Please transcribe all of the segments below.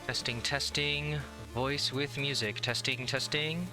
Testing, testing. Voice with music. Testing, testing.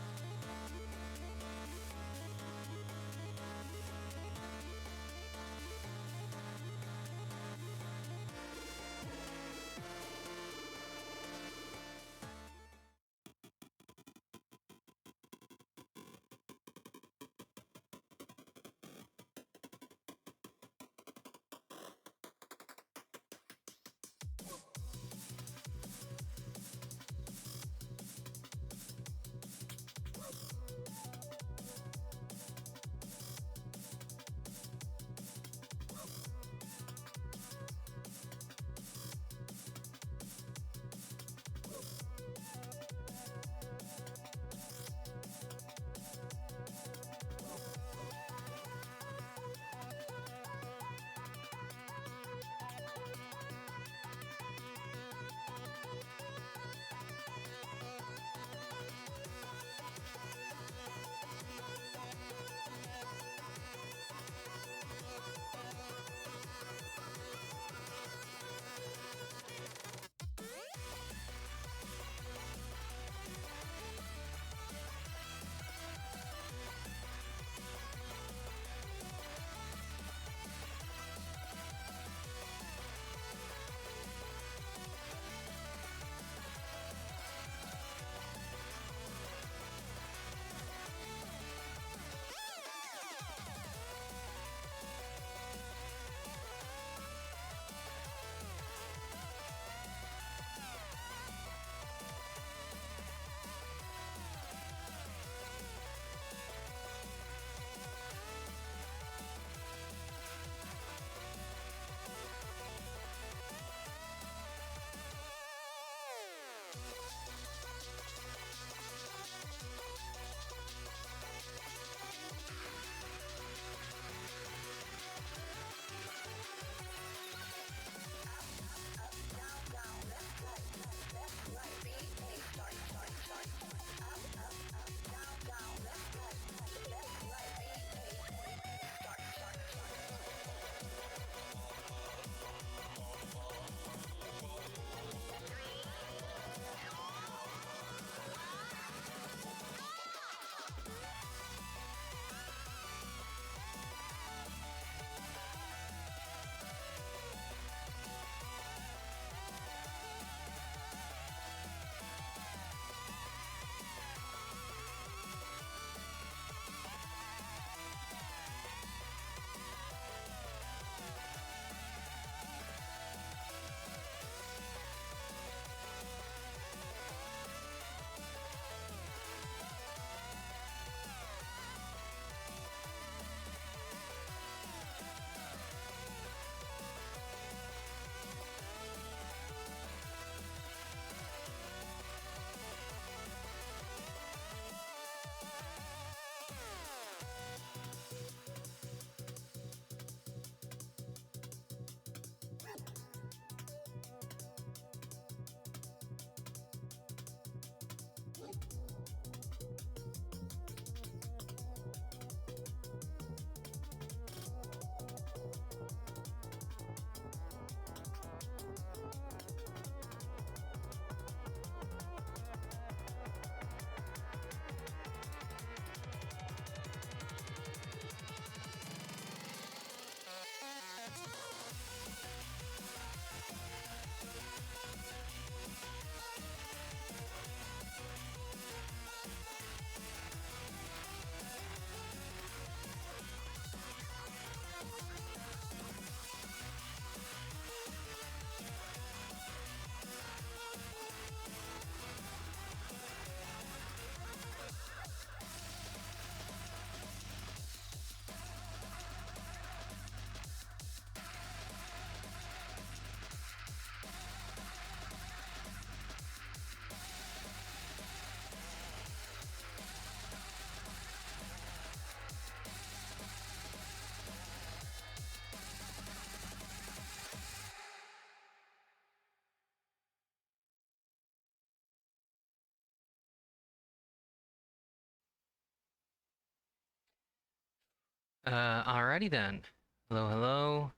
Alrighty then. Hello, hello.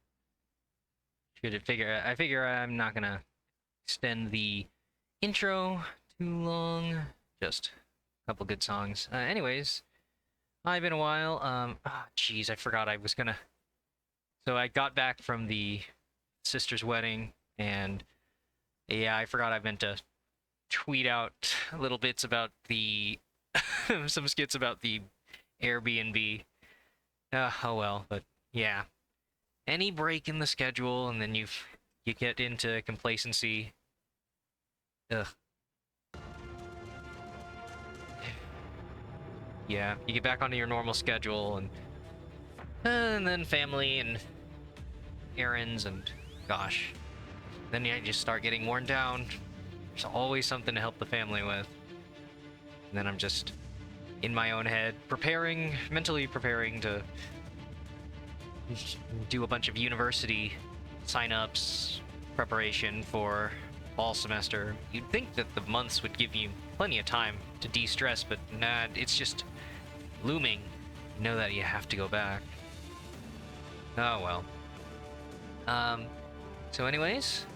Should it figure? I figure I'm not gonna extend the intro too long. Just a couple good songs. Anyways, I've been a while. Jeez, I forgot I was gonna. So I got back from the sister's wedding, and yeah, I forgot I meant to tweet out little bits about the some skits about the Airbnb. Oh well, but yeah. Any break in the schedule, and then you get into complacency. Ugh. Yeah, you get back onto your normal schedule, and then family and errands, and gosh, then you just start getting worn down. There's always something to help the family with. And then I'm just in my own head, mentally preparing to do a bunch of university sign-ups, preparation for fall semester. You'd think that the months would give you plenty of time to de-stress, but nah, it's just looming. You know that you have to go back. Oh well. So anyways,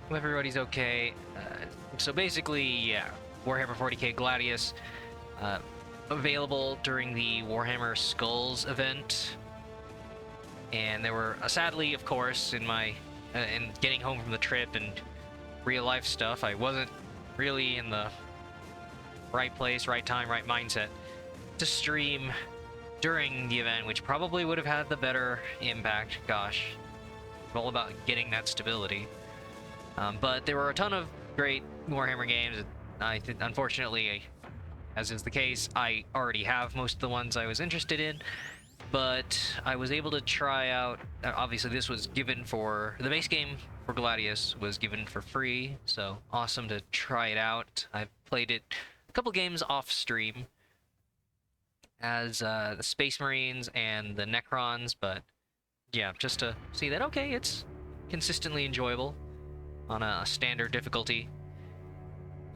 hope everybody's okay. So basically, yeah, Warhammer 40k Gladius, available during the Warhammer Skulls event. And there were, sadly, of course, in getting home from the trip and real life stuff, I wasn't really in the right place, right time, right mindset to stream during the event, which probably would have had the better impact. Gosh, it's all about getting that stability. But there were a ton of great Warhammer games. Unfortunately, as is the case, I already have most of the ones I was interested in. But I was able to try out, obviously this was given for, the base game for Gladius was given for free, so awesome to try it out. I played it a couple games off stream as the Space Marines and the Necrons, but yeah, just to see that, okay, it's consistently enjoyable on a standard difficulty.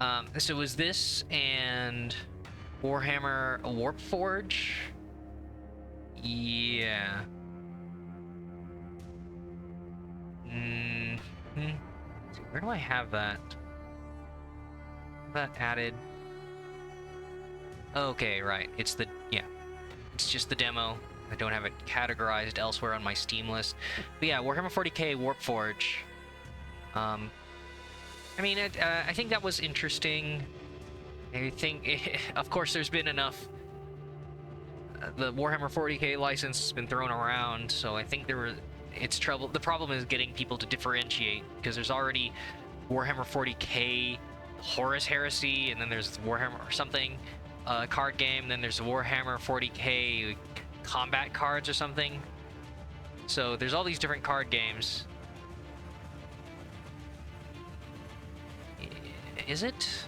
So it was this and Warhammer Warpforge. Yeah. Where do I have that? That added. Okay, right. It's just the demo. I don't have it categorized elsewhere on my Steam list. But yeah, Warhammer 40k Warpforge. I mean, I think that was interesting. I think, of course, there's been enough. The Warhammer 40k license has been thrown around, so I think it's trouble. The problem is getting people to differentiate, because there's already Warhammer 40k Horus Heresy, and then there's Warhammer or something card game, then there's Warhammer 40k combat cards or something. So there's all these different card games. Is it?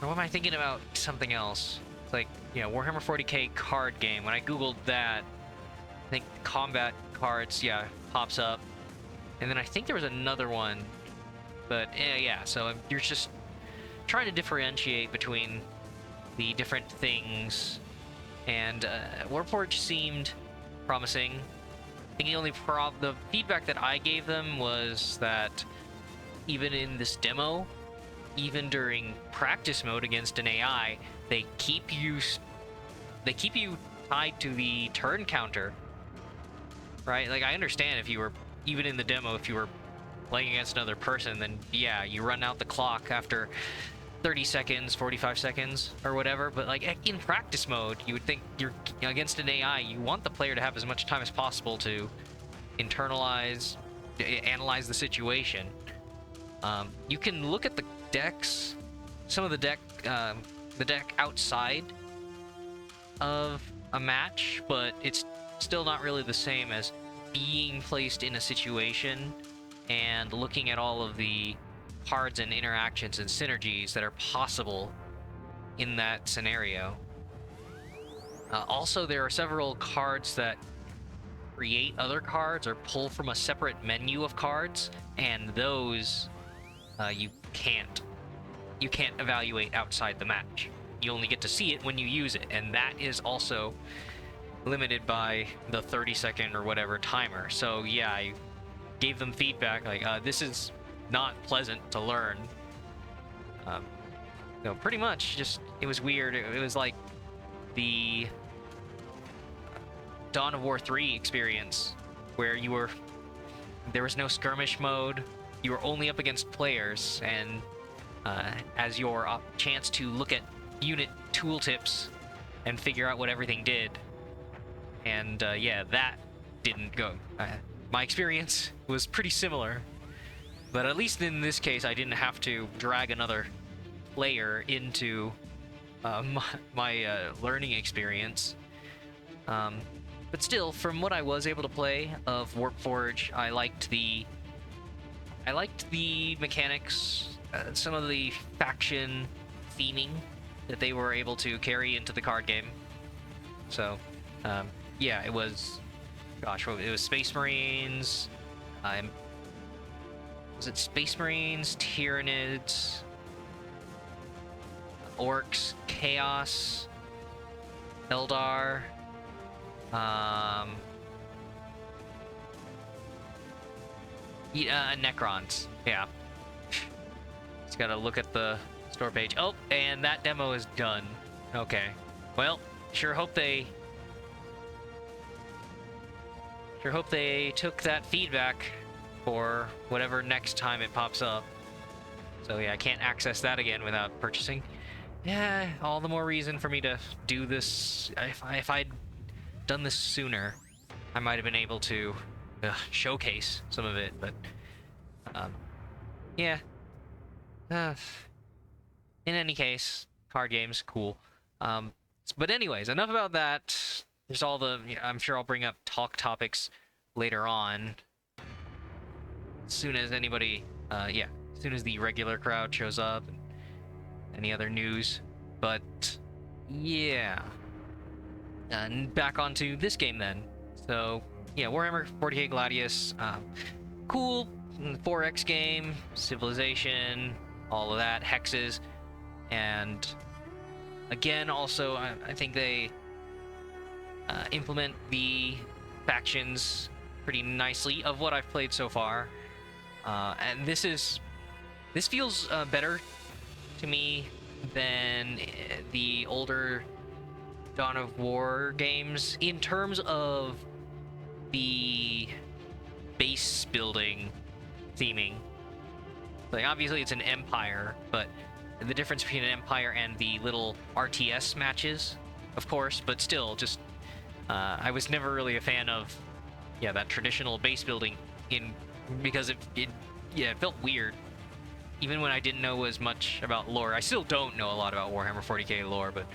Or am I thinking about something else? It's like, you know, Warhammer 40k card game. When I googled that, I think combat cards, yeah, pops up. And then I think there was another one. But yeah, so you're just trying to differentiate between the different things. And Warforge seemed promising. I think the only the feedback that I gave them was that even in this demo, even during practice mode against an AI, they keep you tied to the turn counter, right? Like, I understand if you were, even in the demo, if you were playing against another person, then yeah, you run out the clock after 30 seconds, 45 seconds, or whatever. But like in practice mode, you would think you're against an AI, you want the player to have as much time as possible to analyze the situation. You can look at the decks, some of the deck outside of a match, but it's still not really the same as being placed in a situation and looking at all of the cards and interactions and synergies that are possible in that scenario. Also, there are several cards that create other cards or pull from a separate menu of cards, and those you can't evaluate outside the match. You only get to see it when you use it, and that is also limited by the 30-second or whatever timer. So yeah, I gave them feedback like, this is not pleasant to learn. Pretty much just, it was weird. It was like the Dawn of War 3 experience, where there was no skirmish mode. You were only up against players, and as your chance to look at unit tooltips and figure out what everything did. And yeah, that didn't go. My experience was pretty similar, but at least in this case, I didn't have to drag another player into my learning experience. But still, from what I was able to play of Warpforge, I liked the mechanics, some of the faction theming that they were able to carry into the card game. So, yeah, it was, gosh, it was Space Marines. Was it Space Marines, Tyranids, Orcs, Chaos, Eldar, Necrons. Yeah. Just gotta look at the store page. Oh, and that demo is done. Okay. Well, sure hope they took that feedback for whatever next time it pops up. So yeah, I can't access that again without purchasing. Yeah, all the more reason for me to do this. If I'd done this sooner, I might have been able to showcase some of it, but yeah. In any case, card games, cool. But anyways, enough about that. There's all the, I'm sure I'll bring up talk topics later on. As soon as anybody, as soon as the regular crowd shows up, and any other news. But yeah. And back onto this game then. So yeah, Warhammer 40k Gladius, cool 4X game, civilization, all of that, hexes, and again, also I think they implement the factions pretty nicely of what I've played so far, and this feels better to me than the older Dawn of War games in terms of the base building theming. Like, obviously it's an empire, but the difference between an empire and the little RTS matches, of course, but still, just I was never really a fan of that traditional base building because it felt weird. Even when I didn't know as much about lore. I still don't know a lot about Warhammer 40k lore, but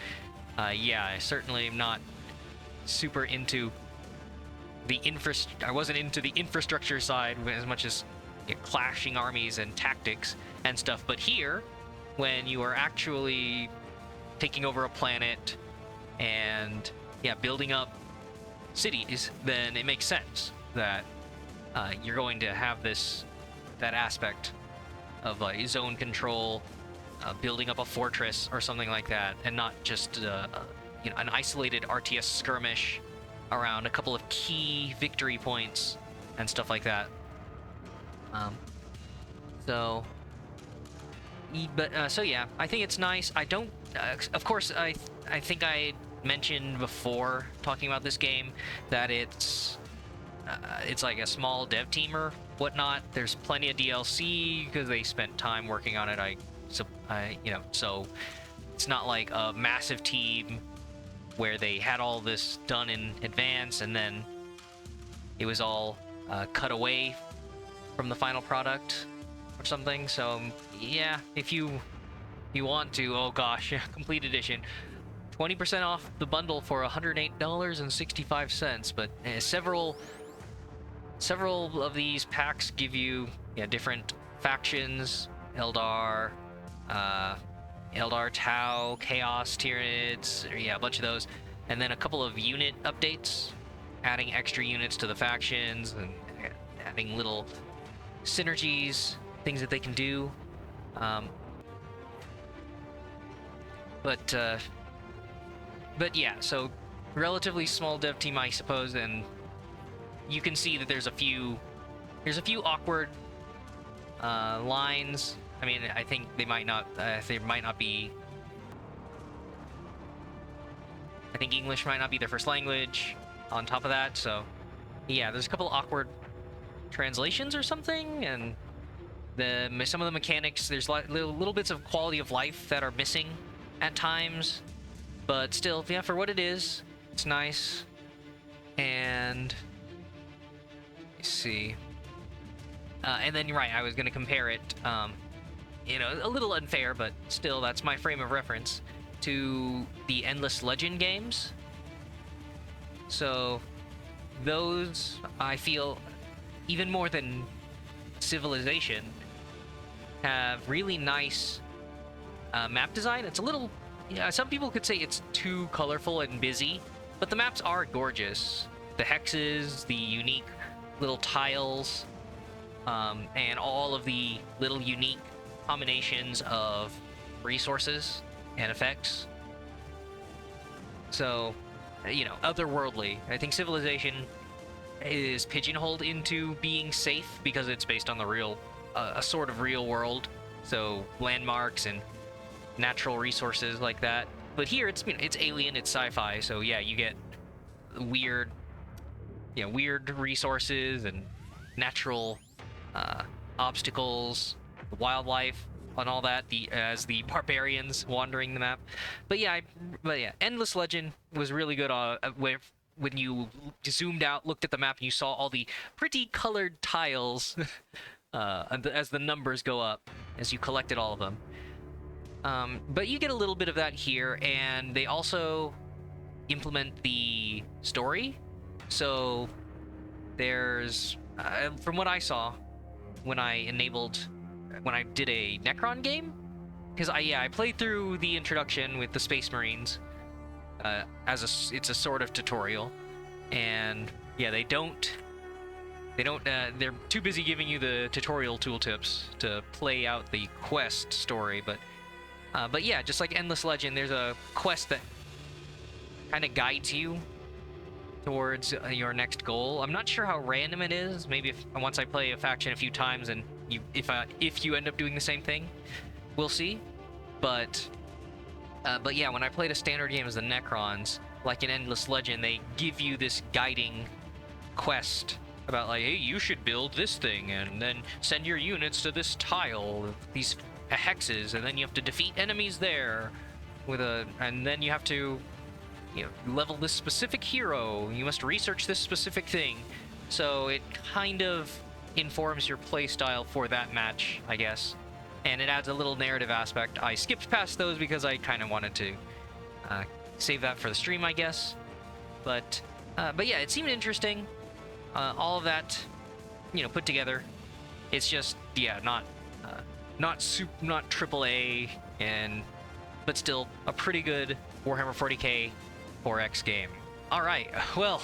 yeah, I certainly am not super into the I wasn't into the infrastructure side as much as clashing armies and tactics and stuff. But here, when you are actually taking over a planet and building up cities, then it makes sense that you're going to have that aspect of like zone control, building up a fortress or something like that, and not just an isolated RTS skirmish around a couple of key victory points and stuff like that. So yeah, I think it's nice. I don't, of course, I think I mentioned before talking about this game that it's like a small dev team or whatnot. There's plenty of DLC because they spent time working on it. So it's not like a massive team where they had all this done in advance and then it was all cut away from the final product or something. So yeah, if you want to, oh gosh, complete edition, 20% off the bundle for $108.65. But several of these packs give you different factions: Eldar, Tau, Chaos, Tyranids, a bunch of those, and then a couple of unit updates, adding extra units to the factions and adding little synergies, things that they can do. But yeah, so relatively small dev team, I suppose, and you can see that there's a few awkward lines. I mean, I think they might not. They might not be. I think English might not be their first language. On top of that, so yeah, there's a couple awkward translations or something, and some of the mechanics. There's little bits of quality of life that are missing at times, but still, yeah, for what it is, it's nice. And let's see. And then right, I was gonna compare it. You know, a little unfair, but still, that's my frame of reference to the Endless Legend games. So those, I feel, even more than Civilization, have really nice map design. It's a little, yeah, some people could say it's too colorful and busy, but the maps are gorgeous. The hexes, the unique little tiles, and all of the little unique combinations of resources and effects. So, you know, otherworldly. I think Civilization is pigeonholed into being safe because it's based on the real, a sort of real world. So landmarks and natural resources like that. But here it's, you know, it's alien, it's sci-fi. So yeah, you get weird, you know, weird resources and natural obstacles, wildlife, and all that. As the barbarians wandering the map. But yeah, Endless Legend was really good when you zoomed out, looked at the map, and you saw all the pretty colored tiles as the numbers go up as you collected all of them. But you get a little bit of that here, and they also implement the story. So there's, from what I saw, when I did a Necron game, because I played through the introduction with the Space Marines it's a sort of tutorial, and yeah, they're too busy giving you the tutorial tooltips to play out the quest story. But yeah, just like Endless Legend, there's a quest that kind of guides you towards your next goal. I'm not sure how random it is. Maybe once I play a faction a few times and if you end up doing the same thing, we'll see. But yeah, when I played a standard game as the Necrons, like in Endless Legend, they give you this guiding quest about like, hey, you should build this thing and then send your units to this tile, these hexes, and then you have to defeat enemies there and then you have to, you know, level this specific hero. You must research this specific thing. So it kind of informs your playstyle for that match, I guess. And it adds a little narrative aspect. I skipped past those because I kind of wanted to save that for the stream, I guess. But yeah, it seemed interesting. All of that, you know, put together. It's just, yeah, not AAA, but still a pretty good Warhammer 40k 4X game. All right, well,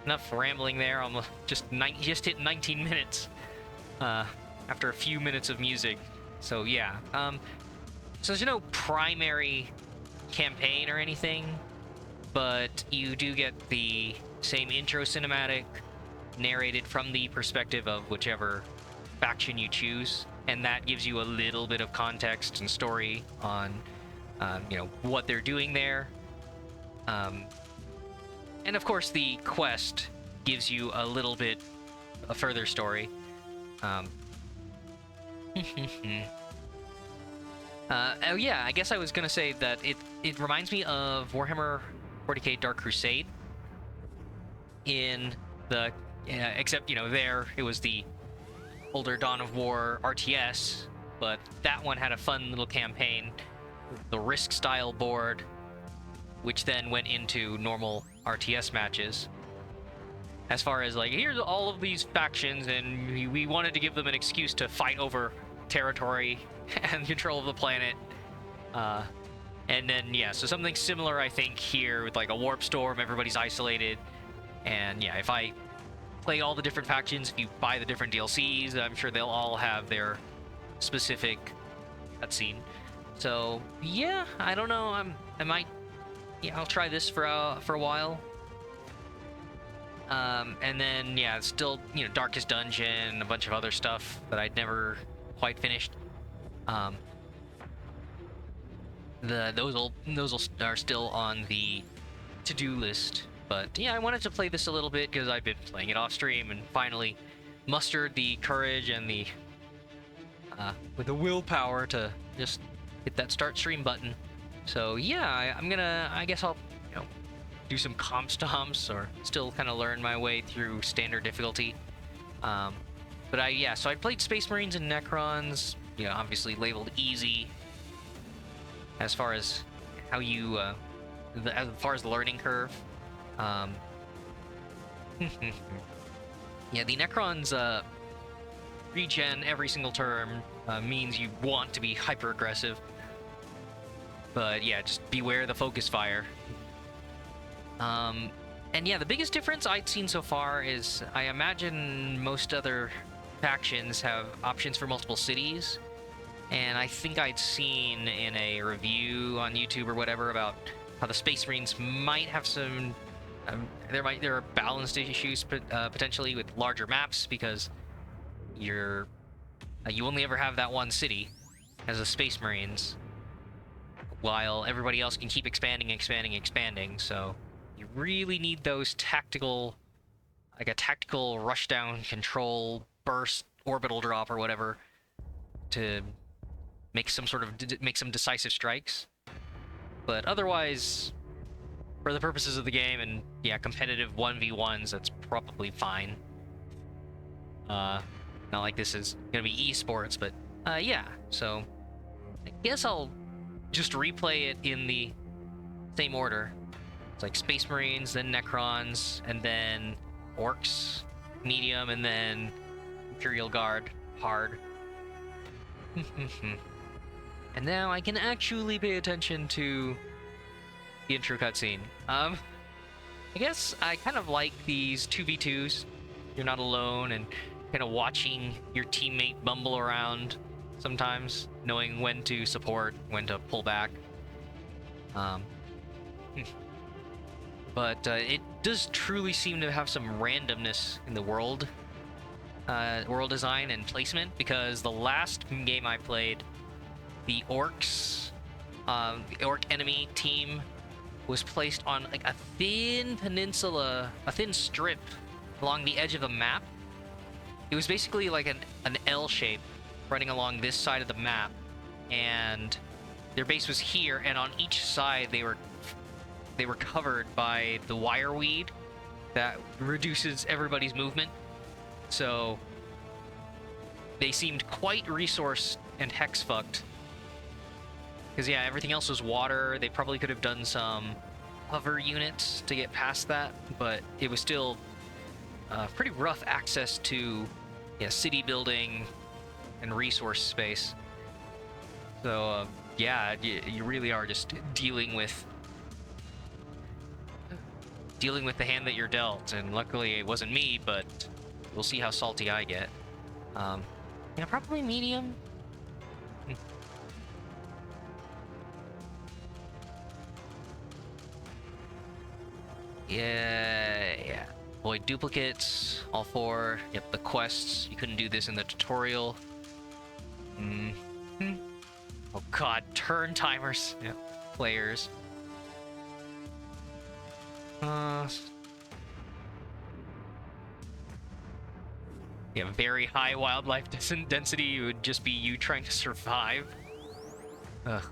enough rambling there. Almost just hit 19 minutes after a few minutes of music. So yeah, so there's no primary campaign or anything, but you do get the same intro cinematic narrated from the perspective of whichever faction you choose, and that gives you a little bit of context and story on you know, what they're doing there. And of course the quest gives you a little bit a further story. Oh yeah, I guess I was gonna say that it reminds me of Warhammer 40k Dark Crusade in the except, you know, there it was the older Dawn of War RTS, but that one had a fun little campaign, the Risk style board, which then went into normal RTS matches. As far as like, here's all of these factions, and we wanted to give them an excuse to fight over territory and control of the planet. And then, yeah, so something similar, I think, here with like a warp storm, everybody's isolated. And yeah, if I play all the different factions, if you buy the different DLCs, I'm sure they'll all have their specific cutscene. So yeah, I don't know. I might, yeah, I'll try this for a while. And then yeah, still, you know, Darkest Dungeon, a bunch of other stuff that I'd never quite finished. Those are still on the to-do list. But yeah, I wanted to play this a little bit because I've been playing it off stream and finally mustered the courage and the with the willpower to just hit that start stream button. So yeah, I guess I'll do some comp stomps or still kind of learn my way through standard difficulty. But so I played Space Marines and Necrons, obviously labeled easy as far as how you as far as the learning curve. Yeah, the Necrons regen every single turn means you want to be hyper aggressive, but yeah, just beware the focus fire. And yeah, the biggest difference I'd seen so far is I imagine most other factions have options for multiple cities, and I think I'd seen in a review on YouTube or whatever about how the Space Marines might have some there are balanced issues potentially with larger maps because you only ever have that one city as a Space Marines, while everybody else can keep expanding. So you really need those tactical, like a tactical rushdown control burst orbital drop or whatever, to make some decisive strikes. But otherwise, for the purposes of the game and competitive 1v1s, that's probably fine. Not like this is gonna be esports, but so I guess I'll just replay it in the same order. It's like Space Marines, then Necrons, and then Orcs, medium, and then Imperial Guard, hard. And now I can actually pay attention to the intro cutscene. I guess I kind of like these 2v2s. You're not alone, and kind of watching your teammate bumble around sometimes, knowing when to support, when to pull back. But it does truly seem to have some randomness in the world design and placement, because the last game I played, the orcs, the orc enemy team was placed on like a thin peninsula, a thin strip along the edge of the map. It was basically like an L shape running along this side of the map, and their base was here, and on each side they were covered by the wireweed that reduces everybody's movement. So they seemed quite resource and hex fucked. Because everything else was water. They probably could have done some hover units to get past that, but it was still pretty rough access to city building and resource space. So you really are just dealing with the hand that you're dealt, and luckily it wasn't me, but we'll see how salty I get. Probably medium. Yeah. Avoid duplicates, all 4. Yep, the quests. You couldn't do this in the tutorial. Oh god, turn timers. Yep, players. Very high wildlife density would just be you trying to survive. Ugh.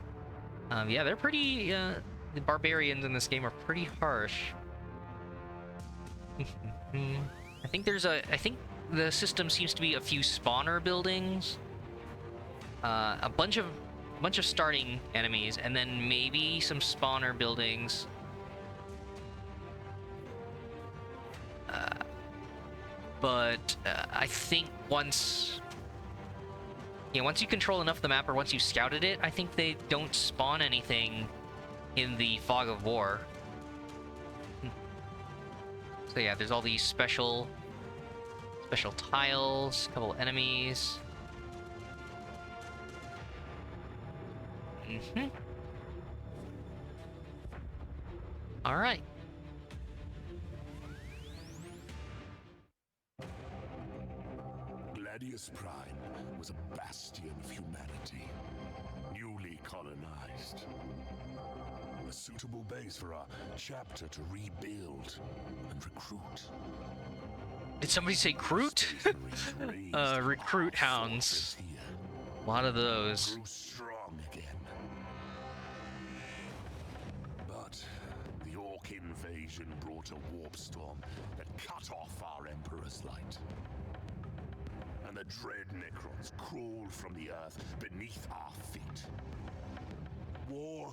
They're pretty, the barbarians in this game are pretty harsh. I think the system seems to be a few spawner buildings, a bunch of starting enemies, and then maybe some spawner buildings. But I think once you control enough of the map, or once you've scouted it, I think they don't spawn anything in the fog of war. So there's all these special tiles, a couple enemies. All right. Gladius Prime was a bastion of humanity, newly colonized. A suitable base for our chapter to rebuild and recruit. Did somebody say Groot? Recruit hounds. A lot of those. Grew strong again. But the Orc invasion brought a warp storm that cut off our Emperor's light. And the dread Necrons crawled from the earth beneath our feet. War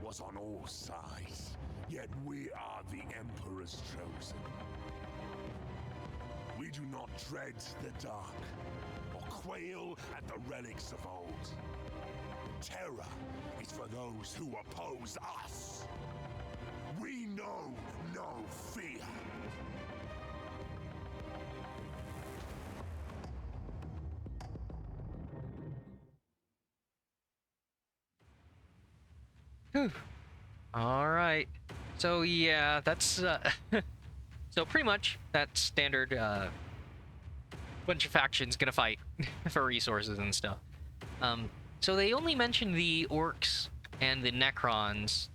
was on all sides, yet we are the Emperor's chosen. We do not dread the dark, or quail at the relics of old. Terror is for those who oppose us. We know no fear. Whew. All right. So yeah, that's so pretty much that standard bunch of factions gonna fight for resources and stuff. So they only mentioned the orcs and the Necrons,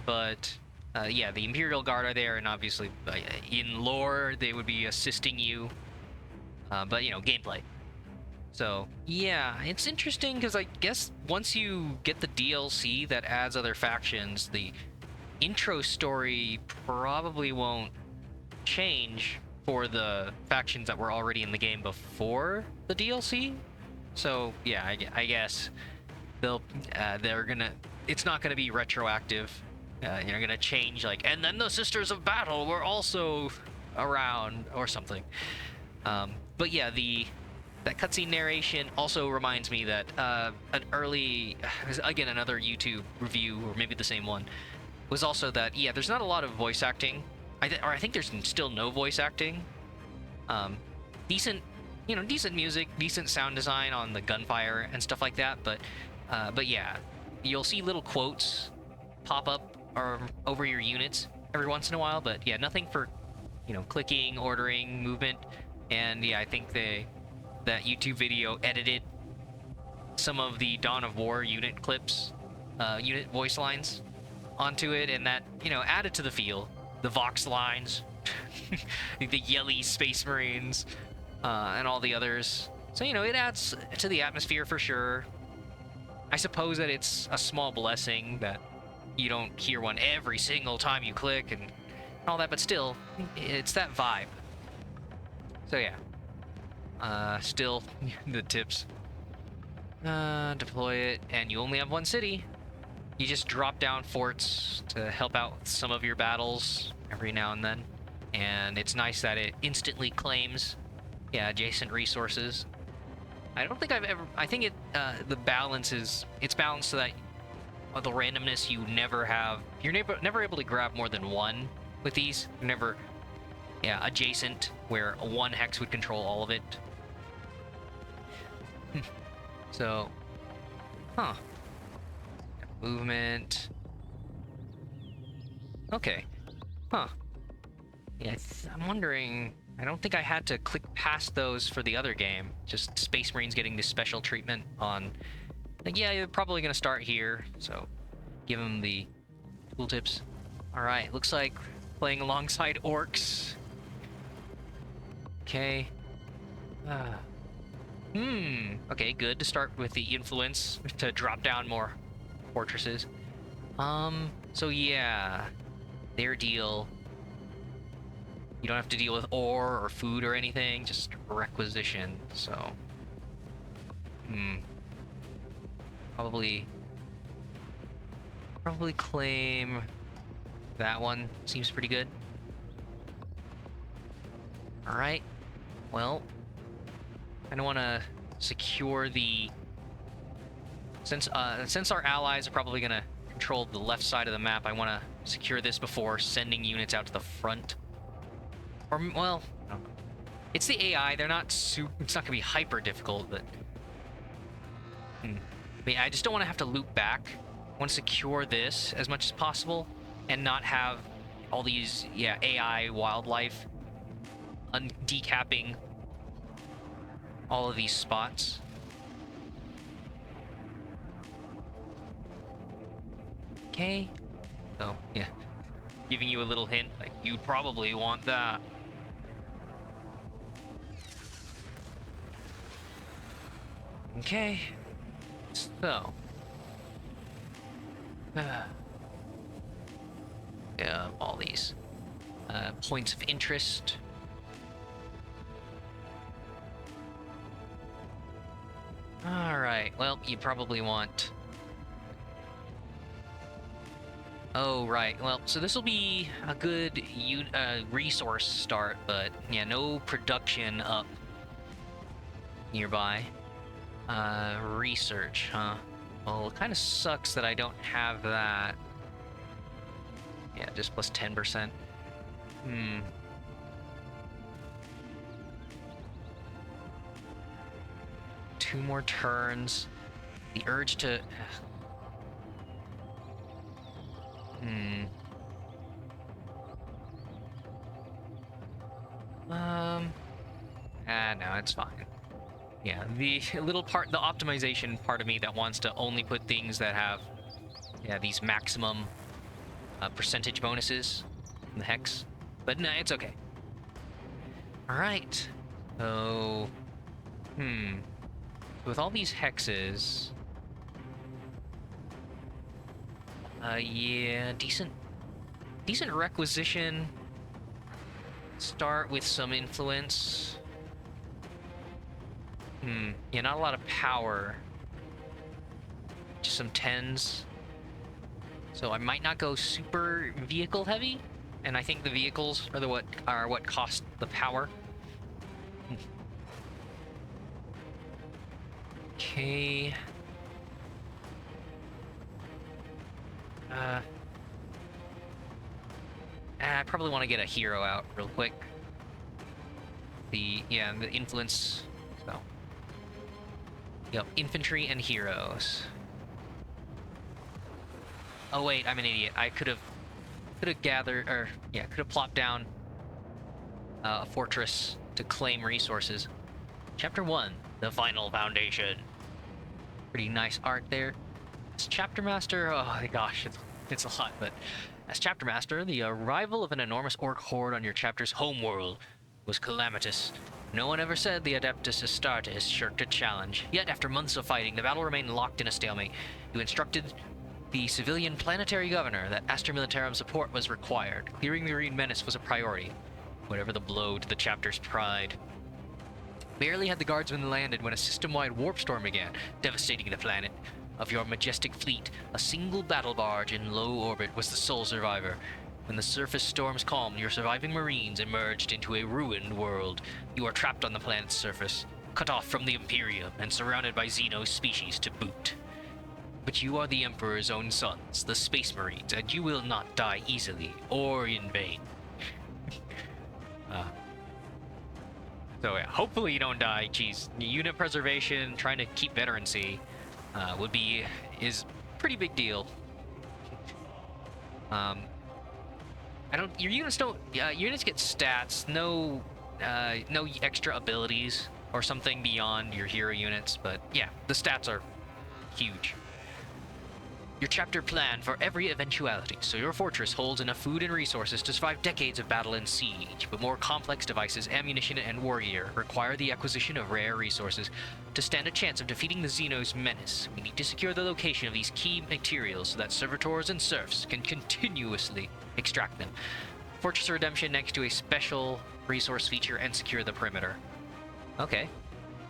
but yeah, the Imperial Guard are there, and obviously in lore they would be assisting you, but you know, gameplay. So yeah, it's interesting because I guess once you get the DLC that adds other factions, the intro story probably won't change for the factions that were already in the game before the DLC. So yeah, I guess they're gonna, it's not gonna be retroactive. You're gonna change like, and then the Sisters of Battle were also around or something. But yeah, that cutscene narration also reminds me that an early, again, another YouTube review, or maybe the same one, was also that, yeah, there's not a lot of voice acting. I think there's still no voice acting. Decent, you know, decent music, decent sound design on the gunfire and stuff like that, but yeah, you'll see little quotes pop up or over your units every once in a while, but yeah, nothing for, you know, clicking, ordering, movement, and yeah, I think that YouTube video edited some of the Dawn of War unit clips, unit voice lines onto it, and that, you know, added to the feel. The Vox lines, the yelly Space Marines, and all the others. So, you know, it adds to the atmosphere for sure. I suppose that it's a small blessing that you don't hear one every single time you click and all that, but still, it's that vibe. So yeah. Still, the tips. Deploy it, and you only have one city. You just drop down forts to help out with some of your battles every now and then. And it's nice that it instantly claims, yeah, adjacent resources. I don't think I've ever, I think the balance is, it's balanced so that the randomness you never have, you're never able to grab more than one with these. You're never, yeah, adjacent, where one hex would control all of it. So, huh. Movement. Okay. Huh. Yeah, I'm wondering, I don't think I had to click past those for the other game. Just Space Marines getting this special treatment on, like, yeah, you're probably gonna start here, so give them the tooltips. Alright, looks like playing alongside orcs. Okay. Okay, good to start with the influence to drop down more fortresses. So yeah, their deal. You don't have to deal with ore or food or anything, just requisition, so. Probably claim that one. Seems pretty good. Alright, well, I don't want to secure the... Since our allies are probably going to control the left side of the map, I want to secure this before sending units out to the front. Or, well, I don't know. It's the AI, they're not it's not going to be hyper difficult, but... I mean, I just don't want to have to loop back. I want to secure this as much as possible and not have all these, yeah, AI wildlife decapping all of these spots. Okay. So, yeah. Giving you a little hint, like, you'd probably want that. Okay. So. Yeah, all these points of interest. Alright, well, you probably want... Oh, right. Well, so this will be a good resource start, but yeah, no production up nearby. Research, huh? Well, it kind of sucks that I don't have that. Yeah, just plus 10%. Hmm. Two more turns. The urge to... No, it's fine. Yeah, the little part, the optimization part of me that wants to only put things that have, yeah, these maximum percentage bonuses in the hex. But no, it's okay. All right. So, with all these hexes, yeah, decent requisition. Start with some influence. Yeah, not a lot of power. Just some 10s. So I might not go super vehicle heavy, and I think the vehicles are what cost the power. Okay. I probably want to get a hero out real quick. The influence. So, yep, infantry and heroes. Oh wait, I'm an idiot. I could have gathered, or yeah, could have plopped down a fortress to claim resources. Chapter 1, the final foundation. Pretty nice art there. As chapter master, oh my gosh, it's a lot, but as chapter master, the arrival of an enormous orc horde on your chapter's homeworld was calamitous. No one ever said the Adeptus Astartes shirked a challenge. Yet, after months of fighting, the battle remained locked in a stalemate. You instructed the civilian planetary governor that Astra Militarum support was required. Clearing the Marine menace was a priority, whatever the blow to the chapter's pride. Barely had the guardsmen landed when a system-wide warp storm began, devastating the planet. Of your majestic fleet, a single battle barge in low orbit was the sole survivor. When the surface storms calmed, your surviving Marines emerged into a ruined world. You are trapped on the planet's surface, cut off from the Imperium, and surrounded by Xeno species to boot. But you are the Emperor's own sons, the Space Marines, and you will not die easily or in vain. So yeah, hopefully you don't die. Geez, unit preservation, trying to keep veterancy is pretty big deal. Your units get stats, no extra abilities or something beyond your hero units, but yeah, the stats are huge. Your chapter planned for every eventuality, so your fortress holds enough food and resources to survive decades of battle and siege, but more complex devices, ammunition, and warrior require the acquisition of rare resources. To stand a chance of defeating the Xenos' menace, we need to secure the location of these key materials so that servitors and serfs can continuously extract them. Fortress of Redemption next to a special resource feature and secure the perimeter. Okay,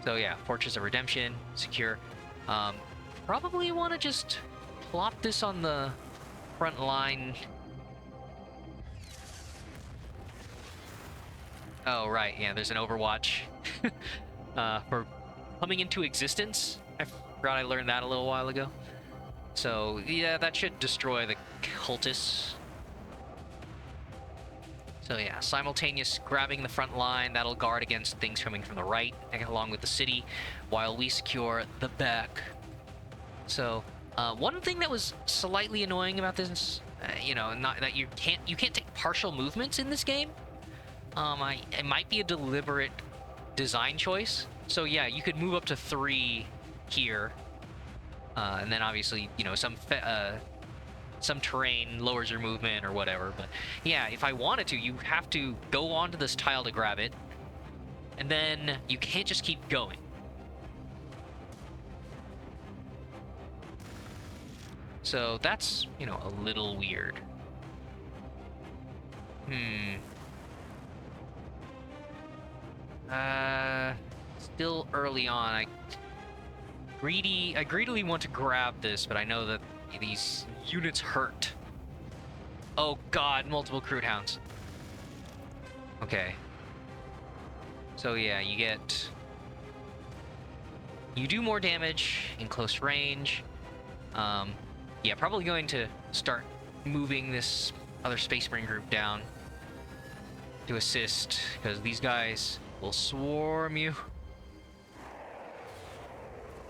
so yeah, Fortress of Redemption, secure. Probably want to just plop this on the front line. Oh, right, yeah, there's an Overwatch for coming into existence. I forgot I learned that a little while ago. So, yeah, that should destroy the cultists. So yeah, simultaneous grabbing the front line, that'll guard against things coming from the right, along with the city, while we secure the back. So, one thing that was slightly annoying about this, not that you can't take partial movements in this game. It might be a deliberate design choice, So yeah, you could move up to 3 here, and then obviously, you know, some terrain lowers your movement or whatever. But yeah, if I wanted to, you have to go onto this tile to grab it, and then you can't just keep going. So that's, you know, a little weird. Still early on. I greedily want to grab this, but I know that these units hurt. Oh god, multiple crude hounds. Okay. So yeah, you do more damage in close range. Yeah, probably going to start moving this other Space Marine group down to assist, because these guys will swarm you.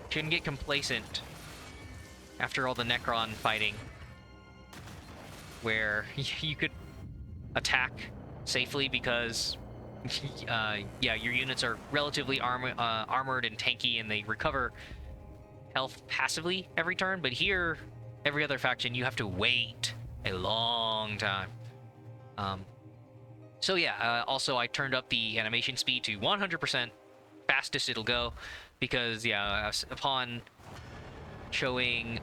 Shouldn't get complacent after all the Necron fighting, where you could attack safely because yeah, your units are relatively armored and tanky, and they recover health passively every turn. But here, every other faction, you have to wait a long time. So yeah, also I turned up the animation speed to 100%, fastest it'll go, because yeah, upon showing,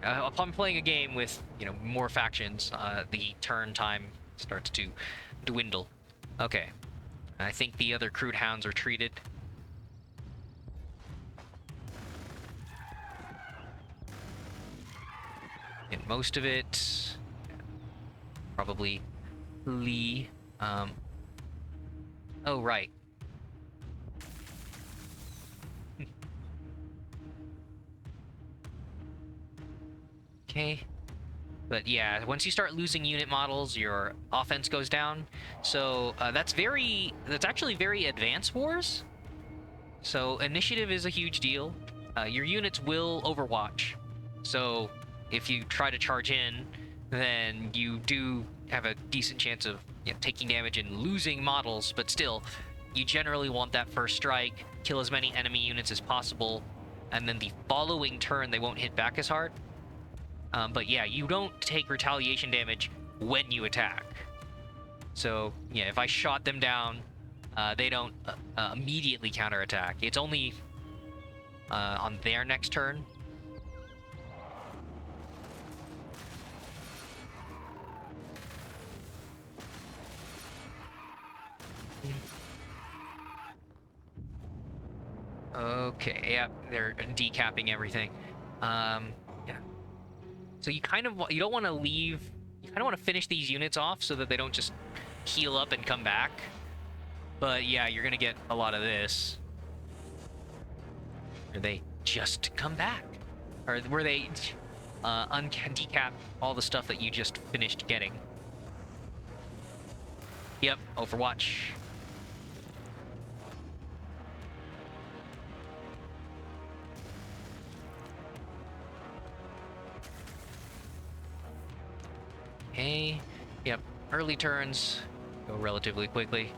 upon playing a game with, you know, more factions, the turn time starts to dwindle. Okay, I think the other crude hounds are treated. And most of it, probably Lee. Oh, right. Okay. But yeah, once you start losing unit models, your offense goes down. So that's actually very advanced wars. So initiative is a huge deal. Your units will overwatch. So if you try to charge in, then you do have a decent chance of, you know, taking damage and losing models, but still, you generally want that first strike, kill as many enemy units as possible, and then the following turn they won't hit back as hard. But yeah, you don't take retaliation damage when you attack. So yeah, if I shot them down, they don't immediately counterattack. It's only on their next turn. Okay, yeah, they're decapping everything. Yeah. So you don't want to leave. You kind of want to finish these units off so that they don't just heal up and come back. But yeah, you're gonna get a lot of this. Or they just come back, or were they decap all the stuff that you just finished getting? Yep, Overwatch. Okay. Yep. Early turns go relatively quickly.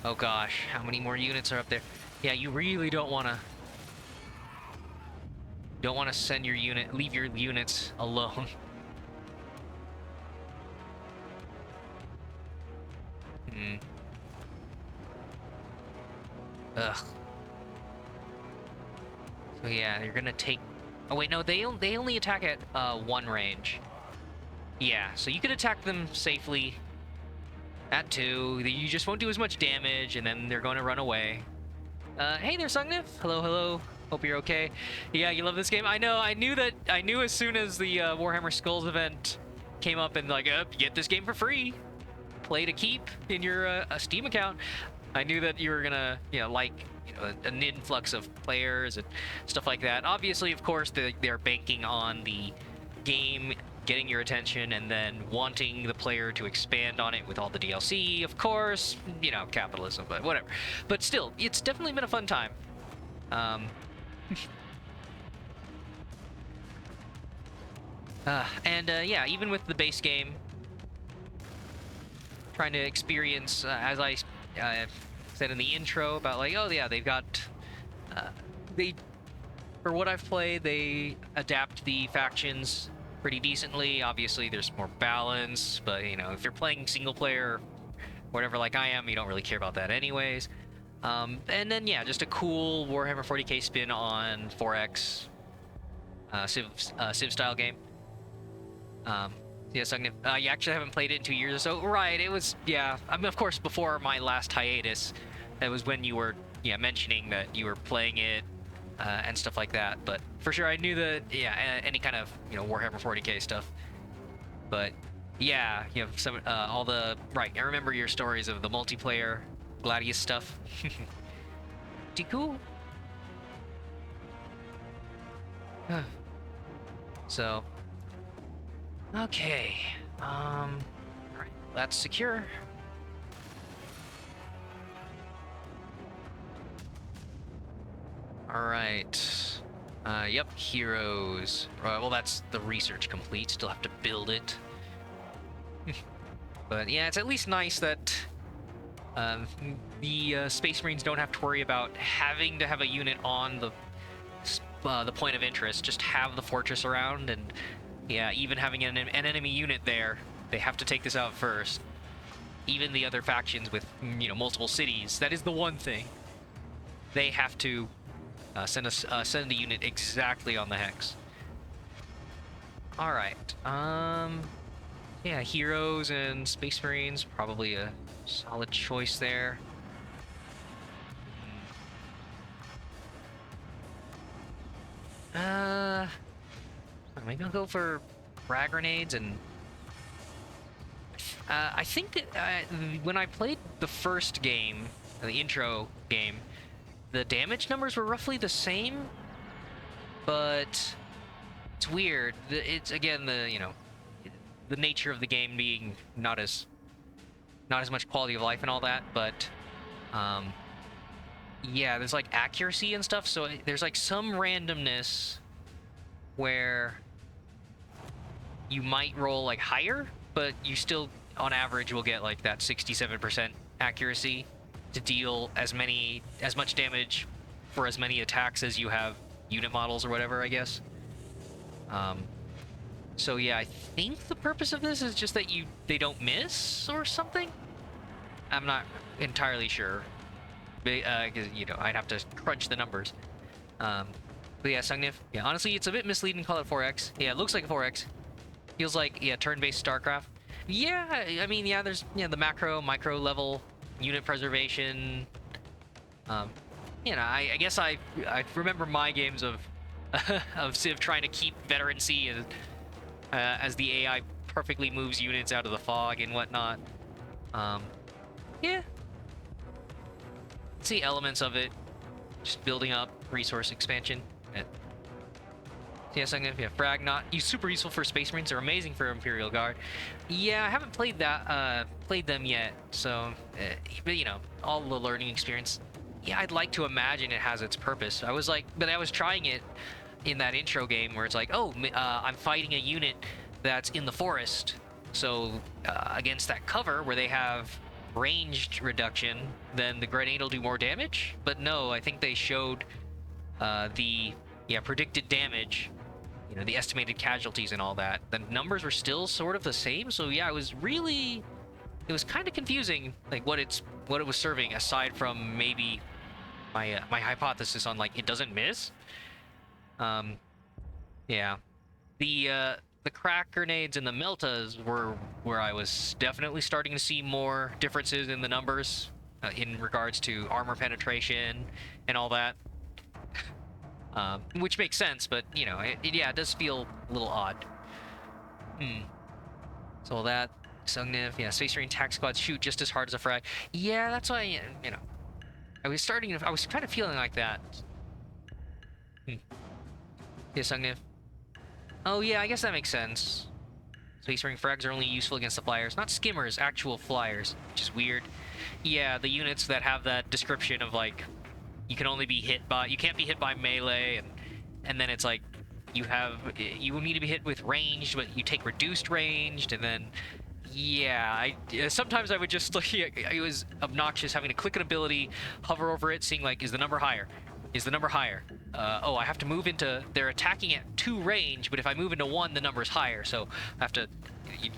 Oh gosh, how many more units are up there? Yeah, you really don't want to send your leave your units alone. Ugh. So yeah, you're gonna take. Oh wait, no, they only attack at 1 range. Yeah, so you could attack them safely at 2. You just won't do as much damage, and then they're going to run away. Hey there, Sungnif. Hello, hello. Hope you're okay. Yeah, you love this game. I know. I knew as soon as the Warhammer Skulls event came up and like, get this game for free, play to keep in your Steam account. I knew that you were gonna, like, an influx of players and stuff like that. Obviously, of course, they're banking on the game getting your attention and then wanting the player to expand on it with all the DLC. Of course, capitalism, but whatever. But still, it's definitely been a fun time. Yeah, even with the base game, trying to experience as I said in the intro about like, oh yeah, they've got they for what I've played, they adapt the factions pretty decently. Obviously, there's more balance, but you know, if you're playing single player, whatever, like I am, you don't really care about that anyways. And then yeah, just a cool Warhammer 40k spin on 4X Civ style game. Yeah, so you actually haven't played it in 2 years or so, right? It was, yeah. I mean, of course, before my last hiatus, that was when you were, yeah, mentioning that you were playing it and stuff like that. But for sure, I knew that, yeah, any kind of, you know, Warhammer 40k stuff. But yeah, you have some all the right. I remember your stories of the multiplayer Gladius stuff. Pretty cool. So. Okay, alright, that's secure. Alright, yep, heroes. Well, that's the research complete, still have to build it. But yeah, it's at least nice that the Space Marines don't have to worry about having to have a unit on the point of interest, just have the fortress around, and yeah, even having an enemy unit there, they have to take this out first. Even the other factions with, you know, multiple cities, that is the one thing. They have to send a unit exactly on the hex. All right. Yeah, heroes and Space Marines, probably a solid choice there. Maybe I'll go for frag grenades, and I think that when I played the first game, the intro game, the damage numbers were roughly the same, but it's weird. It's again the, you know, the nature of the game being not as much quality of life and all that, but yeah, there's like accuracy and stuff, so there's like some randomness where you might roll like higher, but you still on average will get like that 67% accuracy to deal as much damage for as many attacks as you have unit models or whatever, I guess. So yeah, I think the purpose of this is just that they don't miss or something. I'm not entirely sure, because you know, I'd have to crunch the numbers. But yeah, Sungnif, yeah, honestly, it's a bit misleading to call it 4X. Yeah, it looks like a 4X. Feels like, yeah, turn-based StarCraft. Yeah, I mean, yeah, there's, yeah, the micro level unit preservation. You know, I guess I remember my games of of Civ trying to keep veterancy as the AI perfectly moves units out of the fog and whatnot. Yeah. See elements of it, just building up resource expansion. Yes, I'm gonna, yeah, frag not super useful for Space Marines. They're amazing for Imperial Guard. Yeah, I haven't played them yet, so but you know, all the learning experience. Yeah, I'd like to imagine it has its purpose. I was trying it in that intro game where it's like, oh, I'm fighting a unit that's in the forest, so against that cover where they have ranged reduction, then the grenade will do more damage. But no, I think they showed the predicted damage, you know, the estimated casualties and all that. The numbers were still sort of the same, so yeah, it was kind of confusing, like what it was serving, aside from maybe my hypothesis on like it doesn't miss. Yeah, the crack grenades and the meltas were where I was definitely starting to see more differences in the numbers in regards to armor penetration and all that. Which makes sense, but you know, it does feel a little odd. So that Sungnif, yeah, Space Marine tac squads shoot just as hard as a frag. Yeah, that's why, you know, I was kind of feeling like that. Yeah, Sungnif. Oh yeah, I guess that makes sense. Space Marine frags are only useful against the flyers, not skimmers, actual flyers, which is weird. Yeah, the units that have that description of like, you can't be hit by melee, and then it's like you will need to be hit with ranged, but you take reduced ranged, and then Yeah, sometimes I would just like it was obnoxious having to click an ability, hover over it, seeing like is the number higher, is the number higher. Oh, I have to move into. They're attacking at 2 range, but if I move into 1, the number's higher. So I have to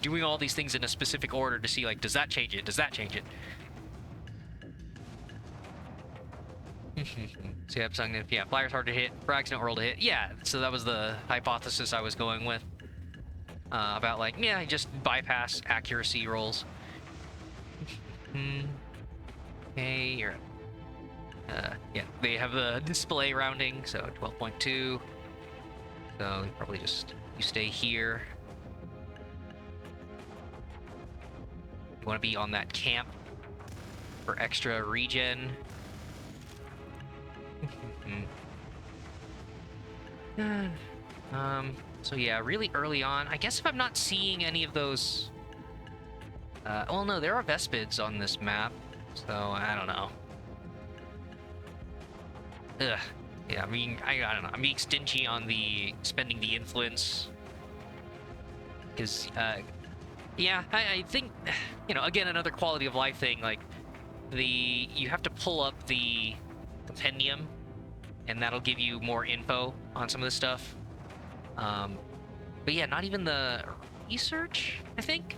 doing all these things in a specific order to see like does that change it? Does that change it? So yeah, flyer's hard to hit, frag's not roll to hit. Yeah, so that was the hypothesis I was going with. About like, yeah, just bypass accuracy rolls. Okay, you're yeah, they have the display rounding, so 12.2. So you probably just you stay here. You want to be on that camp for extra regen. So yeah, really early on. I guess if I'm not seeing any of those... well, no, there are Vespids on this map, so I don't know. Ugh. Yeah, I mean, I don't know. I'm being stingy on the spending the influence. Because, yeah, I think, you know, again, another quality of life thing, like, you have to pull up the compendium, and that'll give you more info on some of this stuff. But yeah, not even the research, I think.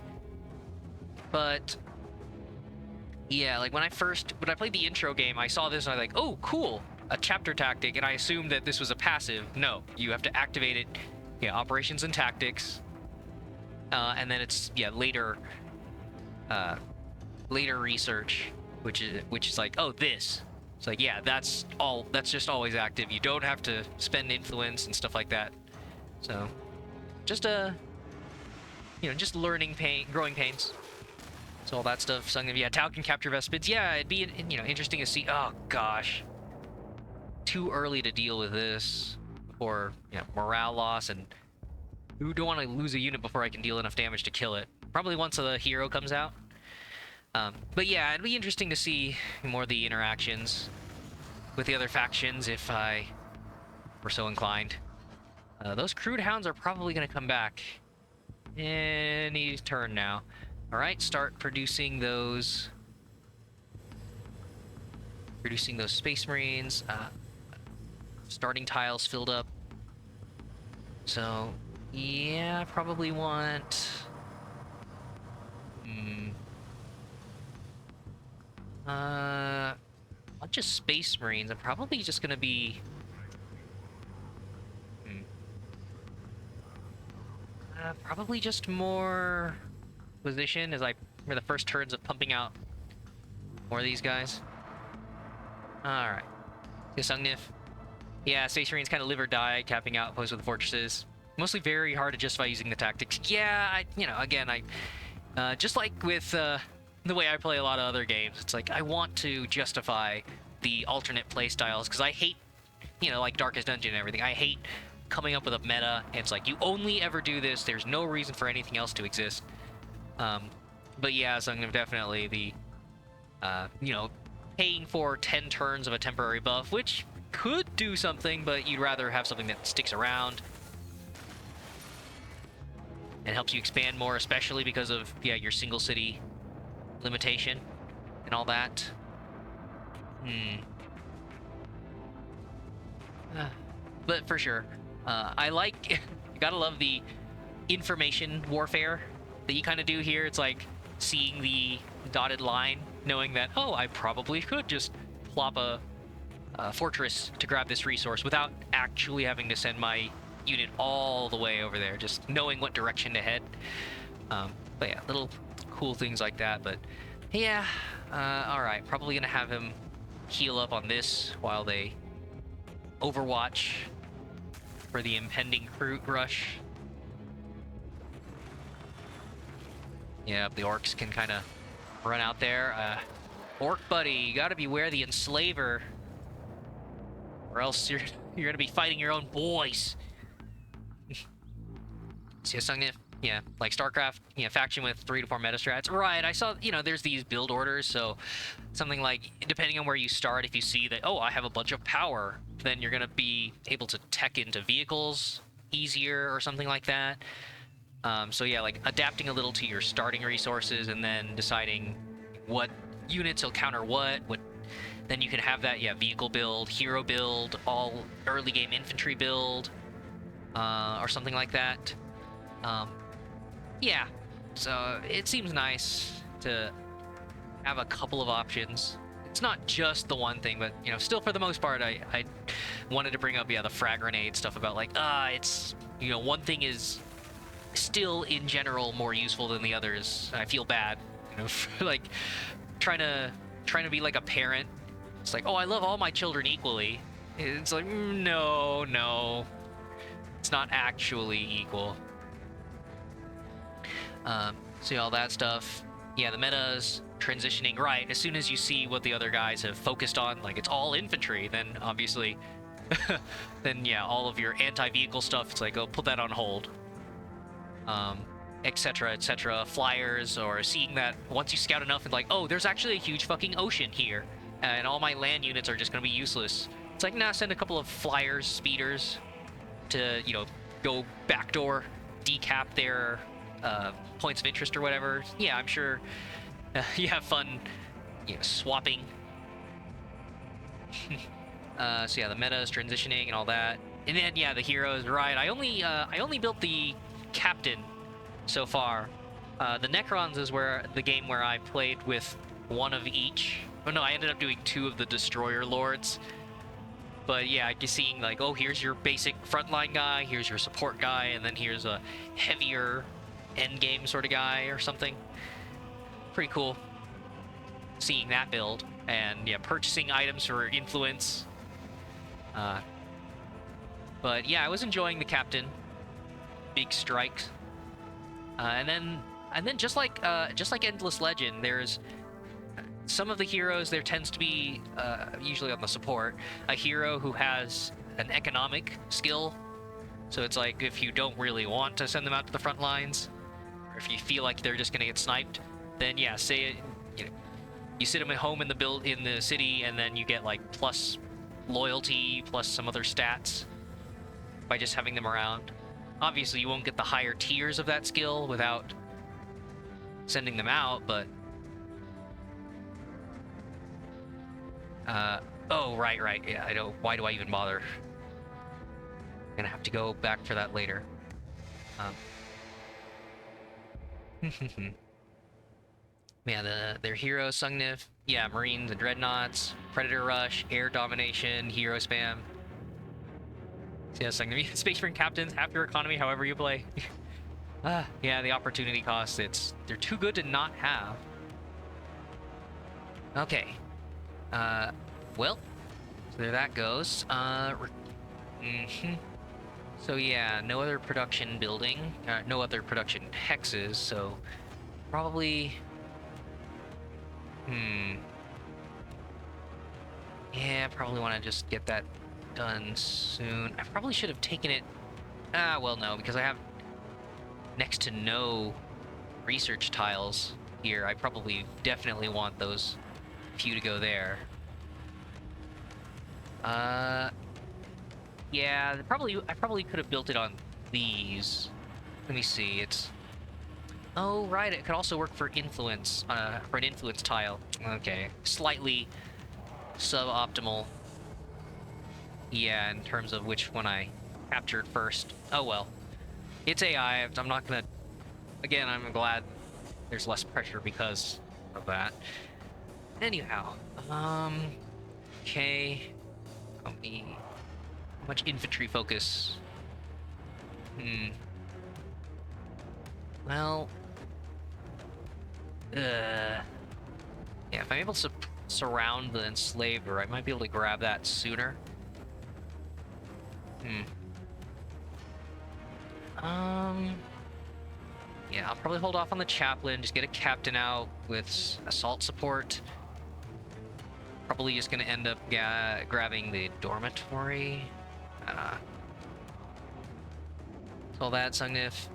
But yeah, like when I played the intro game, I saw this and I was like, oh, cool, a chapter tactic, and I assumed that this was a passive. No, you have to activate it. Yeah, operations and tactics, and then it's later research, which is like, oh, this. It's like, yeah, that's just always active. You don't have to spend influence and stuff like that. So, just just learning growing pains. So all that stuff. So yeah, Tau can capture Vespids. Yeah, it'd be interesting to see. Oh gosh, too early to deal with this before morale loss, and who don't want to lose a unit before I can deal enough damage to kill it. Probably once the hero comes out. But yeah, it'd be interesting to see more of the interactions with the other factions if I were so inclined. Those crude hounds are probably going to come back any turn now. All right, start producing those Space Marines. Starting tiles filled up. So yeah, I probably want. Not just Space Marines. I'm probably just gonna be. Probably just more position as for the first turns of pumping out more of these guys. Alright. Sungnif. Yeah, Space Marines kind of live or die, capping outposts with fortresses. Mostly very hard to justify using the tactics. Yeah, again, just like with the way I play a lot of other games, it's like I want to justify the alternate play styles, because I hate, like Darkest Dungeon and everything. I hate coming up with a meta, and it's like, you only ever do this, there's no reason for anything else to exist. But yeah, so I'm definitely the, paying for 10 turns of a temporary buff, which could do something, but you'd rather have something that sticks around and helps you expand more, especially because of, your single city limitation and all that. But for sure, I like, you gotta love the information warfare that you kind of do here. It's like seeing the dotted line, knowing that, oh, I probably could just plop a fortress to grab this resource without actually having to send my unit all the way over there, just knowing what direction to head. But yeah, little cool things like that. But yeah, all right, probably gonna have him heal up on this while they overwatch for the impending fruit rush. Yeah, the orcs can kind of run out there. Orc buddy, you gotta beware the enslaver, or else you're gonna be fighting your own boys. See, Sungnif, yeah, like StarCraft, faction with 3 to 4 meta strats. Right, I saw, there's these build orders, so something like, depending on where you start, if you see that, oh, I have a bunch of power, then you're gonna be able to tech into vehicles easier or something like that. So yeah, like adapting a little to your starting resources and then deciding what units will counter what. Then you can have that, yeah, vehicle build, hero build, all early game infantry build, or something like that. Um, yeah, so it seems nice to have a couple of options. It's not just the one thing, but still for the most part, I wanted to bring up, yeah, the frag grenade stuff about like, it's one thing is still in general more useful than the others. I feel bad, for, like trying to be like a parent. It's like, oh, I love all my children equally. It's like, no, it's not actually equal. So all that stuff. Yeah, the meta's transitioning right. As soon as you see what the other guys have focused on, like it's all infantry, then obviously, then yeah, all of your anti-vehicle stuff, it's like, oh, put that on hold. Etc., etc. Flyers, or seeing that once you scout enough and like, oh, there's actually a huge fucking ocean here, and all my land units are just gonna be useless. It's like, nah, send a couple of flyers, speeders, to go backdoor, decap their points of interest or whatever. Yeah, I'm sure you have fun, swapping. So yeah, the meta is transitioning and all that, and then yeah, the heroes. Right, I only built the captain so far. The Necrons is the game where I played with one of each. Oh no, I ended up doing 2 of the Destroyer Lords. But yeah, I guess seeing like, oh, here's your basic frontline guy, here's your support guy, and then here's a heavier endgame sort of guy or something. Pretty cool seeing that build, and yeah, purchasing items for influence. But yeah, I was enjoying the captain. Big strikes. And then just like Endless Legend, there's some of the heroes. There tends to be usually on the support a hero who has an economic skill. So it's like, if you don't really want to send them out to the front lines, or if you feel like they're just gonna get sniped, then yeah, say you sit them at home in the city, and then you get like plus loyalty plus some other stats by just having them around. Obviously, you won't get the higher tiers of that skill without sending them out, but oh, right, yeah, I don't. Why do I even bother? I'm gonna have to go back for that later. Yeah, their hero Sungnif. Yeah, Marines and Dreadnoughts, Predator Rush, Air Domination, Hero Spam. So yeah, Sungnif. Space Marine Captains, half your economy, however you play. Yeah, the opportunity cost. They're too good to not have. Okay. Well, so there that goes. So yeah, no other production building, no other production hexes, so probably... Yeah, probably want to just get that done soon. I probably should have taken it... well, no, because I have next to no research tiles here. I probably definitely want those few to go there. Yeah, I probably could have built it on these. Let me see. It's... Oh, right. It could also work for influence, for an influence tile. Okay. Slightly suboptimal. Yeah, in terms of which one I captured first. Oh, well. It's AI. I'm not gonna... Again, I'm glad there's less pressure because of that. Anyhow. Okay. How much infantry focus? Well... Yeah, if I'm able to surround the enslaver, I might be able to grab that sooner. Yeah, I'll probably hold off on the chaplain, just get a captain out with assault support. Probably just gonna end up grabbing the dormitory. All that, Sungnif.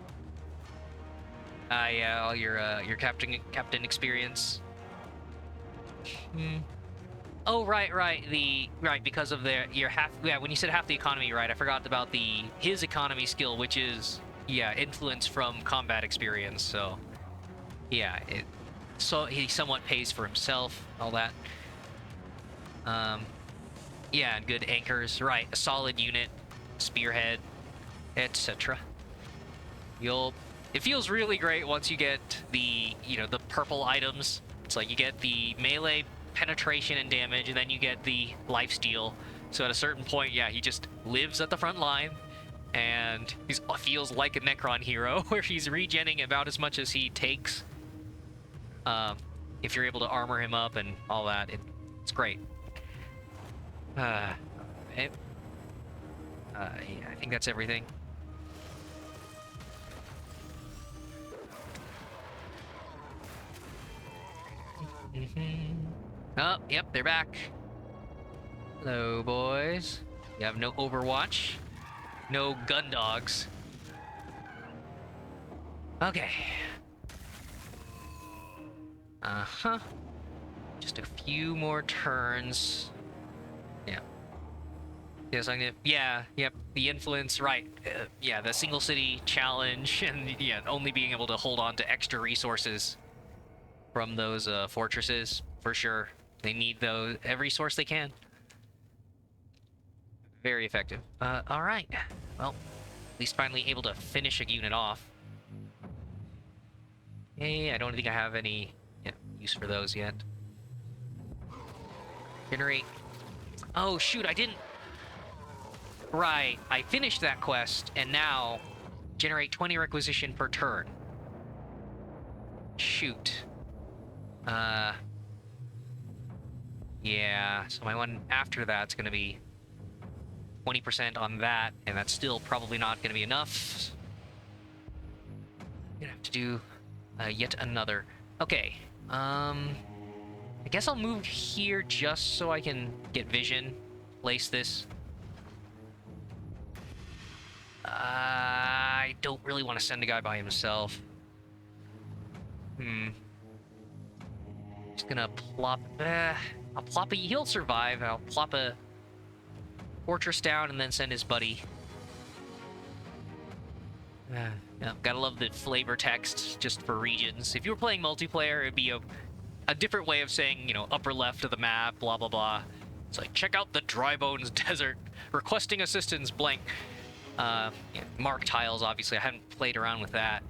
Yeah, all your captain experience. Oh, right, because of your half. Yeah, when you said half the economy, right? I forgot about his economy skill, which is yeah, influence from combat experience. So yeah, so he somewhat pays for himself, all that. Yeah, and good anchors, right? A solid unit, spearhead, etc. It feels really great once you get the purple items. It's like you get the melee penetration and damage, and then you get the lifesteal. So at a certain point, yeah, he just lives at the front line, and he feels like a Necron hero, where he's regenning about as much as he takes. If you're able to armor him up and all that, it's great. Okay. Yeah, I think that's everything. Oh, yep, they're back. Hello, boys. You have no Overwatch, no gun dogs. Okay. Uh-huh. Just a few more turns. Yeah. Yes, I'm gonna. Yeah, yep. The influence, right? Yeah, the single city challenge, and yeah, only being able to hold on to extra resources from those fortresses for sure. They need those every source they can. Very effective. All right. Well, at least finally able to finish a unit off. Hey, I don't think I have any use for those yet. Generate. Oh shoot, I didn't. Right, I finished that quest, and now generate 20 requisition per turn. Shoot. Yeah, so my one after that's gonna be 20% on that, and that's still probably not gonna be enough. I'm gonna have to do yet another. Okay, I guess I'll move here just so I can get vision, place this. I don't really want to send a guy by himself. Just gonna plop. I'll plop a. He'll survive. I'll plop a fortress down and then send his buddy. Yeah, gotta love the flavor text just for regions. If you were playing multiplayer, it'd be a different way of saying, upper left of the map, blah blah blah. It's like, check out the Dry Bones Desert, requesting assistance, blank. Yeah, mark tiles, obviously. I haven't played around with that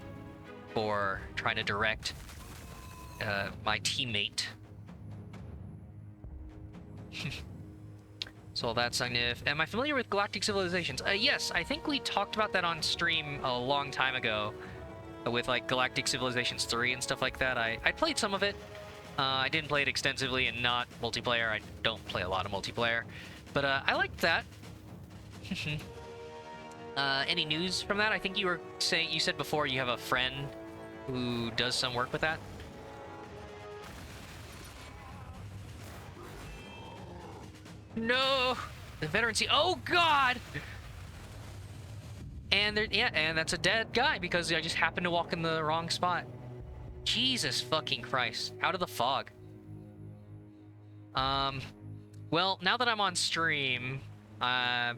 for trying to direct my teammate. So that's Am I familiar with Galactic Civilizations? Yes, I think we talked about that on stream a long time ago with like Galactic Civilizations 3 and stuff like that. I played some of it. I didn't play it extensively and not multiplayer. I don't play a lot of multiplayer, but I liked that. Any news from that? I think you said before you have a friend who does some work with that. No, the veterancy. Oh God! And and that's a dead guy because I just happened to walk in the wrong spot. Jesus fucking Christ! Out of the fog. Well, now that I'm on stream, there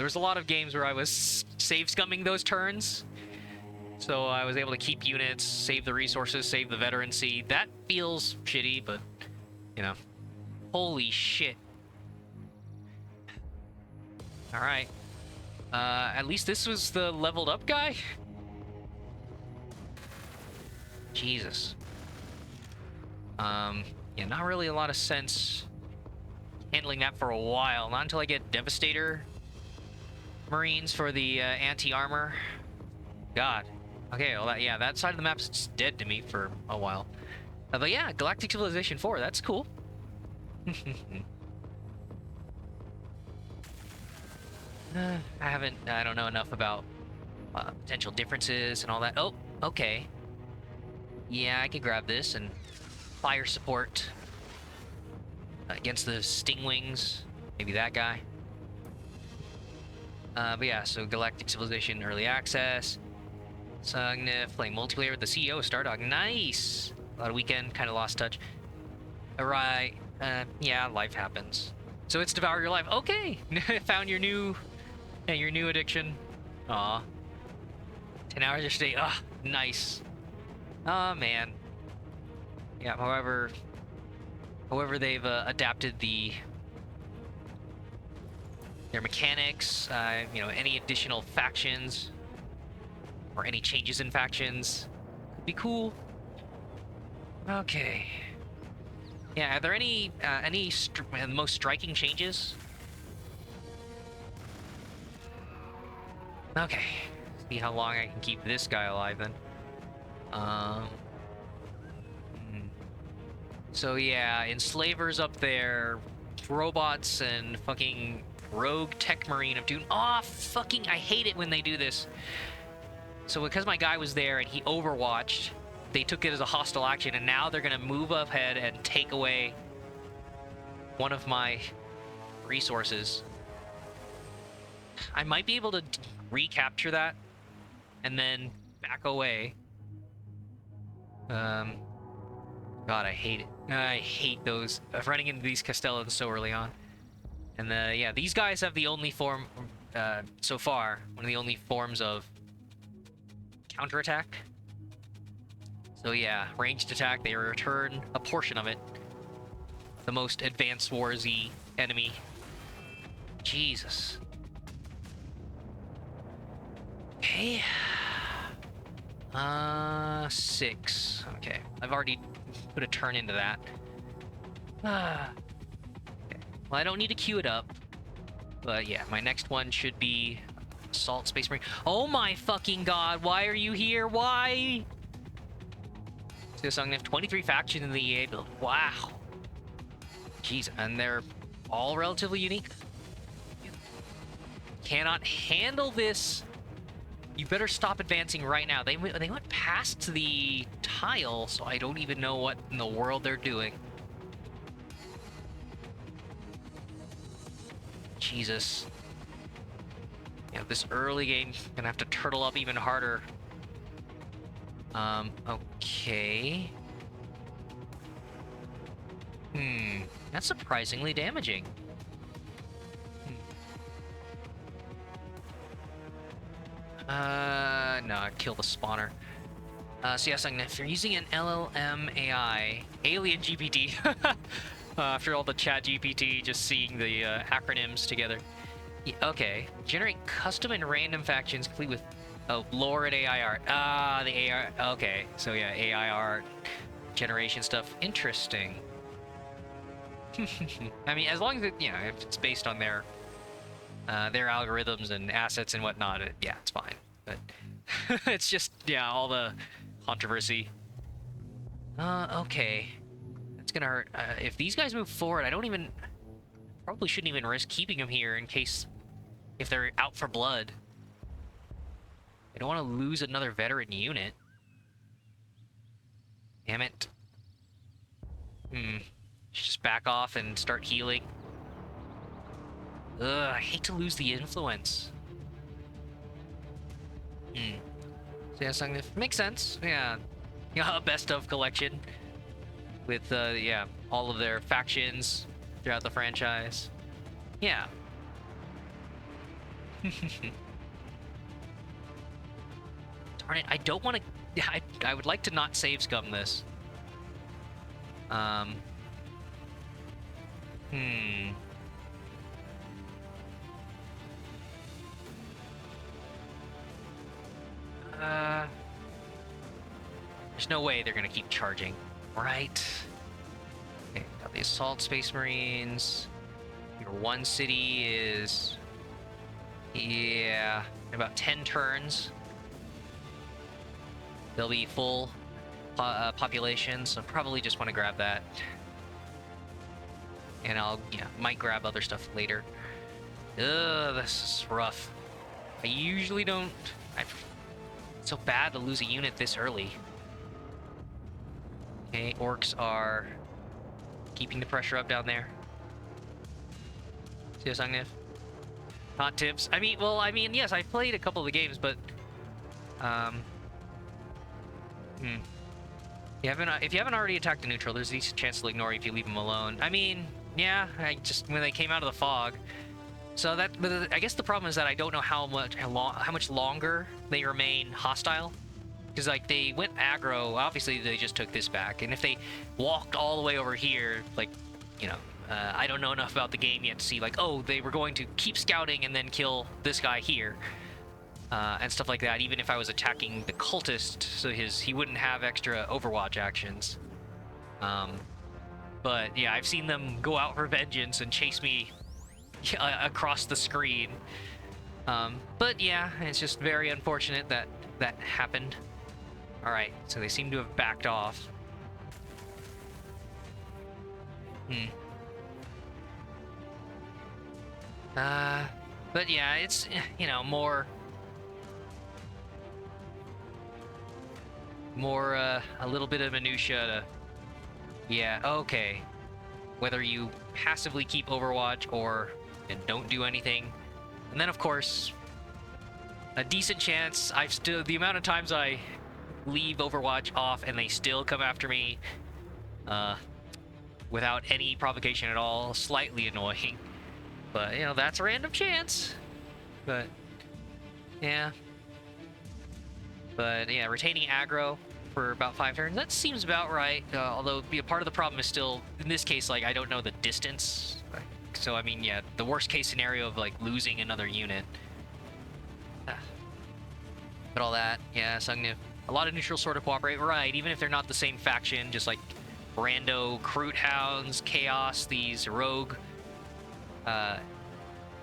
was a lot of games where I was save scumming those turns. So I was able to keep units, save the resources, save the veterancy. That feels shitty, but, holy shit. Alright. At least this was the leveled up guy? Jesus. Yeah, not really a lot of sense handling that for a while. Not until I get Devastator Marines for the anti-armor. God. Okay, well, that side of the map's just dead to me for a while. But yeah, Galactic Civilization 4, that's cool. I don't know enough about potential differences and all that. Oh, okay. Yeah, I could grab this and fire support against the Stingwings. Maybe that guy. But yeah, so Galactic Civilization Early Access. So I'm gonna play multiplayer with the CEO of Stardog. Nice! A lot of weekend, kind of lost touch. Alright. Yeah, life happens. So it's Devour Your Life. Okay! Found your new addiction. Aw. 10 hours yesterday. Ah, nice. Oh, man. Yeah, however they've adapted their mechanics, you know, any additional factions or any changes in factions could be cool. Okay. Yeah, are there any the most striking changes? Okay. See how long I can keep this guy alive then. Um. hmm. So yeah, enslavers up there, robots and fucking rogue tech marine of Dune. Oh, fucking! I hate it when they do this. So because my guy was there and he overwatched, they took it as a hostile action, and now they're gonna move ahead and take away one of my resources. I might be able to recapture that and then back away. God, I hate it. I hate those running into these Castellans so early on. And yeah, these guys have the only form so far, one of the only forms of counterattack. So yeah, ranged attack, they return a portion of it. The most advanced warzy enemy. Jesus. Okay. 6. Okay. I've already put a turn into that. Okay. Well, I don't need to queue it up. But yeah, my next one should be Assault Space Marine. Oh my fucking god, why are you here? Why? So I'm gonna have 23 factions in the EA build. Wow. Jeez, and they're all relatively unique. Cannot handle this. You better stop advancing right now. They went past the tile, so I don't even know what in the world they're doing. Jesus. Yeah, this early game, gonna have to turtle up even harder. Okay. That's surprisingly damaging. No, kill the spawner. So yes, if you're using an LLM AI, Alien GPT, after all the chat GPT, just seeing the acronyms together. Yeah, okay, generate custom and random factions complete with lore and AI art. Ah, the AI, okay, so yeah, AI art, generation stuff, interesting. I mean, as long as it, you know, if it's based on their algorithms and assets and whatnot, yeah, it's fine. But it's just, yeah, all the controversy. Okay. It's gonna hurt. If these guys move forward, probably shouldn't even risk keeping them here in case, if they're out for blood. I don't want to lose another veteran unit. Damn it. Just back off and start healing. Ugh, I hate to lose the influence. So yeah, makes sense. Yeah, a best of collection with yeah, all of their factions throughout the franchise. Yeah. Darn it! I don't want to. I would like to not save scum this. There's no way they're gonna keep charging, right? Okay, got the Assault Space Marines. Your one city is, yeah, in about 10 turns. They'll be full population, so probably just want to grab that. And I'll, yeah, might grab other stuff later. Ugh, this is rough. I usually don't. It's so bad to lose a unit this early. Okay, orcs are keeping the pressure up down there. See us, Agnev? Hot tips. I mean, well, yes, I played a couple of the games, but if you haven't already attacked a neutral, there's a decent chance they'll ignore you if you leave them alone. I mean, yeah, when they came out of the fog, So but I guess the problem is that I don't know how much longer they remain hostile. Because like they went aggro, obviously they just took this back, and if they walked all the way over here, like, you know, I don't know enough about the game yet to see like, oh, they were going to keep scouting and then kill this guy here, and stuff like that. Even if I was attacking the cultist, so he wouldn't have extra Overwatch actions. But yeah, I've seen them go out for vengeance and chase me across the screen. But yeah, it's just very unfortunate that that happened. All right, so they seem to have backed off. But yeah, it's, you know, more a little bit of minutia to, yeah, okay. Whether you passively keep Overwatch or don't do anything. And then of course, a decent chance, the amount of times I leave Overwatch off and they still come after me without any provocation at all, slightly annoying. But, you know, that's a random chance. But, yeah. But, yeah, retaining aggro for about 5 turns, that seems about right. Although, part of the problem is still, in this case, like, I don't know the distance. So, I mean, yeah, the worst case scenario of, like, losing another unit. But all that, yeah, Sungniv. A lot of neutrals sort of cooperate, right, even if they're not the same faction, just like rando Kroot Hounds, Chaos, these rogue, yeah,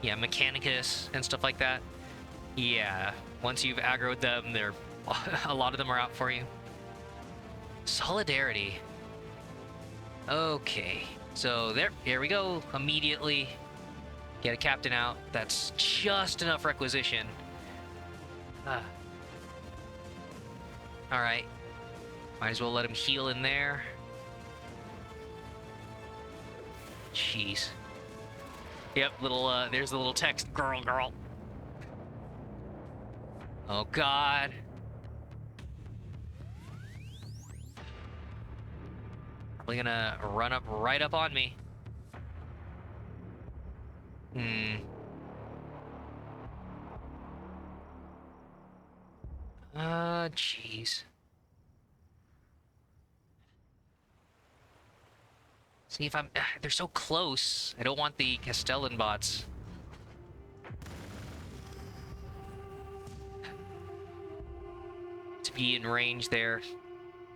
Mechanicus and stuff like that. Yeah, once you've aggroed them, a lot of them are out for you. Solidarity. Okay, so here we go. Immediately get a captain out. That's just enough requisition. All right, might as well let him heal in there. Jeez. Yep, there's the little text, girl. Oh God. Probably gonna run right up on me. Jeez. See if they're so close. I don't want the Castellan bots. To be in range there.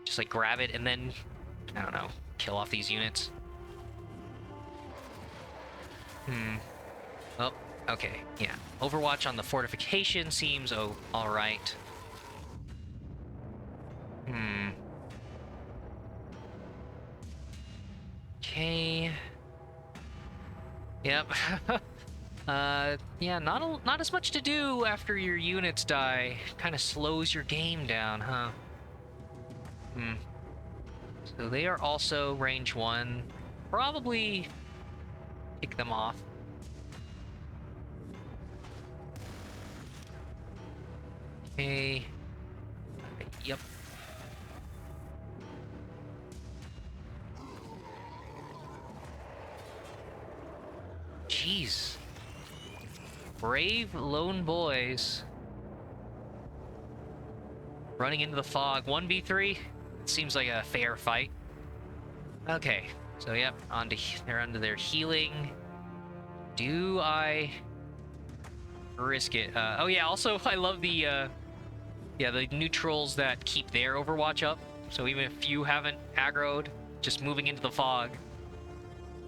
Just like grab it and then, I don't know, kill off these units. Oh, okay, yeah. Overwatch on the fortification seems alright. Okay. Yep. Yeah, not as much to do after your units die. Kind of slows your game down, huh? So they are also range 1. Probably kick them off. Okay. Yep. Jeez. Brave lone boys. Running into the fog. 1v3? Seems like a fair fight. Okay. So, yep. They're onto their healing. Do I risk it? Oh, yeah. Also, I love the neutrals that keep their Overwatch up. So even if you haven't aggroed, just moving into the fog.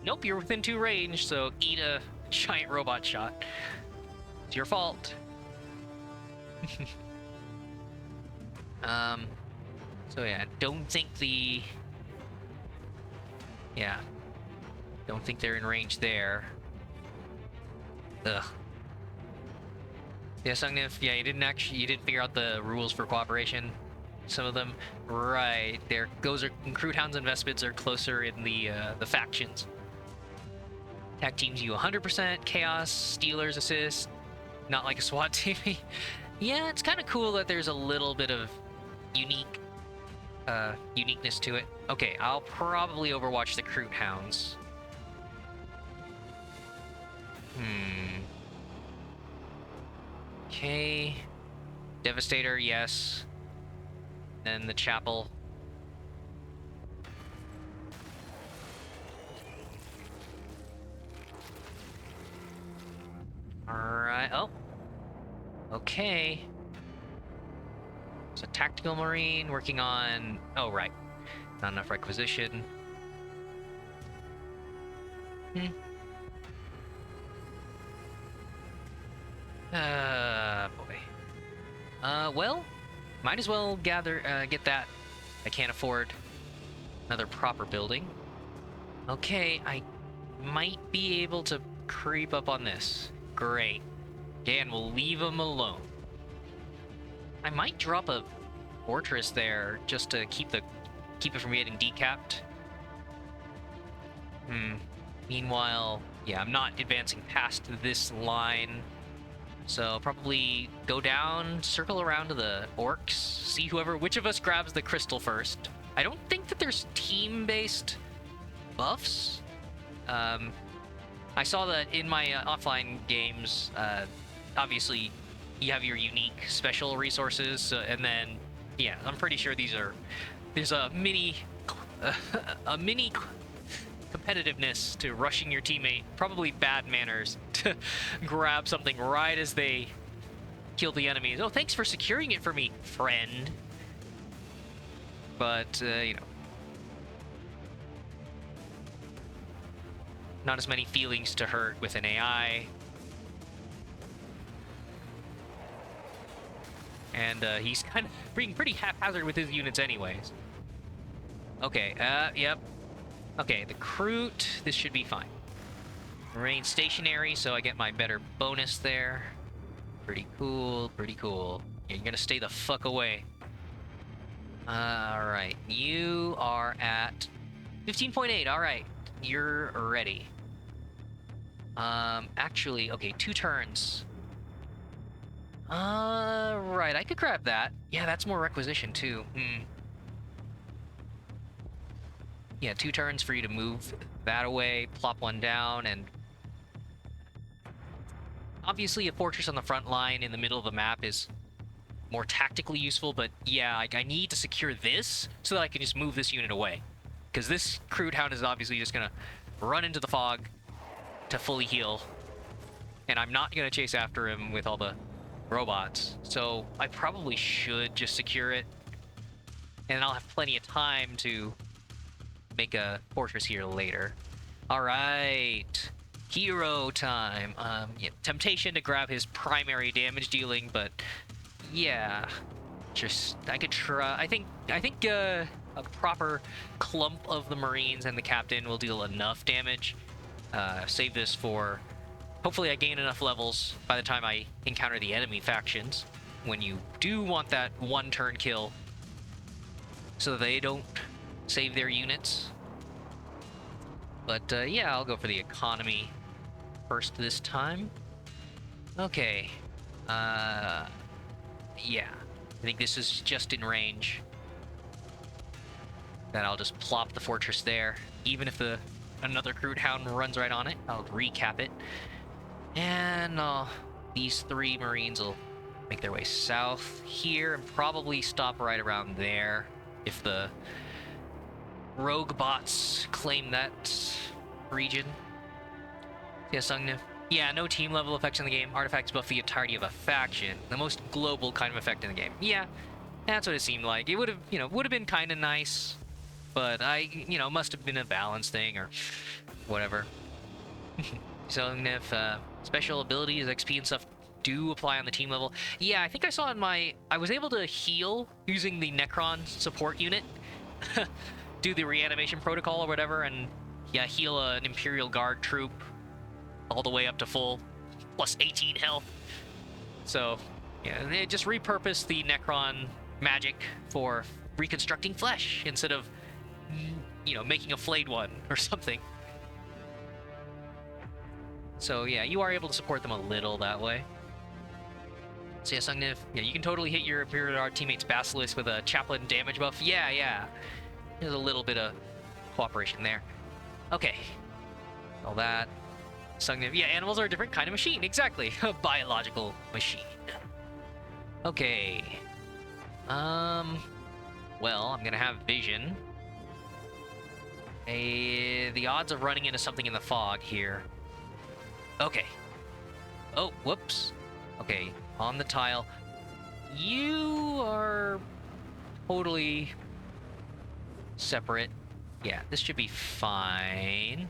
Nope, you're within 2 range, so eat a giant robot shot. It's your fault. So yeah, don't think they're in range there. Ugh. Yeah, Sungniv, yeah, you didn't figure out the rules for cooperation. Some of them, right? Kroot Hounds and Vespids are closer in the factions. Tag teams you 100%, Chaos, Steelers assist, not like a SWAT team. Yeah, it's kind of cool that there's a little bit of uniqueness to it. Okay, I'll probably overwatch the Kroot Hounds. Okay. Devastator, yes. Then the chapel. Alright. Oh. Okay. So tactical marine working on... Oh, right. Not enough requisition. Boy. Well, might as well get that. I can't afford another proper building. Okay, I might be able to creep up on this. Great. Dan, we'll leave him alone. I might drop a fortress there just to keep it from getting decapped. Meanwhile, yeah, I'm not advancing past this line. So probably go down, circle around to the orcs, see which of us grabs the crystal first. I don't think that there's team-based buffs. I saw that in my offline games, obviously you have your unique special resources, and then, yeah, I'm pretty sure there's a mini competitiveness to rushing your teammate, probably bad manners, to grab something right as they kill the enemies. Oh, thanks for securing it for me, friend. But, you know, not as many feelings to hurt with an AI. And he's kind of being pretty haphazard with his units anyways. Okay, yep. Okay, the Crute, this should be fine. Remain stationary, so I get my better bonus there. Pretty cool, pretty cool. You're gonna stay the fuck away. Alright, you are at 15.8, alright. You're ready. Actually, okay, 2 turns. Right, I could grab that. Yeah, that's more requisition too. Yeah, 2 turns for you to move that away, plop 1 down, and obviously a fortress on the front line in the middle of the map is more tactically useful, but yeah, I need to secure this so that I can just move this unit away. Because this Crude Hound is obviously just gonna run into the fog to fully heal, and I'm not gonna chase after him with all the robots, so I probably should just secure it, and I'll have plenty of time to make a fortress here later. Alright, hero time. Yeah, temptation to grab his primary damage dealing, but yeah, just I could try. I think a proper clump of the Marines and the captain will deal enough damage. Save this for hopefully I gain enough levels by the time I encounter the enemy factions, when you do want that 1 turn kill so that they don't save their units. But yeah, I'll go for the economy first this time. Okay. Yeah. I think this is just in range. Then I'll just plop the fortress there. Even if another Crude Hound runs right on it, I'll recap it. And these 3 Marines will make their way south here and probably stop right around there if the rogue bots claim that region. Yeah, Sungnif. Yeah, no team level effects in the game. Artifacts buff the entirety of a faction. The most global kind of effect in the game. Yeah, that's what it seemed like. It would have been kind of nice, but must have been a balance thing or whatever. Sungnif, special abilities, XP and stuff do apply on the team level. Yeah, I think I saw I was able to heal using the Necron support unit. Do the reanimation protocol or whatever, and yeah, heal an Imperial Guard troop all the way up to full, plus 18 health. So, yeah, they just repurposed the Necron magic for reconstructing flesh instead of, making a flayed one or something. So, yeah, you are able to support them a little that way. So, yeah, Sungnif, yeah, you can totally hit your Imperial Guard teammate's Basilisk with a Chaplain damage buff. Yeah. There's a little bit of cooperation there. Okay. All that. Sungnif. Yeah, animals are a different kind of machine. Exactly. A biological machine. Okay. Well, I'm gonna have vision. The odds of running into something in the fog here. Okay. Oh, whoops. Okay, on the tile. You are totally separate. Yeah, this should be fine.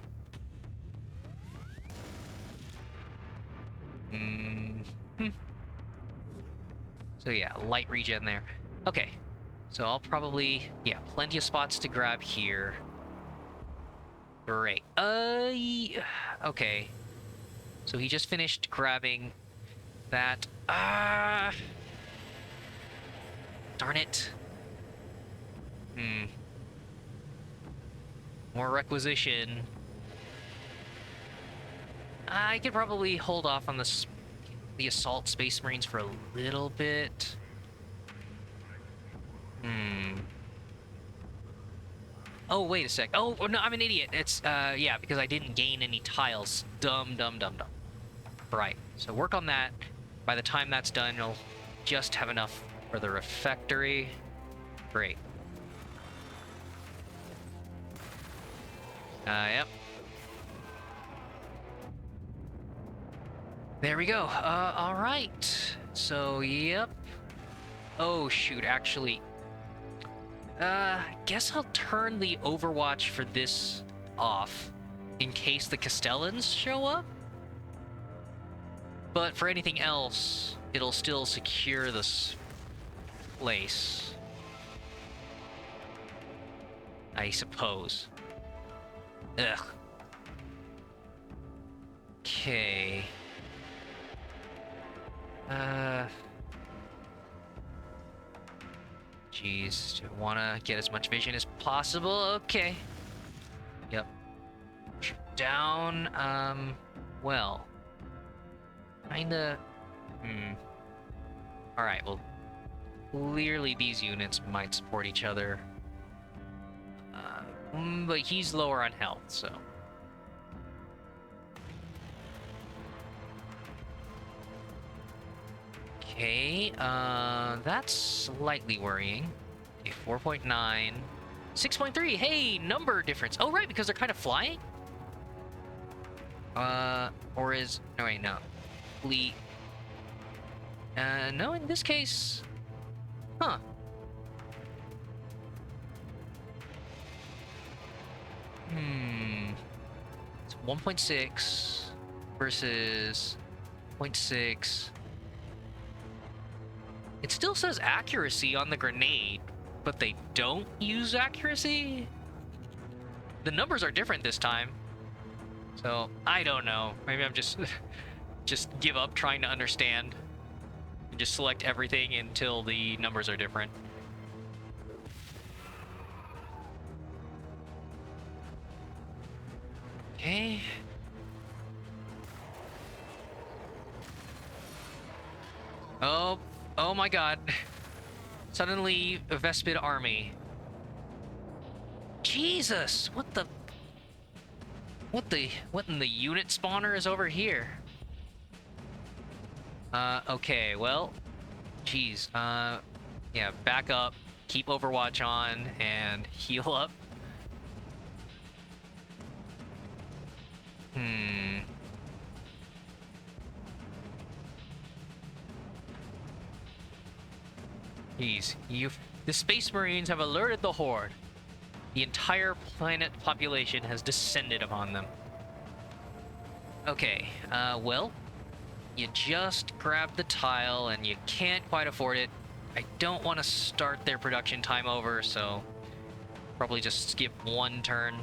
So yeah, light regen there. Okay, so I'll probably, yeah, plenty of spots to grab here. Great. Okay. So he just finished grabbing that. Darn it. More requisition. I could probably hold off on the assault space marines for a little bit. Oh, wait a sec. Oh, no, I'm an idiot. It's, yeah, because I didn't gain any tiles. Dumb. Right. So work on that. By the time that's done, you'll just have enough for the refectory. Great. Yep. There we go. All right. So, yep. Oh, shoot, actually. Guess I'll turn the Overwatch for this off in case the Castellans show up. But for anything else, it'll still secure this place. I suppose. Ugh. Okay. Jeez, do I want to get as much vision as possible? Okay. Yep. Down, well. Kinda... Alright, well, clearly these units might support each other. But he's lower on health, so... Okay, that's slightly worrying. Okay, 4.9. 6.3, hey, number difference. Oh, right, because they're kind of flying? Or is... No, wait, no. Fleet. No, in this case... Huh. It's 1.6 versus 0.6. It still says accuracy on the grenade, but they don't use accuracy? The numbers are different this time. So, I don't know. Maybe I'm just give up trying to understand. And just select everything until the numbers are different. Okay. Oh my god. Suddenly, a Vespid army. Jesus! What in the unit spawner is over here? Okay, well, geez, yeah, back up, keep Overwatch on, and heal up. Jeez, the Space Marines have alerted the Horde. The entire planet population has descended upon them. Okay, well, you just grabbed the tile and you can't quite afford it. I don't want to start their production time over, so probably just skip one turn.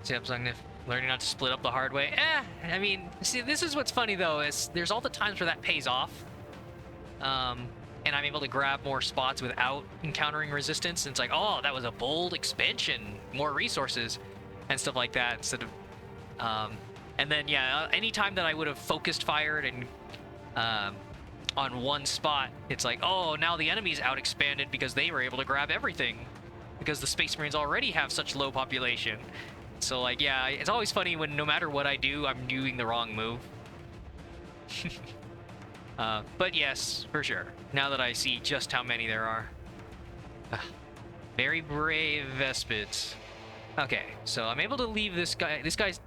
See, I'm learning not to split up the hard way. I mean, see, this is what's funny though, is there's all the times where that pays off. And I'm able to grab more spots without encountering resistance. And it's like, oh, that was a bold expansion, more resources and stuff like that instead of... and then, yeah, anytime that I would have focused fired and on one spot, it's like, oh, now the enemy's out expanded because they were able to grab everything because the Space Marines already have such low population. So, like, yeah, it's always funny when no matter what I do, I'm doing the wrong move. But yes, for sure. Now that I see just how many there are. Very brave Vespids. Okay, so I'm able to leave this guy. This guy's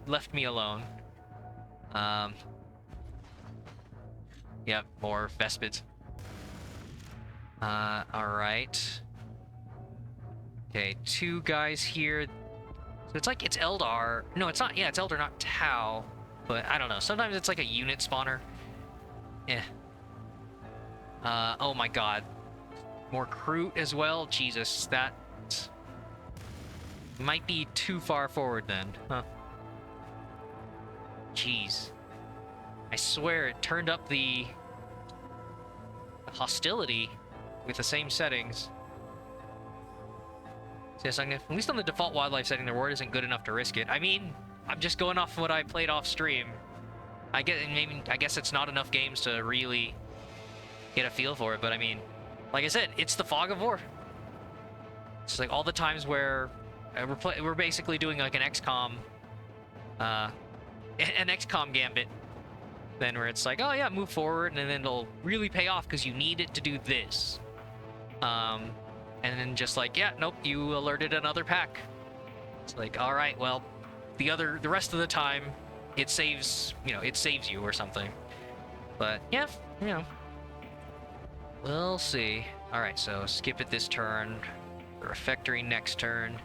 left me alone. Yep, more Vespids. Alright. Okay, 2 guys here. So it's like it's Eldar. No, it's not. Yeah, it's Eldar, not Tau. But I don't know. Sometimes it's like a unit spawner. Eh. Oh my god. More Kroot as well? Jesus, that might be too far forward then. Huh. Jeez. I swear it turned up the hostility with the same settings. So yes, at least on the default wildlife setting, the reward isn't good enough to risk it. I mean, I'm just going off what I played off stream. I guess it's not enough games to really get a feel for it, but I mean, like I said, it's the fog of war. It's like all the times where we're basically doing like an XCOM gambit, then where it's like, oh yeah, move forward, and then it'll really pay off because you need it to do this. And then just like, yeah, nope, you alerted another pack. It's like, all right, well, the rest of the time, it saves you or something. But yeah, you know, we'll see. All right, so skip it this turn. Refectory next turn.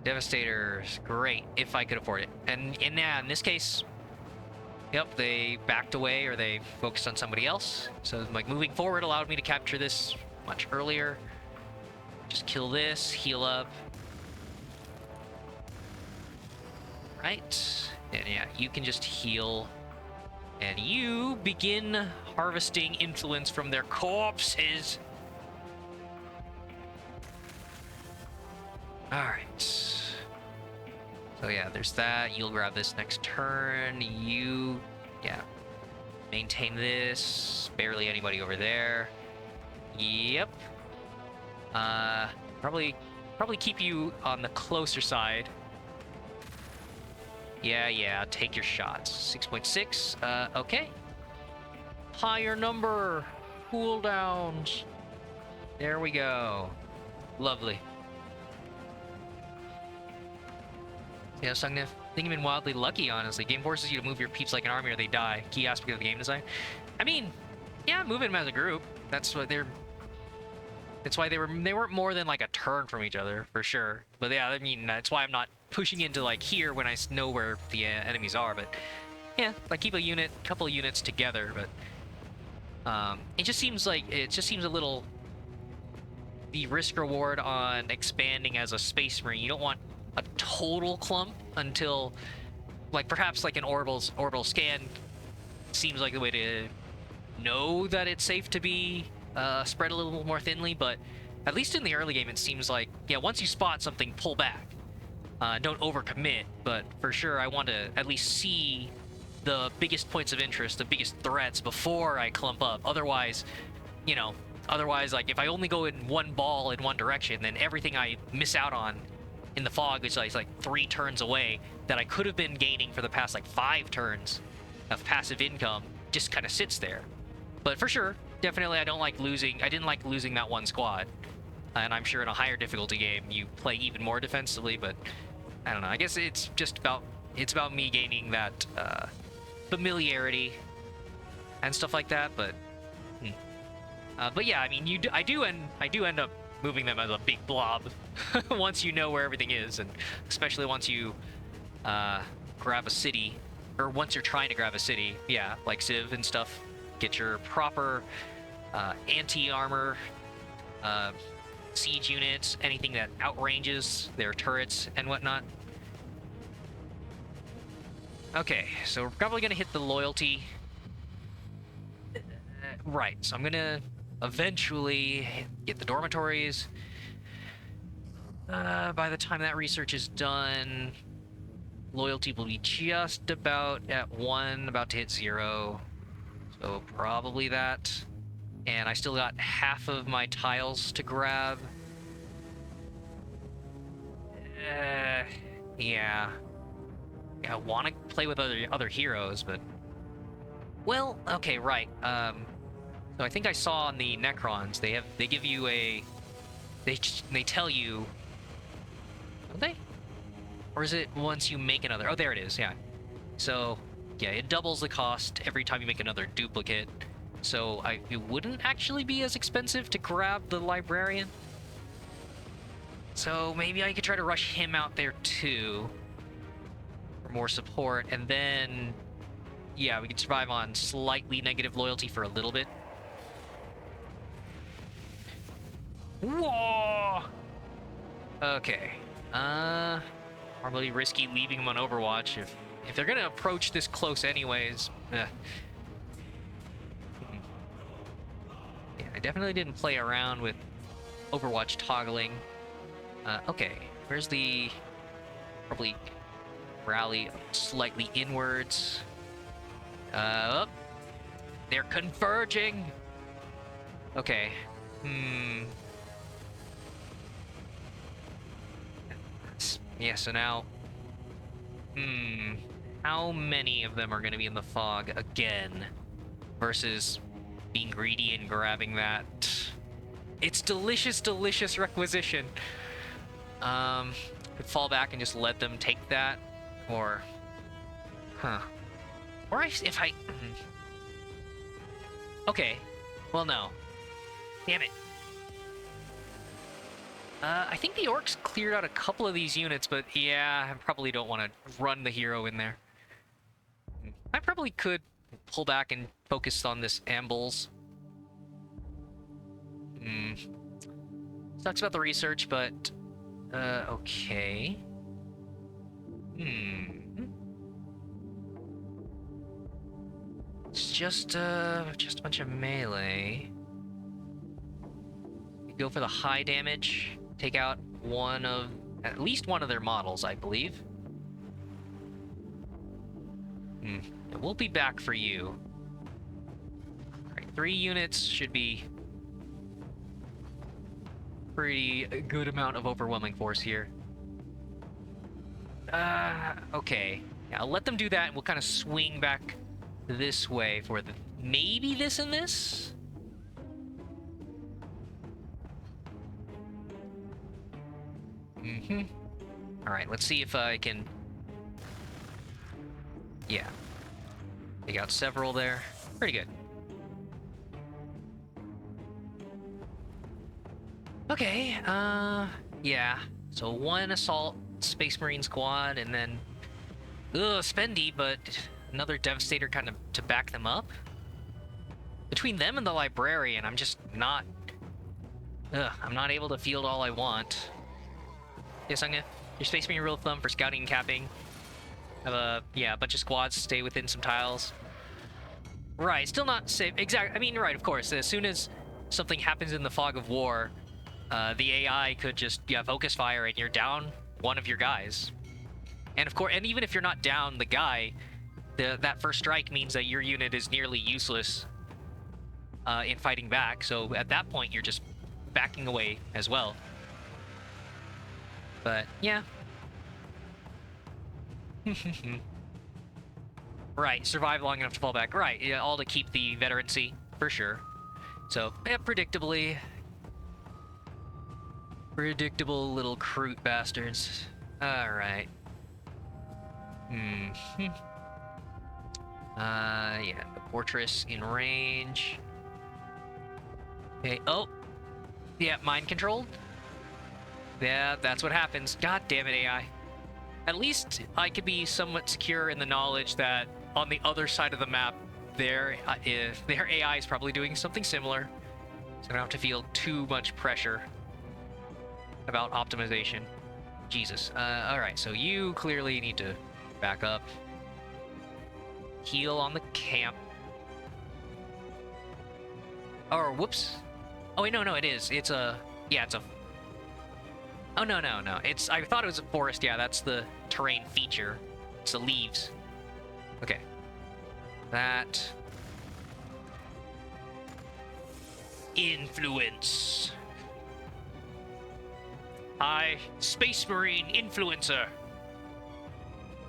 Devastators, great, if I could afford it. And yeah, in this case, yep, they backed away or they focused on somebody else. So like moving forward allowed me to capture this much earlier. Just kill this, heal up. Right, and yeah, you can just heal. And you begin harvesting influence from their corpses. Alright. So yeah, there's that. You'll grab this next turn. You, yeah, maintain this. Barely anybody over there. Yep. Probably keep you on the closer side. Yeah, take your shots. 6.6, okay. Higher number. Cooldowns. There we go. Lovely. Yeah, Sungnif, I think you've been wildly lucky, honestly. Game forces you to move your peeps like an army or they die. Key aspect of the game design. I mean, yeah, moving them as a group. That's what they're... That's why they weren't more than like a turn from each other, for sure. But yeah, I mean, that's why I'm not pushing into like here when I know where the enemies are. But yeah, like keep a couple of units together. But it just seems a little... The risk reward on expanding as a space marine. You don't want a total clump until, like, perhaps like an orbital scan seems like the way to know that it's safe to be spread a little more thinly. But at least in the early game, it seems like, yeah, once you spot something, pull back. Don't overcommit, but for sure I want to at least see the biggest points of interest, the biggest threats before I clump up. Otherwise, you know, like if I only go in one ball in one direction, then everything I miss out on in the fog is like 3 turns away that I could have been gaining for the past like 5 turns of passive income just kind of sits there. But for sure, definitely I didn't like losing that one squad. And I'm sure in a higher difficulty game you play even more defensively, but I don't know. I guess it's about me gaining that familiarity and stuff like that, but yeah, I mean, I do end up moving them as a big blob once you know where everything is, and especially once you grab a city, or once you're trying to grab a city, yeah, like Civ and stuff. Get your proper anti-armor siege units, anything that outranges their turrets and whatnot. Okay, so we're probably gonna hit the loyalty. Right, so I'm gonna eventually get the dormitories. By the time that research is done, loyalty will be just about at 1, about to hit 0. So probably that. And I still got half of my tiles to grab. Yeah. I want to play with other heroes, but... Well, okay, right. So I think I saw on the Necrons, they give you a... They tell you... Don't they? Or is it once you make another? Oh, there it is, yeah. So, yeah, it doubles the cost every time you make another duplicate. So it wouldn't actually be as expensive to grab the Librarian. So maybe I could try to rush him out there too. For more support, and then... Yeah, we could survive on slightly negative loyalty for a little bit. Whoa! Okay. Probably risky leaving him on Overwatch if they're gonna approach this close anyways. Yeah, I definitely didn't play around with Overwatch toggling. Okay, where's the... Probably rally slightly inwards. Oh, they're converging. Okay. Yeah, so now... How many of them are going to be in the fog again versus being greedy and grabbing that? It's delicious, delicious requisition. Could fall back and just let them take that, or... Or if I... Okay. Well, no. Damn it. I think the orcs cleared out a couple of these units, but yeah, I probably don't want to run the hero in there. I probably could pull back and focus on this ambles. Sucks about the research, but... okay. It's just a bunch of melee. You go for the high damage. Take out at least one of their models, I believe. We'll be back for you. Alright, 3 units should be pretty good amount of overwhelming force here. Okay. Yeah, I'll let them do that, and we'll kind of swing back this way for maybe this and this? Alright, let's see if I can... Yeah. They got several there. Pretty good. Okay, yeah. So 1 assault Space Marine squad, and then... spendy, but another Devastator kind of to back them up. Between them and the Librarian, I'm just not... I'm not able to field all I want. Yes, I'm gonna... Your Space Marine rule of thumb for scouting and capping. Have a bunch of squads stay within some tiles. Right, still not safe. Exactly. I mean, right, of course. As soon as something happens in the fog of war, the AI could just focus fire, and you're down one of your guys. And of course, and even if you're not down the guy, that first strike means that your unit is nearly useless in fighting back. So at that point, you're just backing away as well. But yeah. Right, survive long enough to fall back. Right, yeah, all to keep the veterancy, for sure. So, yeah, predictably. Predictable little Kroot bastards. Alright. Yeah, the fortress in range. Okay, oh! Yeah, mind controlled? Yeah, that's what happens. God damn it, AI. At least I could be somewhat secure in the knowledge that on the other side of the map, their AI is probably doing something similar. So I don't have to feel too much pressure about optimization. Jesus. Alright, so you clearly need to back up. Heal on the camp. Oh, whoops. Oh, wait, no, it is. It's a... Yeah, it's a... Oh, no. It's... I thought it was a forest. Yeah, that's the terrain feature. It's the leaves. Okay. That. Influence. Hi, Space Marine Influencer.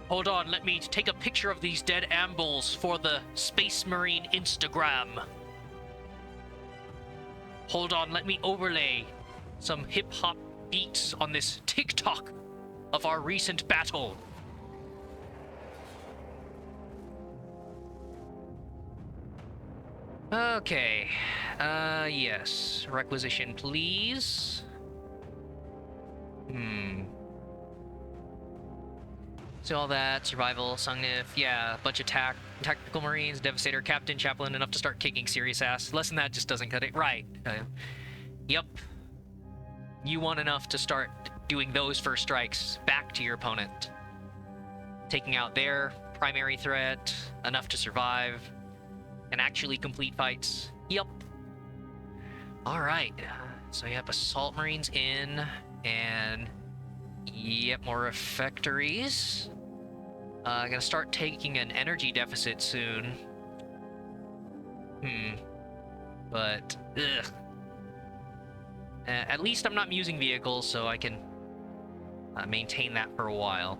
Hold on, let me take a picture of these dead ambles for the Space Marine Instagram. Hold on, let me overlay some hip-hop beats on this TikTok of our recent battle. Okay, yes. Requisition, please. So all that, survival, Sungnif, yeah, a bunch of tactical marines, Devastator, Captain, Chaplain, enough to start kicking serious ass. Less than that just doesn't cut it. Right. Yep. You want enough to start doing those first strikes back to your opponent. Taking out their primary threat, enough to survive, and actually complete fights. Yep. Alright. So you have Assault Marines in, and... Yep, more refectories. Gonna start taking an energy deficit soon. But, ugh. At least I'm not using vehicles, so I can maintain that for a while.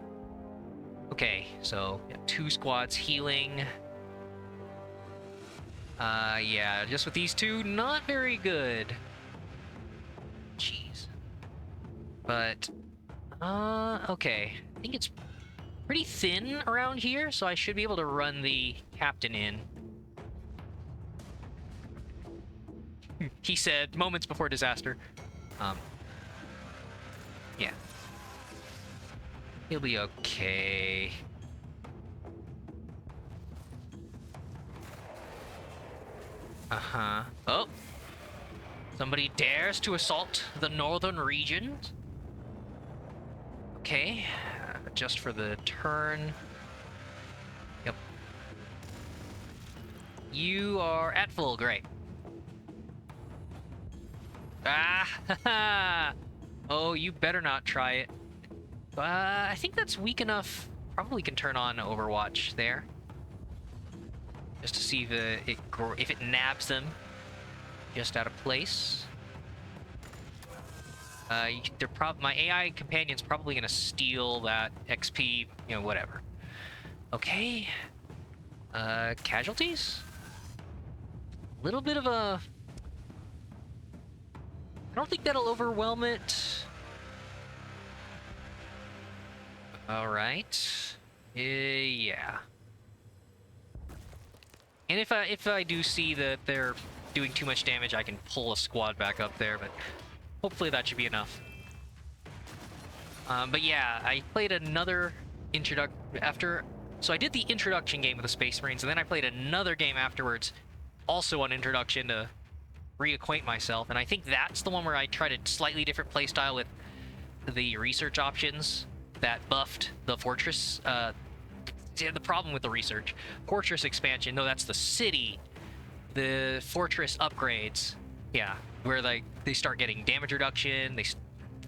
Okay, so 2 squads healing. Yeah, just with these 2, not very good. Jeez. But, okay. I think it's pretty thin around here, so I should be able to run the captain in. He said moments before disaster. Yeah. He'll be okay. Oh. Somebody dares to assault the northern regions. Okay. Just for the turn. Yep. You are at full, great. Ah, oh, you better not try it. I think that's weak enough. Probably can turn on Overwatch there. Just to see if it nabs them just out of place. My AI companion's probably gonna steal that XP, you know, whatever. Okay. Casualties? A little bit of a... I don't think that'll overwhelm it. Alright. Yeah. And if I do see that they're doing too much damage, I can pull a squad back up there, but hopefully that should be enough. But yeah, I played another so I did the introduction game with the Space Marines, and then I played another game afterwards, also on introduction, to reacquaint myself, and I think that's the one where I tried a slightly different playstyle with the research options that buffed the fortress. The problem with the research fortress expansion, no, that's the city. The fortress upgrades, yeah, where they start getting damage reduction.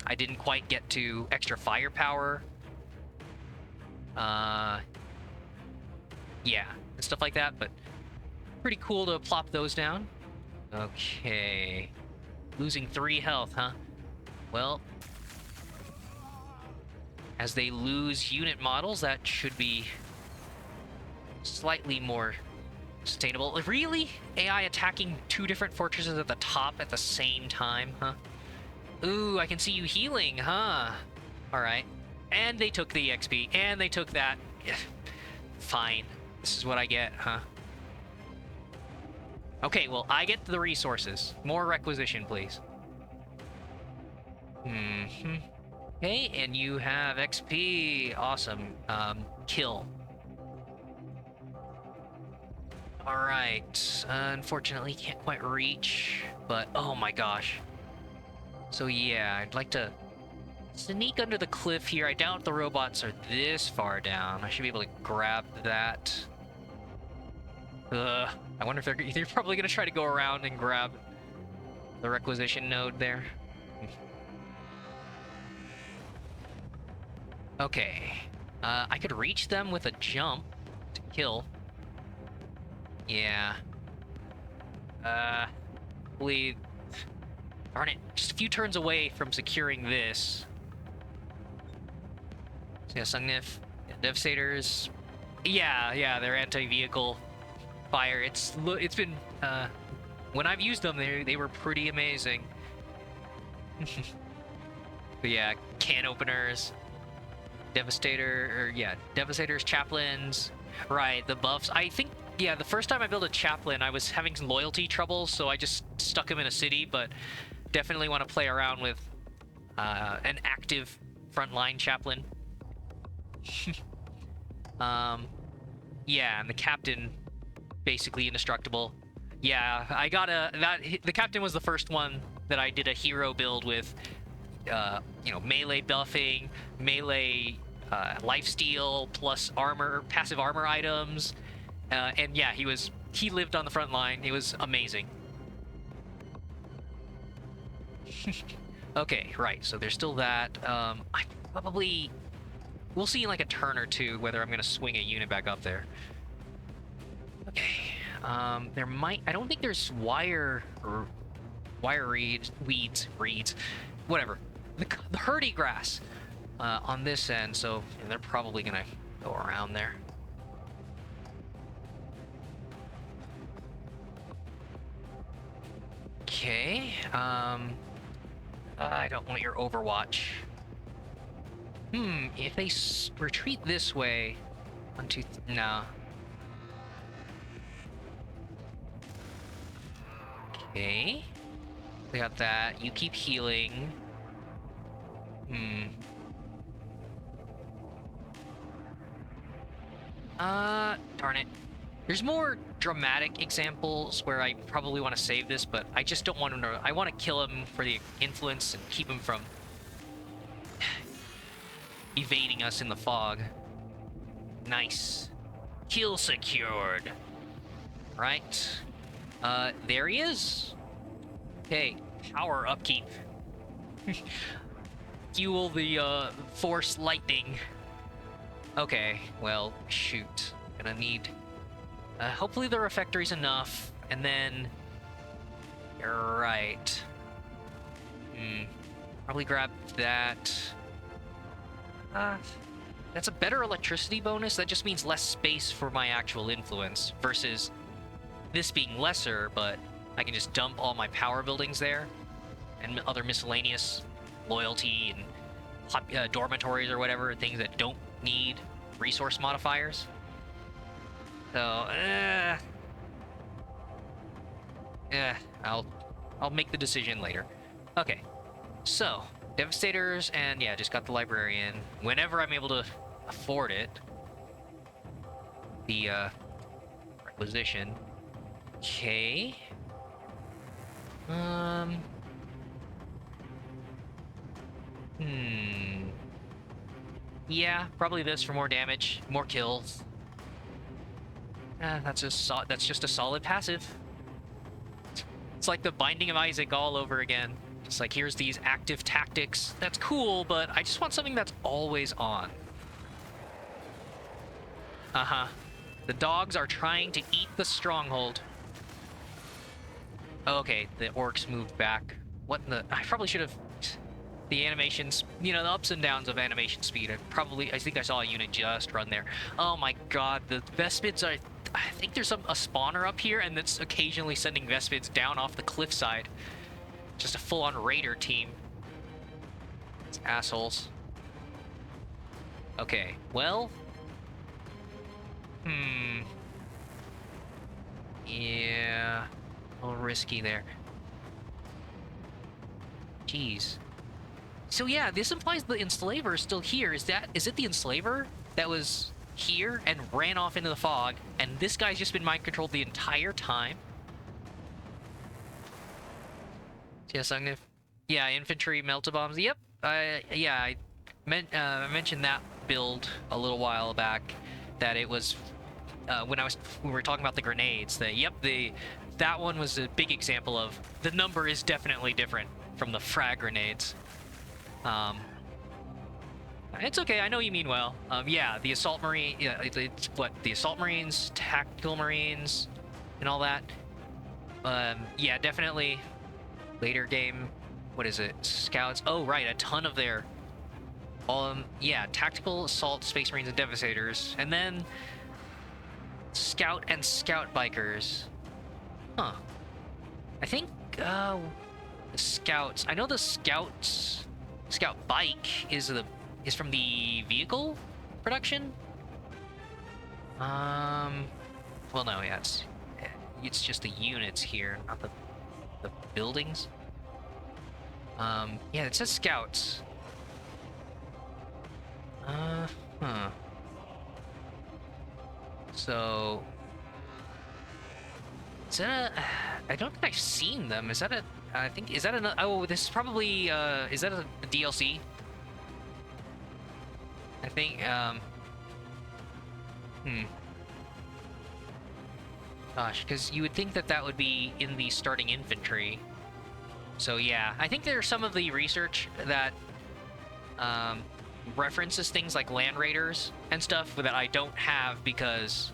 I didn't quite get to extra firepower. Yeah, and stuff like that, but pretty cool to plop those down. Okay. Losing 3 health, huh? Well, as they lose unit models, that should be slightly more sustainable. Really? AI attacking 2 different fortresses at the top at the same time, huh? Ooh, I can see you healing, huh? Alright. And they took the XP, and they took that. Fine. This is what I get, huh? Okay, well, I get the resources. More requisition, please. Okay, and you have XP. Awesome. Kill. Alright. Unfortunately, can't quite reach, but oh my gosh. So yeah, I'd like to sneak under the cliff here. I doubt the robots are this far down. I should be able to grab that. I wonder if they're probably going to try to go around and grab the requisition node there. Okay. I could reach them with a jump to kill. Yeah. Hopefully Darn it, just a few turns away from securing this. So yeah, Sungnif, yeah, Devastators. Yeah, they're anti-vehicle fire. It's been when I've used them, they were pretty amazing. But yeah, can openers, Devastators, chaplains. Right, the buffs. I think yeah, the first time I built a chaplain, I was having some loyalty troubles, so I just stuck him in a city. But definitely want to play around with an active frontline chaplain. Yeah, and the captain, basically indestructible. Yeah, I got the captain was the first one that I did a hero build with, melee buffing, melee lifesteal plus armor, passive armor items, and yeah, he lived on the front line. It was amazing. Okay, right. So there's still that. We'll see in like a turn or two whether I'm gonna swing a unit back up there. Okay. I don't think there's weeds, whatever. The hardy grass on this end, so they're probably gonna go around there. Okay. I don't want your Overwatch. If they retreat this way, no. Okay. They got that. You keep healing. Darn it. There's more dramatic examples where I probably want to save this, but I just don't want him to... I want to kill him for the influence and keep him from evading us in the fog. Nice. Kill secured. Right. There he is. Okay, power upkeep. Fuel the, force lightning. Okay, well, shoot. Gonna need... hopefully the refectory's enough, and then... You're right. Probably grab that. That's a better electricity bonus. That just means less space for my actual influence, versus this being lesser, but I can just dump all my power buildings there, and other miscellaneous loyalty and dormitories or whatever, things that don't need resource modifiers. So, I'll make the decision later. Okay, so Devastators, and yeah, just got the Librarian. Whenever I'm able to afford it, the requisition. Okay. Yeah, probably this for more damage, more kills. That's just a solid passive. It's like the Binding of Isaac all over again. It's like, here's these active tactics. That's cool, but I just want something that's always on. The dogs are trying to eat the stronghold. Okay, the orcs moved back. What in the... I probably should have... The animations, the ups and downs of animation speed. I think I saw a unit just run there. Oh my god, the Vespids are... I think there's a spawner up here, and that's occasionally sending Vespids down off the cliffside. Just a full-on raider team. It's assholes. Okay, well... Yeah... A little risky there. Jeez. So yeah, this implies the Enslaver is still here. Is it the Enslaver that was here and ran off into the fog, and this guy's just been mind-controlled the entire time? Yes, Sungnif. Yeah, infantry melta-bombs. Yep. I mentioned that build a little while back, that it was when we were talking about the grenades. That one was a big example of the number is definitely different from the frag grenades. It's okay, I know you mean well. Yeah, the assault marine, yeah, it's what, the assault marines, tactical marines, and all that. Yeah, definitely later game what is it? Scouts. Oh, right, a ton of their yeah, tactical assault, space marines, and devastators, and then scout and scout bikers. Huh. I think the scouts. I know the scouts. Scout bike is from the vehicle production. Well, no, yeah, it's just the units here, not the buildings. Yeah, it says scouts. Huh. So, is that I don't think I've seen them. Is that I think, is that another, oh, this is probably, is that a DLC? I think, Gosh, because you would think that that would be in the starting infantry. So yeah, I think there's some of the research that, references things like land raiders and stuff that I don't have because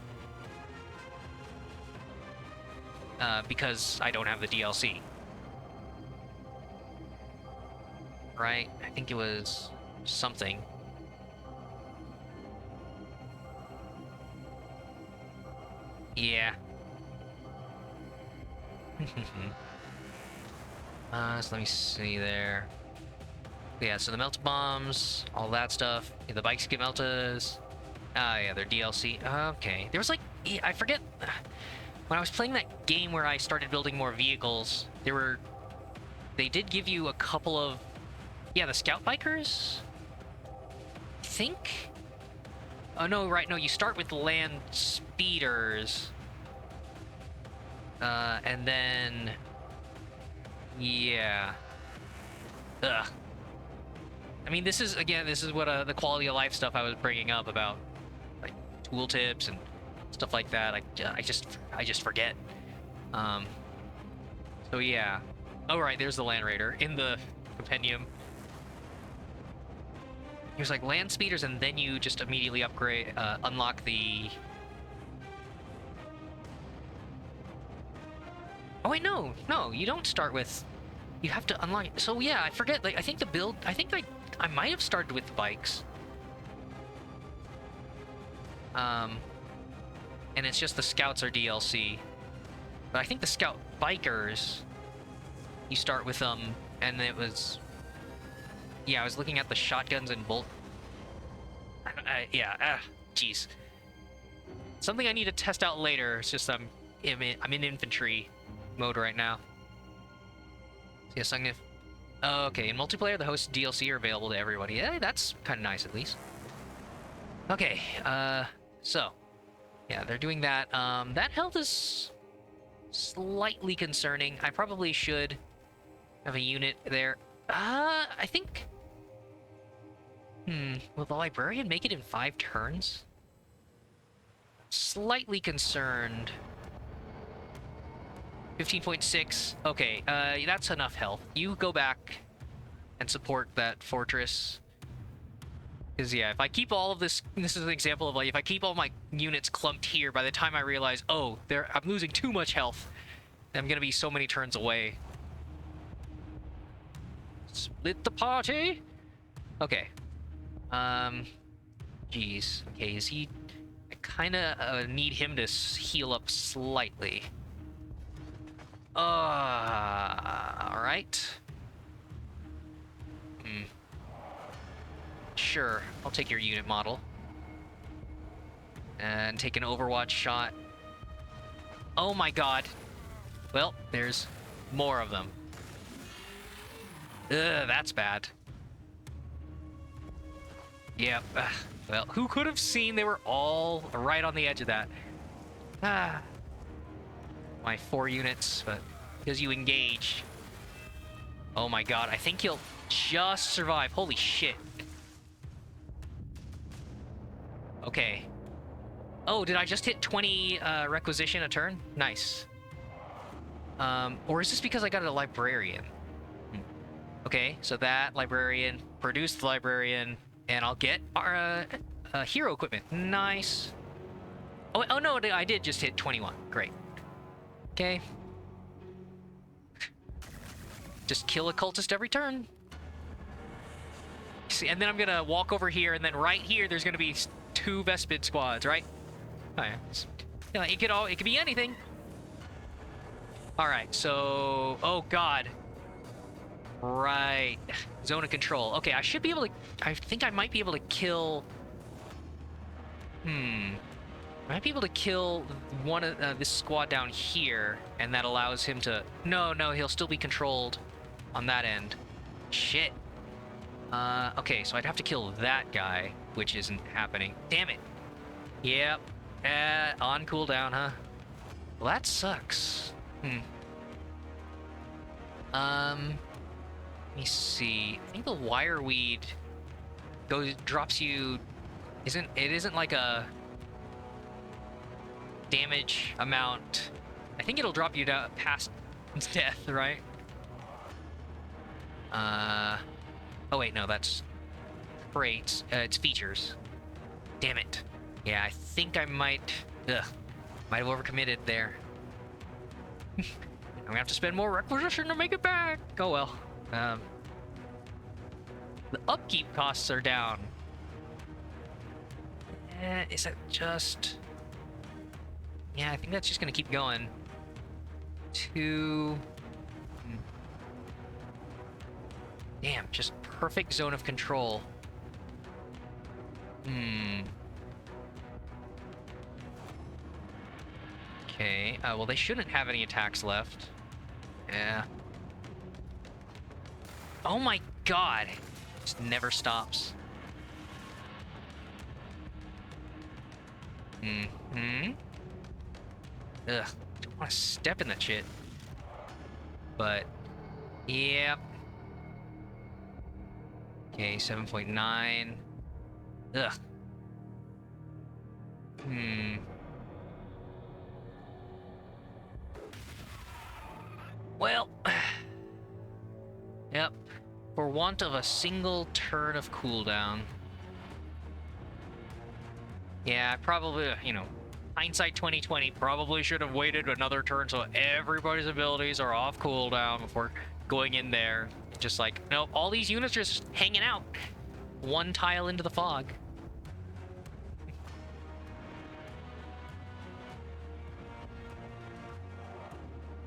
I don't have the DLC. Right? I think it was something. Yeah. So let me see there. Yeah, so the melt bombs, all that stuff. Yeah, the bikes get melted. Ah, yeah, they're DLC. Okay. There was like, I forget, when I was playing that game where I started building more vehicles, they did give you a couple of, yeah, the scout bikers? I think? Oh, no, right, no, you start with land speeders. And then, yeah. Ugh. I mean, this is what the quality of life stuff I was bringing up about, like, tooltips and stuff like that. I just forget. So yeah. Oh, right, there's the Land Raider in the compendium. He was like land speeders, and then you just immediately upgrade, unlock the. Oh wait, no, you don't start with. You have to unlock it. So yeah, I forget. Like, I think the build. I think I might have started with the bikes. And it's just the scouts are DLC. But I think the scout bikers, you start with them, and it was. Yeah, I was looking at the shotguns and bolt. Yeah, jeez. Something I need to test out later. It's just I'm in infantry mode right now. Yes, I'm gonna. Oh, okay, in multiplayer, the host DLC are available to everybody. Yeah, that's kind of nice, at least. Okay, so yeah, they're doing that. That health is slightly concerning. I probably should have a unit there. I think. Will the librarian make it in 5 turns? Slightly concerned. 15.6. Okay, that's enough health. You go back and support that fortress. Because, yeah, if I keep all of this is an example of, like, if I keep all my units clumped here, by the time I realize, oh, I'm losing too much health, I'm gonna be so many turns away. Split the party? Okay. Jeez. Okay, is he... I kinda need him to heal up slightly. Alright. Sure, I'll take your unit model. And take an Overwatch shot. Oh my god. Well, there's more of them. Ugh, that's bad. Yep. Well, who could have seen they were all right on the edge of that? My 4 units, but because you engage. Oh my god, I think he'll just survive. Holy shit. Okay. Oh, did I just hit 20 requisition a turn? Nice. Or is this because I got a librarian? Okay, so that librarian, produce the librarian, and I'll get our hero equipment. Nice. Oh no, I did just hit 21. Great. Okay. Just kill a cultist every turn. See, and then I'm gonna walk over here, and then right here there's gonna be 2 Vespid squads, right? Oh, yeah. You know, it could be anything. All right, so oh god, right, zone of control. Okay, I should be able to. I think I might be able to kill. I might be able to kill one of this squad down here, and that allows him to. No, he'll still be controlled on that end. Shit. Okay, so I'd have to kill that guy, which isn't happening. Damn it. Yep. On cooldown, huh? Well, that sucks. Let me see. I think the wireweed drops you. Isn't like a damage amount. I think it'll drop you down past death, right? Oh wait, no, that's traits. It's features. Damn it. Yeah, I think I might have overcommitted there. I'm gonna have to spend more requisition to make it back. Oh well. The upkeep costs are down. Is that just... Yeah, I think that's just gonna keep going. 2... Damn, just perfect zone of control. Okay, well, they shouldn't have any attacks left. Yeah. Oh my god! Just never stops. Ugh, don't want to step in that shit. But, yeah. Okay, 7.9. Ugh. Well, yep. For want of a single turn of cooldown. Yeah, probably, you know, hindsight 2020, probably should have waited another turn so everybody's abilities are off cooldown before going in there. Just like, nope, all these units are just hanging out. 1 tile into the fog.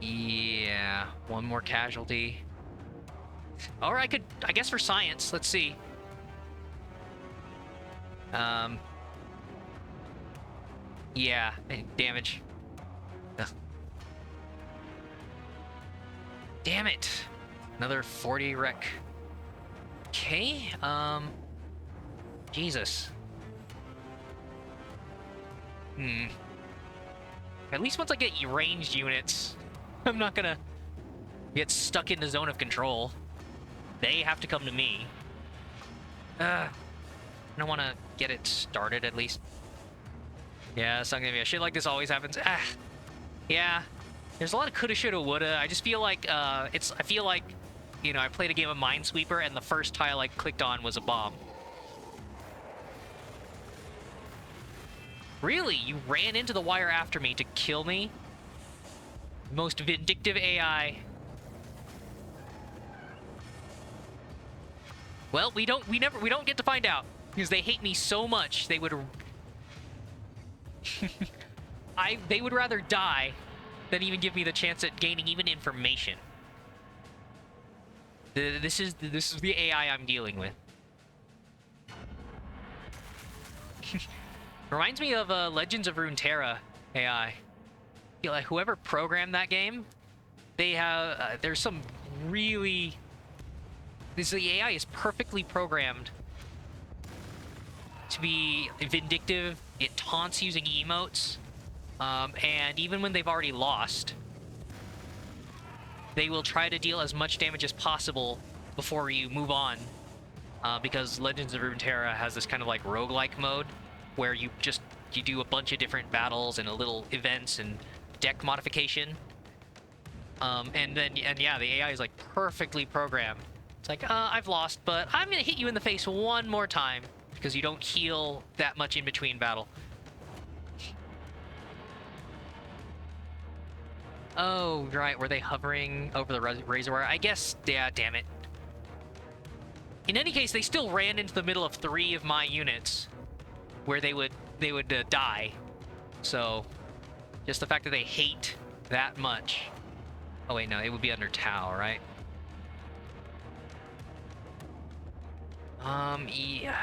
Yeah, 1 more casualty. Or I could, I guess for science, let's see. Yeah, damage. Ugh. Damn it. Another 40 wreck. Okay, Jesus. At least once I get ranged units, I'm not gonna get stuck in the zone of control. They have to come to me. I don't want to get it started, at least. Yeah, it's not gonna be a shit like this always happens. Yeah. There's a lot of coulda, shoulda, woulda. I just feel like, I feel like, you know, I played a game of Minesweeper and the first tile I clicked on was a bomb. Really? You ran into the wire after me to kill me? Most vindictive AI. Well, we don't get to find out because they hate me so much. They would they would rather die than even give me the chance at gaining even information. This is the AI I'm dealing with. Reminds me of Legends of Runeterra AI. I feel like whoever programmed that game, they have there's some really. The AI is perfectly programmed to be vindictive. It taunts using emotes, and even when they've already lost, they will try to deal as much damage as possible before you move on, because Legends of Runeterra has this kind of like roguelike mode where you do a bunch of different battles and a little events and deck modification, and yeah, the AI is like perfectly programmed. It's like, I've lost, but I'm gonna hit you in the face 1 more time because you don't heal that much in between battle. Oh, right. Were they hovering over the razor wire? I guess, yeah, damn it. In any case, they still ran into the middle of 3 of my units where they would die. So, just the fact that they hate that much. Oh, wait, no, it would be under Tau, right? Yeah.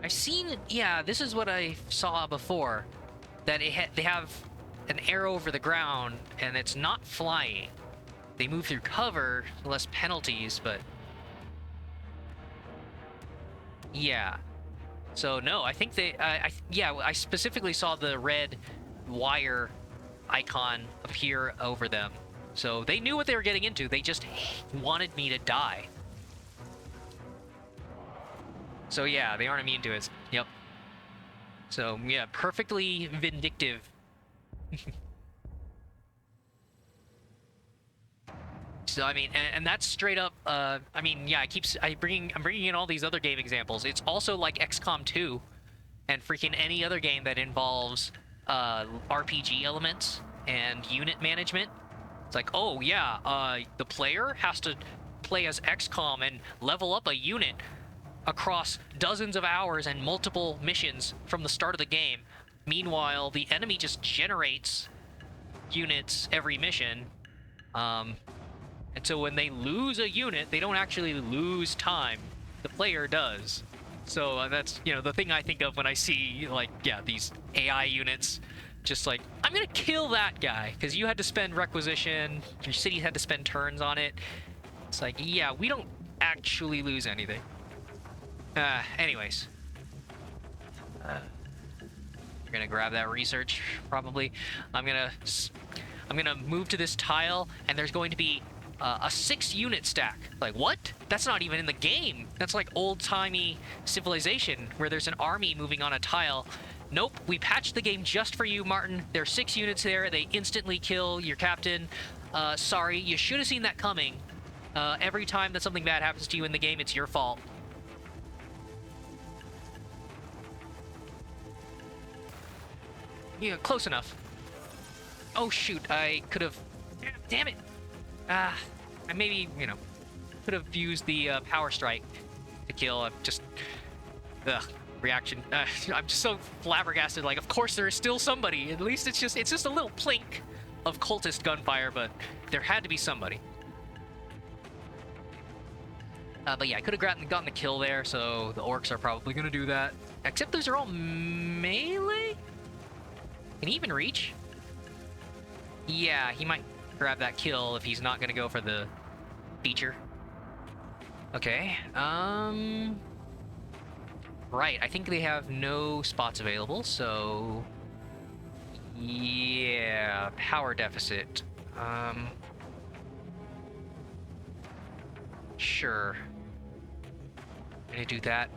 I've seen, yeah, this is what I saw before. That they have an arrow over the ground, and it's not flying. They move through cover, less penalties, but... Yeah. So, no, I think they... yeah, I specifically saw the red wire icon appear over them. So they knew what they were getting into. They just wanted me to die. So yeah, they aren't immune to it. Yep. So yeah, perfectly vindictive. So I mean, and that's straight up. I mean, yeah, I'm bringing in all these other game examples. It's also like XCOM 2, and freaking any other game that involves RPG elements and unit management. It's like, oh yeah, the player has to play as XCOM and level up a unit across dozens of hours and multiple missions from the start of the game. Meanwhile, the enemy just generates units every mission. And so when they lose a unit, they don't actually lose time. The player does. So that's, you know, the thing I think of when I see, like, yeah, these AI units. Just like, I'm gonna kill that guy because you had to spend requisition, your city had to spend turns on it. It's like, yeah, we don't actually lose anything. Anyways. We're gonna grab that research, probably. I'm gonna move to this tile, and there's going to be a 6-unit stack. Like, what? That's not even in the game. That's like old-timey Civilization, where there's an army moving on a tile. Nope, we patched the game just for you, Martin. There's 6 units there. They instantly kill your captain. Sorry, you should have seen that coming. Every time that something bad happens to you in the game, it's your fault. Yeah, close enough. Oh, shoot, I could have... Damn it! I maybe, you know, could have used the power strike to kill. I'm just... Ugh. Reaction. I'm just so flabbergasted. Like, of course there is still somebody. At least it's just a little plink of cultist gunfire, but there had to be somebody. But yeah, I could have gotten the kill there, so the orcs are probably gonna do that. Except those are all melee? Can he even reach? Yeah, he might grab that kill if he's not gonna go for the feature. Okay, right, I think they have no spots available, so... Yeah, power deficit. Sure. I'm gonna do that.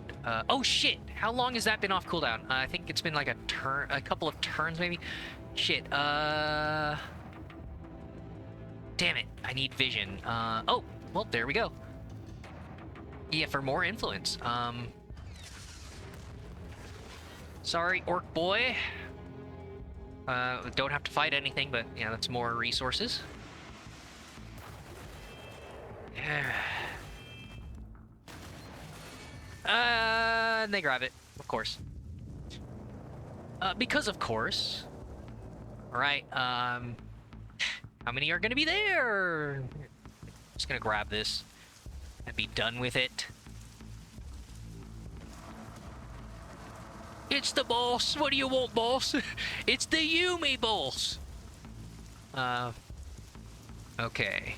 Oh shit! How long has that been off cooldown? I think it's been like a couple of turns maybe? Shit, damn it, I need vision. Oh, well, there we go. Yeah, for more influence. Sorry, orc boy. Don't have to fight anything, but yeah, that's more resources. And they grab it, of course. Because of course. Alright, how many are gonna be there? Just gonna grab this and be done with it. It's the boss. What do you want, boss? It's the Yumi boss. Okay.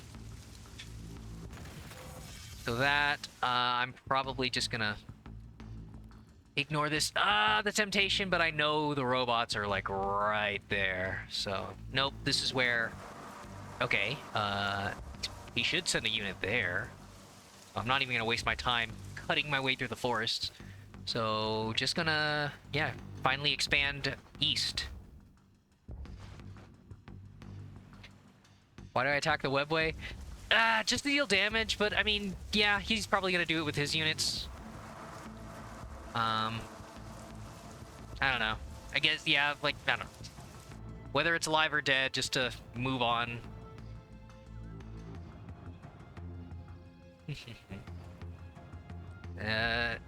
So that, I'm probably just gonna ignore this, the temptation, but I know the robots are like right there. So, nope, this is where, okay, he should send a unit there. I'm not even gonna waste my time cutting my way through the forest. So, just gonna, yeah, finally expand east. Why do I attack the webway? Just to deal damage, but I mean, yeah, he's probably gonna do it with his units. I don't know. I guess, yeah, like, I don't know. whether it's alive or dead, just to move on.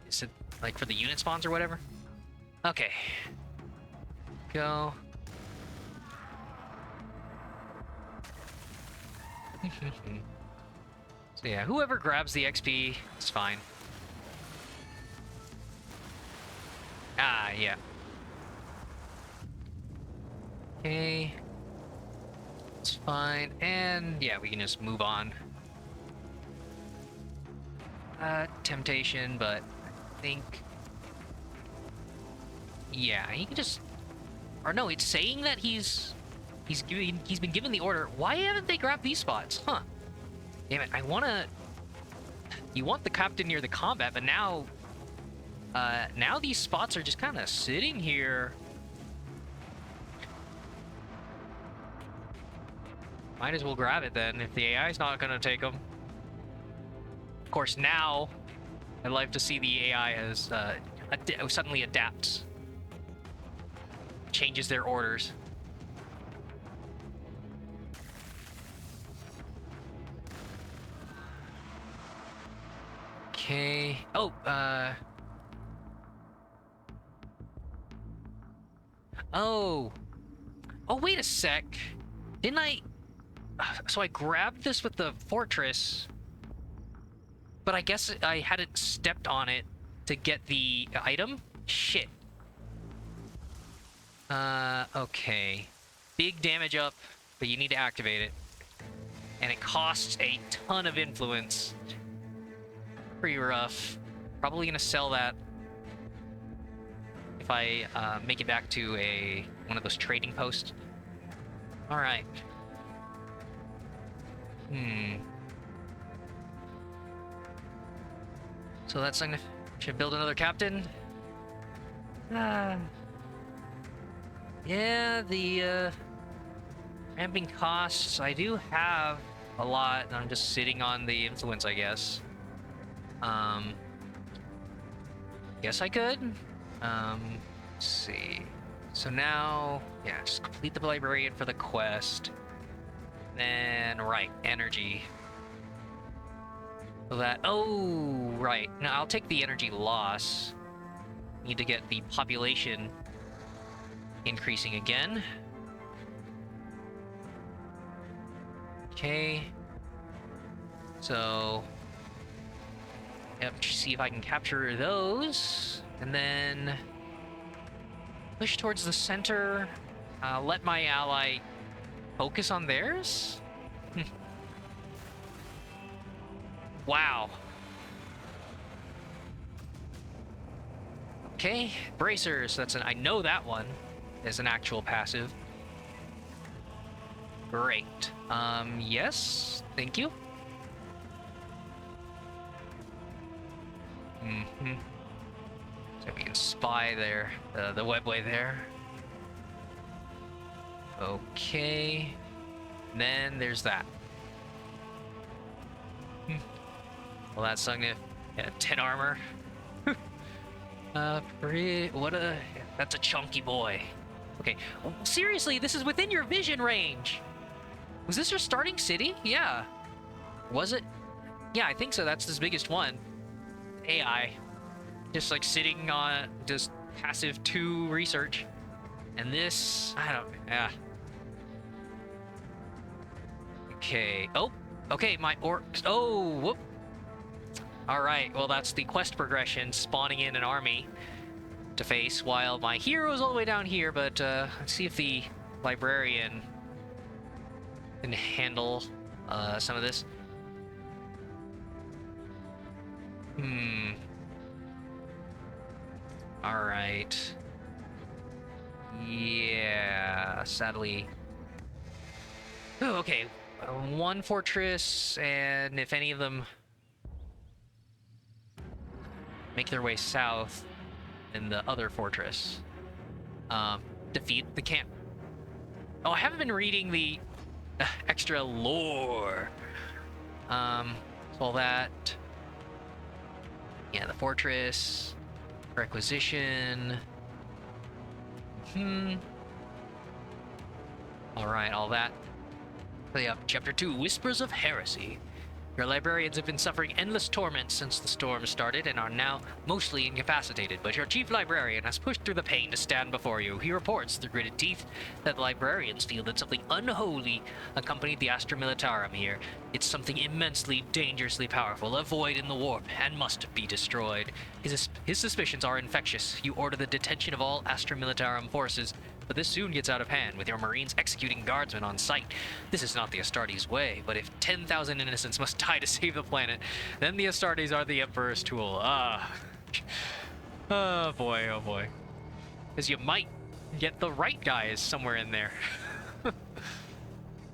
Is it like for the unit spawns or whatever? Okay. Go. So yeah, whoever grabs the XP is fine. Ah, yeah. Okay. It's fine. And yeah, we can just move on. Temptation, but I think... Yeah, he can just... Or no, it's saying that he's been given the order. Why haven't they grabbed these spots? Huh. Damn it, I wanna... You want the captain near the combat, but now... now these spots are just kind of sitting here. Might as well grab it then, if the AI's not gonna take them. Of course, now I'd like to see the AI as suddenly adapts, changes their orders. Okay. Oh, oh. Oh, wait a sec. Didn't I... So I grabbed this with the fortress, but I guess I hadn't stepped on it to get the item? Shit. Okay. Big damage up, but you need to activate it. And it costs a ton of influence. Pretty rough. Probably gonna sell that if I make it back to one of those trading posts. Alright. So that's something. Should build another captain. Yeah, the ramping costs. I do have a lot, and I'm just sitting on the influence, I guess. Guess I could. Let's see. So now, yeah, just complete the librarian for the quest. Then, right, energy. So that, oh, right. Now I'll take the energy loss. Need to get the population increasing again. Okay. So, yep, see if I can capture those. And then push towards the center. Let my ally focus on theirs? Wow. Okay, bracers. That's I know that one is an actual passive. Great. Yes, thank you. So we can spy there, the webway there. Okay. Then there's that. Well, that's something to... Yeah, 10 armor. That's a chunky boy. Okay. Oh, seriously, this is within your vision range. Was this your starting city? Yeah. Was it? Yeah, I think so. That's his biggest one. AI. Just like sitting on just passive 2 research. And this, I don't, yeah. Okay. Oh, okay, my orcs. Oh, whoop. All right, well, that's the quest progression, spawning in an army to face, while my hero's all the way down here, but let's see if the librarian can handle some of this. All right. Yeah, sadly. Oh, okay. One fortress, and if any of them make their way south, in the other fortress, defeat the camp. Oh, I haven't been reading the extra lore. So all that. Yeah, the fortress, requisition. Alright, all that. Yeah, Chapter 2, Whispers of Heresy. Your librarians have been suffering endless torments since the storm started and are now mostly incapacitated, but your chief librarian has pushed through the pain to stand before you. He reports through gritted teeth that the librarians feel that something unholy accompanied the Astra Militarum here. It's something immensely, dangerously powerful, a void in the warp, and must be destroyed. His suspicions are infectious. You order the detention of all Astra Militarum forces, but this soon gets out of hand, with your Marines executing guardsmen on sight. This is not the Astartes way, but if 10,000 innocents must die to save the planet, then the Astartes are the Emperor's tool. Oh boy, oh boy. Because you might get the right guys somewhere in there.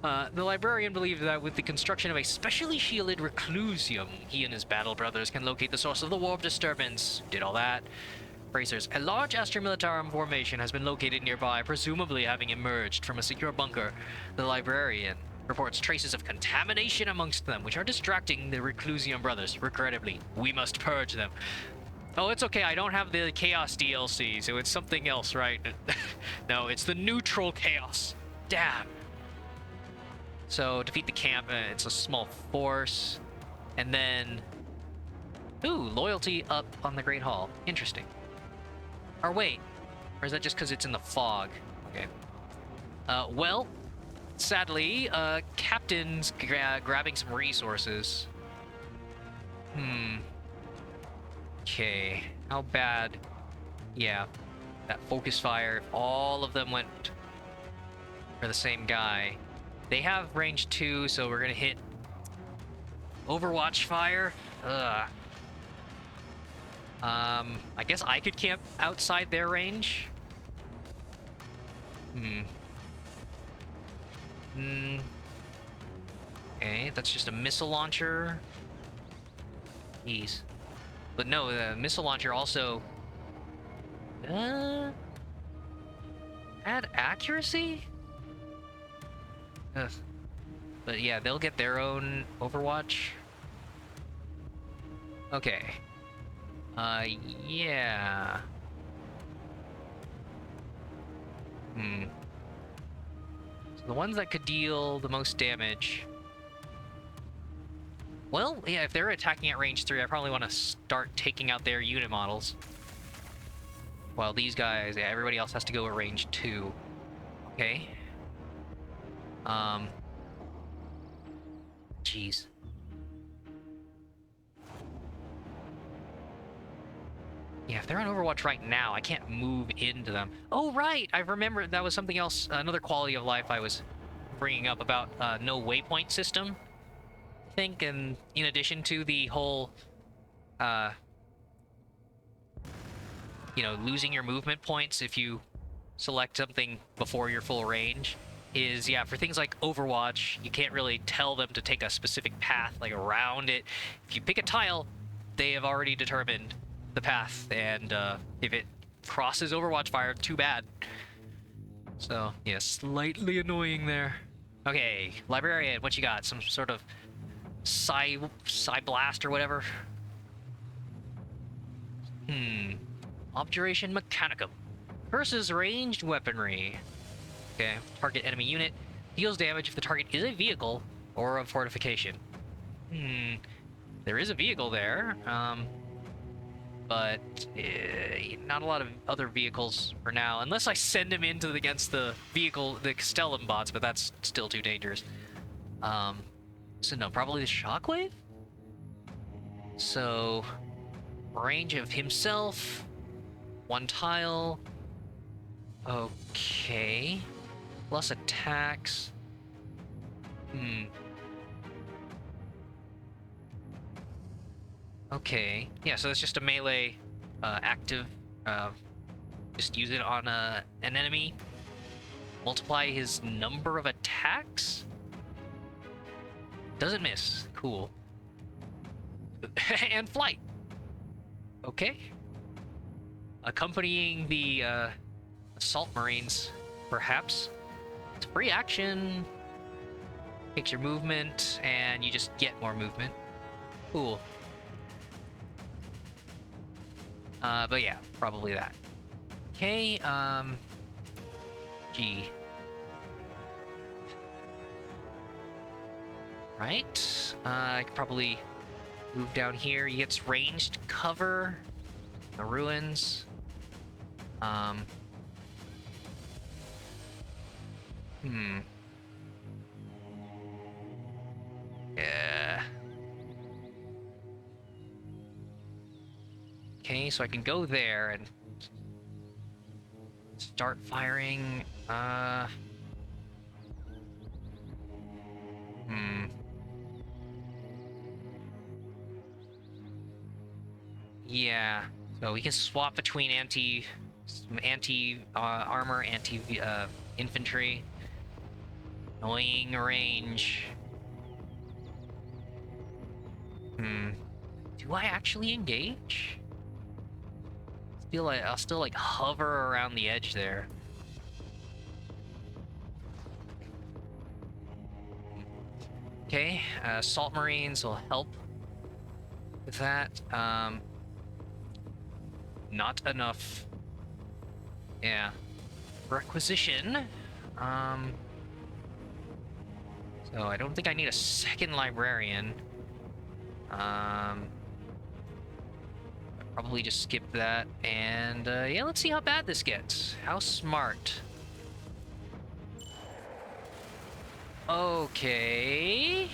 The librarian believed that with the construction of a specially shielded reclusium, he and his battle brothers can locate the source of the warp disturbance. Did all that. Bracers. A large Astra Militarum formation has been located nearby, presumably having emerged from a secure bunker. The librarian reports traces of contamination amongst them, which are distracting the Reclusium brothers. Regrettably, we must purge them. Oh, it's okay. I don't have the Chaos DLC, so it's something else, right? No, it's the neutral Chaos. Damn. So, defeat the camp. It's a small force. And then... Ooh, loyalty up on the Great Hall. Interesting. Or wait, or is that just because it's in the fog? Okay. Well, sadly, Captain's grabbing some resources. Okay, how bad? Yeah, that focus fire, if all of them went for the same guy. They have range 2, so we're gonna hit Overwatch fire. Ugh. I guess I could camp outside their range. Okay, that's just a missile launcher. Jeez. But no, the missile launcher also... add accuracy? Ugh. But yeah, they'll get their own Overwatch. Okay. Yeah. So the ones that could deal the most damage... Well, yeah, if they're attacking at range 3, I probably want to start taking out their unit models. While these guys, yeah, everybody else has to go at range 2. Okay. Jeez. Yeah, if they're on Overwatch right now, I can't move into them. Oh, right! I remember that was something else, another quality of life I was bringing up about no waypoint system, I think, and in addition to the whole, you know, losing your movement points if you select something before your full range, is, yeah, for things like Overwatch, you can't really tell them to take a specific path, like, around it. If you pick a tile, they have already determined the path, and if it crosses Overwatch fire, too bad. So, yeah, slightly annoying there. Okay, Librarian, what you got? Some sort of Psy Blast or whatever? Objuration Mechanicum. Versus ranged weaponry. Okay, target enemy unit. Deals damage if the target is a vehicle or a fortification. There is a vehicle there. But not a lot of other vehicles for now, unless I send him into against the vehicle, the Castellum bots, but that's still too dangerous. So no, probably the Shockwave? So, range of himself, 1 tile, okay, plus attacks, okay, yeah, so that's just a melee active. Just use it on an enemy. Multiply his number of attacks. Doesn't miss. Cool. And flight. Okay. Accompanying the assault marines, perhaps. It's free action. Takes your movement, and you just get more movement. Cool. But yeah, probably that. Okay, G. Right? I could probably move down here. He gets ranged cover. The ruins. Hmm. Yeah. Okay, so I can go there and start firing. Hmm. Yeah. So we can swap between anti armor, anti infantry. Annoying range. Hmm. Do I actually engage? Feel like I'll still like hover around the edge there. Okay, salt marines will help with that. Not enough. Yeah. Requisition. Um. So I don't think I need a second librarian. Probably just skip that. And yeah, let's see how bad this gets. How smart. Okay.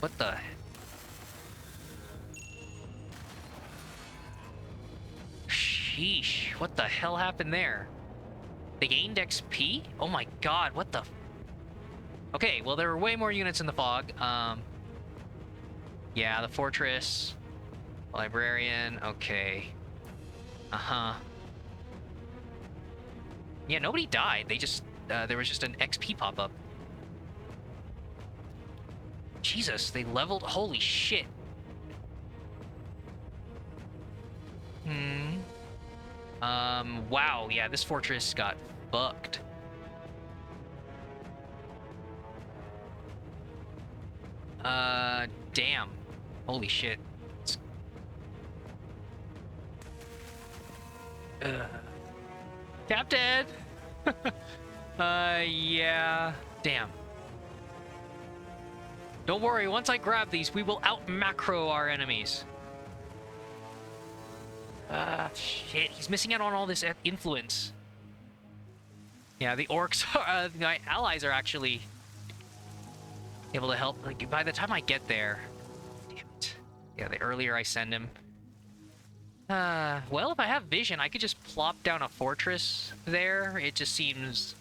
What the? Sheesh. What the hell happened there? They gained XP? Oh my god, what the? Okay, well, there were way more units in the fog. Yeah, the fortress. Librarian, okay. Uh-huh. Yeah, nobody died. They just, there was just an XP pop-up. Jesus, they leveled, holy shit. Wow, yeah, this fortress got fucked. Damn. Holy shit. Captain! Yeah. Damn. Don't worry, once I grab these, we will out-macro our enemies. Shit, he's missing out on all this influence. Yeah, the orcs, my allies are actually able to help. Like, by the time I get there... Damn it. Yeah, the earlier I send him. Well, if I have vision, I could just plop down a fortress there. It just seems...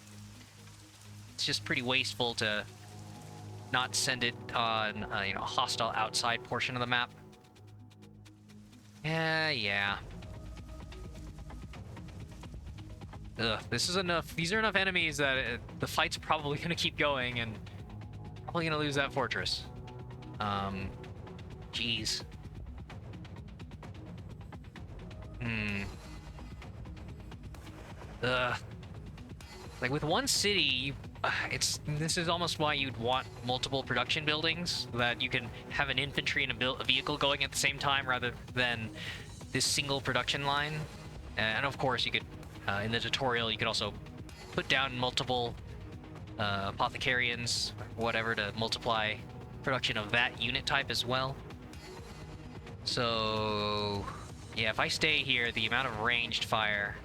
It's just pretty wasteful to not send it on, you know, a hostile outside portion of the map. Yeah. Ugh, this is enough. These are enough enemies that the fight's probably gonna keep going and probably gonna lose that fortress. Jeez. Ugh. Like with one city, this is almost why you'd want multiple production buildings, so that you can have an infantry and a vehicle going at the same time rather than this single production line. And of course, you could, in the tutorial, you could also put down multiple apothecarians, or whatever, to multiply production of that unit type as well. So, yeah, if I stay here, the amount of ranged fire,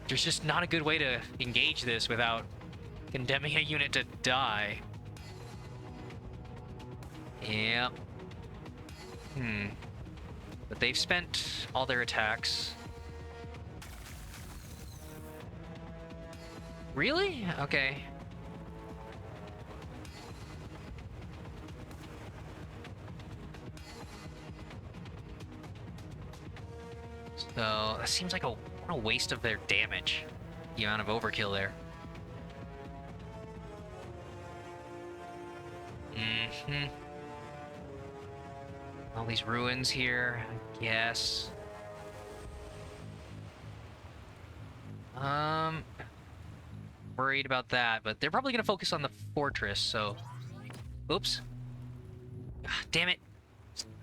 there's just not a good way to engage this without condemning a unit to die. Yep. But they've spent all their attacks. Really? Okay. So, that seems like what a waste of their damage. The amount of overkill there. All these ruins here, I guess. Worried about that, but they're probably gonna focus on the fortress, so... Oops. Ah, damn it.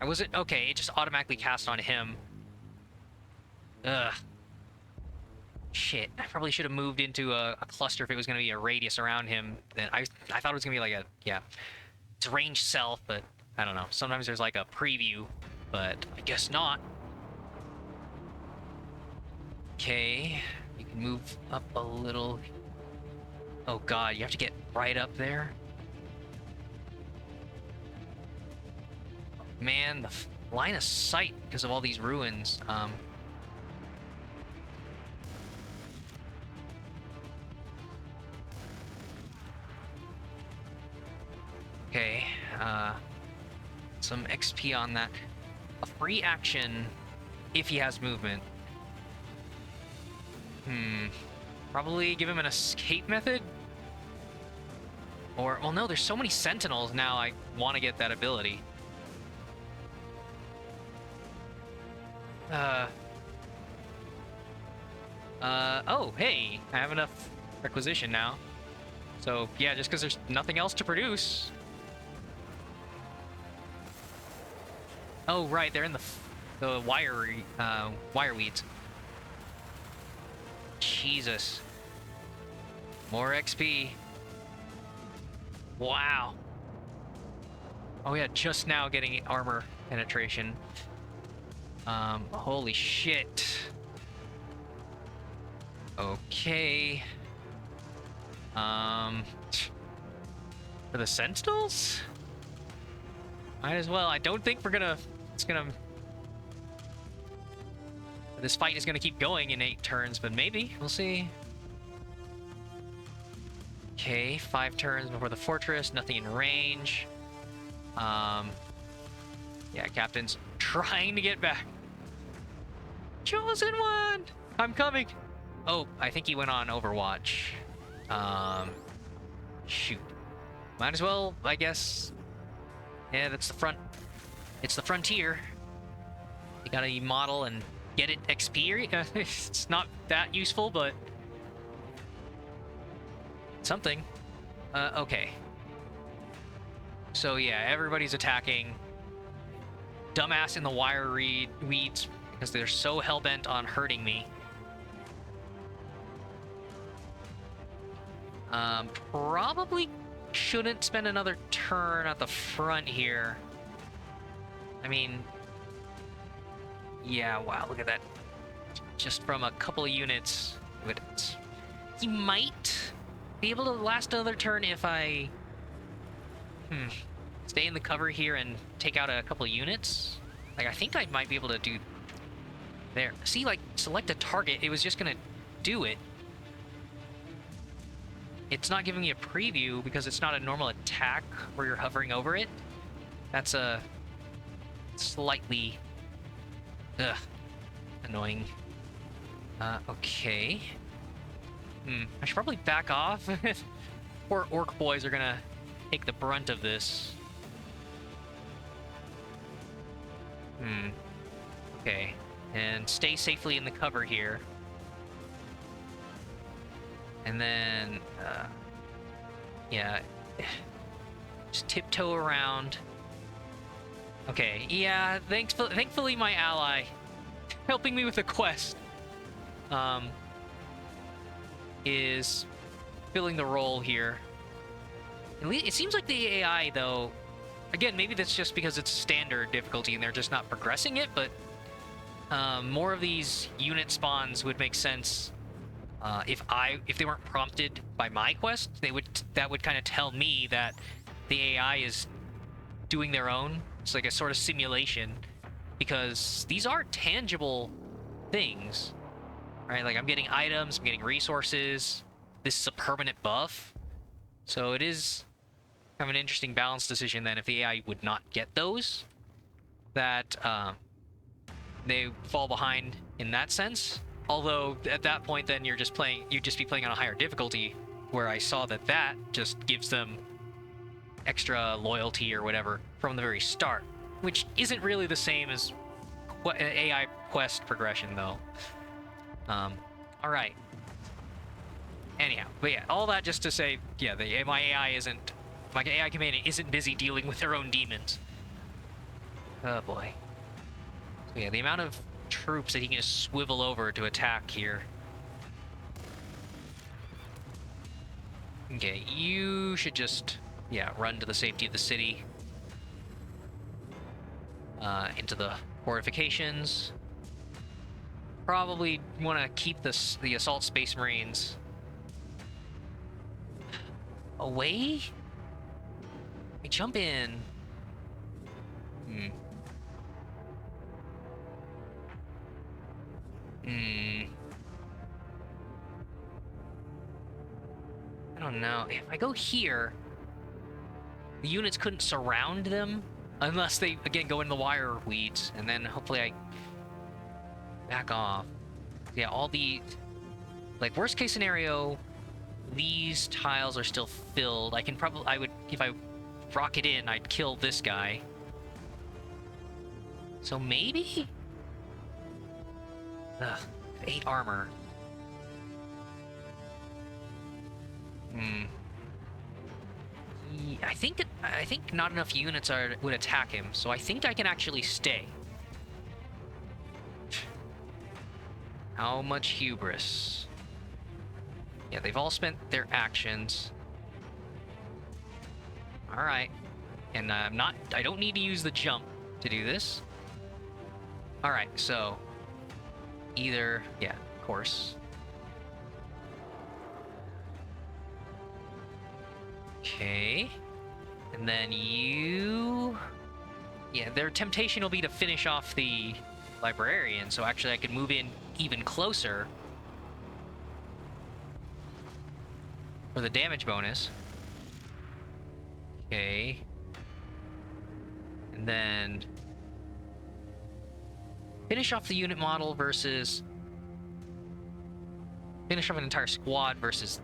I wasn't... Okay, it just automatically cast on him. Ugh. Shit, I probably should have moved into a cluster if it was going to be a radius around him. Then I thought it was going to be like a, yeah, it's range self, but I don't know. Sometimes there's like a preview, but I guess not. Okay, you can move up a little. Oh god, you have to get right up there. Man, the line of sight because of all these ruins. Okay, some XP on that. A free action if he has movement. Probably give him an escape method? Or, well, no, there's so many sentinels now, I want to get that ability. Oh, hey, I have enough requisition now. So, yeah, just because there's nothing else to produce. Oh, right, they're in the wire weeds. Jesus. More XP. Wow. Oh yeah, just now getting armor penetration. Holy shit. Okay. For the sentinels? Might as well. I don't think this fight is gonna keep going in 8 turns, but maybe. We'll see. Okay, 5 turns before the fortress, nothing in range. Yeah, Captain's trying to get back. Chosen one! I'm coming! Oh, I think he went on Overwatch. Shoot. Might as well, I guess. Yeah, that's the front. It's the frontier. You gotta model and get it XP. It's not that useful, but something. Okay. So yeah, everybody's attacking. Dumbass in the wire weeds because they're so hell-bent on hurting me. Probably shouldn't spend another turn at the front here. I mean, yeah, wow, look at that. Just from a couple of units. He might be able to last another turn if I stay in the cover here and take out a couple of units. Like, I think I might be able to do there. See, like, select a target. It was just gonna do it. It's not giving me a preview because it's not a normal attack where you're hovering over it. That's a slightly annoying. Okay. I should probably back off. Poor orc boys are gonna take the brunt of this. Okay. And stay safely in the cover here. And then, yeah. Just tiptoe around. Okay, yeah, thankfully my ally helping me with the quest is filling the role here. It seems like the AI, though, again, maybe that's just because it's standard difficulty and they're just not progressing it, but more of these unit spawns would make sense if they weren't prompted by my quest. That would kind of tell me that the AI is doing their own. It's like a sort of simulation, because these are tangible things, right? Like, I'm getting items, I'm getting resources. This is a permanent buff. So it is kind of an interesting balance decision then if the AI would not get those, that they fall behind in that sense. Although at that point then you'd just be playing on a higher difficulty, where I saw that just gives them extra loyalty or whatever from the very start, which isn't really the same as AI quest progression though. All right. Anyhow, but yeah, all that just to say, yeah, my AI companion isn't busy dealing with their own demons. Oh boy. So yeah, the amount of troops that he can just swivel over to attack here Okay, you should just, yeah, run to the safety of the city. Into the fortifications. Probably want to keep the assault space marines away. We jump in. Hmm. I don't know. If I go here, the units couldn't surround them unless they, again, go into the wire weeds, and then hopefully I back off. Yeah, all the... Like, worst case scenario, these tiles are still filled. I can probably... I would... If I rocket in, I'd kill this guy. So maybe? Ugh, 8 armor. I think not enough units would attack him, so I think I can actually stay. How much hubris? Yeah, they've all spent their actions. All right, and I don't need to use the jump to do this. All right, so either, yeah, of course. Okay. And then you... Yeah, their temptation will be to finish off the librarian, so actually I could move in even closer for the damage bonus. Okay. And then finish off the unit model versus... Finish off an entire squad versus...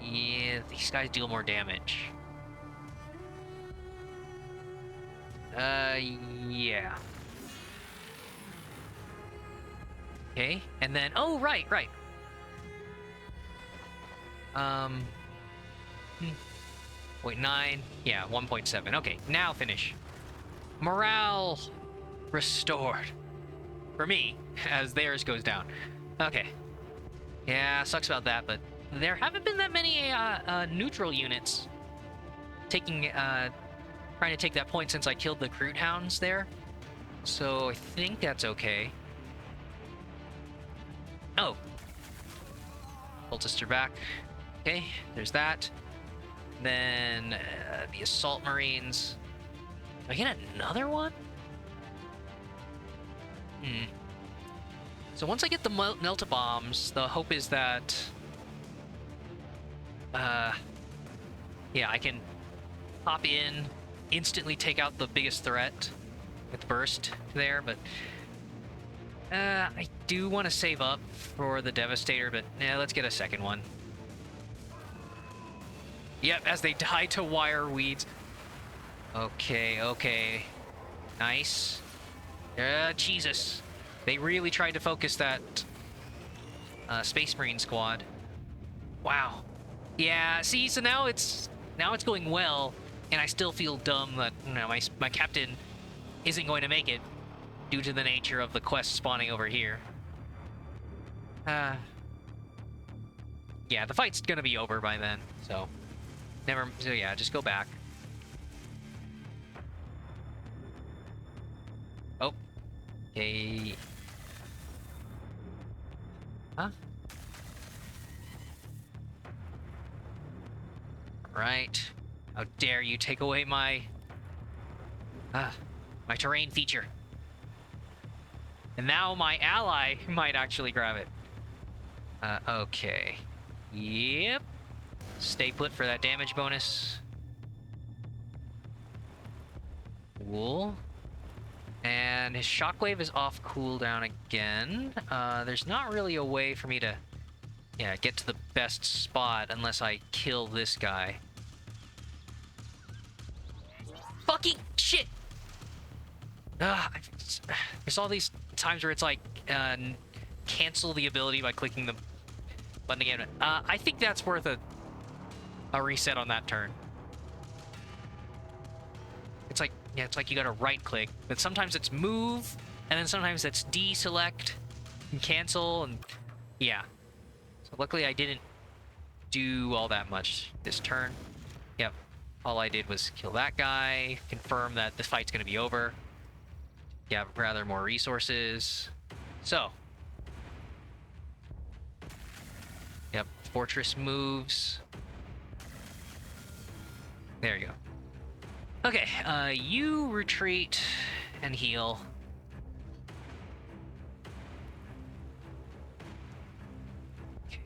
Yeah, these guys deal more damage. Yeah. Okay, and then... Oh, right. Wait, 9. Yeah, 1.7. Okay, now finish. Morale restored. For me, as theirs goes down. Okay. Yeah, sucks about that, but there haven't been that many neutral units taking trying to take that point since I killed the Crude Hounds there. So I think that's okay. Oh. Cultists are back. Okay, there's that. Then the Assault Marines. Do I get another one? So once I get the Melta-Bombs, the hope is that... yeah, I can pop in, instantly take out the biggest threat with Burst there, but... I do want to save up for the Devastator, but yeah, let's get a second one. Yep, as they die to wire weeds. Okay. Nice. Jesus. They really tried to focus that Space Marine squad. Wow. Yeah, see, so now it's going well, and I still feel dumb that, you know, my captain isn't going to make it due to the nature of the quest spawning over here. Yeah, the fight's gonna be over by then, so yeah, just go back. Oh. Okay. Huh? Right. How dare you take away my terrain feature. And now my ally might actually grab it. Okay. Yep. Stay put for that damage bonus. Cool. And his shockwave is off cooldown again. There's not really a way for me to, yeah, get to the best spot unless I kill this guy. Fucking shit! There's all these times where it's like, cancel the ability by clicking the button again. I think that's worth a reset on that turn. It's like, yeah, it's like you gotta right click, but sometimes it's move, and then sometimes it's deselect and cancel, and yeah. So luckily I didn't do all that much this turn. Yep. All I did was kill that guy, confirm that the fight's going to be over. Yeah, rather more resources. So. Yep, fortress moves. There you go. Okay, you retreat and heal. Okay.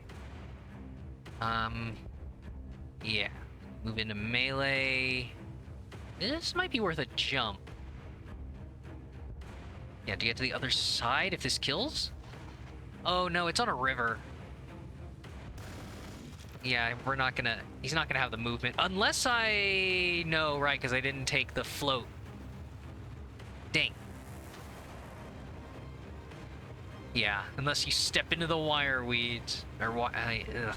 Yeah. Move into melee. This might be worth a jump. Yeah, to get to the other side if this kills? Oh no, it's on a river. Yeah, we're not gonna... He's not gonna have the movement. Unless I... No, right, because I didn't take the float. Dang. Yeah, unless you step into the wire weeds. Or what... Ugh.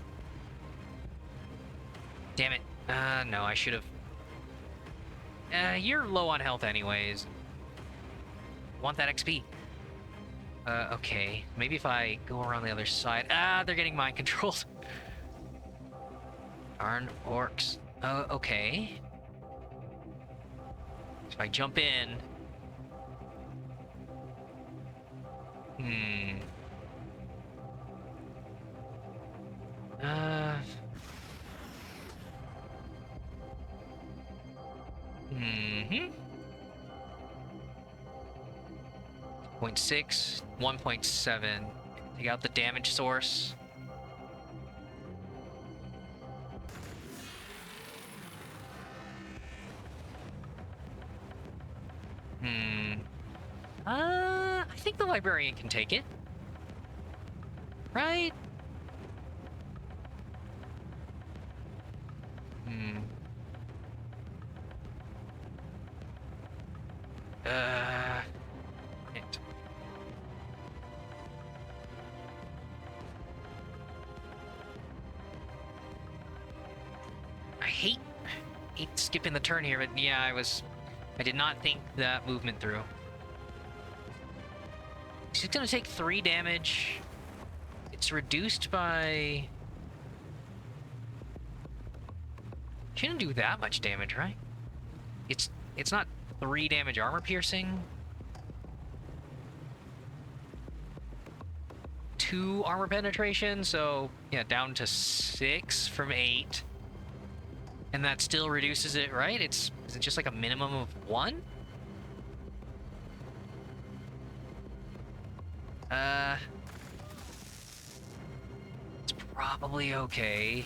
Damn it. No, I should have... you're low on health anyways. Want that XP. Okay. Maybe if I go around the other side... they're getting mind controlled. Darn orcs. Okay. If I jump in... Mm-hmm. 0.6, 1.7. Take out the damage source. I think the librarian can take it. Right? It. I hate skipping the turn here, but yeah, I did not think that movement through. She's gonna take 3 damage. It's reduced by... Shouldn't do that much damage, right? It's not 3 damage armor piercing. 2 armor penetration, so yeah, down to 6 from 8. And that still reduces it, right? Is it just like a minimum of 1? It's probably okay.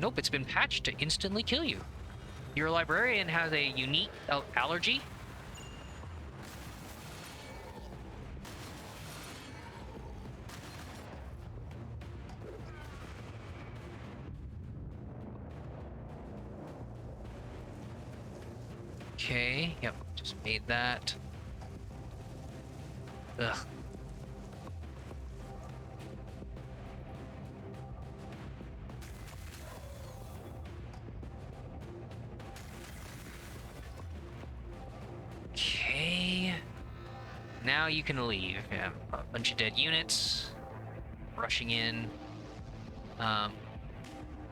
Nope, it's been patched to instantly kill you. Your librarian has a unique allergy. Okay, yep, just made that. Ugh. Okay. Now you can leave. Yeah, a bunch of dead units rushing in.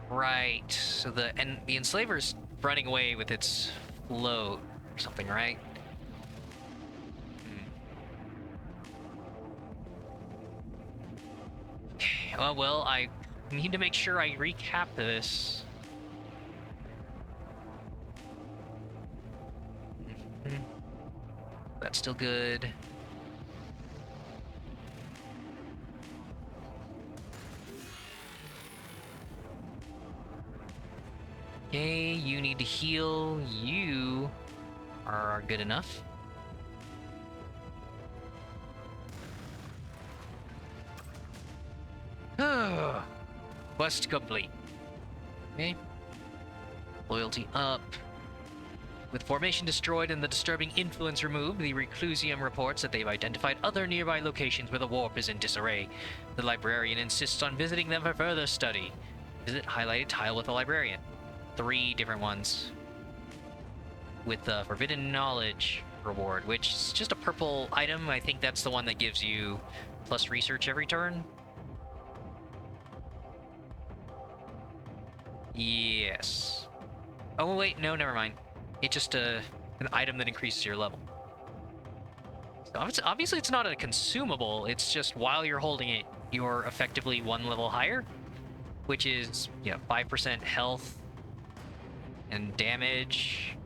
Right. So the enslaver's running away with its float or something, right? Okay. Well, I need to make sure I recap this. That's still good. Okay, you need to heal. You are good enough. Quest complete. Okay. Loyalty up. With formation destroyed and the disturbing influence removed, the Reclusium reports that they've identified other nearby locations where the warp is in disarray. The librarian insists on visiting them for further study. Visit highlighted tile with the librarian. 3 different ones. With the Forbidden Knowledge reward, which is just a purple item. I think that's the one that gives you plus research every turn. Yes. Oh, wait, no, never mind. It's just an item that increases your level. So obviously, it's not a consumable. It's just while you're holding it, you're effectively one level higher, which is, 5% health and damage,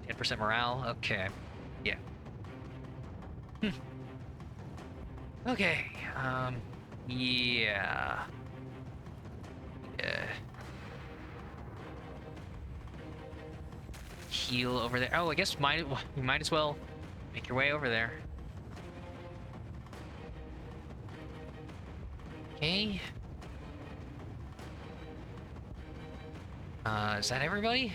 10% morale. Okay. Yeah. Okay. Yeah. Yeah. Heal over there. Oh, I guess you might as well make your way over there. Okay. Is that everybody?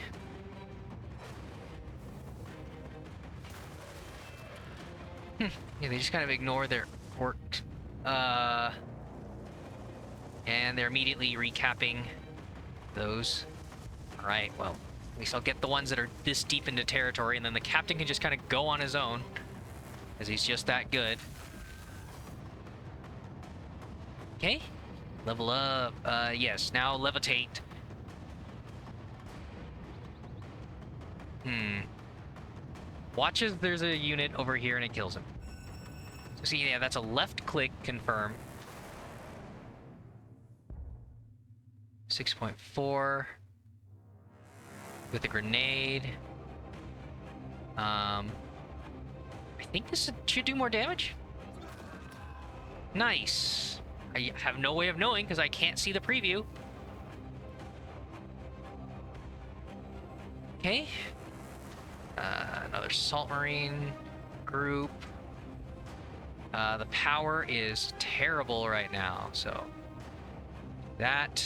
Yeah, they just kind of ignore their work. And they're immediately recapping those. Alright, well, at least I'll get the ones that are this deep into territory, and then the captain can just kind of go on his own, because he's just that good. Okay. Level up. Yes, now levitate. Watches there's a unit over here and it kills him. So see, yeah, that's a left click confirm. 6.4 with a grenade. I think this should do more damage. Nice. I have no way of knowing because I can't see the preview. Okay. Another salt marine group. The power is terrible right now, so that.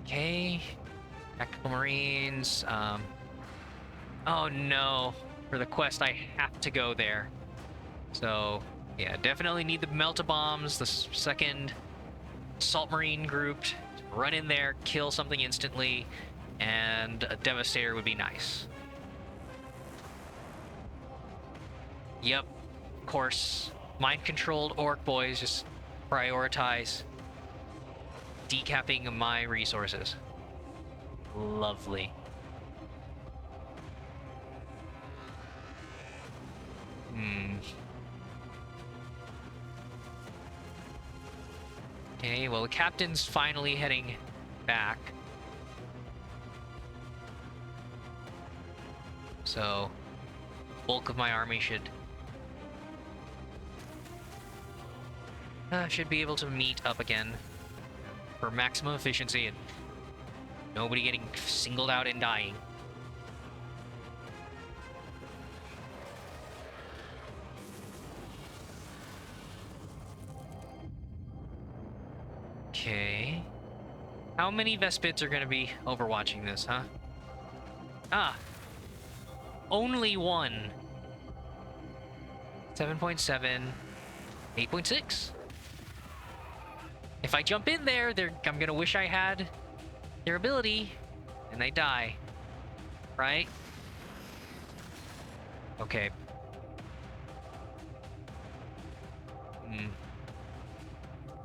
Okay. Tactical marines. Oh no. For the quest, I have to go there. So, yeah, definitely need the melt-a-bombs, the second salt marine group. Run in there, kill something instantly, and a devastator would be nice. Yep, of course. Mind-controlled orc boys, just prioritize decapping my resources. Lovely. Okay, well, the captain's finally heading back. So, bulk of my army should be able to meet up again for maximum efficiency and nobody getting singled out and dying. Okay. How many Vespids are going to be overwatching this, huh? Ah. Only one. 7.7. 8.6. If I jump in there, I'm going to wish I had their ability, and they die. Right? Okay.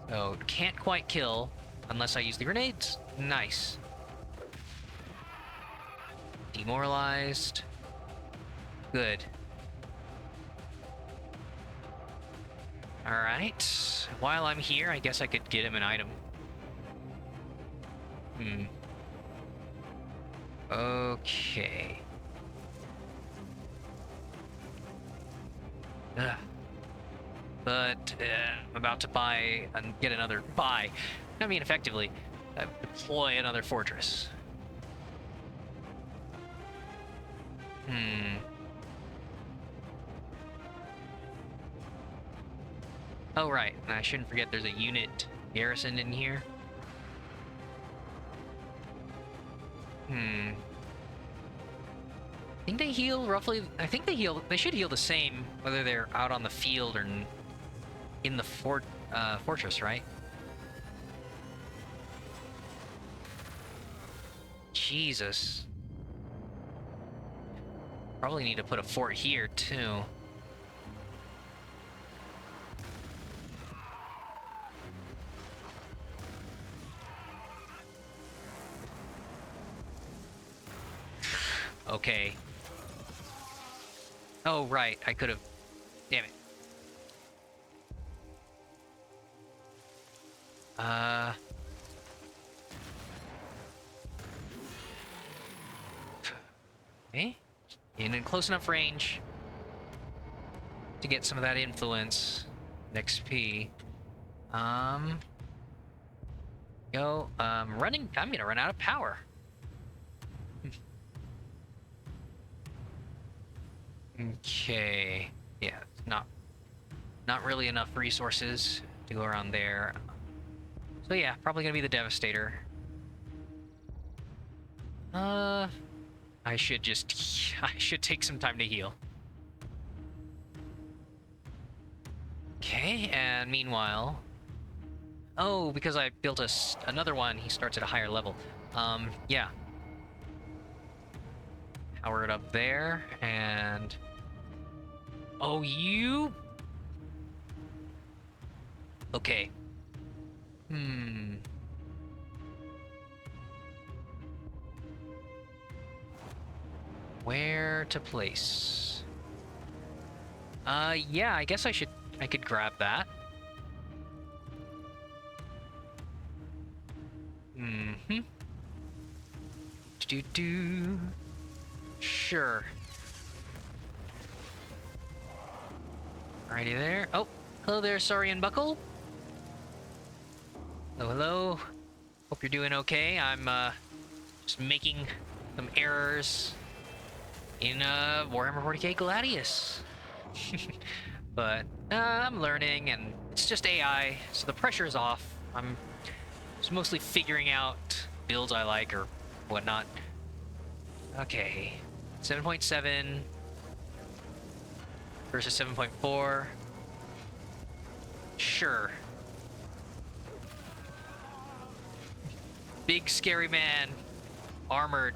So, can't quite kill unless I use the grenades. Nice. Demoralized. Good. Alright. While I'm here, I guess I could get him an item. Okay. Ugh. But I'm about to buy and get another buy. I mean, effectively, deploy another fortress. Oh, right. And I shouldn't forget there's a unit garrisoned in here. I think they heal roughly. I think they should heal the same whether they're out on the field or in the fortress, right? Jesus. Probably need to put a fort here too. Okay. Oh, right. I could have... Damn it. Okay. In close enough range to get some of that influence. XP. Running... I'm gonna run out of power. Okay. Yeah, not really enough resources to go around there. So yeah, probably gonna be the Devastator. I should just... I should take some time to heal. Okay, and meanwhile... Oh, because I built another one, he starts at a higher level. Yeah. Power it up there, and... Oh, you... Okay. Where to place? Yeah, I guess I could grab that. Mm-hmm. Do-do-do. Sure. Alrighty there. Oh, hello there, Saurian Buckle. Hello, hello. Hope you're doing okay. I'm, just making some errors in, Warhammer 40k Gladius. But, I'm learning, and it's just AI, so the pressure is off. I'm just mostly figuring out builds I like or whatnot. Okay. 7.7 versus 7.4. Sure. Big scary man, armored,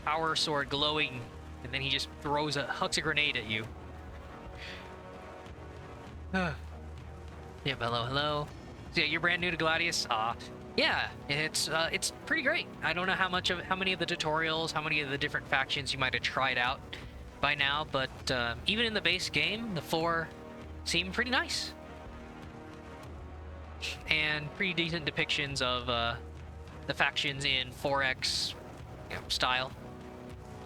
power sword glowing, and then he just hucks a grenade at you. Yep, hello, hello. So yeah, you're brand new to Gladius? Yeah, it's pretty great. I don't know how many of the tutorials, how many of the different factions you might have tried out by now, but even in the base game, the 4 seem pretty nice. And pretty decent depictions of the factions in 4X style.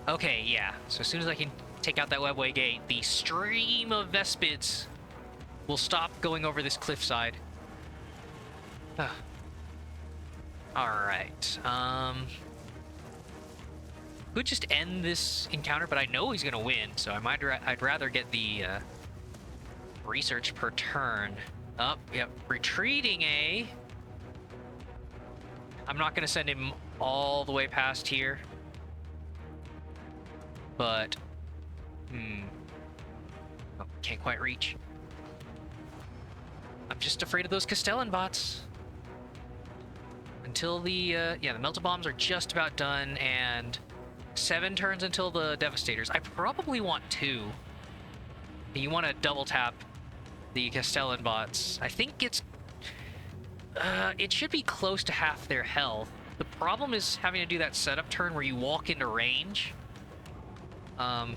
Okay, yeah. So as soon as I can take out that webway gate, the stream of Vespids will stop going over this cliffside. Alright. Could just end this encounter, but I know he's gonna win, so I'd rather get the research per turn. Up, yep, retreating, eh? I'm not gonna send him all the way past here. But, oh, can't quite reach. I'm just afraid of those Castellan bots. Until the Melta Bombs are just about done, and 7 turns until the Devastators. I probably want 2. You want to double tap the Castellan bots. I think it should be close to half their health. The problem is having to do that setup turn where you walk into range,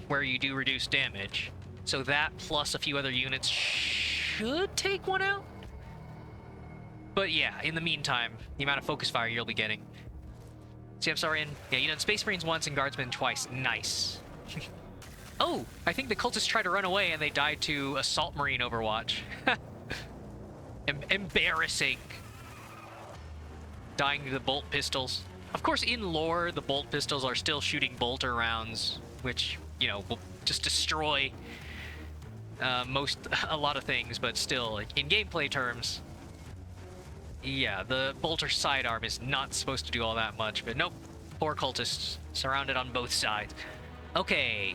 where you do reduce damage. So that plus a few other units should take one out. But yeah, in the meantime, the amount of focus fire you'll be getting. See, I'm sorry, yeah, you done Space Marines once and Guardsmen twice. Nice. Oh, I think the cultists tried to run away and they died to Assault Marine Overwatch. Embarrassing. Dying to the bolt pistols. Of course, in lore, the bolt pistols are still shooting bolter rounds, which, you know, will just destroy a lot of things, but still, like, in gameplay terms, yeah, the bolter sidearm is not supposed to do all that much, but nope. Poor cultists surrounded on both sides. Okay.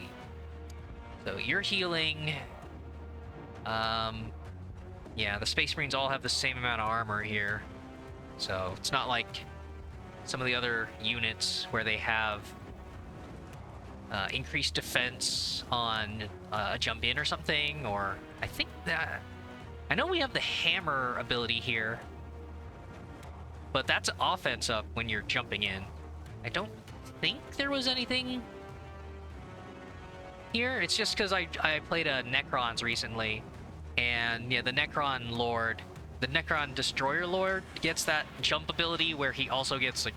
So you're healing. Yeah, the Space Marines all have the same amount of armor here. So it's not like some of the other units where they have increased defense on a jump in or something, or I think that... I know we have the hammer ability here, but that's offense up when you're jumping in. I don't think there was anything here. It's just because I played a Necrons recently, and yeah, the Necron Lord, the Necron Destroyer Lord gets that jump ability where he also gets like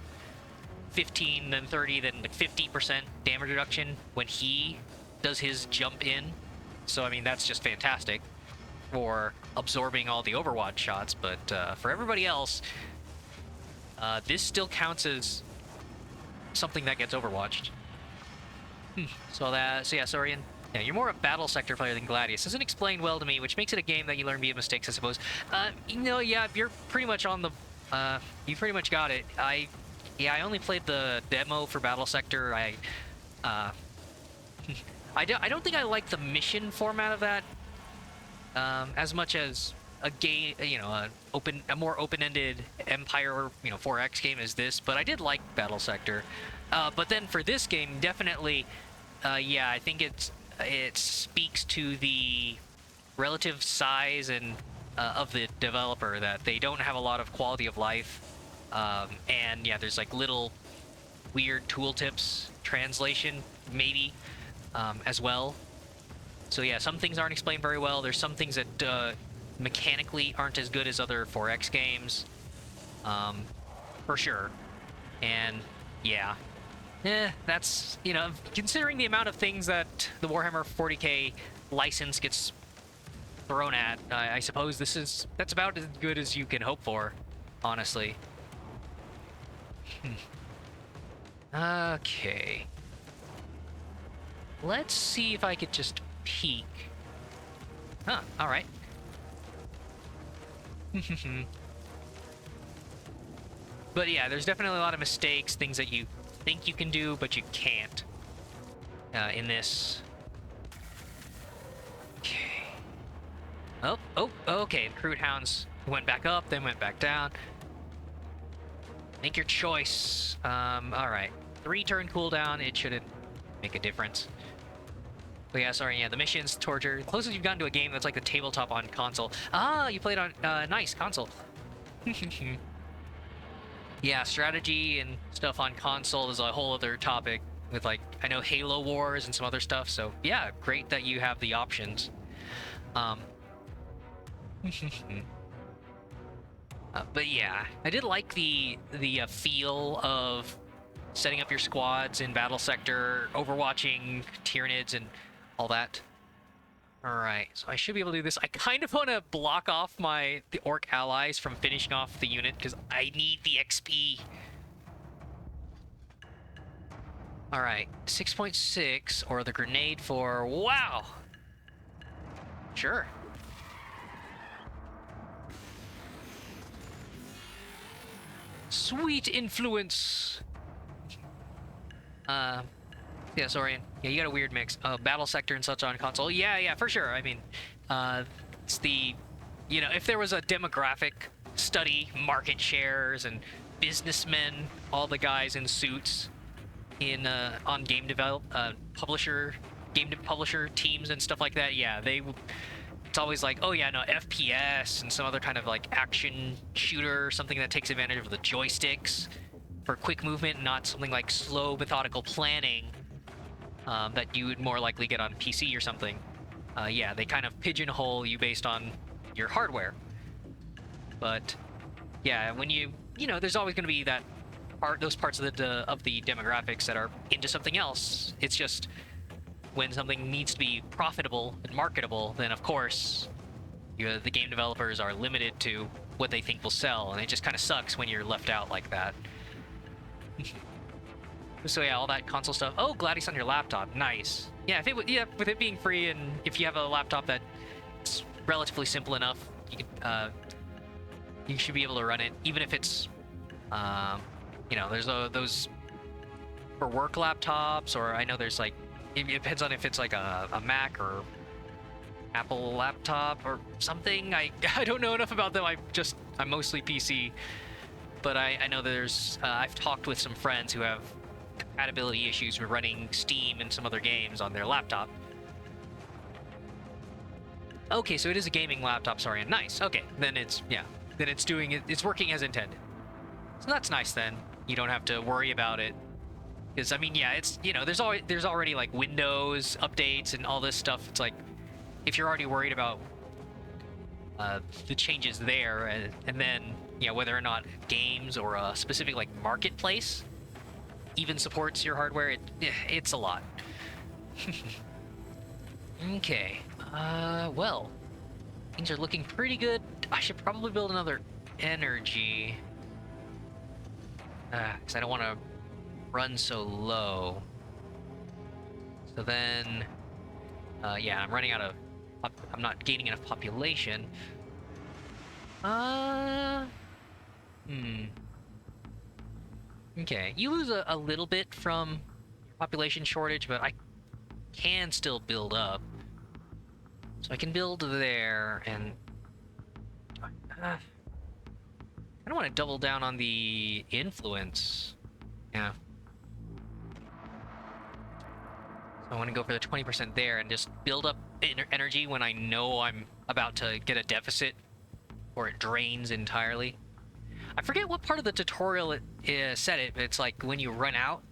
15, then 30, then like 50% damage reduction when he does his jump in. So I mean that's just fantastic for absorbing all the Overwatch shots, but for everybody else, this still counts as something that gets overwatched. So yeah, Saurian. Yeah, you're more a battle sector player than Gladius. Doesn't explain well to me, which makes it a game that you learn via mistakes, I suppose. Yeah, you're pretty much on the. You pretty much got it. I only played the demo for battle sector. Uh, I don't think I like the mission format of that as much as a game, a more open-ended Empire, 4X game as this. But I did like battle sector. But then for this game, definitely, yeah, I think it speaks to the relative size and of the developer that they don't have a lot of quality of life, and yeah, there's like little weird tooltips translation maybe as well. So yeah, some things aren't explained very well. There's some things that mechanically aren't as good as other 4X games, for sure, and yeah. That's, considering the amount of things that the Warhammer 40k license gets thrown at, I suppose that's about as good as you can hope for, honestly. Okay. Let's see if I could just peek. Huh, alright. But yeah, there's definitely a lot of mistakes, things that you think you can do, but you can't in this. Okay. Okay. The Crude Hounds went back up, then went back down. Make your choice. All right. 3-turn cooldown. It shouldn't make a difference. But yeah, sorry. Yeah, the missions, torture. The closest you've gotten to a game that's like the tabletop on console. Ah, you played on nice console. Yeah, strategy and stuff on console is a whole other topic with, like, I know Halo Wars and some other stuff, so yeah, great that you have the options. But yeah, I did like the feel of setting up your squads in Battle Sector, overwatching Tyranids and all that. Alright, so I should be able to do this. I kind of want to block off the Orc allies from finishing off the unit, because I need the XP. Alright, 6.6, or the grenade for... Wow! Sure. Sweet influence! Yeah, Saurian. Yeah, you got a weird mix. Battle sector and such on console. Yeah, for sure. I mean, it's the... if there was a demographic study, market shares and businessmen, all the guys in suits in on game publisher teams and stuff like that, yeah, it's always like, oh yeah, no, FPS and some other kind of like action shooter, something that takes advantage of the joysticks for quick movement, not something like slow, methodical planning that you would more likely get on PC or something. Yeah, they kind of pigeonhole you based on your hardware. But yeah, when there's always going to be those parts of the demographics that are into something else. It's just when something needs to be profitable and marketable, then of course the game developers are limited to what they think will sell, and it just kind of sucks when you're left out like that. So yeah, all that console stuff. Oh, Gladius on your laptop, nice. Yeah, with it being free, and if you have a laptop that's relatively simple enough, you should be able to run it, even if it's, there's those for work laptops, or I know there's like, it depends on if it's like a Mac or Apple laptop or something. I don't know enough about them. I'm mostly PC, but I know there's I've talked with some friends who have compatibility issues with running Steam and some other games on their laptop. Okay, so it is a gaming laptop, sorry. Nice. Okay, then it's working as intended. So that's nice then. You don't have to worry about it Because I mean, yeah, it's there's already like Windows updates and all this stuff. It's like if you're already worried about the changes there, and then whether or not games or a specific like marketplace even supports your hardware, it's a lot. Okay, well, things are looking pretty good. I should probably build another energy, because I don't want to run so low. So then, yeah, I'm running out of. I'm not gaining enough population. Okay, you lose a little bit from population shortage, but I can still build up. So I can build there, and I don't want to double down on the influence. Yeah. So I want to go for the 20% there and just build up energy when I know I'm about to get a deficit or it drains entirely. I forget what part of the tutorial it said it, but it's like when you run out.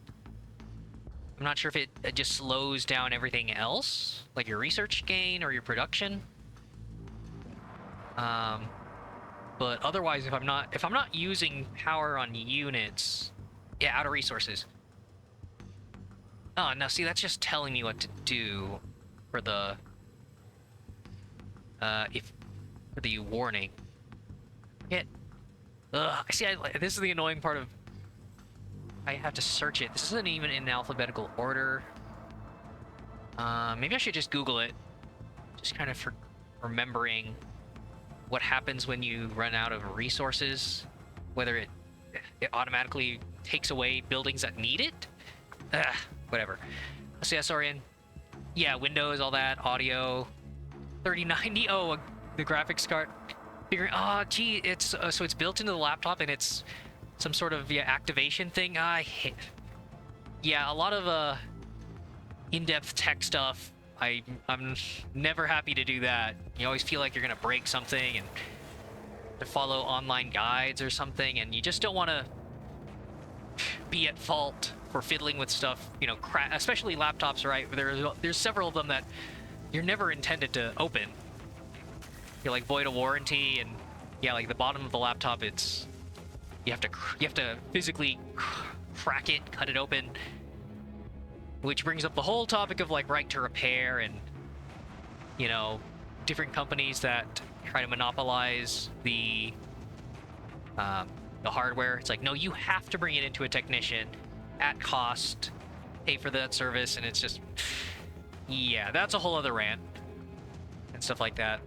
I'm not sure if it just slows down everything else, like your research gain or your production. But otherwise, if I'm not using power on units, yeah, out of resources. Oh no, see, that's just telling me what to do for the for the warning. Hit. Ugh, see, this is the annoying part of. I have to search it. This isn't even in alphabetical order. Maybe I should just Google it. Just kind of for remembering what happens when you run out of resources. Whether it automatically takes away buildings that need it. Whatever. Let's see, SRN. Yeah, Windows, all that, audio. 3090. Oh, the graphics card. Figuring. Oh, gee, it's so it's built into the laptop and it's some sort of activation thing. I hate. Yeah, a lot of in-depth tech stuff. I'm never happy to do that. You always feel like you're gonna break something and to follow online guides or something, and you just don't want to be at fault for fiddling with stuff. Especially laptops, right? There's several of them that you're never intended to open. You're like void of warranty, and yeah, like the bottom of the laptop, it's you have to physically crack it, cut it open, which brings up the whole topic of like right to repair and different companies that try to monopolize the hardware. It's like, no, you have to bring it into a technician at cost, pay for that service, and it's just, yeah, that's a whole other rant and stuff like that.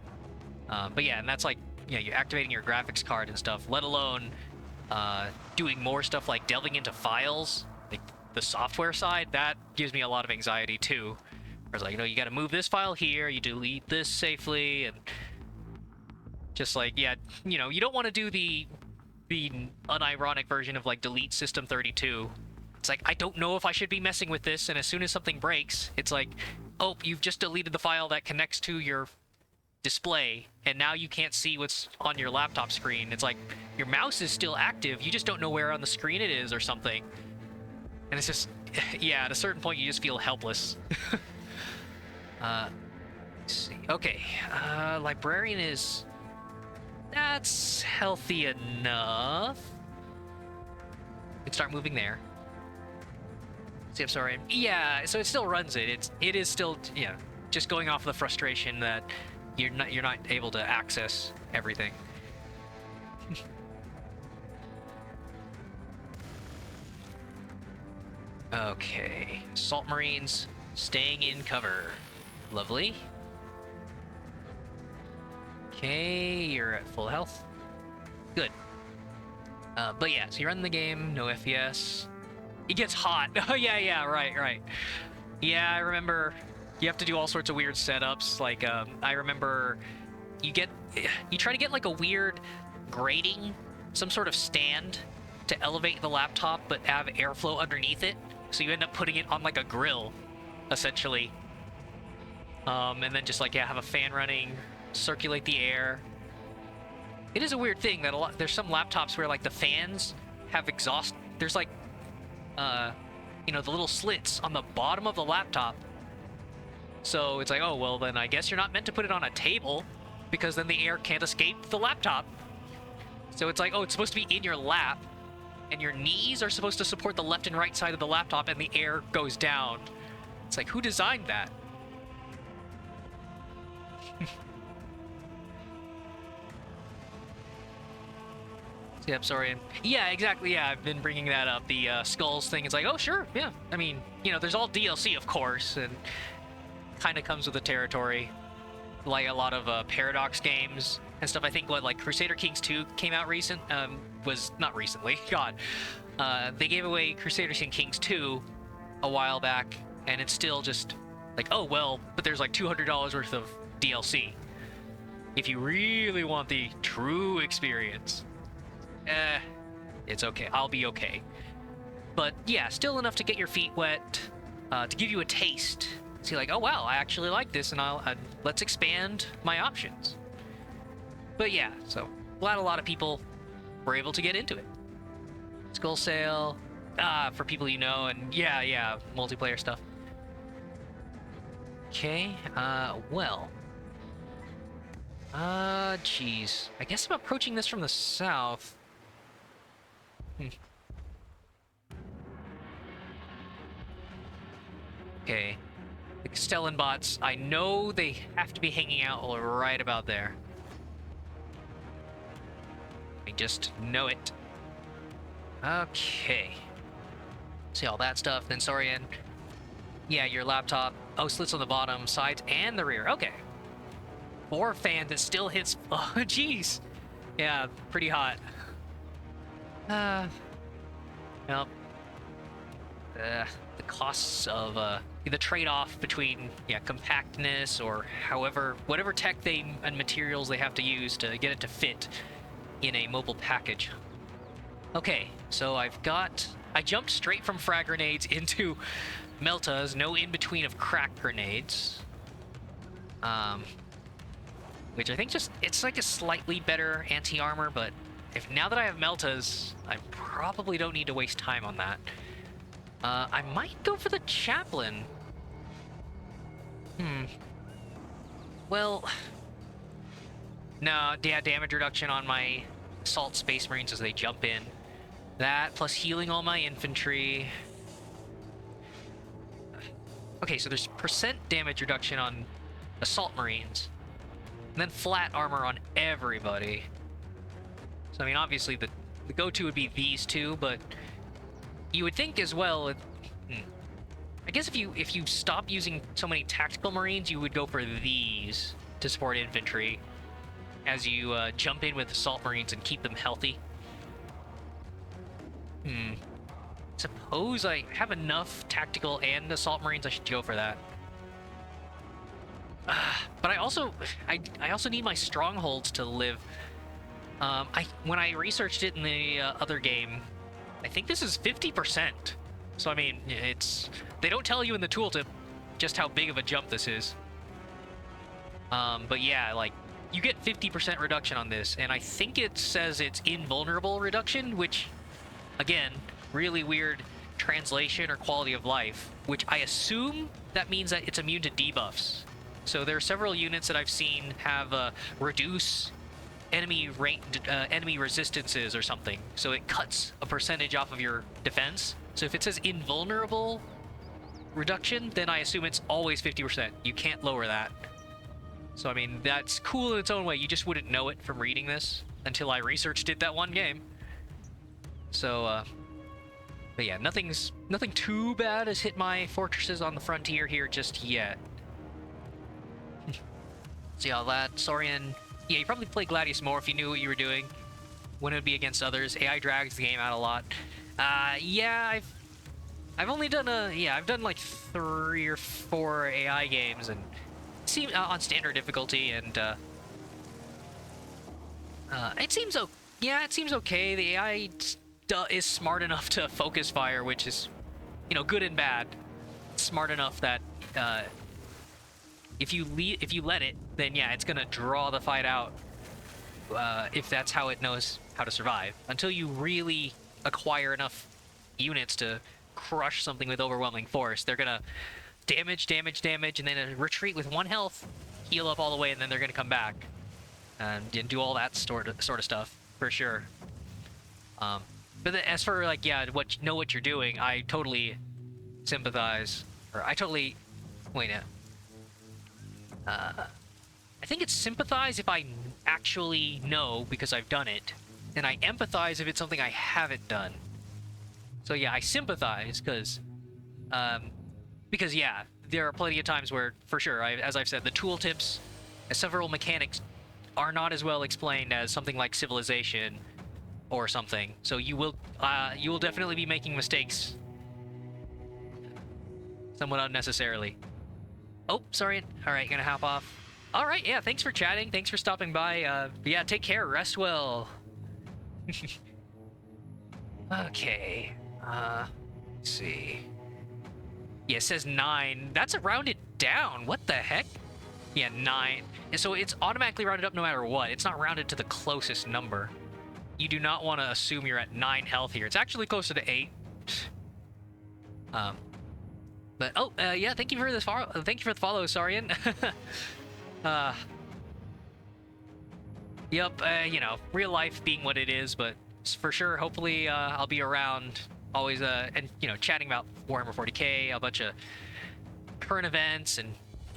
But yeah, and that's like, you're activating your graphics card and stuff, let alone doing more stuff like delving into files, like the software side. That gives me a lot of anxiety too. Where it's like, you got to move this file here, you delete this safely, and just like, yeah, you don't want to do the unironic version of like delete system 32. It's like, I don't know if I should be messing with this, and as soon as something breaks, it's like, oh, you've just deleted the file that connects to your display, and now you can't see what's on your laptop screen. It's like your mouse is still active, you just don't know where on the screen it is or something. And it's just, yeah, at a certain point you just feel helpless. Let's see. Okay, librarian that's healthy enough. We can start moving there. See, I'm sorry. Yeah, so it still runs it. It is still, just going off the frustration that you're not able to access everything. Okay, Salt Marines staying in cover. Lovely. Okay, you're at full health. Good. But yeah, so you run the game, no FPS. It gets hot. Oh yeah, right. Yeah, I remember you have to do all sorts of weird setups. Like, I remember you try to get like a weird grating, some sort of stand to elevate the laptop, but have airflow underneath it. So you end up putting it on like a grill, essentially. And then just like, have a fan running, circulate the air. It is a weird thing that there's some laptops where like the fans have exhaust. There's like, you know, the little slits on the bottom of the laptop. So it's like, oh, well, then I guess you're not meant to put it on a table, because then the air can't escape the laptop. So it's like, oh, it's supposed to be in your lap, and your knees are supposed to support the left and right side of the laptop, and the air goes down. It's like, who designed that? Yep, sorry. Yeah, exactly. Yeah, I've been bringing that up. The skulls thing. It's like, oh, sure. Yeah. I mean, you know, there's all DLC, of course, and kind of comes with the territory. Like a lot of Paradox games and stuff. I think what, like Crusader Kings 2 came out was not recently. God. They gave away Crusader Kings 2 a while back, and it's still just like, oh, well, but there's like $200 worth of DLC. If you really want the true experience. It's okay. I'll be okay. But yeah, still enough to get your feet wet, to give you a taste. See, like, oh wow, I actually like this, and let's expand my options. But yeah, so glad a lot of people were able to get into it. Skull Sale, for people you know, and yeah, multiplayer stuff. Okay, well. Geez. I guess I'm approaching this from the south. Okay. The Castellan bots, I know they have to be hanging out right about there. I just know it. Okay. See all that stuff. Then Saurian. Yeah, your laptop. Oh, slits on the bottom, sides, and the rear. Okay. 4 fan that still hits. Oh, jeez. Yeah, pretty hot. Well, the costs of the trade-off between compactness or whatever tech and materials they have to use to get it to fit in a mobile package. Okay, so I jumped straight from frag grenades into Meltas, no in-between of crack grenades. Which I think it's like a slightly better anti-armor, but now that I have Meltas, I probably don't need to waste time on that. I might go for the Chaplain. Well, no, yeah, damage reduction on my Assault Space Marines as they jump in. That, plus healing all my infantry. Okay, so there's percent damage reduction on Assault Marines. And then flat armor on everybody. So, I mean, obviously the go-to would be these two, but you would think as well... I guess if you stop using so many tactical marines, you would go for these to support infantry as you jump in with assault marines and keep them healthy. Suppose I have enough tactical and assault marines. I should go for that. But I also need my strongholds to live. When I researched it in the other game, I think this is 50%. So I mean, they don't tell you in the tooltip just how big of a jump this is. But yeah, like you get 50% reduction on this, and I think it says it's invulnerable reduction, which again, really weird translation or quality of life, which I assume that means that it's immune to debuffs. So there are several units that I've seen have reduce enemy resistances or something. So it cuts a percentage off of your defense. So if it says invulnerable reduction, then I assume it's always 50%. You can't lower that. So I mean, that's cool in its own way. You just wouldn't know it from reading this until I researched it that one game. So, but yeah, nothing too bad has hit my fortresses on the frontier here just yet. See all that, Saurian. Yeah, you probably play Gladius more if you knew what you were doing when it would be against others. AI drags the game out a lot. Yeah, I've only done I've done like 3 or 4 AI games, and seem on standard difficulty, and it seems okay. The AI is smart enough to focus fire, which is, you know, good and bad. It's smart enough that if you let it, then yeah, it's gonna draw the fight out. If that's how it knows how to survive, until you really acquire enough units to crush something with overwhelming force. They're gonna damage, damage, damage, and then retreat with 1 health, heal up all the way, and then they're gonna come back and do all that sort of stuff for sure. But then as for like, yeah, know what you're doing, I totally sympathize, or I totally wait a. I think it's sympathize if I actually know because I've done it, and I empathize if it's something I haven't done. So yeah, I sympathize because yeah, there are plenty of times where, for sure, as I've said, the tooltips, several mechanics are not as well explained as something like Civilization or something. So you will definitely be making mistakes, somewhat unnecessarily. Oh, sorry. All right, gonna hop off. All right, yeah, thanks for chatting. Thanks for stopping by. Yeah, take care. Rest well. Okay. Let's see. Yeah, it says 9. That's rounded down. What the heck? Yeah, 9. And so it's automatically rounded up no matter what. It's not rounded to the closest number. You do not want to assume you're at 9 health here. It's actually closer to 8. But yeah, thank you for this follow. Thank you for the follow, Sarian. Yep, you know, real life being what it is, but for sure, hopefully, I'll be around always, and, you know, chatting about Warhammer 40k, a bunch of current events and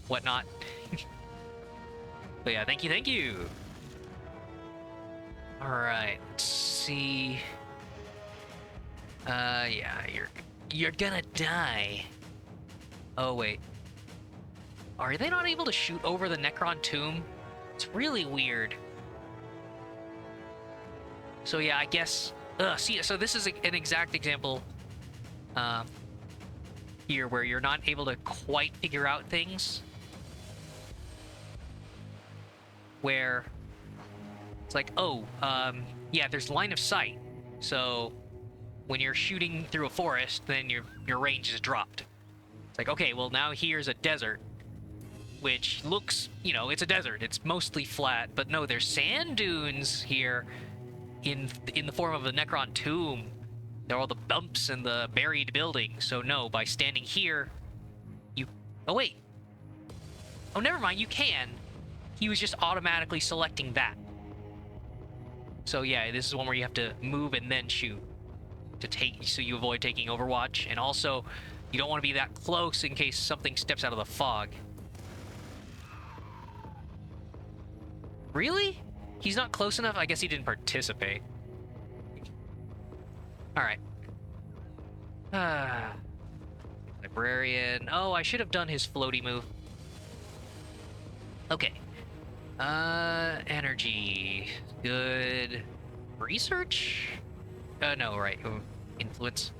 whatnot. But yeah, thank you, thank you. All right, let's see. Yeah, you're gonna die. Oh, wait. Are they not able to shoot over the Necron tomb? It's really weird. So yeah, I guess... see, so this is an exact example here where you're not able to quite figure out things. Where it's like, oh, yeah, there's line of sight. So when you're shooting through a forest, then your range is dropped. It's like, okay, well, now here's a desert, which looks, you know, it's a desert. It's mostly flat, but no, there's sand dunes here in the form of a Necron tomb. There are all the bumps and the buried buildings. So no, by standing here, you... Oh, wait. Oh, never mind, you can. He was just automatically selecting that. So yeah, this is one where you have to move and then shoot so you avoid taking Overwatch, and also you don't want to be that close in case something steps out of the fog. Really? He's not close enough? I guess he didn't participate. Alright. Librarian. Oh, I should have done his floaty move. Okay. Energy. Good. Research? No, right. Influence.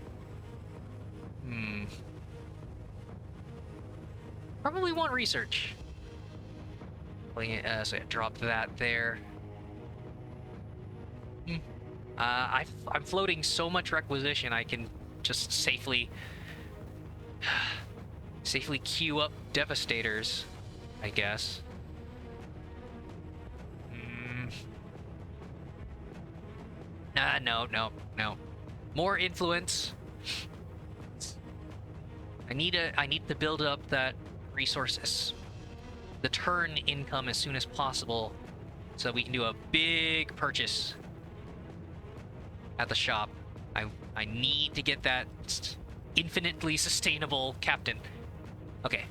Probably want research. So yeah, drop that there. I'm floating so much requisition I can just safely queue up Devastators, I guess. No. More influence. I need to build up that resources, the turn income as soon as possible, so we can do a big purchase at the shop. I need to get that infinitely sustainable captain. Okay.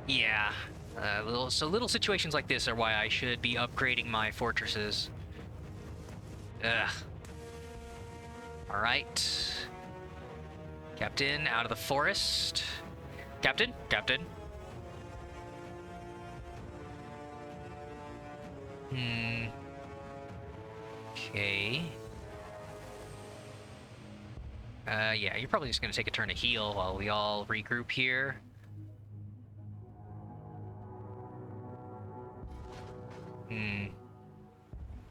Yeah. Little situations like this are why I should be upgrading my fortresses. Ugh. Alright. Captain, out of the forest. Captain? Okay. Yeah, you're probably just gonna take a turn to heal while we all regroup here.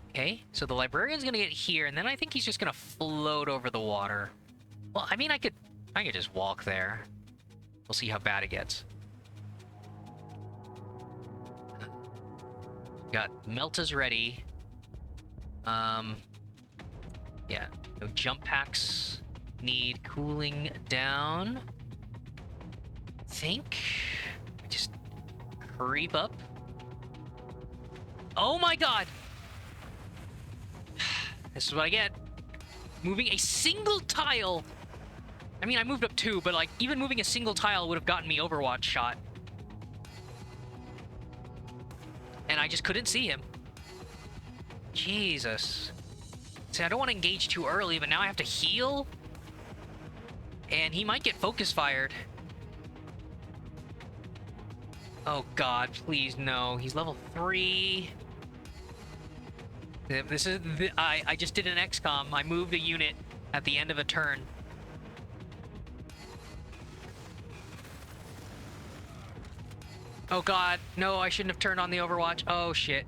Okay, so the librarian's gonna get here, and then I think he's just gonna float over the water. Well, I mean, I could just walk there. We'll see how bad it gets. Got Meltas ready. Yeah, no jump packs need cooling down. Think I just creep up. Oh my god! This is what I get. Moving a single tile. I mean, I moved up 2, but like even moving a single tile would have gotten me Overwatch shot. And I just couldn't see him. Jesus. See, I don't want to engage too early, but now I have to heal? And he might get focus fired. Oh god, please no. He's level 3. This is... I just did an XCOM. I moved a unit at the end of a turn. Oh god, no, I shouldn't have turned on the Overwatch. Oh shit.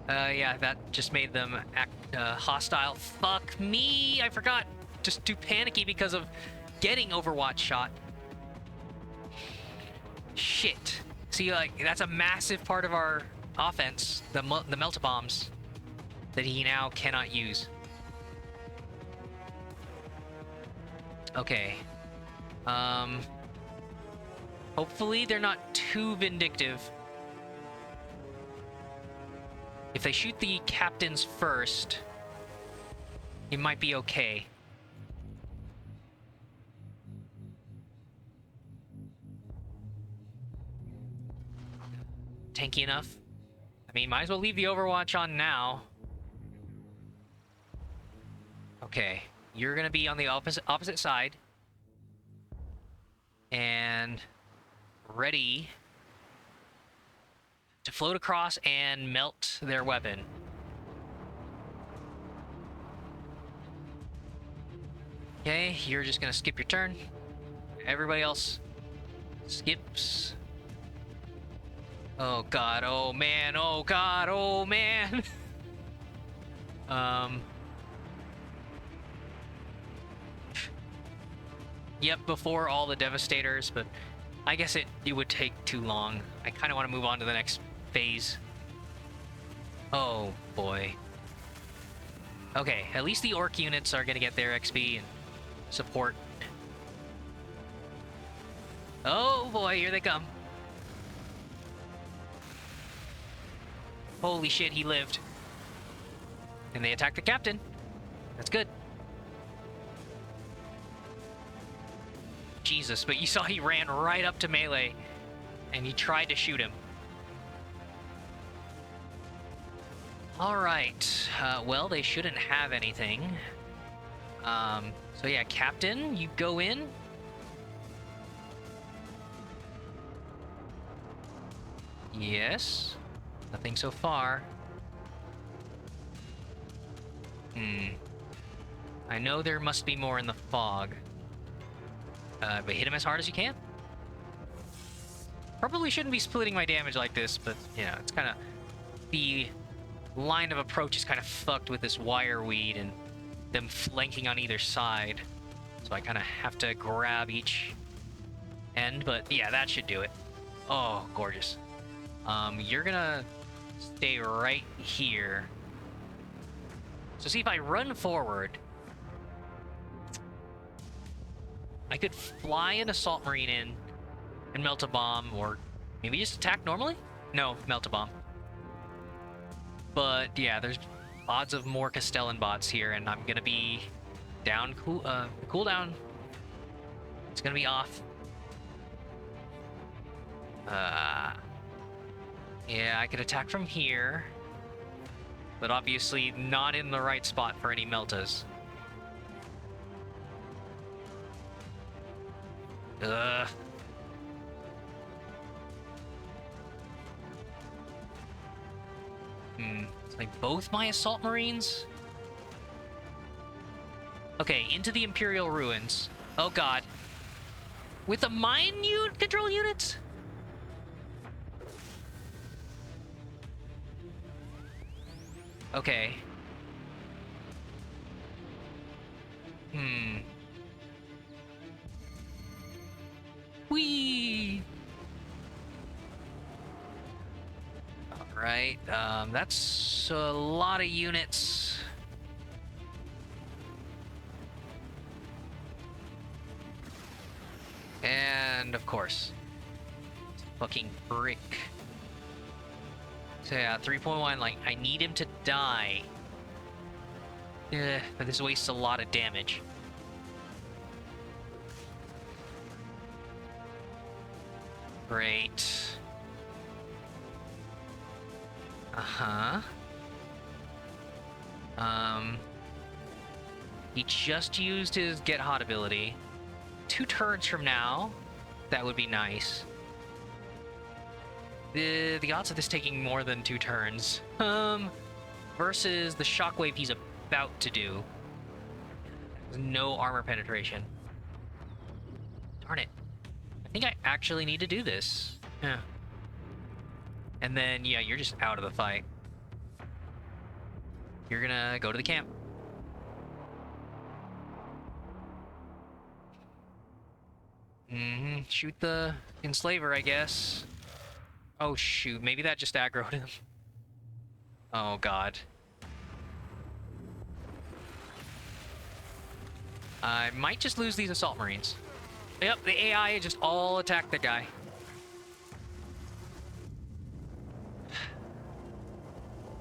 Yeah, that just made them act hostile. Fuck me! I forgot. Just too panicky because of getting Overwatch shot. Shit. See, like, that's a massive part of our offense. The melt-bombs that he now cannot use. Okay. Hopefully they're not too vindictive. If they shoot the captains first, it might be okay. Tanky enough? I mean, might as well leave the Overwatch on now. Okay, you're gonna be on the opposite side. And ready to float across and melt their weapon. Okay, you're just gonna skip your turn. Everybody else skips. Oh god, oh man, oh god, oh man. Yep, before all the Devastators, but I guess it would take too long. I kind of want to move on to the next phase. Oh boy. Okay, at least the Orc units are gonna get their XP and support. Oh boy, here they come. Holy shit, he lived. And they attacked the captain. That's good. Jesus, but you saw he ran right up to melee and he tried to shoot him. Alright, well, they shouldn't have anything. So yeah, Captain, you go in. Yes. Nothing so far. I know there must be more in the fog. But hit him as hard as you can. Probably shouldn't be splitting my damage like this, but, you know, it's kind of... The line of approach is kind of fucked with this wire weed and them flanking on either side. So I kind of have to grab each end, but yeah, that should do it. Oh, gorgeous. You're gonna stay right here. So see, if I run forward... I could fly an Assault Marine in and melt a bomb, or maybe just attack normally? No, melt a bomb. But yeah, there's odds of more Castellan bots here, and I'm gonna be down cooldown. It's gonna be off. Yeah, I could attack from here, but obviously not in the right spot for any meltas. Ugh. It's like both my Assault Marines? Okay, into the Imperial Ruins. Oh god. With the mine control units? Okay. Whee! Right, that's a lot of units. And of course, fucking brick. So yeah, 3.1, like, I need him to die. But this wastes a lot of damage. Great. Uh-huh. He just used his Get Hot ability. 2 turns from now, that would be nice. The odds of this taking more than 2 turns. Versus the shockwave he's about to do. No armor penetration. Darn it. I think I actually need to do this. Yeah. And then, yeah, you're just out of the fight. You're gonna go to the camp. Shoot the enslaver, I guess. Oh, shoot. Maybe that just aggroed him. Oh, God. I might just lose these assault marines. Yep, the AI just all attacked the guy.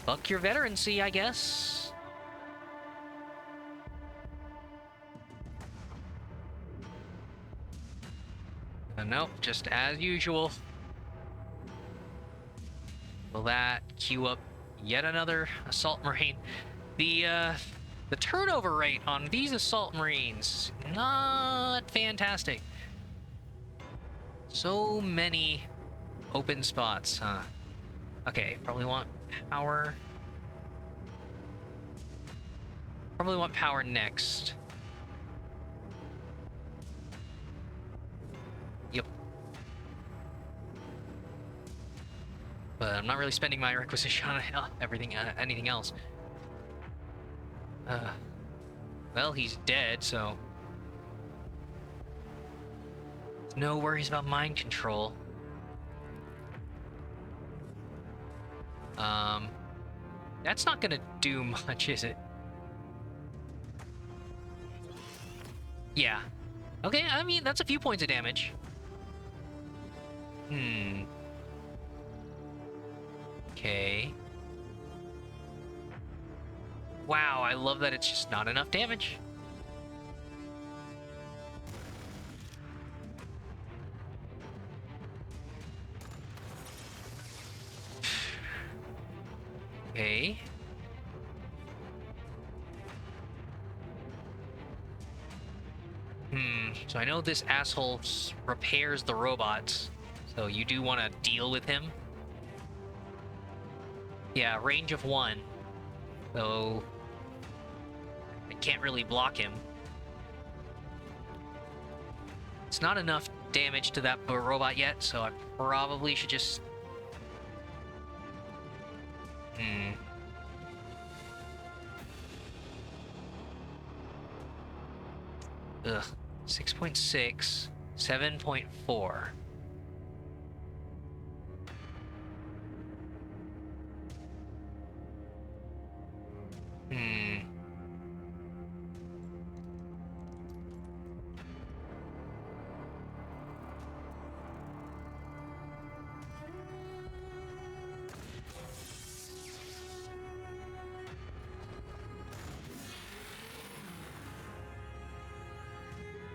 Fuck your veterancy, I guess. Nope, just as usual. Will that queue up yet another assault marine? The turnover rate on these assault marines, not fantastic. So many open spots, huh? Okay, probably want power. Probably want power next. Yep. But I'm not really spending my requisition on anything else. Well, he's dead, so no worries about mind control. That's not gonna do much, is it? Yeah. Okay, I mean, that's a few points of damage. Okay. Wow, I love that it's just not enough damage. Okay. So I know this asshole repairs the robots, so you do want to deal with him. Yeah, range of 1. So I can't really block him. It's not enough damage to that robot yet, so I probably should just... Ugh. 6.6, 7.4.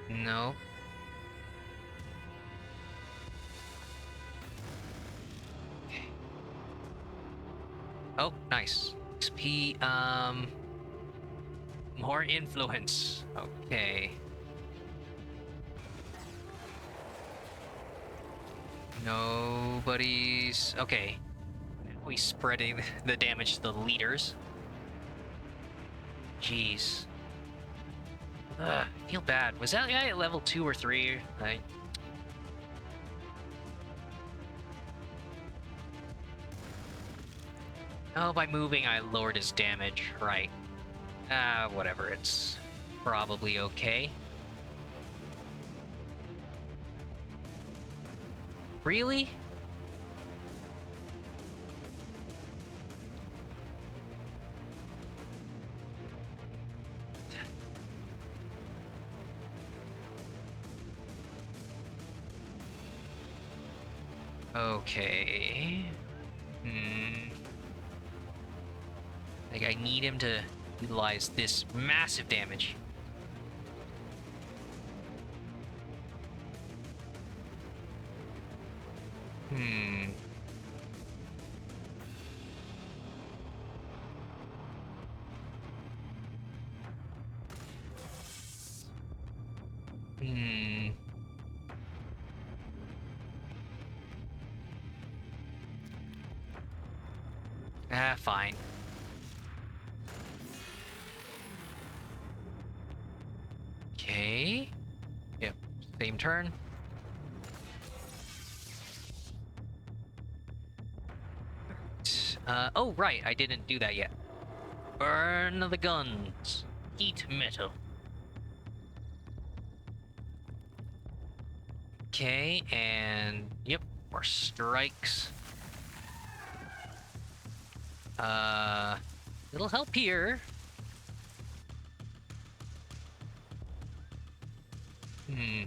No. Okay. Oh, nice. XP, more influence. Okay. Nobody's... Okay. We spreading the damage to the leaders. Jeez. I feel bad. Was that guy at level 2 or 3? Oh, by moving, I lowered his damage. Right. Whatever. It's probably okay. Really? Okay. Hmm. Like, I need him to utilize this massive damage. Hmm. Hmm. Ah, fine. Okay. Yep. Same turn. Oh, right. I didn't do that yet. Burn the guns. Heat metal. Okay, and yep, more strikes. Little help here. Hmm.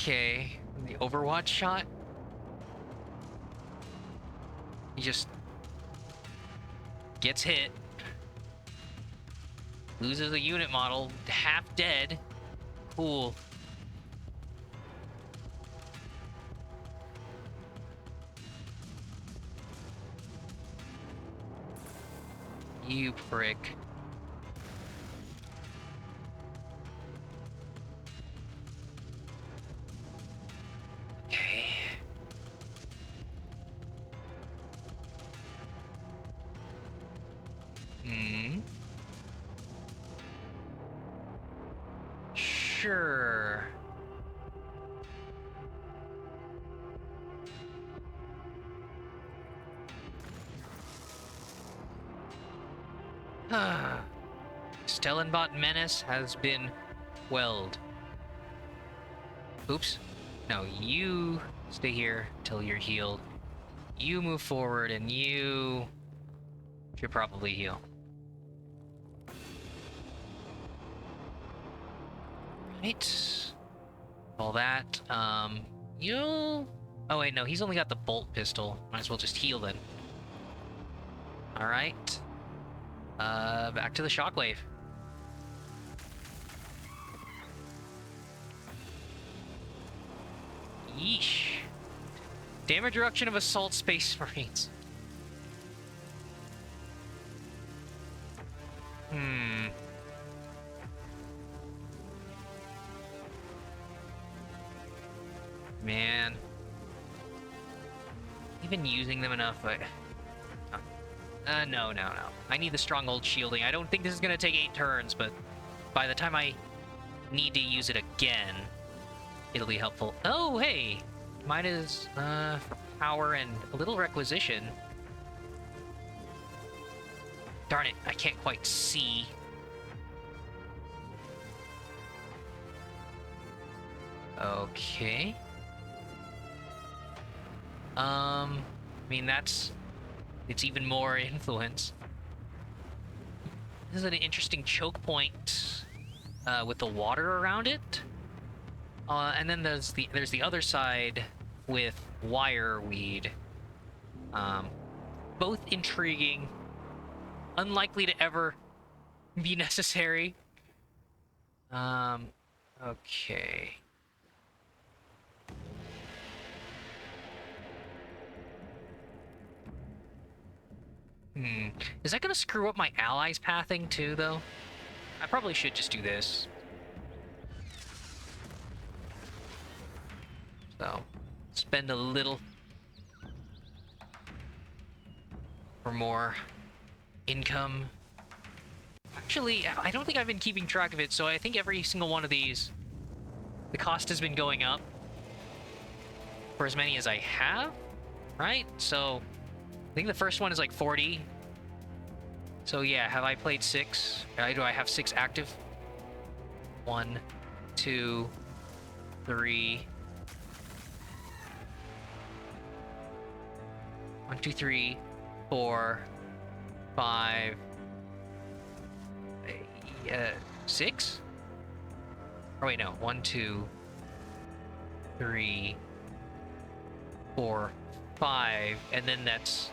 Okay, the Overwatch shot. He just gets hit, loses a unit model, half dead. Cool. You prick. Okay. Hmm. Sure. Stellenbot Menace has been quelled. Oops. No, you stay here till you're healed. You move forward and you should probably heal. Right. All that. You'll... Oh, wait, no, he's only got the bolt pistol. Might as well just heal then. Alright. Back to the shockwave. Yeesh. Damage reduction of assault space marines. Hmm. Man. Even using them enough, but... no. I need the stronghold shielding. I don't think this is gonna take 8 turns, but by the time I need to use it again, it'll be helpful. Oh, hey! Mine is, for power and a little requisition. Darn it, I can't quite see. Okay. I mean, it's even more influence. This is an interesting choke point, with the water around it. And then there's the other side with wireweed. Both intriguing, unlikely to ever be necessary. Okay. Is that gonna screw up my allies' pathing too, though? I probably should just do this. So, spend a little for more income. Actually, I don't think I've been keeping track of it, so I think every single one of these, the cost has been going up for as many as I have, right? So, I think the first one is like 40. So yeah, have I played 6? Do I have 6 active? 1, 2, 3. 1, 2, 3, 4, 5, 6? Oh wait, no. 1, 2, 3, 4, 5, and then that's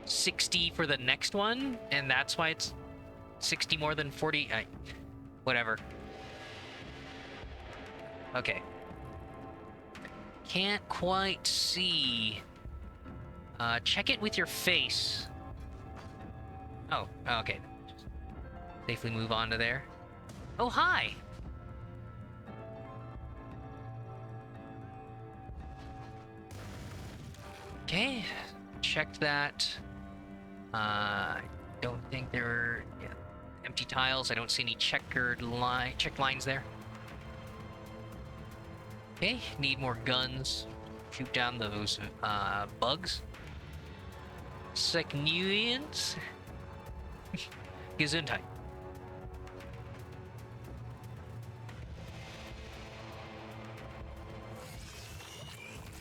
60 for the next one, and that's why it's 60 more than 40. Whatever. Okay. Can't quite see. Check it with your face. Oh, okay. Just safely move on to there. Oh, hi! Okay, checked that. I don't think there are empty tiles. I don't see any checked lines there. Okay, need more guns. Shoot down those bugs. Seknuians. Gesundheit.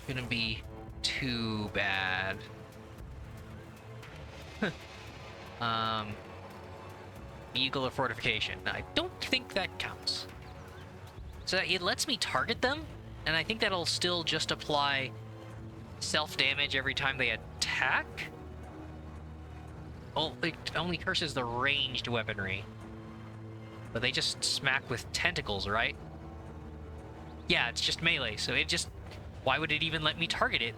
Shouldn't be too bad. Eagle or fortification. I don't think that counts. So it lets me target them, and I think that'll still just apply self-damage every time they attack. Oh, it only curses the ranged weaponry. But they just smack with tentacles, right? Yeah, it's just melee, so it just... Why would it even let me target it?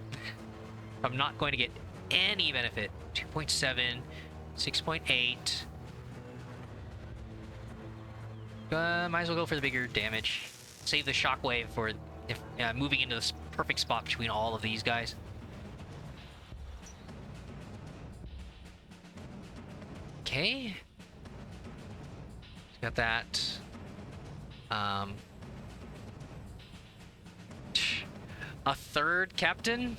I'm not going to get any benefit. 2.7, 6.8. Might as well go for the bigger damage. Save the shockwave for if moving into this perfect spot between all of these guys. Okay. Got that. A third captain?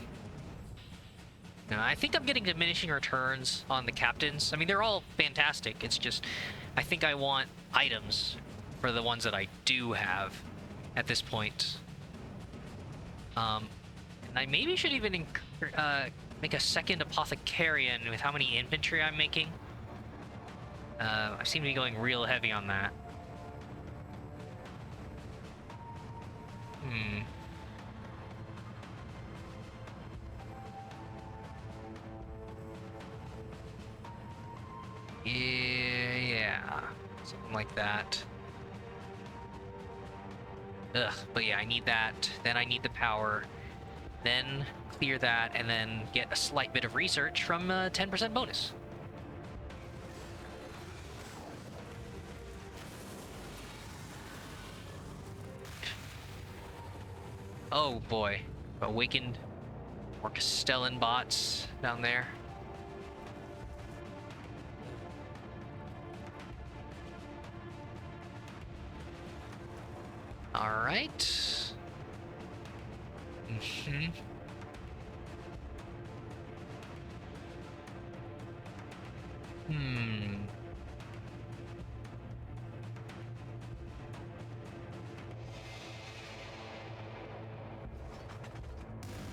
No, I think I'm getting diminishing returns on the captains. I mean, they're all fantastic. It's just, I think I want items for the ones that I do have at this point. And I maybe should even make a second apothecarian with how many infantry I'm making. I seem to be going real heavy on that. Yeah, something like that. Ugh, but yeah, I need that. Then I need the power. Then clear that, and then get a slight bit of research from 10% bonus. Oh boy, awakened more Castellan bots down there. All right.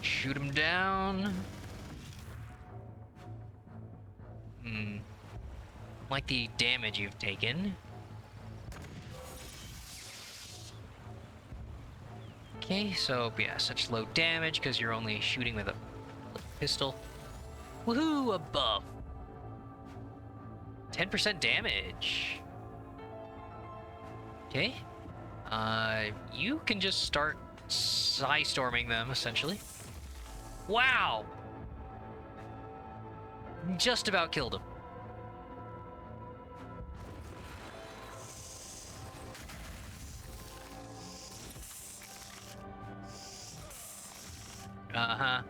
Shoot him down. Like the damage you've taken. Okay, so yeah, such low damage because you're only shooting with a pistol. Woohoo, a buff. 10% damage. Okay. You can just start storming them, essentially. Wow! Just about killed him. Uh-huh.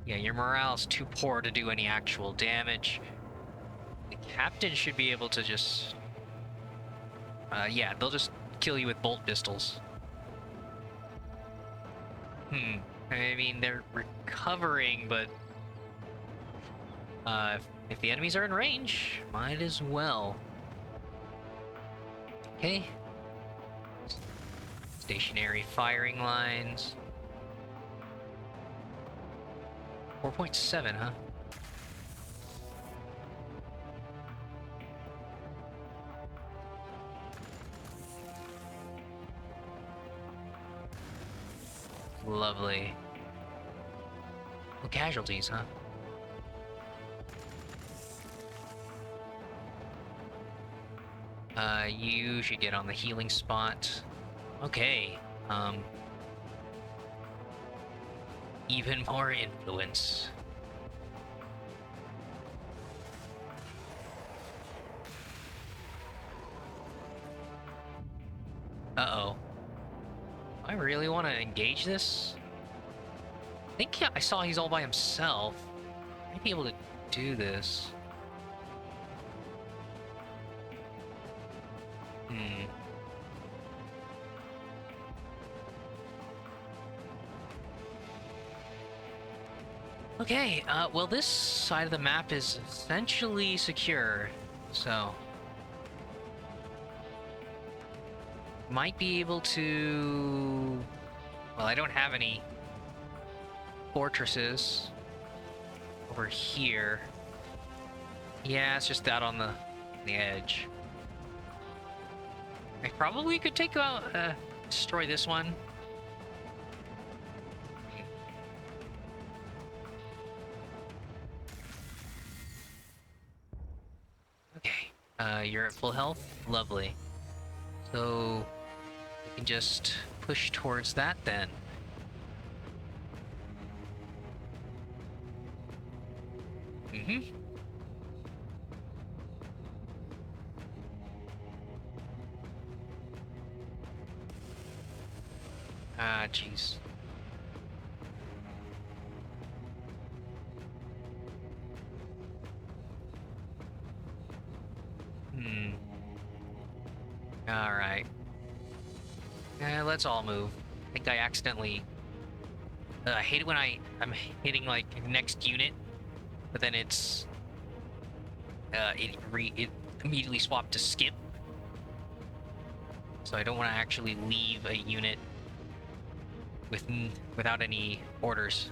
Yeah, your morale's too poor to do any actual damage. The captain should be able to just... yeah, they'll just kill you with bolt pistols. I mean, they're recovering, but... if the enemies are in range, might as well. Okay. Stationary firing lines. 4.7, huh? Lovely. Oh, casualties, huh? You should get on the healing spot. Okay. Even more influence. Uh-oh. I really want to engage this? I think I saw he's all by himself. Might be able to do this. Okay, well, this side of the map is essentially secure, so... Might be able to... Well, I don't have any fortresses over here. Yeah, it's just that on the edge. I probably could take out, destroy this one. Okay, you're at full health? Lovely. So, we can just push towards that then. Ah, jeez. Alright. Let's all move. I think I accidentally... I hate it when I'm hitting, like, next unit, but then it's... it immediately swapped to skip. So I don't want to actually leave a unit without any orders.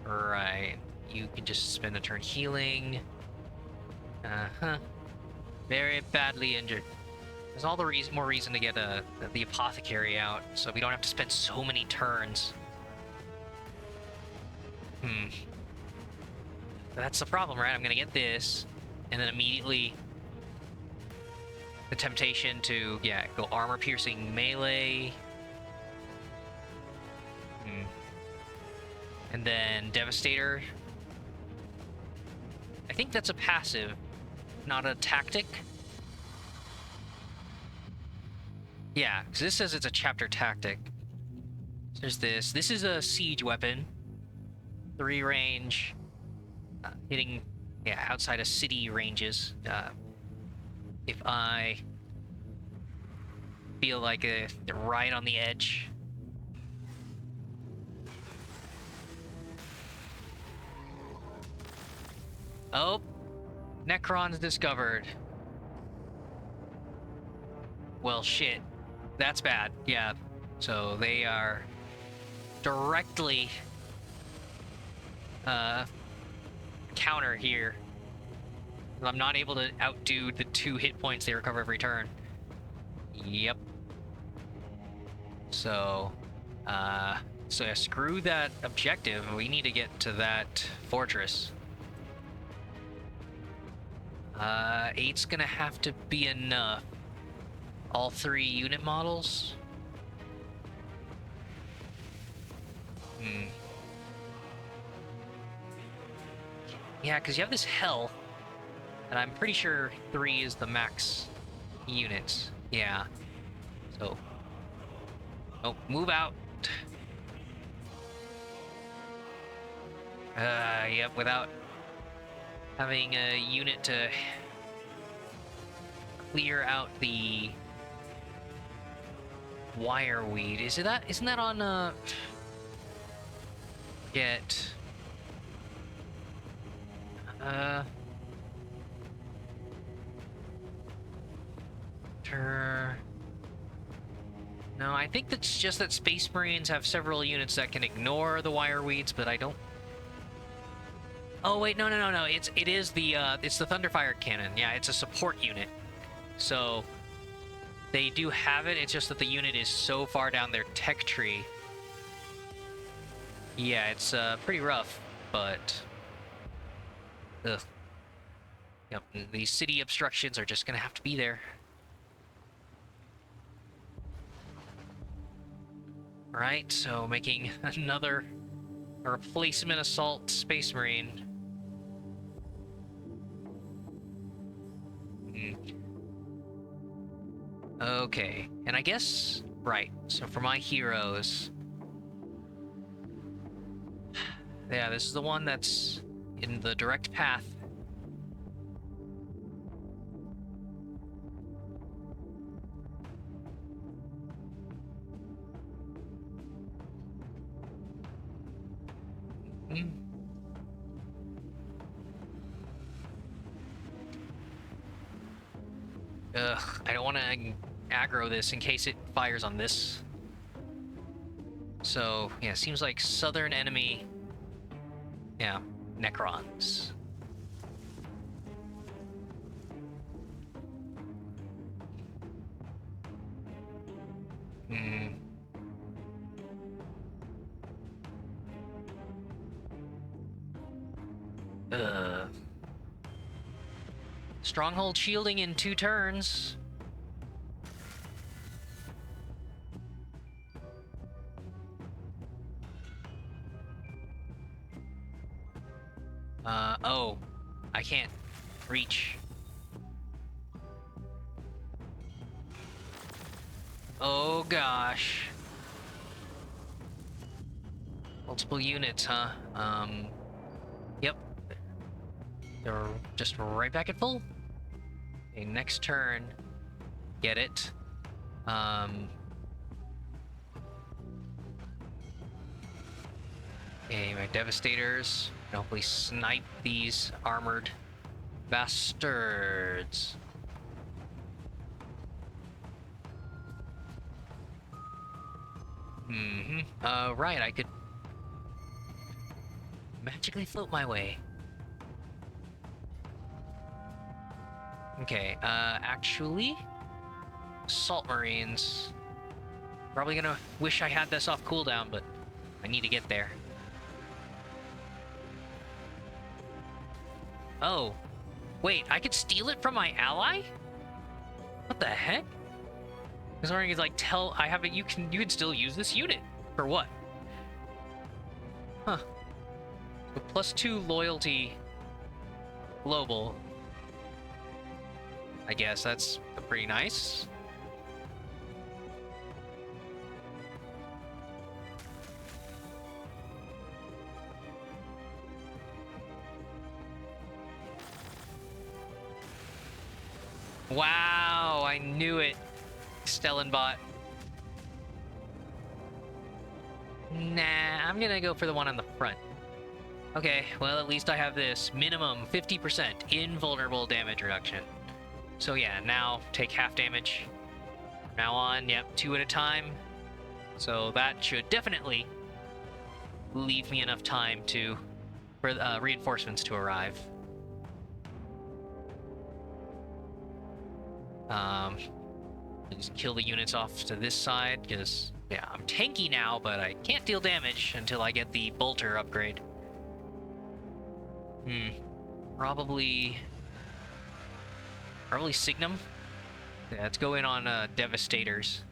Right. You can just spend a turn healing. Uh-huh. Very badly injured. There's all the more reason to get the apothecary out, so we don't have to spend so many turns. That's the problem, right? I'm gonna get this, and then immediately the temptation to, yeah, go armor-piercing melee. And then Devastator. I think that's a passive, not a tactic. Yeah, because this says it's a chapter tactic. There's this. This is a siege weapon. 3 range. Hitting, yeah, outside of city ranges. If I feel like they're right on the edge. Oh, Necrons discovered. Well, shit. That's bad. Yeah. So they are directly counter here. I'm not able to outdo the 2 hit points they recover every turn. Yep. So, so screw that objective. We need to get to that fortress. 8's gonna have to be enough. All 3 unit models? Yeah, because you have this health, and I'm pretty sure 3 is the max units. Yeah. So... Oh, move out. Yep, without having a unit to clear out the wireweed. Isn't that on, get... No, I think that's just that Space Marines have several units that can ignore the wire weeds, but I don't... Oh wait, no. It is the Thunderfire cannon. Yeah, it's a support unit. So They do have it, it's just that the unit is so far down their tech tree. Yeah, it's pretty rough, but... Ugh. Yep, these city obstructions are just gonna have to be there. Alright, so making another replacement assault Space Marine. Okay, and I guess... Right, so for my heroes... Yeah, this is the one that's in the direct path. Ugh, I don't want to aggro this in case it fires on this. So, yeah, seems like southern enemy... Yeah, Necrons. Hmm. Ugh. Stronghold shielding in 2 turns. Oh. I can't reach. Oh gosh. Multiple units, huh? Yep. They're just right back at full. Okay, next turn. Get it. Okay, my Devastators can hopefully snipe these armored bastards. Right, I could magically float my way. Okay, actually, Salt Marines. Probably gonna wish I had this off cooldown, but I need to get there. Oh, wait, I could steal it from my ally? What the heck? I was wondering, like, tell I have it. You can still use this unit for what? Huh? So +2 loyalty global. I guess that's pretty nice. Wow, I knew it. Stellenbot. Nah, I'm gonna go for the one on the front. Okay, well, at least I have this. Minimum 50% invulnerable damage reduction. So yeah, now take half damage. From now on, yep, 2 at a time. So that should definitely leave me enough time for reinforcements to arrive. Just kill the units off to this side, because, yeah, I'm tanky now, but I can't deal damage until I get the bolter upgrade. Probably Signum. Yeah, let's go in on Devastators.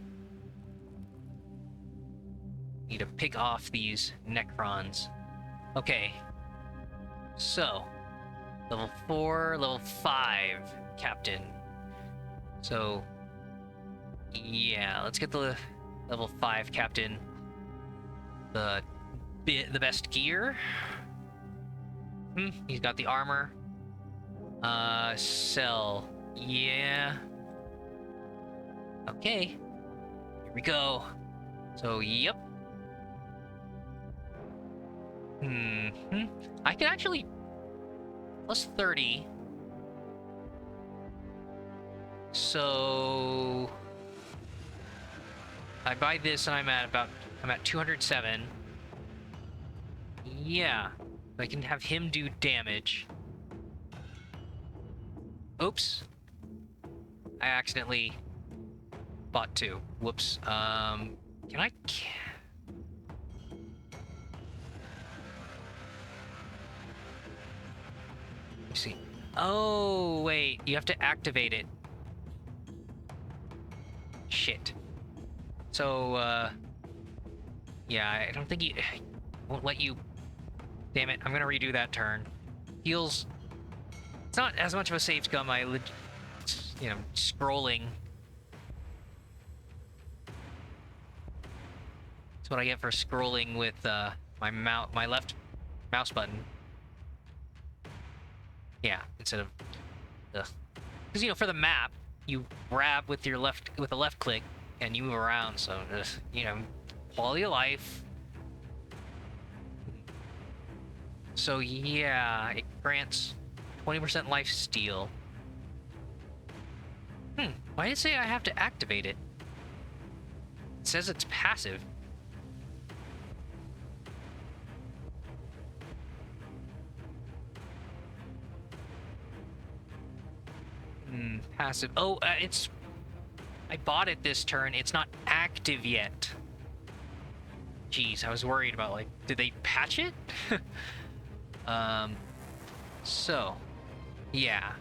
Need to pick off these Necrons. Okay. So, level 4, level 5 Captain. So, yeah, let's get the level 5 Captain. The best gear. He's got the armor. Sell. Yeah. Okay. Here we go. So, yep. I could actually +30. So I buy this and I'm at 207. Yeah. I can have him do damage. Oops. I accidentally bot 2. Whoops. Can I... Let me see. Oh, wait. You have to activate it. Shit. So, yeah, I don't think you... won't let you... Damn it, I'm gonna redo that turn. Heals... It's not as much of a save scum, you know, scrolling. That's what I get for scrolling with, my left mouse button. Yeah, instead of... Ugh. Because, you know, for the map, you grab with your with a left click, and you move around, so, you know, quality of life. So, yeah, it grants 20% life steal. Why did it say I have to activate it? It says it's passive. Passive. Oh, it's... I bought it this turn. It's not active yet. Jeez, I was worried about, like, did they patch it? So, yeah.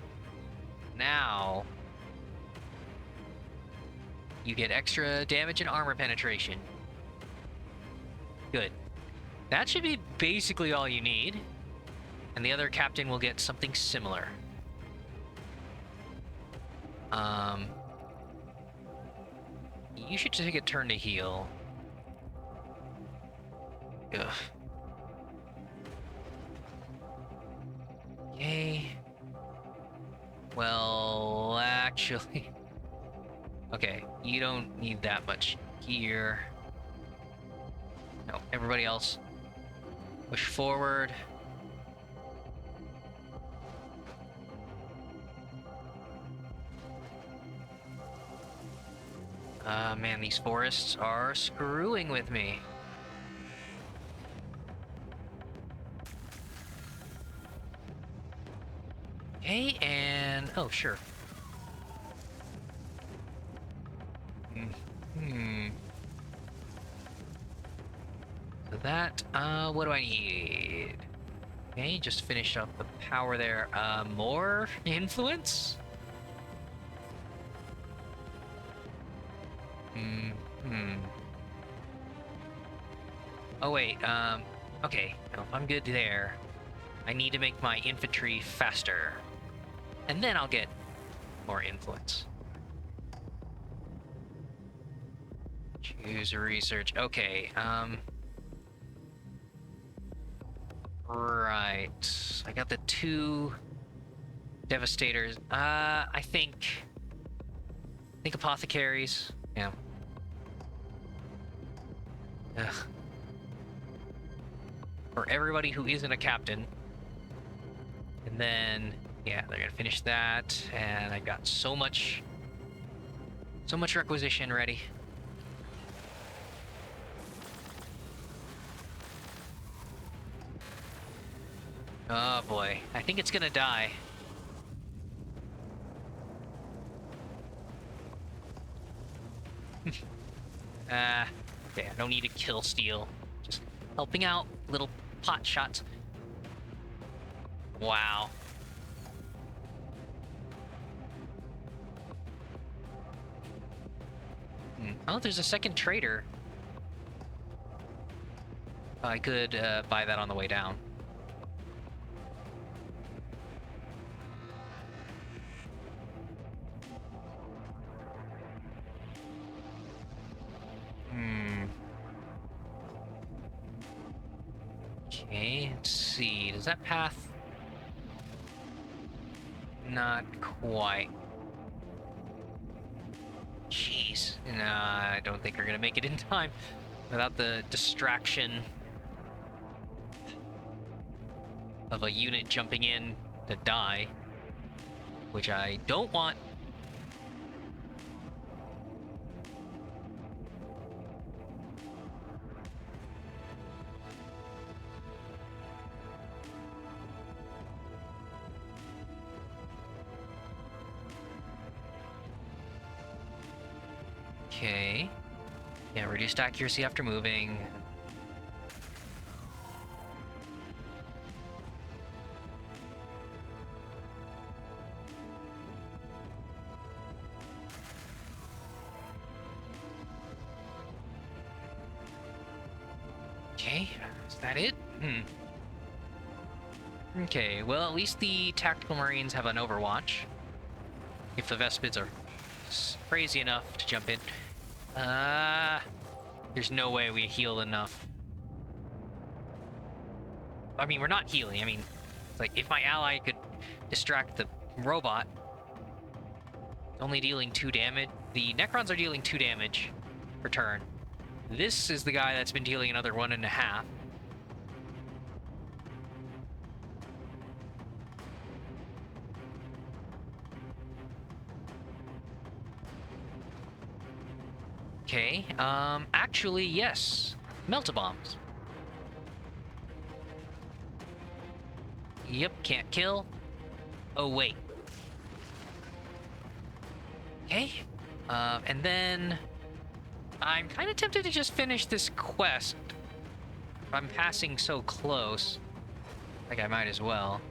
Now, you get extra damage and armor penetration. Good. That should be basically all you need. And the other captain will get something similar. You should take a turn to heal. Ugh. Okay. Well, actually... Okay, you don't need that much here. No, everybody else. Push forward. Man, these forests are screwing with me. Okay, and... Oh, sure. So that, what do I need? Okay, just finish up the power there. More influence? Oh, wait, okay. No, if I'm good there, I need to make my infantry faster. And then I'll get more influence. Choose research. Okay, right. I got the 2 devastators. I think apothecaries. Yeah. Ugh. For everybody who isn't a captain. And then, yeah, they're gonna finish that. And I got so much requisition ready. Oh boy, I think it's gonna die. Okay, I don't need to kill steal. Just helping out, little pot shots. Wow. Oh, there's a second trader. I could buy that on the way down. Okay, let's see. Does that path... Not quite. Jeez. Nah, I don't think we're gonna make it in time without the distraction of a unit jumping in to die, which I don't want. Okay. Yeah, reduced accuracy after moving. Okay, is that it? Okay, well, at least the Tactical Marines have an Overwatch. If the Vespids are crazy enough to jump in. There's no way we heal enough. I mean, we're not healing. I mean, it's like, if my ally could distract the robot, only dealing 2 damage. The Necrons are dealing 2 damage per turn. This is the guy that's been dealing another 1.5. Okay, actually, yes. Melt-a-bombs. Yep, can't kill. Oh, wait. Okay, and then I'm kind of tempted to just finish this quest. I'm passing so close. Like, I might as well.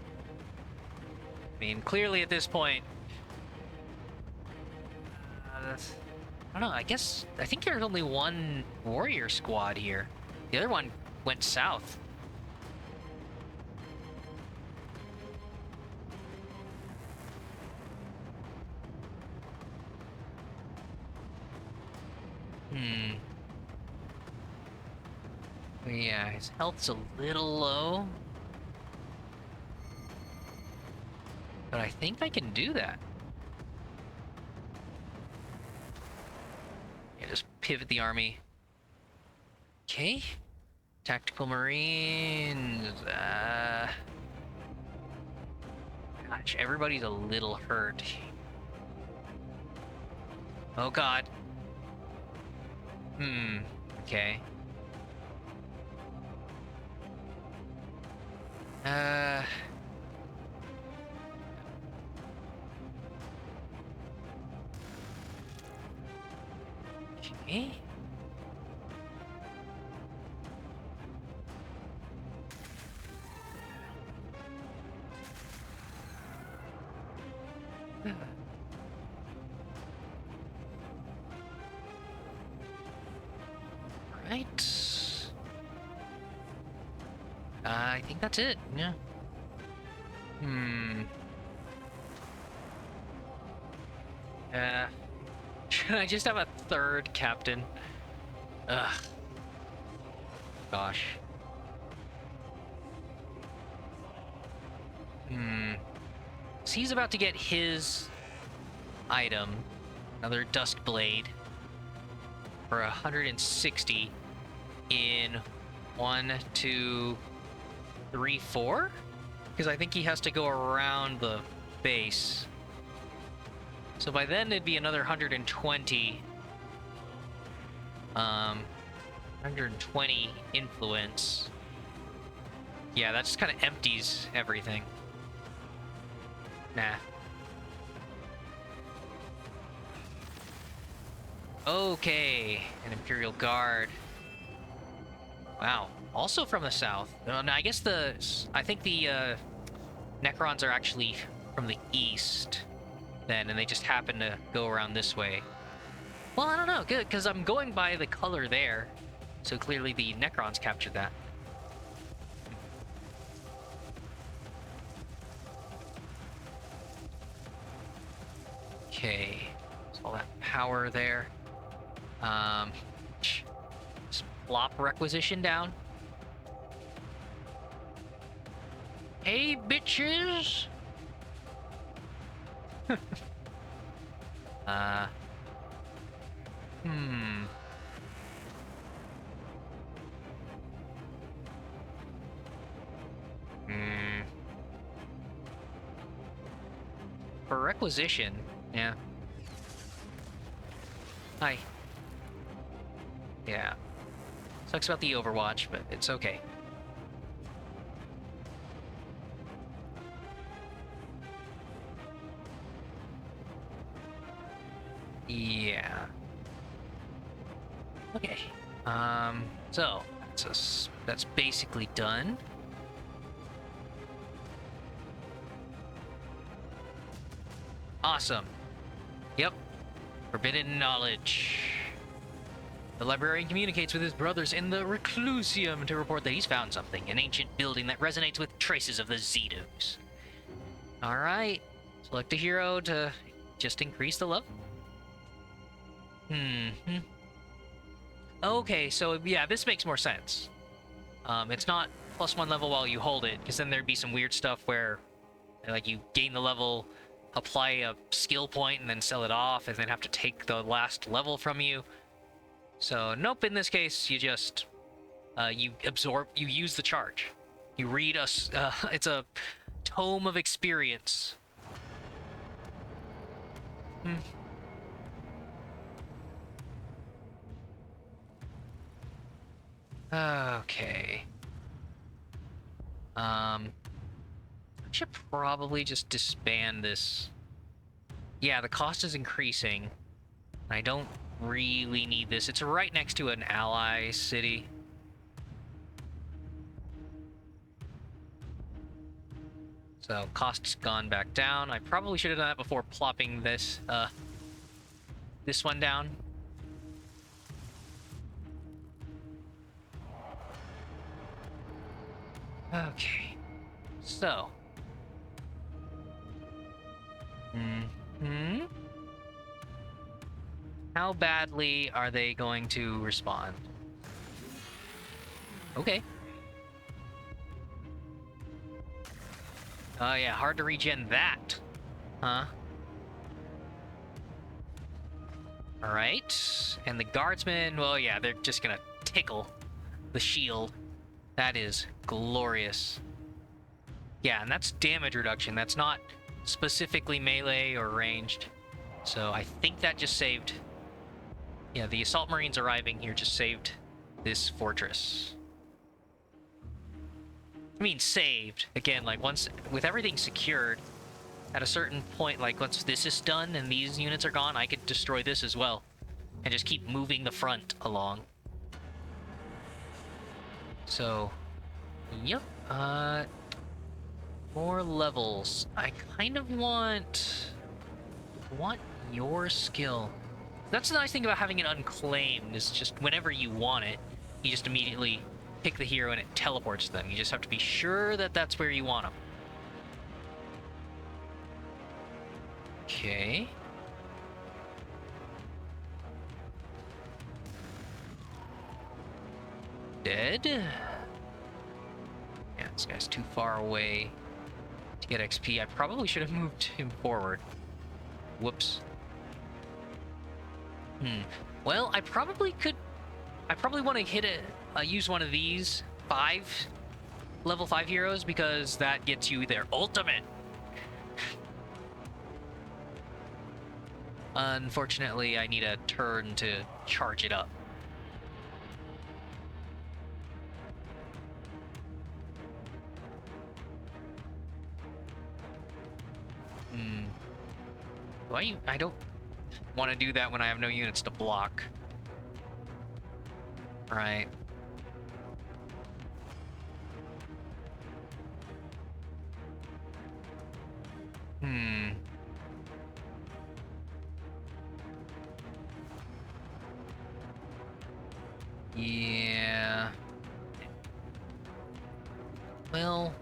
I mean, clearly at this point... I don't know, I think there's only one warrior squad here. The other one went south. Yeah, his health's a little low. But I think I can do that. Yeah, just pivot the army. Okay. Tactical Marines. Gosh, everybody's a little hurt. Oh god. Okay. Okay. Right. I think that's it. Yeah. Should I just have a third captain? Ugh. Gosh. So he's about to get his item, another Dusk Blade, for 160 in 1, 2, 3, 4? Because I think he has to go around the base. So by then it'd be another 120. 120 influence. Yeah, that just kind of empties everything. Nah. Okay, an Imperial Guard. Wow, also from the south. No, I guess I think the Necrons are actually from the east then, and they just happen to go around this way. Well, I don't know, good, because I'm going by the color there, so clearly the Necrons captured that. Okay, so all that power there. Just plop requisition down. Hey, bitches! For requisition, yeah. Hi. Yeah. Sucks about the Overwatch, but it's okay. Yeah. Okay. So that's basically done. Awesome. Yep. Forbidden knowledge. The librarian communicates with his brothers in the Reclusium to report that he's found something, an ancient building that resonates with traces of the Xenos. Alright. Select a hero to just increase the level. Okay, so yeah, this makes more sense. It's not +1 level while you hold it, because then there'd be some weird stuff where, like, you gain the level, apply a skill point, and then sell it off, and then have to take the last level from you. So, nope, in this case, you just, you use the charge. You read it's a tome of experience. Okay. I should probably just disband this. Yeah, the cost is increasing. I don't really need this. It's right next to an ally city. So cost's gone back down. I probably should have done that before plopping this one down. Okay. So. How badly are they going to respond? Okay. Oh yeah, hard to regen that. Huh? Alright. And the guardsmen, well yeah, they're just gonna tickle the shield. That is glorious. Yeah, and that's damage reduction. That's not specifically melee or ranged. So I think that just saved... Yeah, the assault marines arriving here just saved this fortress. I mean, saved. Again, like, once... With everything secured, at a certain point, like, once this is done and these units are gone, I could destroy this as well. And just keep moving the front along. So... Yep. More levels. I kind of want your skill. That's the nice thing about having it unclaimed, is just whenever you want it, you just immediately pick the hero and it teleports them. You just have to be sure that that's where you want them. Okay. Dead. Yeah, this guy's too far away to get XP. I probably should have moved him forward. Whoops. Well, I probably want to hit use one of these level 5 heroes, because that gets you their ultimate. Unfortunately, I need a turn to charge it up. I don't want to do that when I have no units to block. Right. Yeah. Well...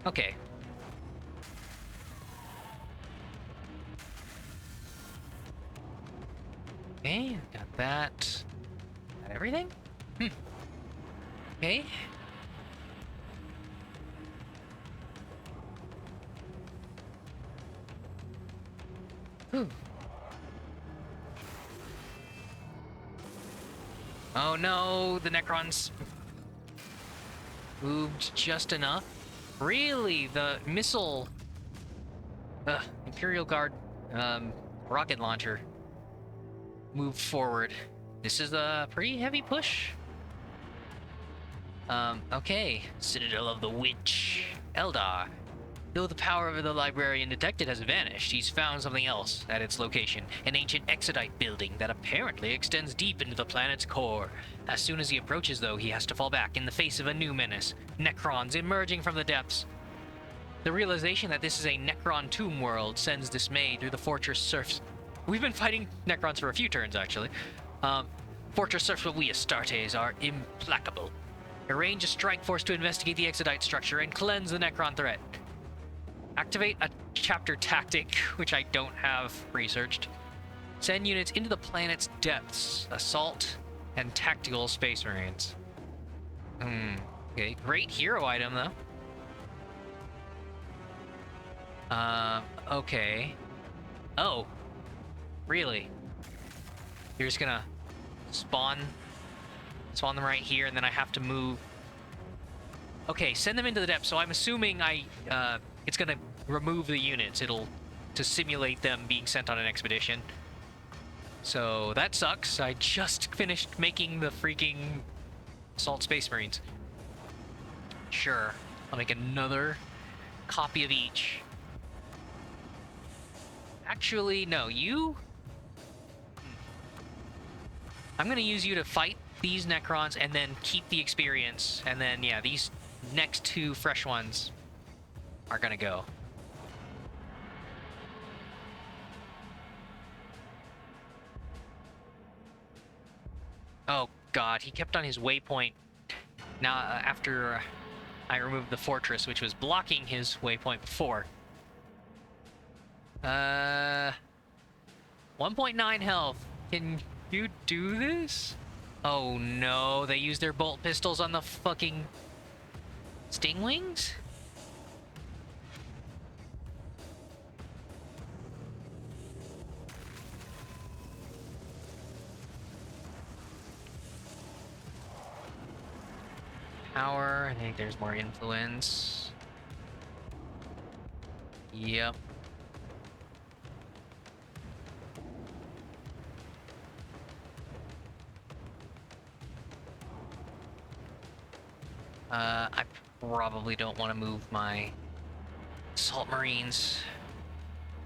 Okay. Okay, got that. Got everything? Okay. Whew. Oh no, the Necrons moved just enough. Really, the missile... Imperial Guard rocket launcher moved forward. This is a pretty heavy push. Okay. Citadel of the Witch. Eldar. Though the power of the librarian detected has vanished, he's found something else at its location, an ancient exodite building that apparently extends deep into the planet's core. As soon as he approaches, though, he has to fall back in the face of a new menace, Necrons emerging from the depths. The realization that this is a Necron tomb world sends dismay through the fortress serfs. We've been fighting Necrons for a few turns, actually. Fortress serfs, but we Astartes are implacable. Arrange a strike force to investigate the exodite structure and cleanse the Necron threat. Activate a chapter tactic, which I don't have researched. Send units into the planet's depths. Assault and tactical space marines. Okay, great hero item, though. Okay. Oh. Really? You're just gonna spawn them right here, and then I have to move. Okay, send them into the depths. So I'm assuming it's gonna remove the units. It'll to simulate them being sent on an expedition. So that sucks. I just finished making the freaking assault space marines. Sure, I'll make another copy of each. Actually, no, you. I'm gonna use you to fight these Necrons and then keep the experience, and then yeah, these next two fresh ones are gonna go. Oh god, he kept on his waypoint. Now, after I removed the fortress, which was blocking his waypoint before. 1.9 health. Can you do this? Oh no, they used their bolt pistols on the fucking Stingwings? Power, I think there's more influence. Yep. I probably don't want to move my assault marines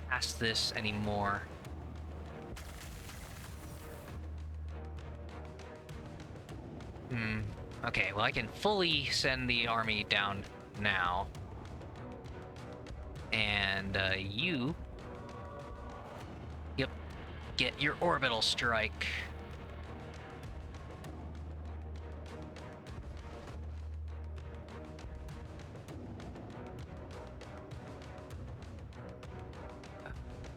past this anymore. Okay, well I can fully send the army down now. And, you... Yep, get your orbital strike.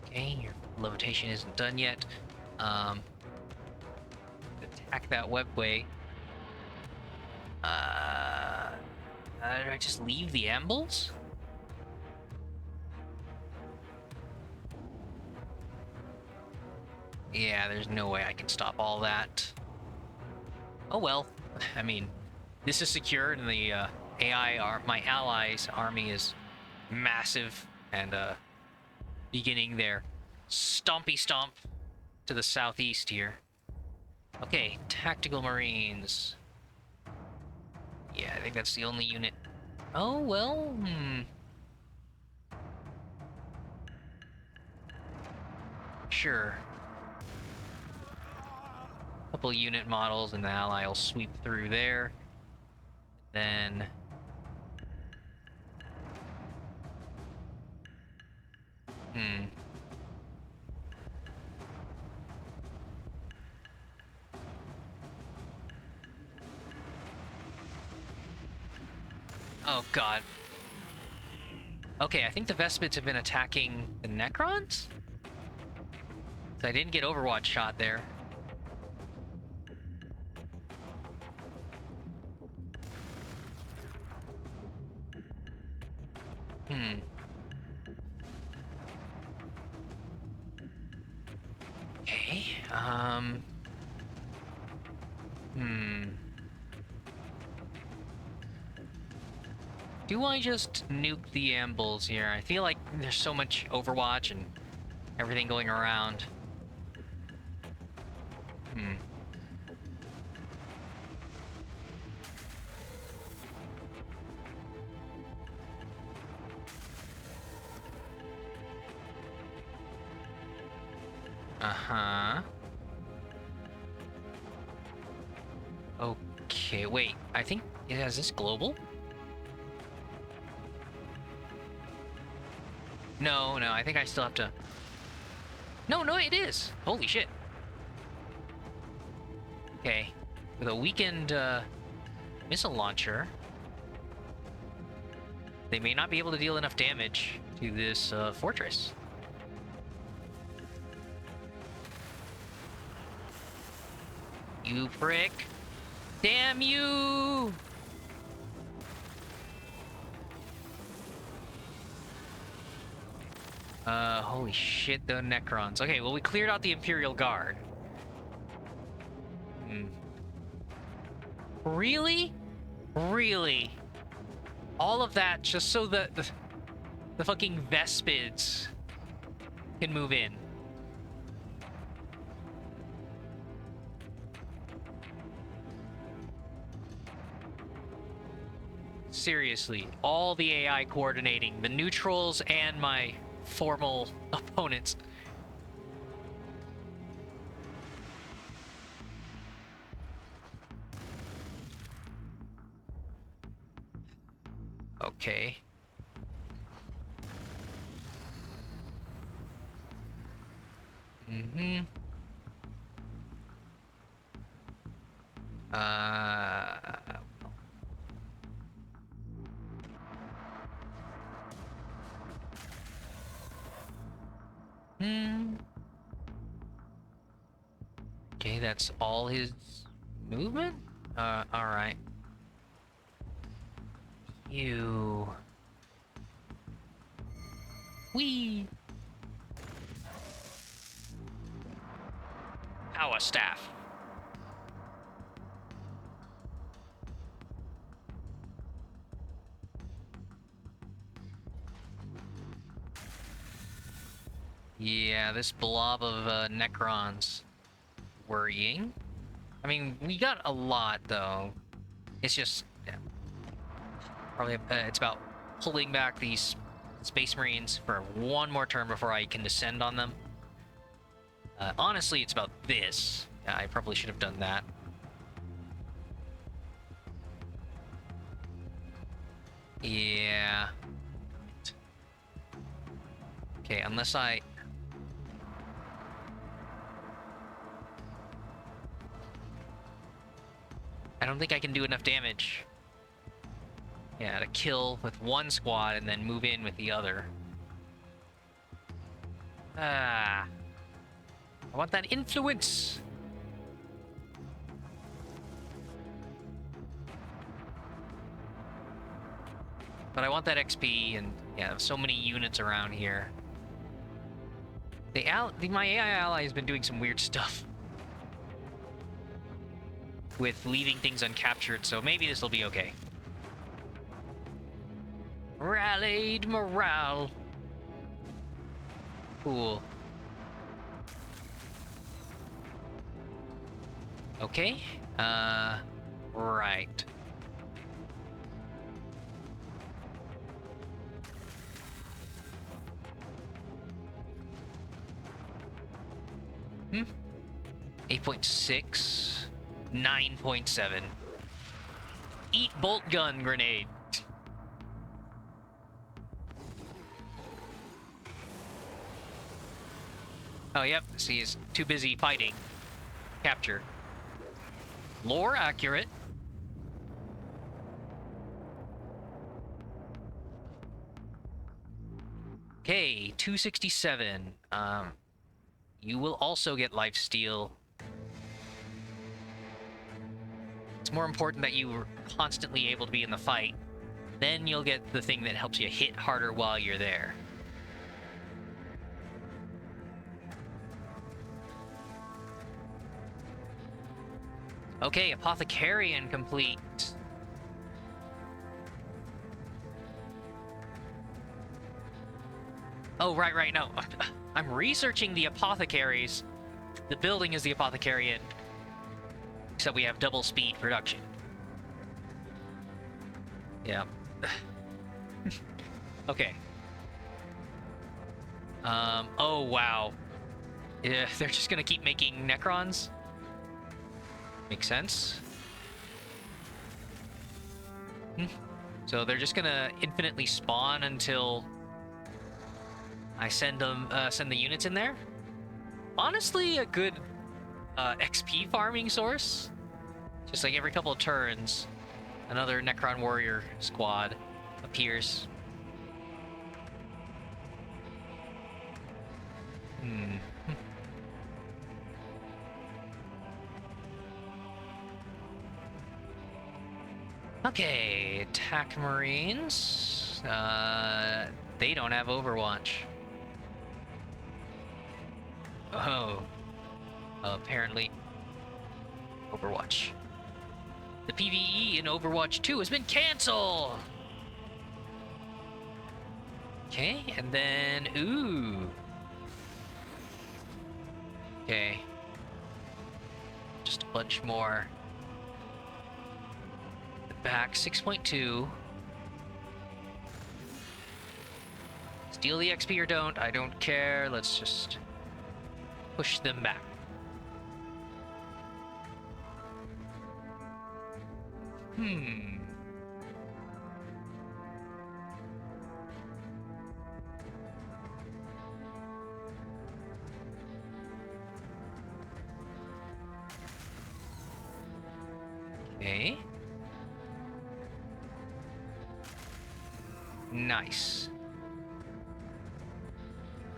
Okay, your levitation isn't done yet. Attack that webway. Did I just leave the ambles? Yeah, there's no way I can stop all that. Oh well. I mean, this is secure, and the my allies' army is massive, and beginning their stompy stomp to the southeast here. Okay, tactical marines. Yeah, I think that's the only unit. Oh, well, Sure. Couple unit models, and the ally will sweep through there. Then... Oh, God. Okay, I think the Vespids have been attacking the Necrons? So I didn't get Overwatch shot there. Okay, Do I just nuke the ambles here? I feel like there's so much Overwatch and everything going around. Uh-huh. Okay, wait. I think it has this global? No, no, I think I still have to... No, no, it is! Holy shit. Okay. With a weakened, missile launcher, they may not be able to deal enough damage to this, fortress. You prick. Damn you! Holy shit, the Necrons. Okay, well, we cleared out the Imperial Guard. Hmm. Really? Really? All of that just so that the fucking Vespids can move in. Seriously, all the AI coordinating, the neutrals and my formal opponents. Okay. Mm-hmm. Hmm. Okay, that's all his movement? Alright. You. Wee. Power staff. Yeah, this blob of Necrons. Worrying. I mean, we got a lot, though. It's just... yeah, probably it's about pulling back these Space Marines for one more turn before I can descend on them. Honestly, it's about this. Yeah, I probably should have done that. Yeah. Okay, unless I... I don't think I can do enough damage. Yeah, to kill with one squad and then move in with the other. Ah. I want that influence! But I want that XP, and yeah, so many units around here. My AI ally has been doing some weird stuff with leaving things uncaptured, so maybe this will be okay. Rallied morale. Cool. Okay. Right. Hmm. 8.6. 9.7. Eat bolt gun grenade. Oh, yep. See, he's too busy fighting. Capture. Lore accurate. Okay, 267. You will also get lifesteal. It's more important that you are constantly able to be in the fight. Then you'll get the thing that helps you hit harder while you're there. Okay, Apothecarian complete. Oh, right, no. I'm researching the apothecaries. The building is the Apothecarian. Except we have double speed production. Yeah. Okay. Oh, wow. Yeah, they're just gonna keep making Necrons. Makes sense. So they're just gonna infinitely spawn until I send the units in there. Honestly, a good XP farming source. Just like every couple of turns, another Necron warrior squad appears. Okay, attack Marines. They don't have Overwatch. Oh, apparently Overwatch. The PvE in Overwatch 2 has been canceled! Okay, and then, ooh. Okay. Just a bunch more. Back 6.2. Steal the XP or don't, I don't care. Let's just push them back. Okay. Nice.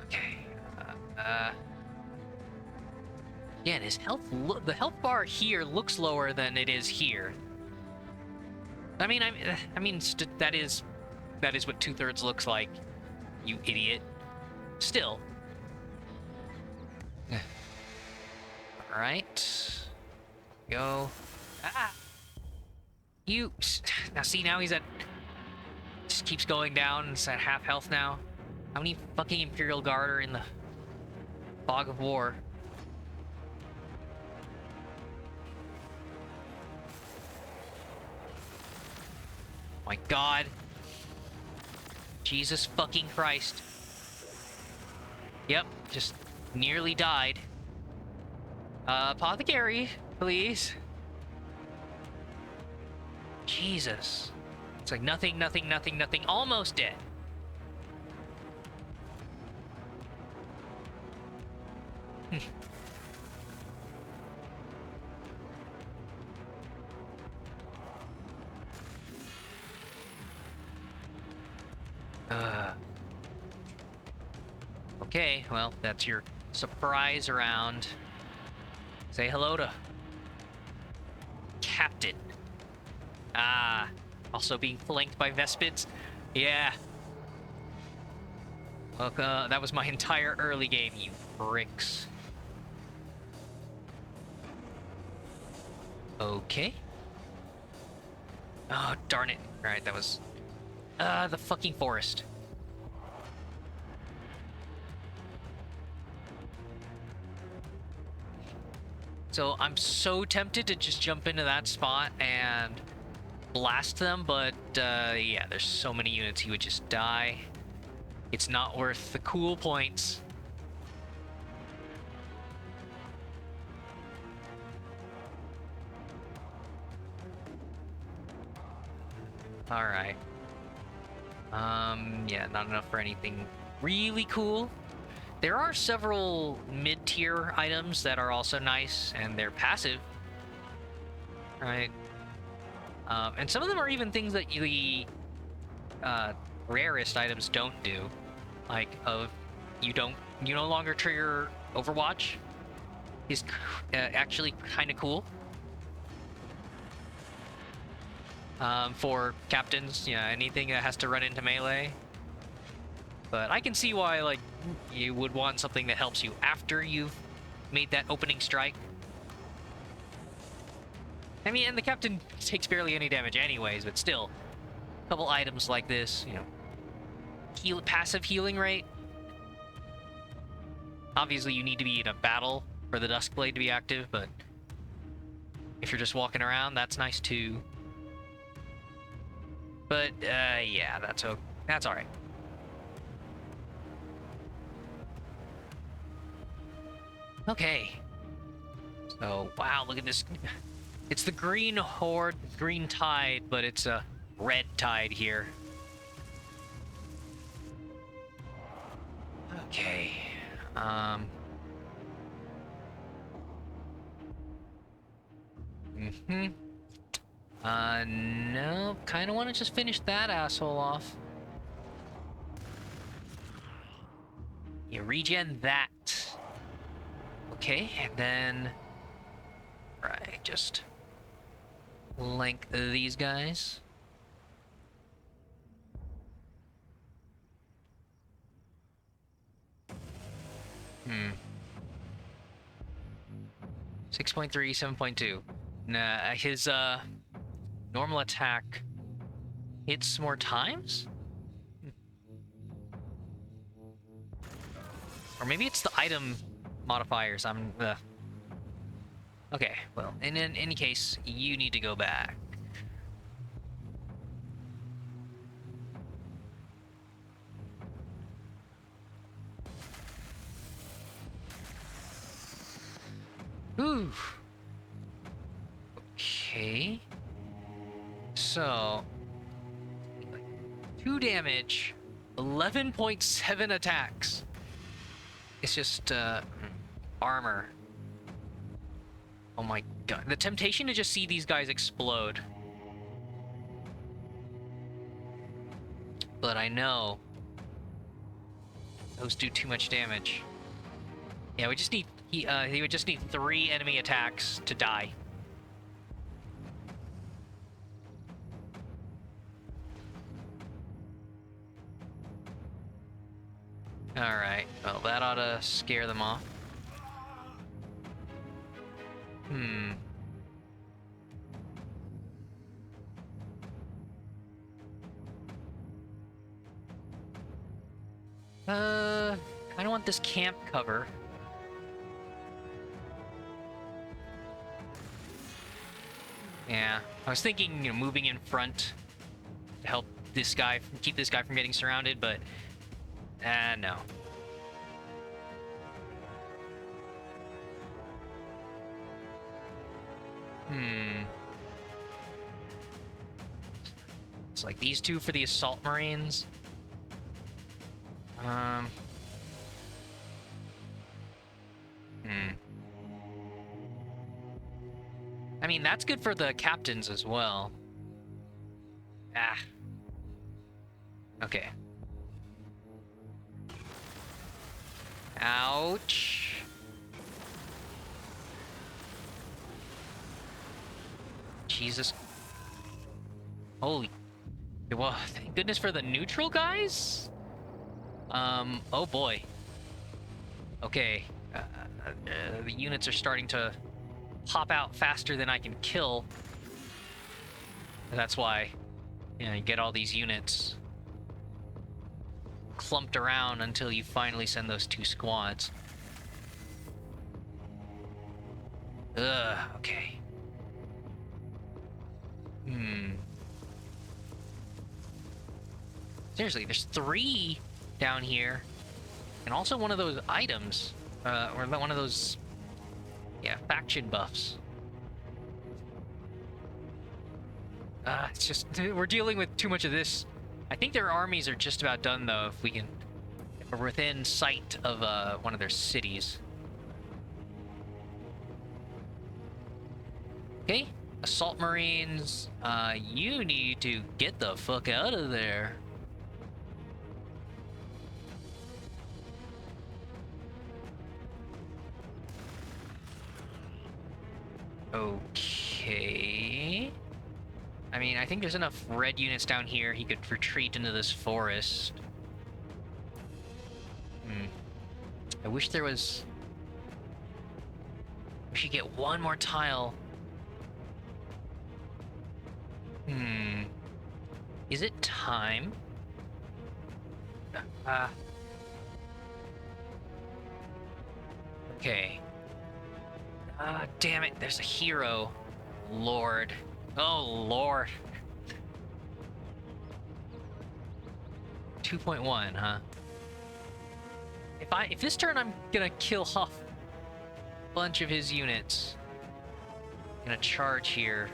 Okay. Again, his health, the health bar here looks lower than it is here. I mean, that is what 2/3 looks like. You idiot. Still. All right. Go. Ah. You. Now see, now he's at. Just keeps going down. It's at half health now. How many fucking Imperial Guard are in the fog of war? My God. Jesus fucking Christ. Yep, just nearly died. Apothecary, please. Jesus. It's like nothing, nothing, nothing, nothing. Almost dead. Okay, well, that's your surprise round. Say hello to Captain. Ah, also being flanked by Vespids. Yeah. Well, that was my entire early game, you pricks. Okay. Oh, darn it. Alright, that was... the fucking forest. So I'm so tempted to just jump into that spot and blast them, but yeah, there's so many units he would just die. It's not worth the cool points. All right. Yeah, not enough for anything really cool. There are several mid-tier items that are also nice, and they're passive. Right. And some of them are even things that the rarest items don't do. Like, you no longer trigger Overwatch is actually kind of cool. For captains, yeah, anything that has to run into melee. But I can see why, like, you would want something that helps you after you've made that opening strike. I mean, and the captain takes barely any damage anyways, but still, a couple items like this, you know, passive healing rate. Obviously, you need to be in a battle for the Duskblade to be active, but if you're just walking around, that's nice too. But yeah, that's all right. Okay. So, wow, look at this. It's the green horde, green tide, but it's a red tide here. Okay. Mm-hmm. No. Kind of want to just finish that asshole off. You regen that. Okay, and then... Right, just... link these guys. Hmm. 6.3, 7.2. Nah, his, normal attack hits more times? Or maybe it's the item modifiers. Okay, well, in any case, you need to go back. Ooh. Okay. So, 2 damage, 11.7 attacks. It's just, armor. Oh my god. The temptation to just see these guys explode. But I know those do too much damage. Yeah, we just need... He would just need 3 enemy attacks to die. Alright, well, that ought to scare them off. Hmm. I don't want this camp cover. Yeah, I was thinking, you know, moving in front to help this guy, keep this guy from getting surrounded, but no. Hmm. It's like these 2 for the assault marines. Hmm. I mean, that's good for the captains as well. Ah. Okay. Ouch. Jesus. Holy. Well, thank goodness for the neutral guys. Oh boy. Okay. The units are starting to pop out faster than I can kill. That's why, you know, you get all these units clumped around until you finally send those 2 squads. Ugh, okay. Seriously, there's 3 down here. And also one of those items. Or one of those... yeah, faction buffs. It's just... we're dealing with too much of this. I think their armies are just about done, though, if we can... if we're within sight of, one of their cities. Okay, assault marines, you need to get the fuck out of there. Okay. I mean, I think there's enough red units down here. He could retreat into this forest. I wish there was... we should get one more tile. Is it time? Okay. Damn it, there's a hero. Lord. Oh, Lord. 2.1, huh? If this turn I'm gonna kill Huff. bunch of his units. Gonna charge here.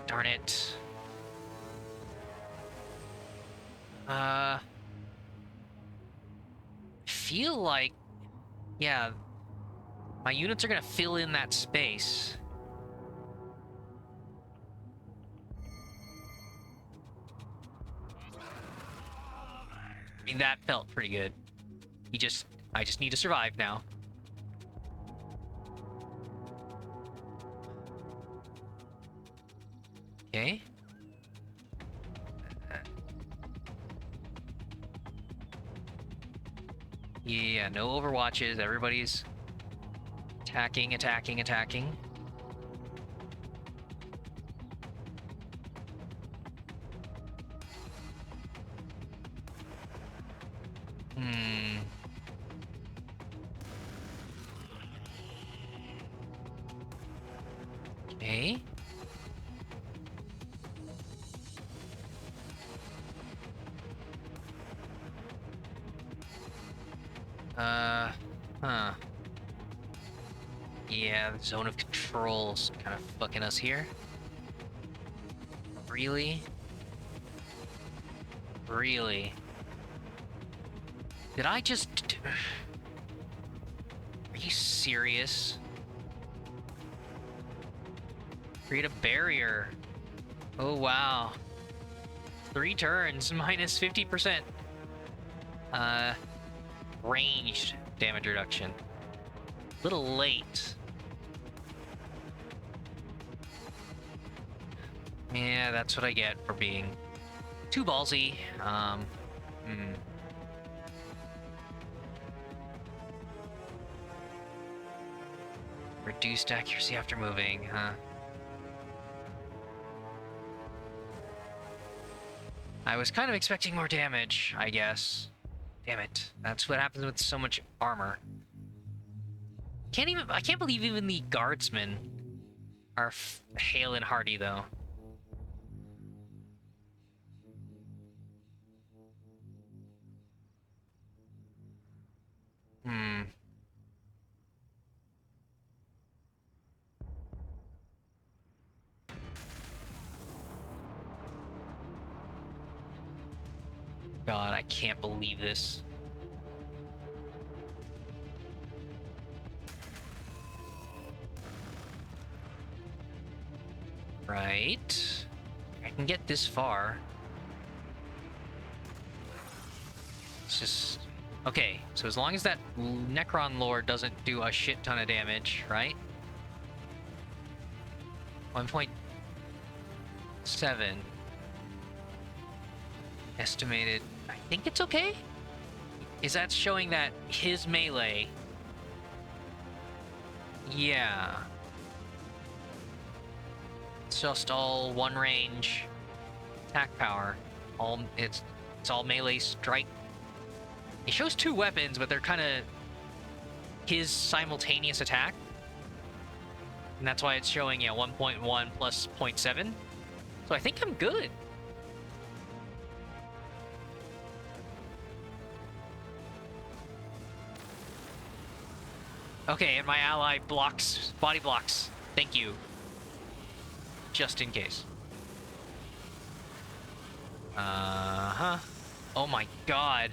Darn it. Feel like, yeah, my units are gonna fill in that space. I mean, that felt pretty good. I just need to survive now. Okay. Yeah, no overwatches. Everybody's attacking, attacking, attacking. Okay. Huh. Yeah, the zone of control's kind of fucking us here. Really? Really? Did I just... Are you serious? Create a barrier. Oh, wow. 3 turns, minus 50%. Ranged damage reduction. Little late. Yeah, that's what I get for being too ballsy. Reduced accuracy after moving, huh? I was kind of expecting more damage, I guess. Damn it. That's what happens with so much armor. I can't believe even the guardsmen are hale and hearty, though. God, I can't believe this. Right. I can get this far. It's just... Okay, so as long as that Necron Lord doesn't do a shit ton of damage, right? 1.7. Estimated... I think it's okay? Is that showing that his melee... Yeah. It's just all one range attack power. It's all melee strike. It shows 2 weapons, but they're kind of his simultaneous attack. And that's why it's showing, yeah, 1.1 plus 0.7. So I think I'm good. Okay, and my ally blocks, body blocks. Thank you. Just in case. Uh-huh. Oh my god.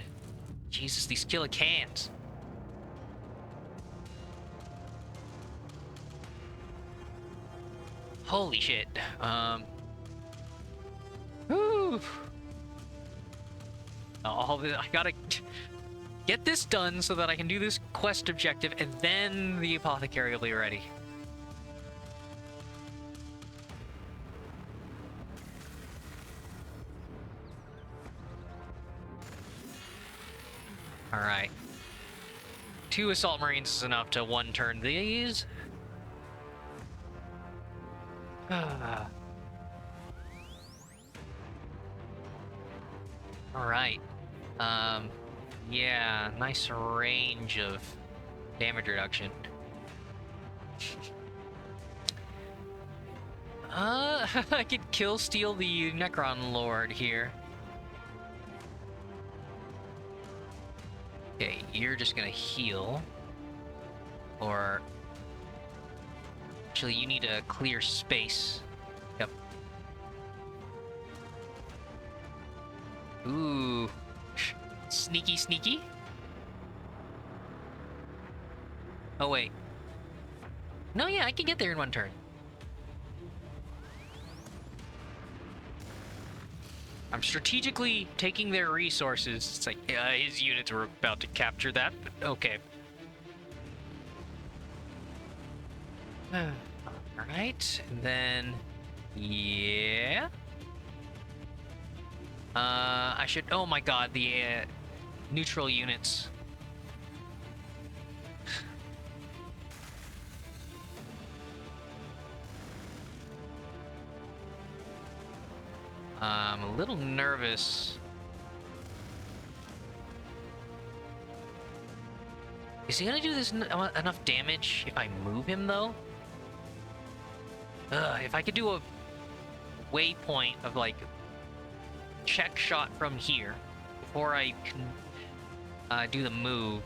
Jesus, these killer cans. Holy shit. Whew. I gotta get this done so that I can do this quest objective, and then the apothecary will be ready. Alright. 2 assault marines is enough to 1 turn these. Alright. Yeah, nice range of damage reduction. I could kill steal the Necron Lord here. Okay, you're just gonna heal. Or... Actually, you need a clear space. Yep. Ooh. Sneaky, sneaky. Oh, wait. No, yeah, I can get there in one turn. I'm strategically taking their resources. It's like, yeah, his units were about to capture that, but okay. Alright, and then... Yeah... I should... Oh my god, the neutral units. I'm a little nervous. Is he gonna do this enough damage if I move him, though? If I could do a waypoint of, like, check shot from here before I can do the move.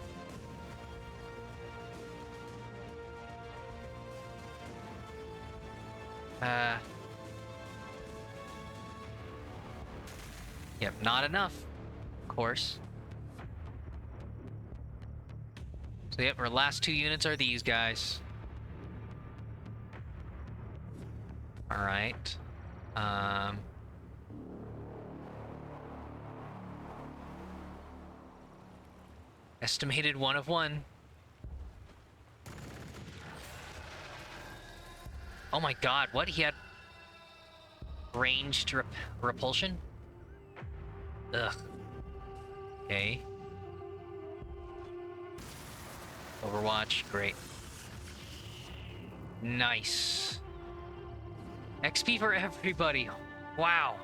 Yep, not enough, of course. So yep, our last 2 units are these guys. Alright. Estimated 1 of 1. Oh my god, what? He had ranged repulsion? Ugh. Okay. Overwatch, great. Nice. XP for everybody. Wow.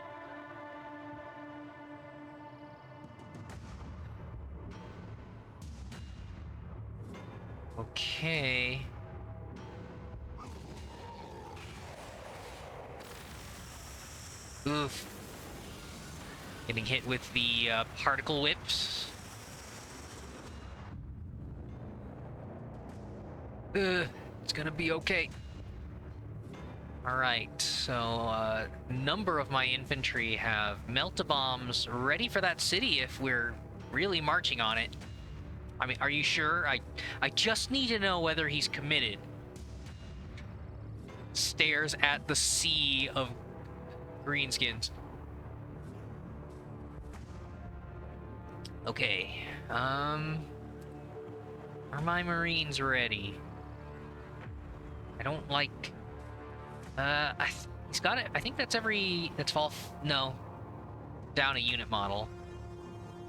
Okay. Oof. Getting hit with the particle whips. It's gonna be okay. Alright, so number of my infantry have melt-a-bombs ready for that city if we're really marching on it. I mean, are you sure? I just need to know whether he's committed. Stares at the sea of greenskins. Okay, are my Marines ready? I don't like... he's got it. I think that's no. Down a unit model.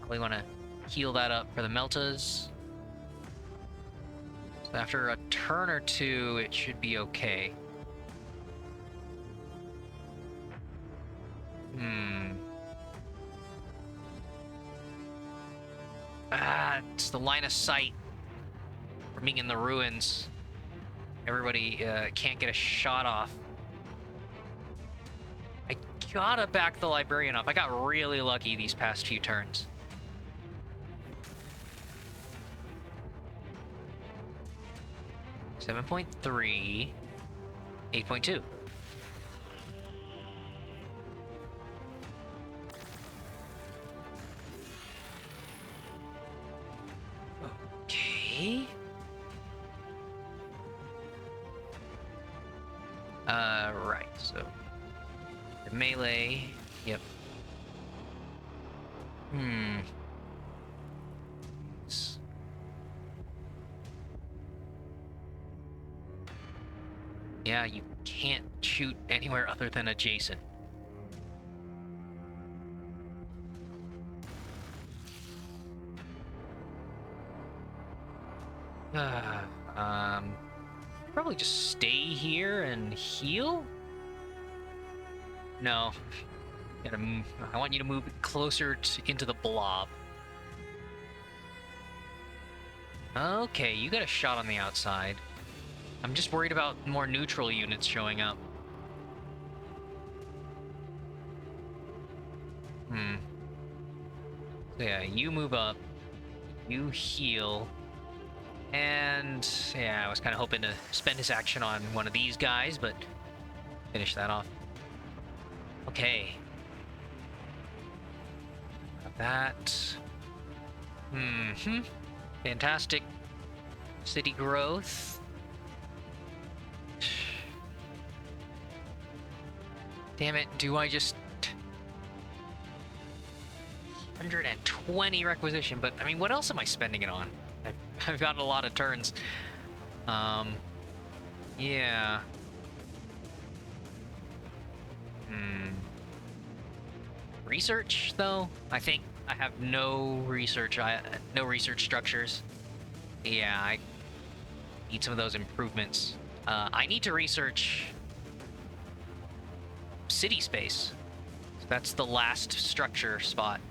We want to heal that up for the Meltas. So after a turn or 2, it should be okay. It's the line of sight from being in the ruins. Everybody can't get a shot off. I gotta back the librarian up. I got really lucky these past few turns. $7.3, 8.2. Okay. Right, so the melee, yep. Yeah, you can't shoot anywhere other than adjacent. Probably just stay here and heal? No. I want you to move closer into the blob. Okay, you got a shot on the outside. I'm just worried about more neutral units showing up. So yeah, you move up. You heal. And yeah, I was kind of hoping to spend his action on one of these guys, but finish that off. Okay. Got that. Fantastic city growth. Damn it, do I just... 120 requisition, but I mean, what else am I spending it on? I've got a lot of turns. Yeah. Research, though? I think I have no research, no research structures. Yeah, I need some of those improvements. I need to research city space. That's the last structure spot.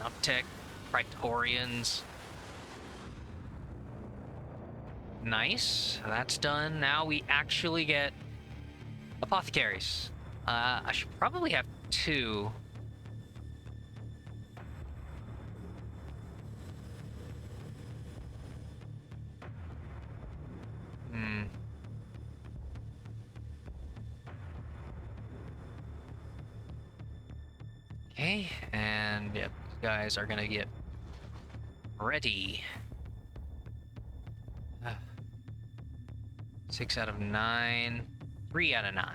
Uptech, Praetorians. Nice, that's done. Now we actually get apothecaries. I should probably have 2. Okay, and yep, guys are gonna get ready. 6 out of 9, 3 out of 9.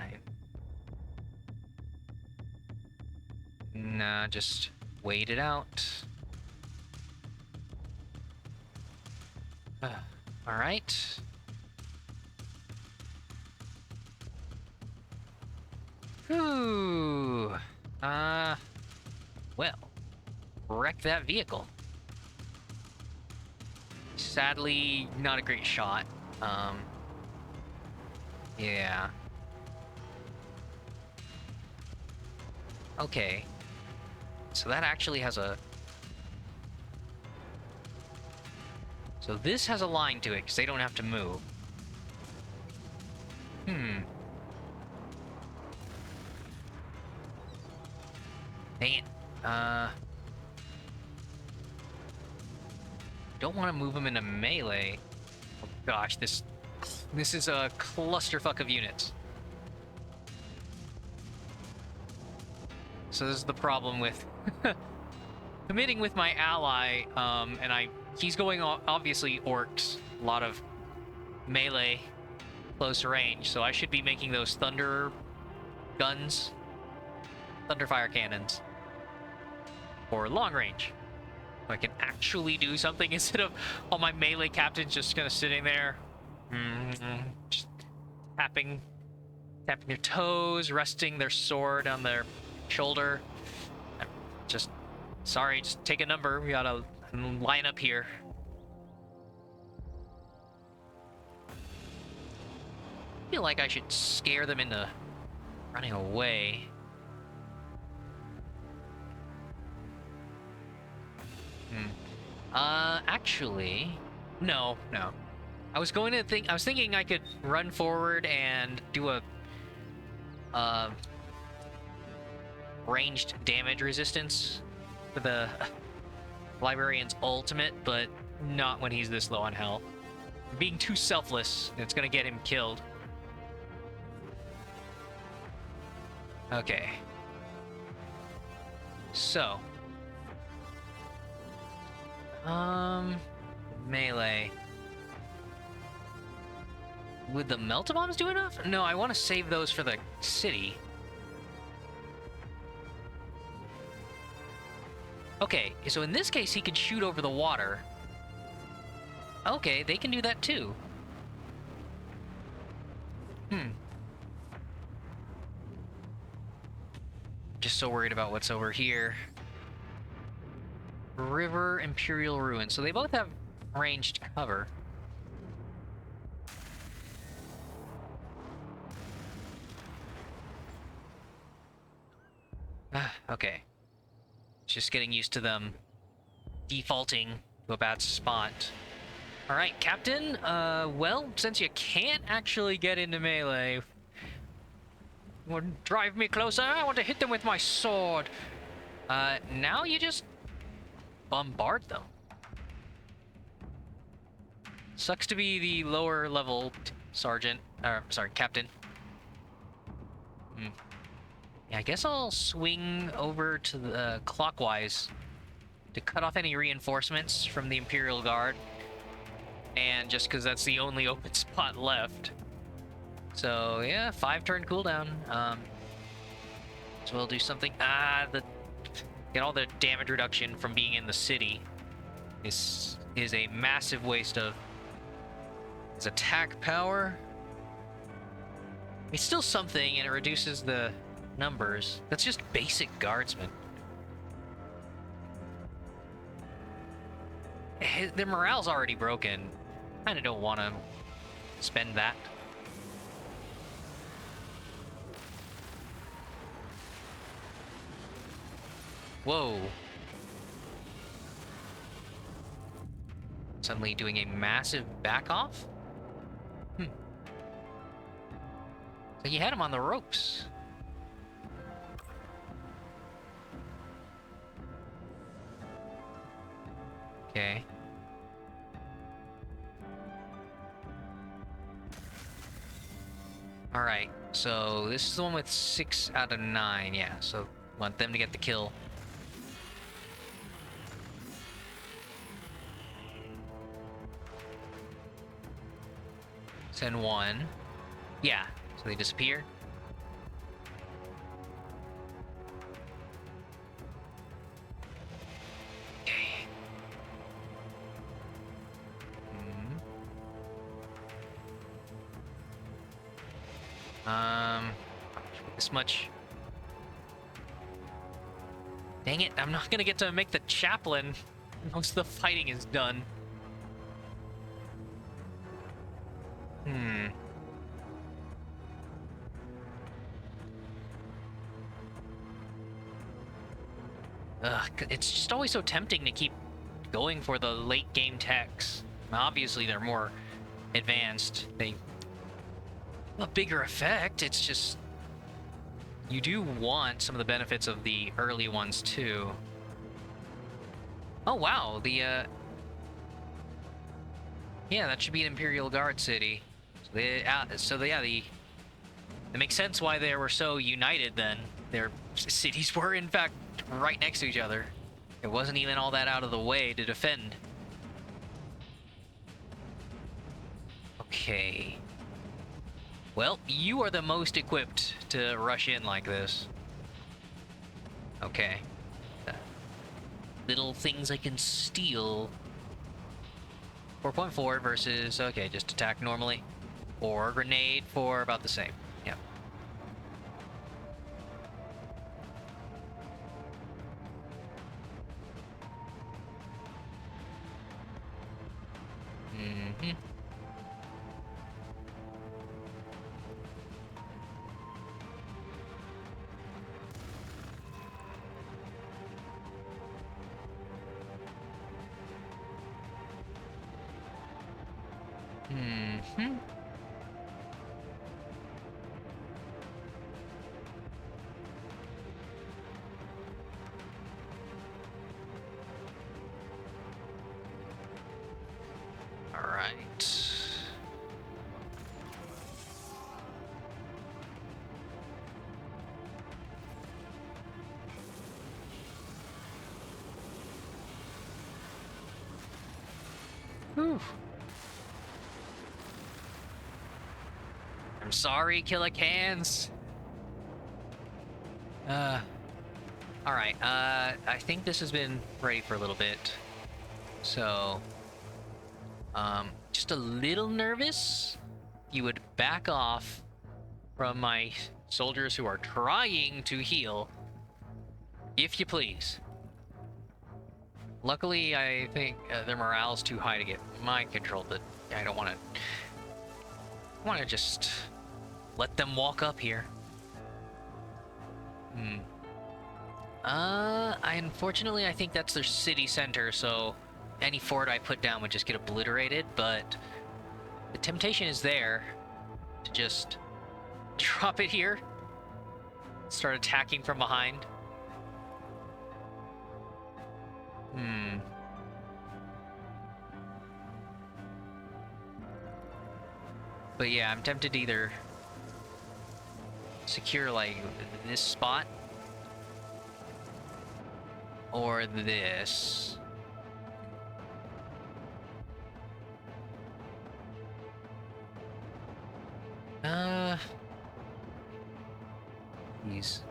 Nah, just wait it out. All right. Whew. Well, wreck that vehicle. Sadly, not a great shot. Yeah. Okay. So that actually has a... So this has a line to it, because they don't have to move. Dang it. Don't want to move them into melee. Oh gosh, this is a clusterfuck of units. So this is the problem with committing with my ally, and he's going obviously orcs, a lot of melee, close range, so I should be making those thunder guns, thunderfire cannons, for long range. So I can actually do something instead of all my melee captains just kind of sitting there, just tapping their toes, resting their sword on their shoulder. Just, sorry, just take a number. We gotta line up here. I feel like I should scare them into running away. Actually, no. I was thinking I could run forward and do a ranged damage resistance for the librarian's ultimate, but not when he's this low on health. Being too selfless, it's gonna get him killed. Okay. So. Melee. Would the melt-a-bombs do enough? No, I want to save those for the city. Okay, so in this case, he can shoot over the water. Okay, they can do that too. Just so worried about what's over here. River, Imperial Ruin. So they both have ranged cover. Okay. Just getting used to them defaulting to a bad spot. All right, Captain. Well, since you can't actually get into melee, drive me closer. I want to hit them with my sword. Now you just bombard them. Sucks to be the lower level sergeant, sorry, captain. Yeah, I guess I'll swing over to the clockwise to cut off any reinforcements from the Imperial Guard. And just because that's the only open spot left. So, yeah, 5-turn cooldown. So we'll do something. Get all the damage reduction from being in the city is a massive waste of his attack power. It's still something, and it reduces the numbers. That's just basic guardsmen. Their morale's already broken. Kinda don't want to spend that. Whoa. Suddenly doing a massive back off? So you had him on the ropes. Okay. Alright, so this is the one with 6 out of 9, yeah, so want them to get the kill. Send 1. Yeah, so they disappear. Okay. This much. Dang it, I'm not gonna get to make the chaplain once the fighting is done. It's just always so tempting to keep going for the late game techs. Obviously, they're more advanced. They have a bigger effect. It's just you do want some of the benefits of the early ones too. Oh wow, yeah, that should be an Imperial Guard city. So it makes sense why they were so united then. Their cities were in fact right next to each other. It wasn't even all that out of the way to defend. Okay. Well, you are the most equipped to rush in like this. Okay. Little things I can steal. 4.4 versus, okay, just attack normally. Or grenade for about the same. Yeah. All right. Whew. I'm sorry, Killer Cans. Alright, I think this has been ready for a little bit. So, just a little nervous. You would back off from my soldiers who are trying to heal, if you please. Luckily, I think their morale's too high to get mind control, but I don't want to... I want to just let them walk up here. Unfortunately, I think that's their city center, so any fort I put down would just get obliterated, but the temptation is there to just drop it here, start attacking from behind. But yeah, I'm tempted to either secure like this spot or this. These.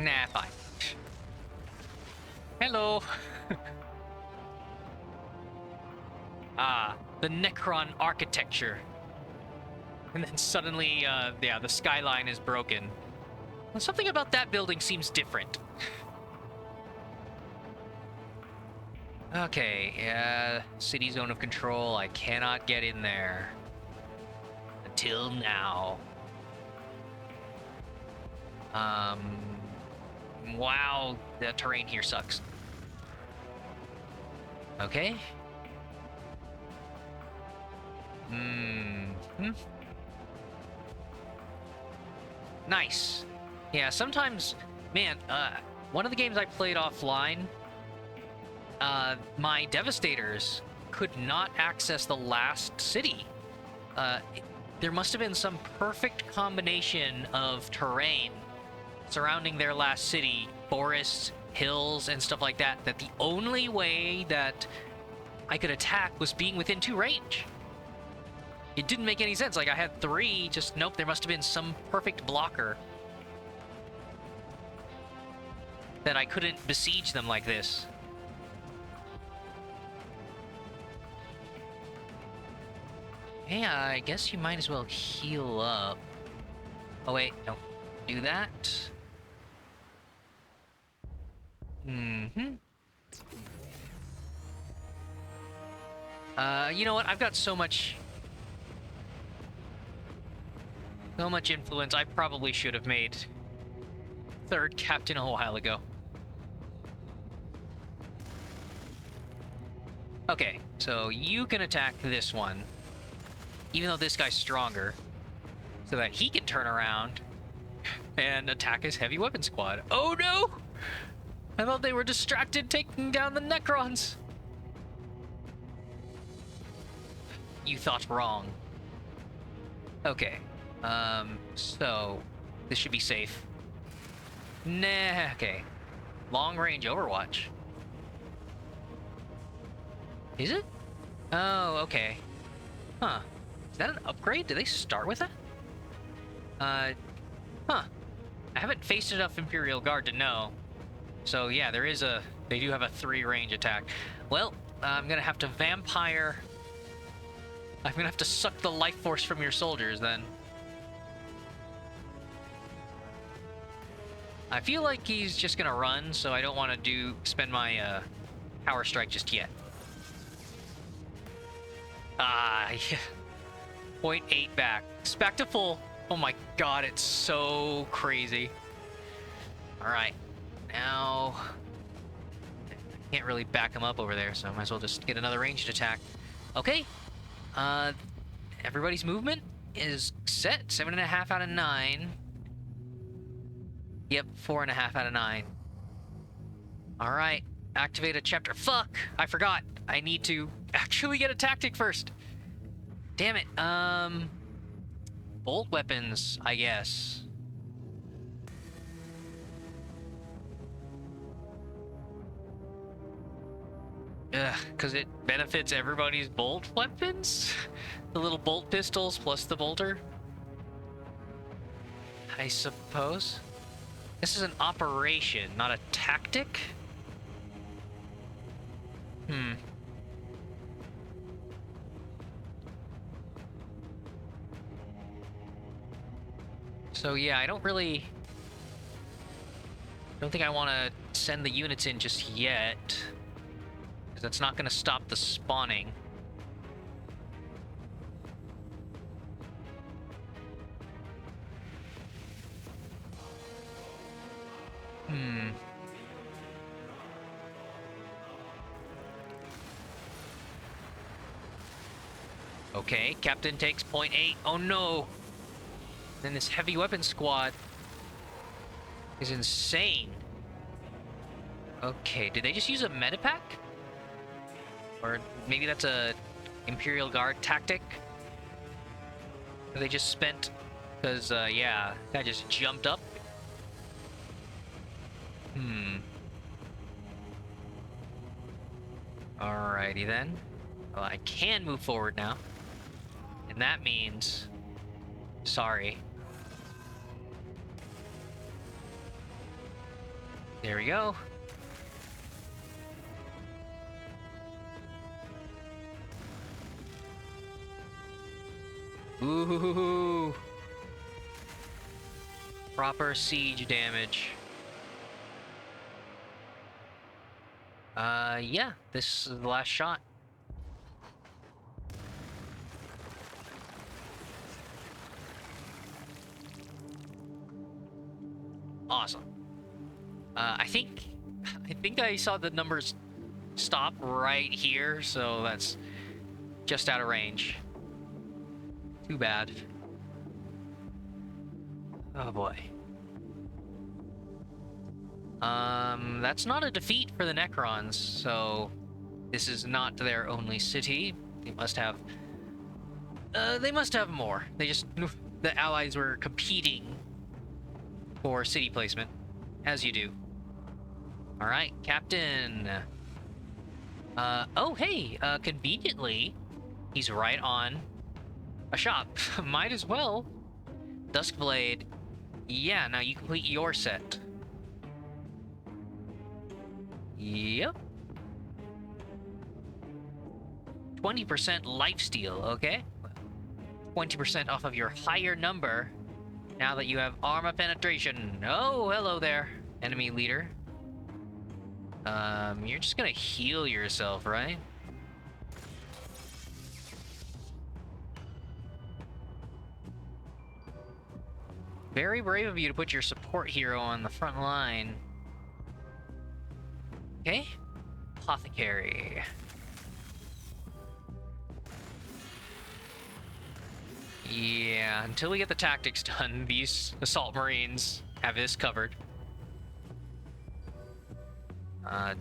Nah, fine. Hello. Ah, the Necron architecture. And then suddenly, yeah, the skyline is broken. Well, something about that building seems different. Okay, city zone of control. I cannot get in there. Until now. Wow, the terrain here sucks. Okay. Nice. Yeah, sometimes, man, one of the games I played offline, my Devastators could not access the last city. There must have been some perfect combination of terrain surrounding their last city, forests, hills, and stuff like that, that the only way that I could attack was being within 2 range. It didn't make any sense. Like, I had 3, just nope, there must have been some perfect blocker that I couldn't besiege them like this. Yeah, I guess you might as well heal up. Oh wait, no. Do that. You know what? I've got so much influence. I probably should have made 3rd captain a while ago. Okay, so you can attack this one, even though this guy's stronger, so that he can turn around and attack his heavy weapon squad. Oh no! I thought they were distracted taking down the Necrons. You thought wrong. Okay. So this should be safe. Nah, okay. Long range Overwatch. Is it? Oh, okay. Huh. Is that an upgrade? Do they start with it? Huh. I haven't faced enough Imperial Guard to know. So yeah, they do have a 3 range attack. Well, I'm gonna have to vampire. I'm gonna have to suck the life force from your soldiers then. I feel like he's just gonna run, so I don't want to spend my power strike just yet. Ah, yeah. 0.8 back. It's back to full. Oh my god, it's so crazy. Alright. Now, I can't really back him up over there, so I might as well just get another ranged attack. Okay. Everybody's movement is set. 7.5 out of 9. Yep, 4.5 out of 9. Alright. Activate a chapter. Fuck! I forgot. I need to actually get a tactic first. Damn it. Bolt weapons, I guess. Ugh, because it benefits everybody's bolt weapons? The little bolt pistols plus the bolter? I suppose. This is an operation, not a tactic? So yeah, I don't think I want to send the units in just yet, because that's not going to stop the spawning. Hmm. Okay, Captain takes point 8. Oh no! Then this heavy weapon squad is insane. Okay, did they just use a medipack? Or maybe that's a Imperial Guard tactic that they just spent? Because, yeah, that just jumped up. Hmm. Alrighty then. Well, I can move forward now. And that means... Sorry. There we go. Ooh. Proper siege damage. Yeah, this is the last shot. Awesome. I think I saw the numbers stop right here, so that's just out of range. Too bad. Oh boy. That's not a defeat for the Necrons, so this is not their only city. They must have more. They just the allies were competing for city placement, as you do. All right, Captain. Oh hey, conveniently, he's right on a shop. Might as well. Duskblade. Yeah, now you complete your set. Yep. 20% lifesteal, okay? 20% off of your higher number now that you have armor penetration. Oh, hello there, enemy leader. You're just gonna heal yourself, right? Very brave of you to put your support hero on the front line. Okay. Apothecary. Yeah, until we get the tactics done, these assault marines have this covered.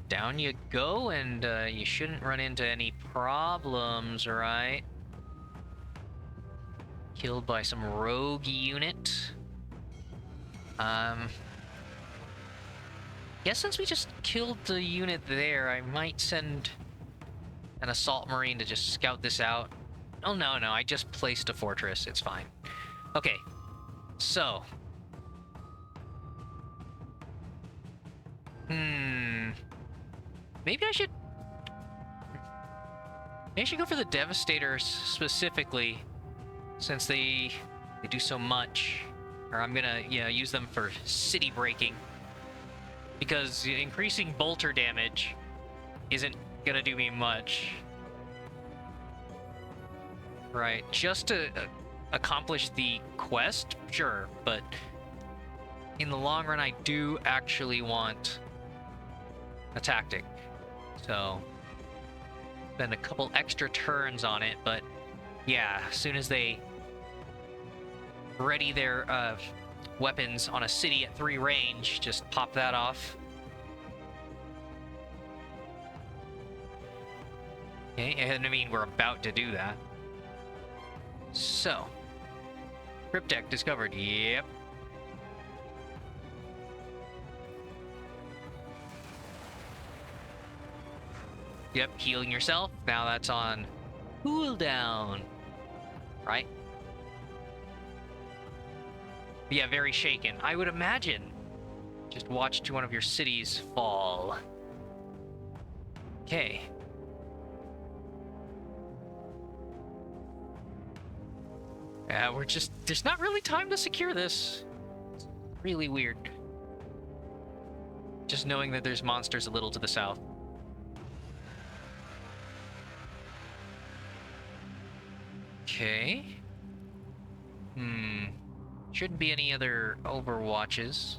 Down you go, and you shouldn't run into any problems, right? Killed by some rogue unit. Guess since we just killed the unit there, I might send an assault marine to just scout this out. Oh, no, I just placed a fortress. It's fine. Okay, so... Maybe I should... Maybe I should go for the Devastators specifically, since they do so much. Or I'm gonna, use them for city breaking. Because increasing bolter damage isn't gonna do me much. Right, just to accomplish the quest, sure, but in the long run, I do actually want a tactic. So, spend a couple extra turns on it, but yeah, as soon as they ready their weapons on a city at 3 range, just pop that off. Okay, and I mean, we're about to do that. So, Cryptek discovered. Yep. Yep, healing yourself. Now that's on cooldown. Right? Yeah, very shaken. I would imagine. Just watched one of your cities fall. Okay. Yeah, we're just... There's not really time to secure this. It's really weird. Just knowing that there's monsters a little to the south. Okay. Shouldn't be any other overwatches.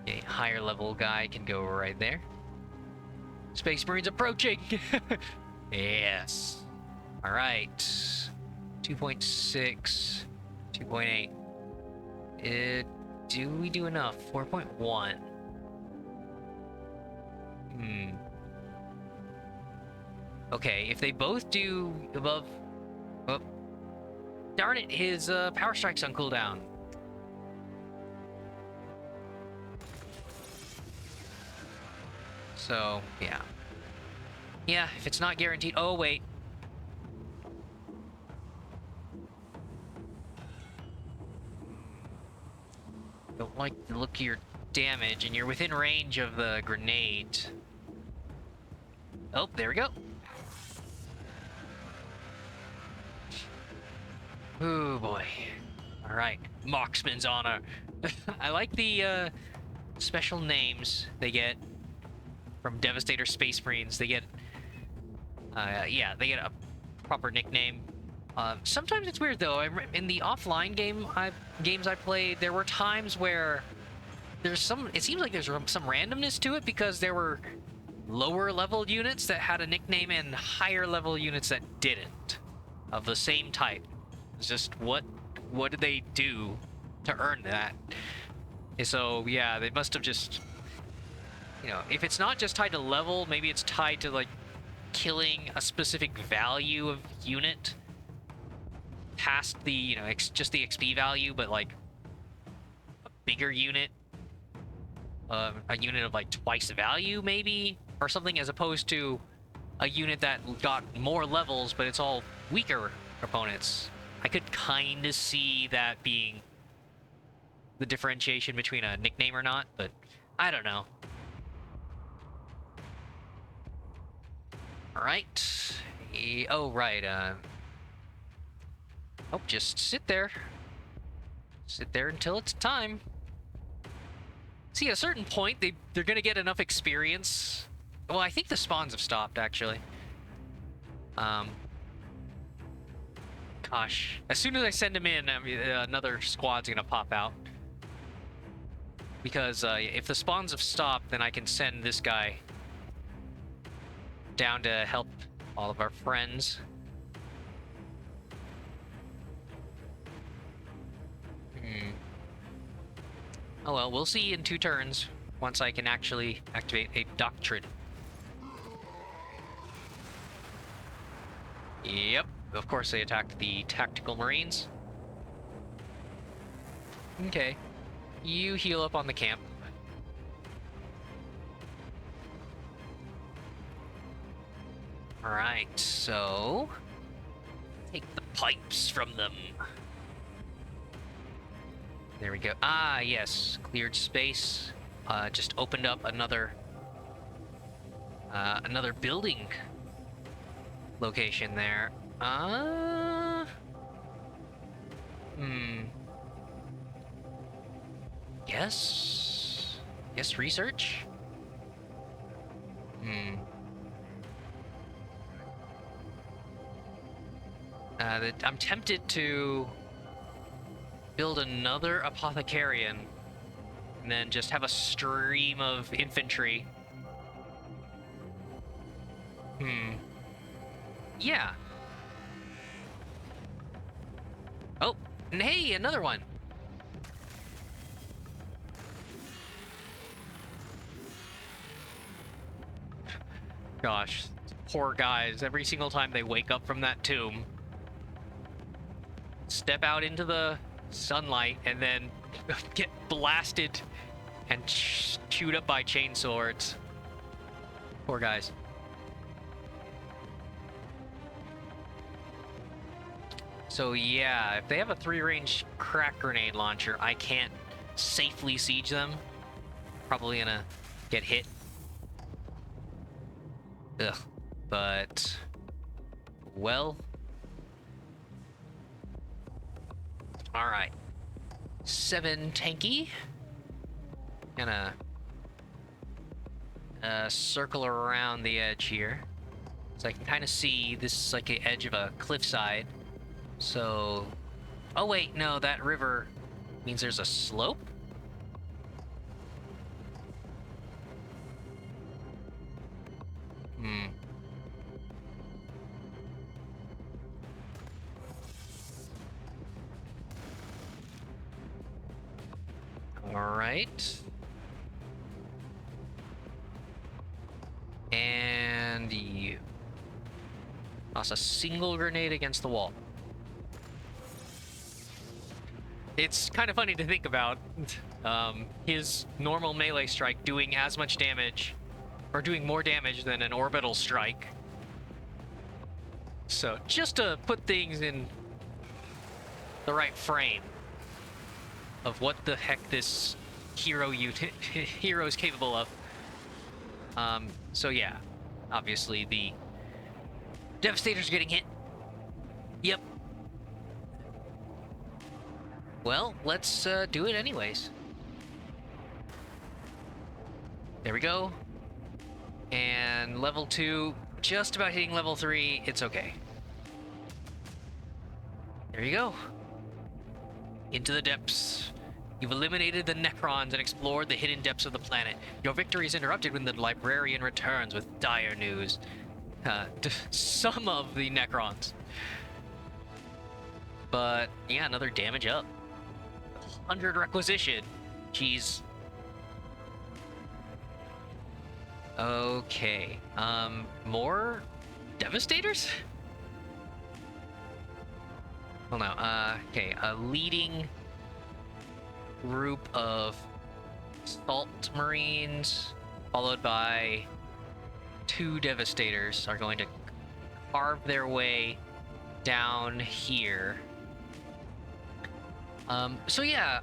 A higher level guy can go right there. Space Marines approaching! Yes. Alright. 2.6. 2.8. Do we do enough? 4.1. Okay, if they both do above... Oh. Darn it, his power strike's on cooldown. So, yeah. Yeah, if it's not guaranteed... Oh, wait. Don't like the look of your damage, and you're within range of the grenade. Oh, there we go. Oh, boy. Alright, Marksman's Honor. I like the special names they get from Devastator Space Marines. They get, yeah, they get a proper nickname. Sometimes it's weird though. In the offline games I played, there were times where there's some. It seems like there's some randomness to it because there were lower level units that had a nickname and higher level units that didn't, of the same type. It's just what did they do to earn that? And so yeah, they must have just, you know, if it's not just tied to level, maybe it's tied to like killing a specific value of unit past the, you know, just the XP value, but like a bigger unit, a unit of like twice the value maybe, or something, as opposed to a unit that got more levels, but it's all weaker opponents. I could kind of see that being the differentiation between a nickname or not, but I don't know. All right. Oh, right. Oh, just sit there. Sit there until it's time. See, at a certain point, they're gonna get enough experience. Well, I think the spawns have stopped, actually. Gosh. As soon as I send him in, another squad's gonna pop out. Because if the spawns have stopped, then I can send this guy down to help all of our friends. Oh well, we'll see in 2 turns once I can actually activate a doctrine. Yep, of course they attacked the tactical marines. Okay, you heal up on the camp. Alright, so take the pipes from them. There we go. Ah, yes. Cleared space. Just opened up another building location there. Yes. Yes, research. I'm tempted to build another apothecarian and then just have a stream of infantry. Yeah. Oh, and hey, another one. Gosh, poor guys. Every single time they wake up from that tomb, step out into the sunlight, and then get blasted and chewed up by chainswords. Poor guys. So yeah, if they have a 3-range crack grenade launcher, I can't safely siege them. Probably gonna get hit. Ugh. But well, all right. 7 tanky. Gonna circle around the edge here, so I can kind of see this is like the edge of a cliffside. So, oh wait, no, that river means there's a slope. Hmm. All right. And you toss a single grenade against the wall. It's kind of funny to think about. His normal melee strike doing as much damage, or doing more damage than an orbital strike. So just to put things in the right frame of what the heck this hero is capable of. So yeah, obviously the Devastator's getting hit. Yep. Well, let's do it anyways. There we go. And level 2, just about hitting level 3. It's okay. There you go. Into the depths. You've eliminated the Necrons and explored the hidden depths of the planet. Your victory is interrupted when the librarian returns with dire news. Some of the Necrons. But yeah, another damage up. 100 requisition. Jeez. Okay. More Devastators? Well, no. Okay. A leading group of Salt Marines, followed by 2 Devastators, are going to carve their way down here. So yeah,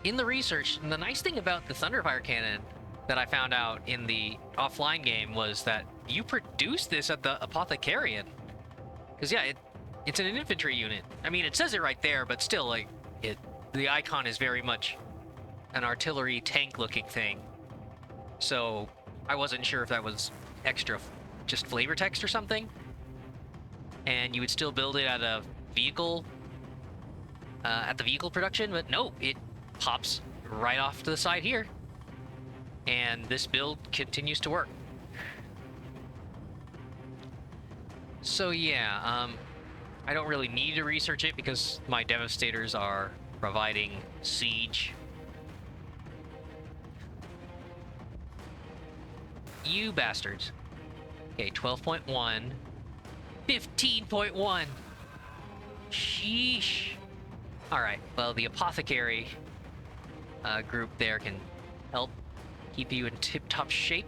in the research, and the nice thing about the Thunderfire Cannon that I found out in the offline game was that you produce this at the Apothecarian. Because yeah, it's an infantry unit. I mean, it says it right there, but still, like, the icon is very much an artillery tank-looking thing. So I wasn't sure if that was extra, just flavor text or something. And you would still build it at a vehicle, at the vehicle production, but no, it pops right off to the side here. And this build continues to work. So yeah, I don't really need to research it because my Devastators are providing siege. You bastards. Okay, 12.1. 15.1. Sheesh. Alright, well, the Apothecary group there can help keep you in tip-top shape.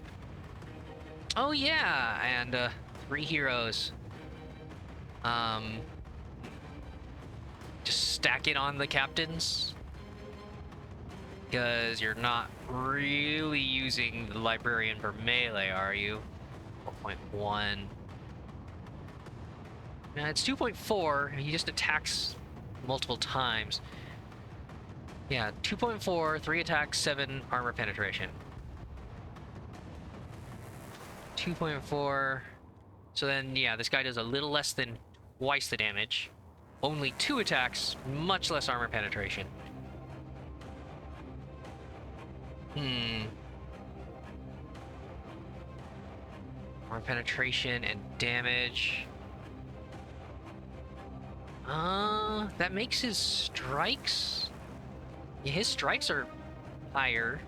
Oh yeah, and 3 heroes. Just stack it on the captains, because you're not really using the Librarian for melee, are you? 4.1. Now it's 2.4. He just attacks multiple times. Yeah, 2.4, 3 attacks, 7 armor penetration. 2.4. So then, yeah, this guy does a little less than twice the damage. Only 2 attacks, much less armor penetration. Armor penetration and damage. That makes his strikes... Yeah, his strikes are higher.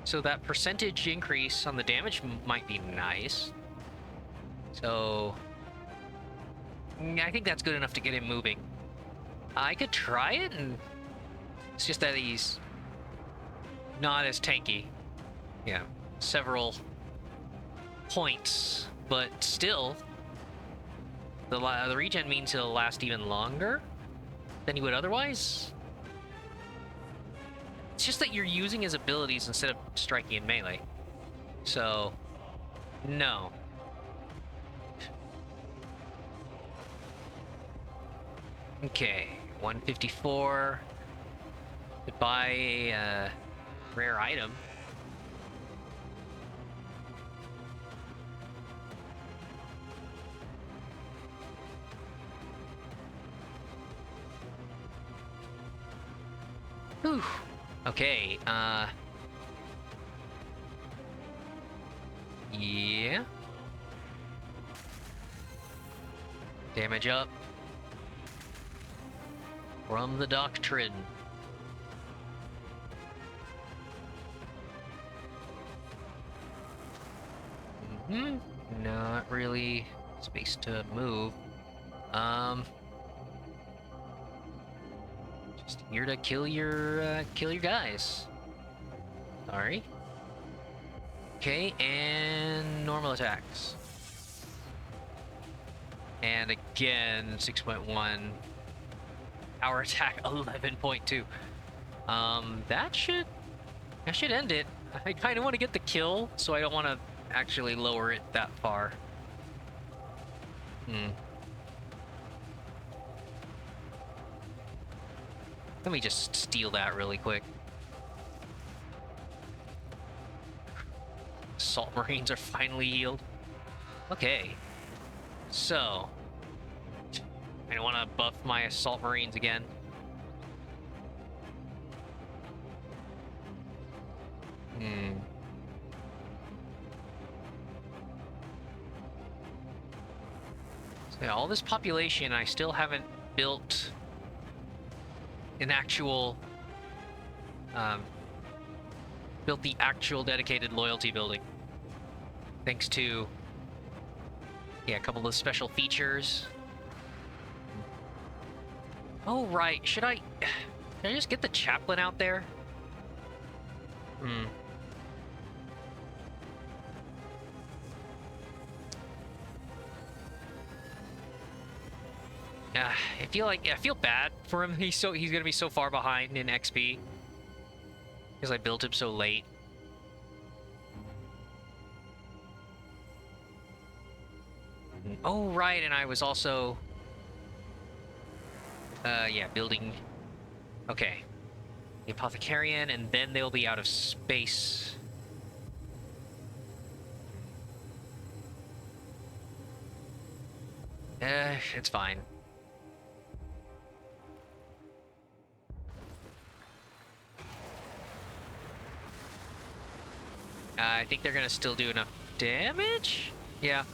So that percentage increase on the damage might be nice. So... I think that's good enough to get him moving. I could try it, and it's just that he's not as tanky. Yeah, several points, but still, the regen means he'll last even longer than he would otherwise. It's just that you're using his abilities instead of striking in melee. So, no. Okay, 154. Could buy a rare item. Whew. Okay, yeah. Damage up. From the doctrine. Not really space to move. Just here to kill your guys. Sorry. Okay, and normal attacks. And again, 6.1. Power attack 11.2. That should end it. I kind of want to get the kill, so I don't want to actually lower it that far. Let me just steal that really quick. Salt Marines are finally healed. Okay. So, I want to buff my Assault Marines again. So yeah, all this population, I still haven't built an actual, built the actual dedicated loyalty building. Thanks to, yeah, a couple of special features. Oh, right. Should I just get the chaplain out there? I feel bad for him. He's gonna be so far behind in XP because I built him so late. Oh, right, and I was also yeah, building. Okay, the Apothecarian, and then they'll be out of space. It's fine. I think they're gonna still do enough damage? Yeah.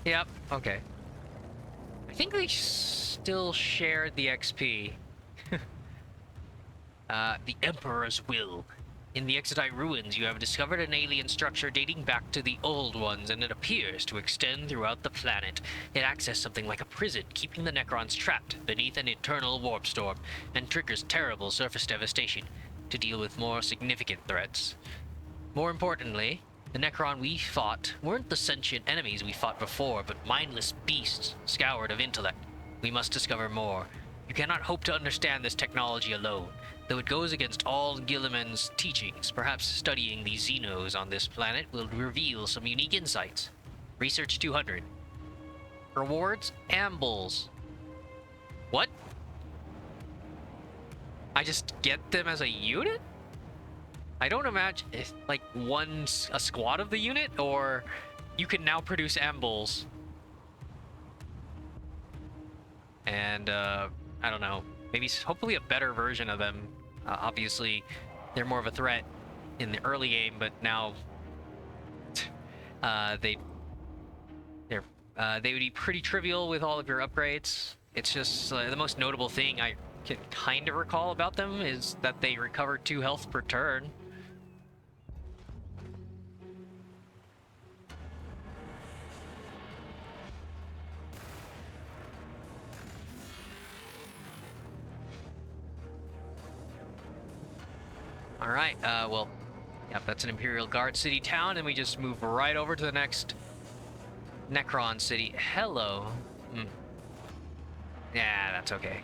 Yep, okay. I think they still shared the XP. The Emperor's Will. In the Exodite ruins, you have discovered an alien structure dating back to the old ones, and it appears to extend throughout the planet. It acts as something like a prison, keeping the Necrons trapped beneath an eternal warp storm, and triggers terrible surface devastation to deal with more significant threats. More importantly, the Necron we fought weren't the sentient enemies we fought before, but mindless beasts scoured of intellect. We must discover more. You cannot hope to understand this technology alone, though it goes against all Gilliman's teachings. Perhaps studying the Xenos on this planet will reveal some unique insights. Research 200. Rewards, ambles. What? I just get them as a unit? I don't imagine if like a squad of the unit, or you can now produce ambles. And I don't know, maybe hopefully a better version of them. Obviously, they're more of a threat in the early game, but now they would be pretty trivial with all of your upgrades. It's just the most notable thing I can kind of recall about them is that they recover 2 health per turn. All right, well, yep, that's an Imperial Guard city town, and we just move right over to the next Necron city. Hello. Yeah, that's okay.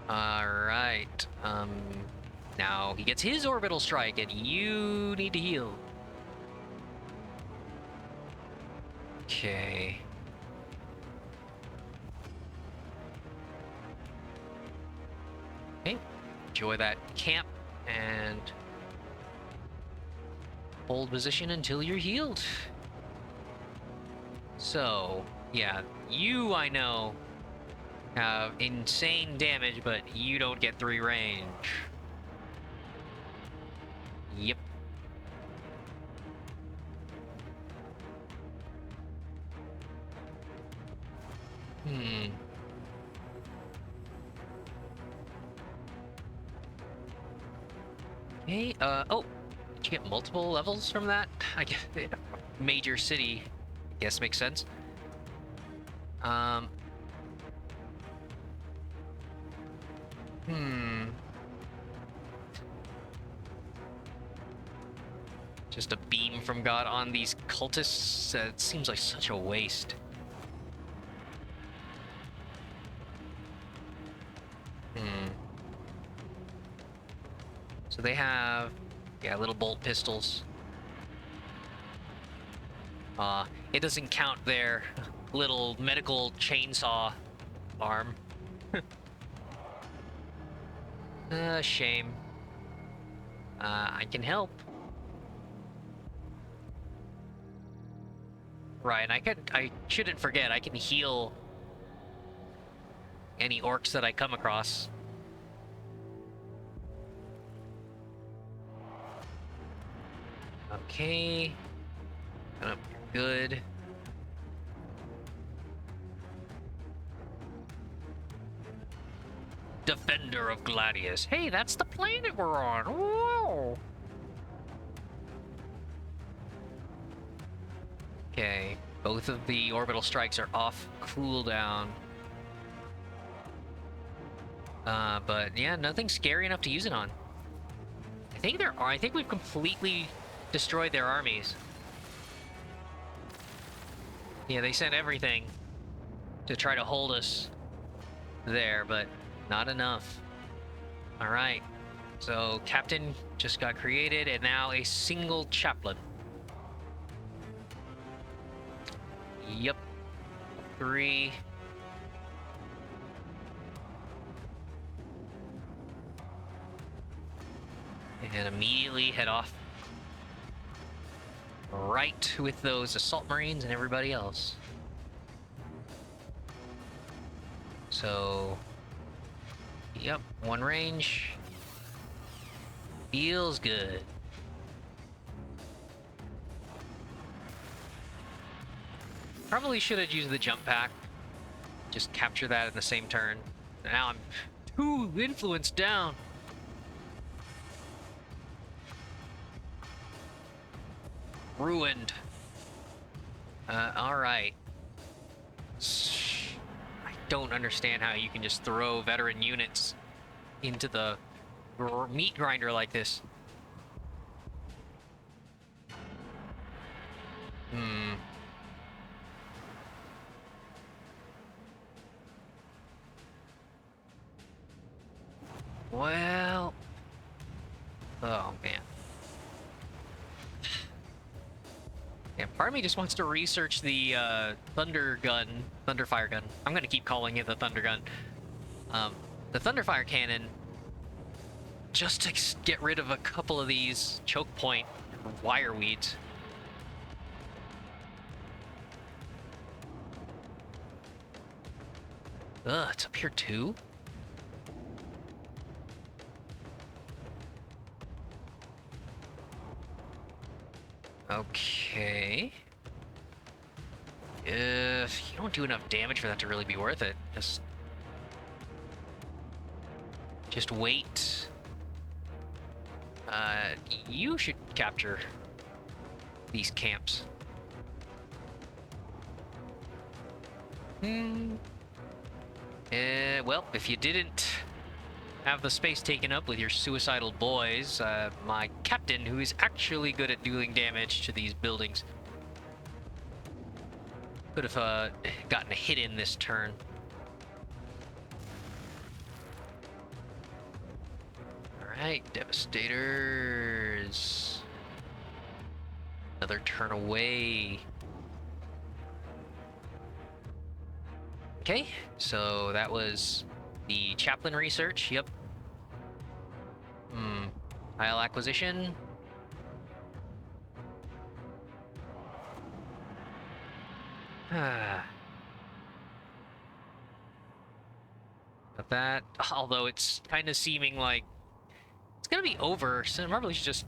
All right. Now he gets his orbital strike, and you need to heal. Okay. Okay. Enjoy that camp and hold position until you're healed. So, yeah, you, I know, have insane damage, but you don't get 3 range. Yep. Hmm. Okay, oh, did you get multiple levels from that? I guess major city, I guess makes sense. Um, hmm. Just a beam from God on these cultists? It seems like such a waste. Hmm. So they have, yeah, little bolt pistols. It doesn't count their little medical chainsaw arm. Shame. I can help. Right, and I shouldn't forget, I can heal any orcs that I come across. Okay. Good. Defender of Gladius. Hey, that's the planet we're on. Whoa. Okay. Both of the orbital strikes are off cooldown. But yeah, nothing scary enough to use it on. I think we've completely destroyed their armies. Yeah, they sent everything to try to hold us there, but not enough. All right. So captain just got created, and now a single chaplain. Yep. 3. And immediately head off. Right with those assault marines and everybody else. So, yep, 1 range. Feels good. Probably should have used the jump pack. Just capture that in the same turn. Now I'm 2 influence down. Ruined. Alright. I don't understand how you can just throw veteran units into the meat grinder like this. Hmm. Well... Oh, man. Yeah, part of me just wants to research the Thunderfire gun. I'm gonna keep calling it the Thunder gun. The Thunderfire cannon, just to get rid of a couple of these choke point wire weeds. Ugh, it's up here too? Okay. If you don't do enough damage for that to really be worth it, just wait. You should capture these camps. Well, if you didn't have the space taken up with your suicidal boys, my captain, who is actually good at dealing damage to these buildings, could have gotten a hit in this turn. Alright, Devastators. Another turn away. Okay, so that was the chaplain research. Yep. Tile acquisition. But that, although it's kind of seeming like it's gonna be over, so I probably should just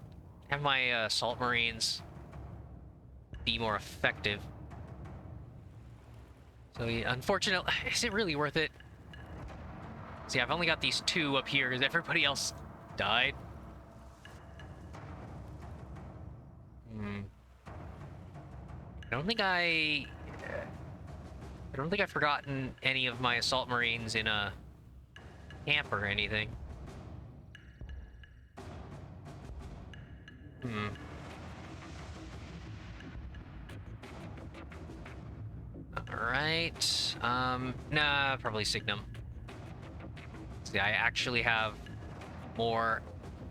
have my assault marines be more effective. So yeah, unfortunately, is it really worth it? See, I've only got these two up here because everybody else died. Hmm. I don't think I don't think I've forgotten any of my assault marines in a camp or anything. Hmm. Alright. Nah, probably Signum. See, I actually have more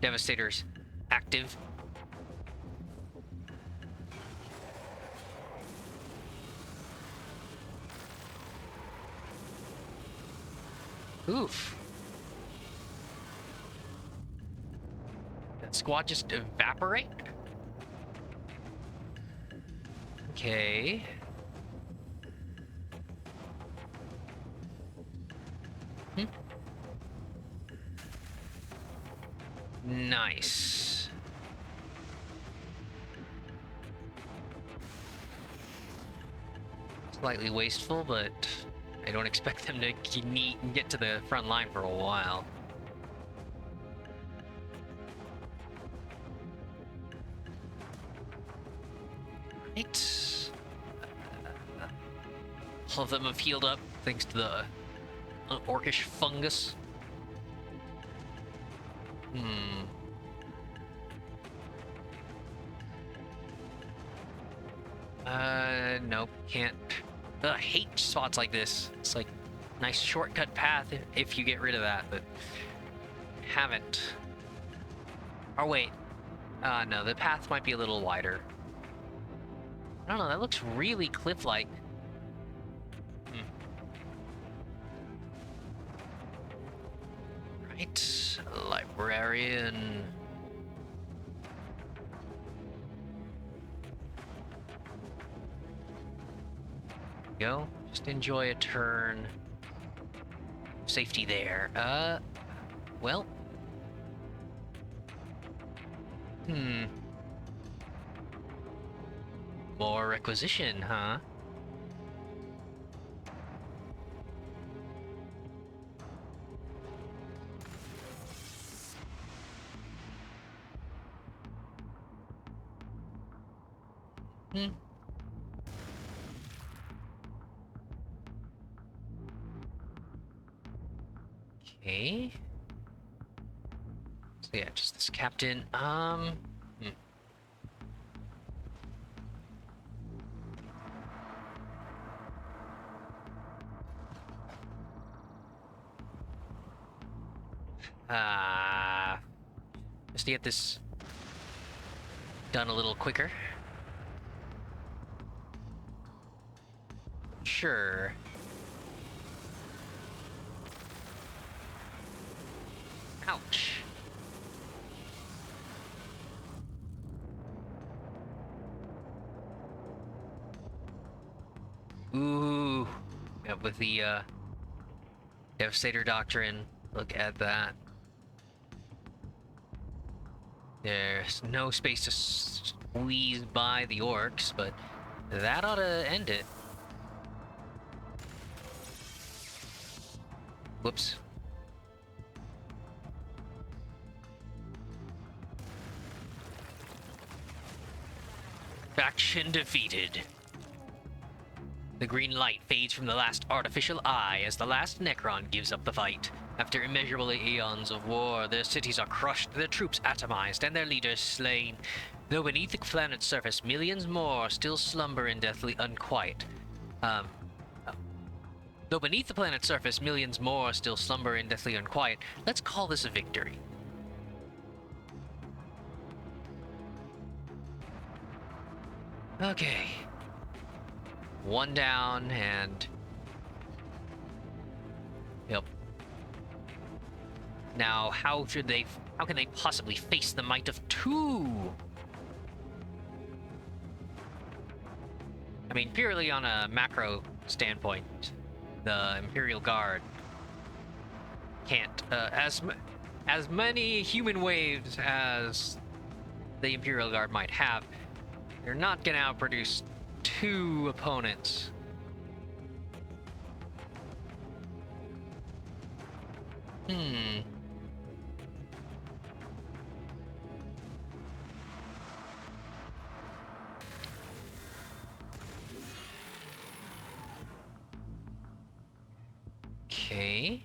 Devastators active. Oof. That squad just evaporate? Okay. Hmm. Nice. Slightly wasteful, but I don't expect them to get to the front line for a while. Right. All of them have healed up thanks to the orcish fungus. Hmm. Nope, can't. I hate spots like this. It's like nice shortcut path if you get rid of that, but haven't. Oh wait, no, the path might be a little wider. I don't know. That looks really cliff-like. Right, librarian. Go. Just enjoy a turn. Safety there. Well. More requisition, huh? Okay. So yeah, just this captain. Just to get this done a little quicker. Sure. Ouch. Ooh. Yeah, with the Devastator Doctrine. Look at that. There's no space to squeeze by the orcs, but that ought to end it. Whoops. Faction defeated. The green light fades from the last artificial eye as the last Necron gives up the fight. After immeasurable eons of war, their cities are crushed, their troops atomized, and their leaders slain. Though beneath the planet's surface, millions more still slumber in deathly unquiet. Though beneath the planet's surface, millions more still slumber in deathly unquiet. Let's call this a victory. Okay. One down, and... Yep. Now, how can they possibly face the might of two? I mean, purely on a macro standpoint, the Imperial Guard can't, as many human waves as the Imperial Guard might have, they're not gonna outproduce two opponents. Hmm. Okay.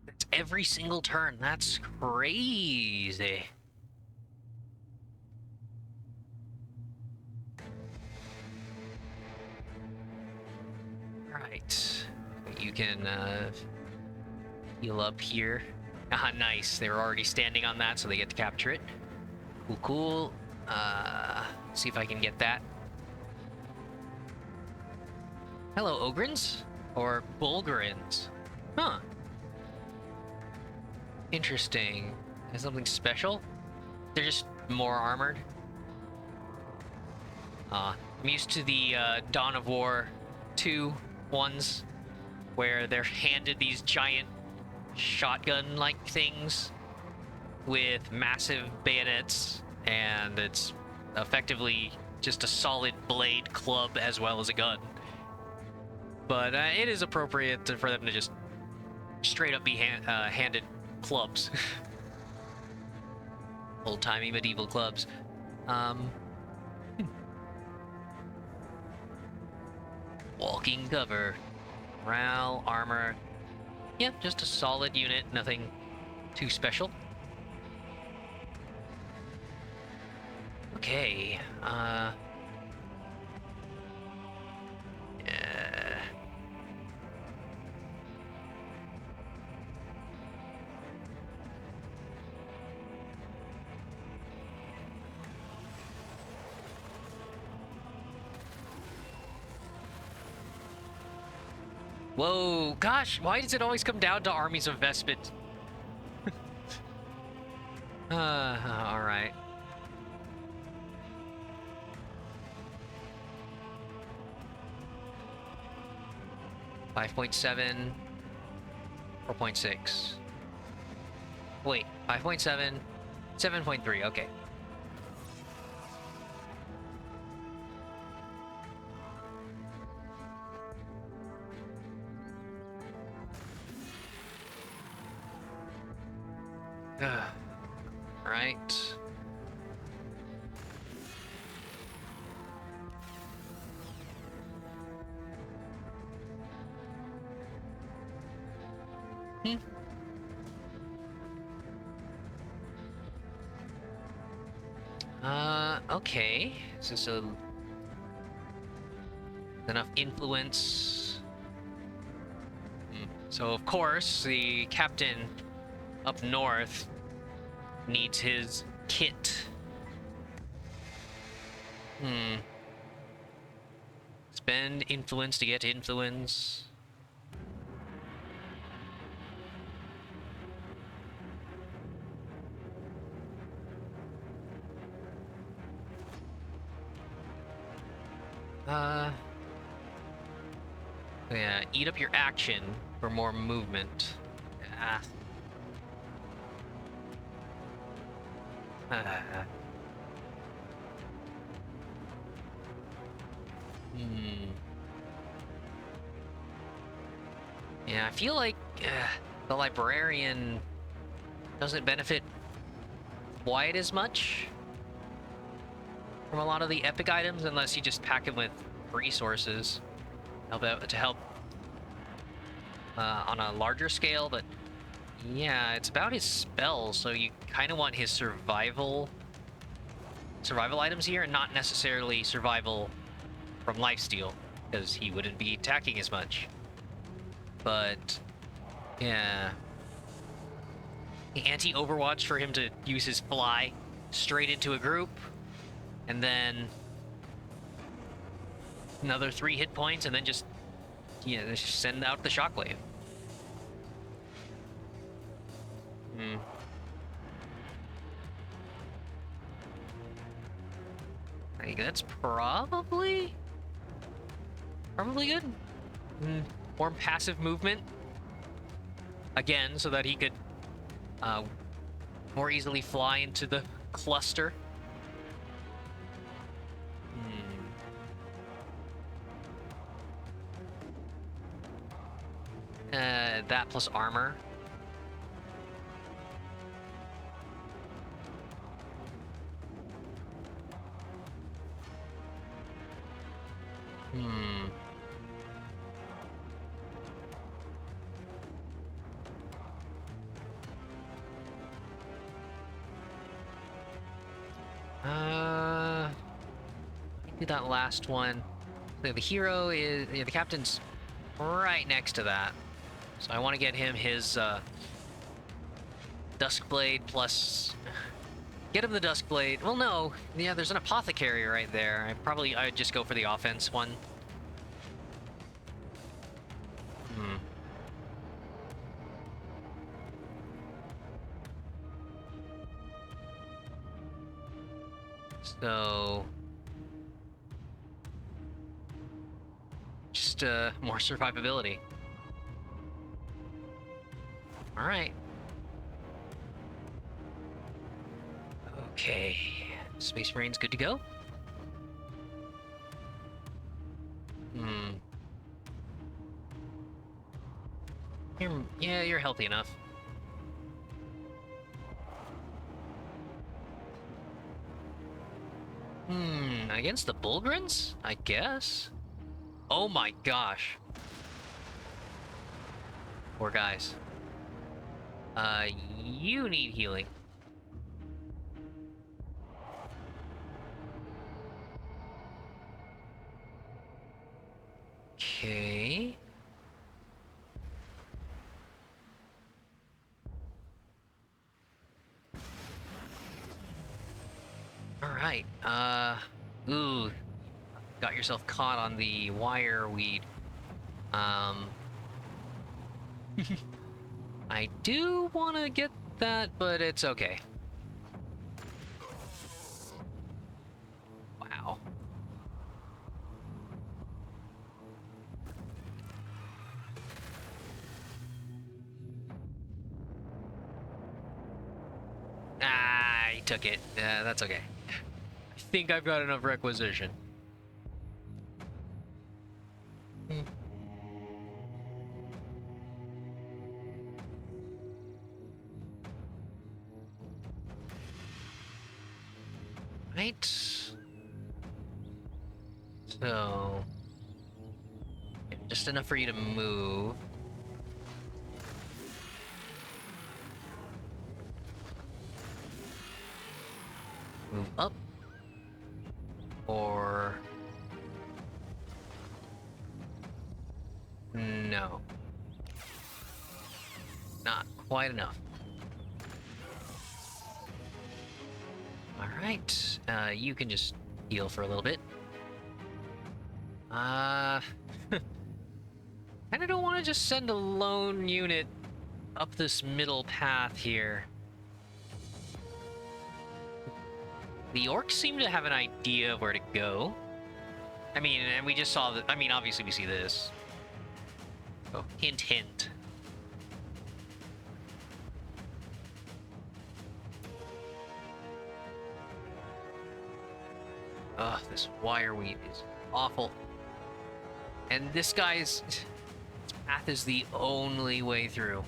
That's every single turn. That's crazy. Right. You can heal up here. Ah, nice. They were already standing on that, so they get to capture it. Cool, cool. See if I can get that. Hello, Ogrins? Or Bulgarins? Huh. Interesting. Has something special? They're just more armored. I'm used to the Dawn of War 2 ones, where they're handed these giant shotgun-like things with massive bayonets, and it's effectively just a solid blade club as well as a gun. But it is appropriate for them to just straight up be handed clubs. Old-timey medieval clubs. Walking cover. Morale, armor. Yeah, just a solid unit, nothing too special. Okay, yeah. Whoa, gosh, why does it always come down to armies of Vespid? Alright. $5.7, 4.6. Wait, 5.7, 7.3, okay. Right. Okay. Is this enough influence? So, of course, the captain up north needs his kit. Spend influence to get influence. Yeah, eat up your action for more movement. Ah. Yeah, I feel like the librarian doesn't benefit quite as much from a lot of the epic items unless you just pack him with resources to help on a larger scale. But yeah, it's about his spells, so you kind of want his survival items here, and not necessarily survival from lifesteal, because he wouldn't be attacking as much. But yeah, anti-overwatch for him to use his fly straight into a group, and then another 3 hit points, and then just just send out the shockwave. I think that's probably good. More passive movement again, so that he could more easily fly into the cluster. that plus armor. Hmm. Do that last one. So the hero is, yeah, the captain's right next to that. So I want to get him his Duskblade plus. Get him the Duskblade. Well, no. Yeah, there's an apothecary right there. I'd just go for the offense one. Hmm. So just more survivability. All right. Okay. Space Marine's good to go. Hmm. You're healthy enough. Against the Bulgrins? I guess? Oh my gosh. Poor guys. You need healing. Okay. Alright, ooh. Got yourself caught on the wire weed. I do want to get that, but it's okay. Wow. Ah, he took it. Yeah, that's okay. I think I've got enough requisition. Right. So, just enough for you to move. Move up. Or... no. Not quite enough. Alright, you can just heal for a little bit. Kinda don't want to just send a lone unit up this middle path here. The orcs seem to have an idea of where to go. I mean, and we just saw that. I mean, obviously we see this. Oh, hint, hint. Ugh, this wire weed is awful. And this guy's path is the only way through.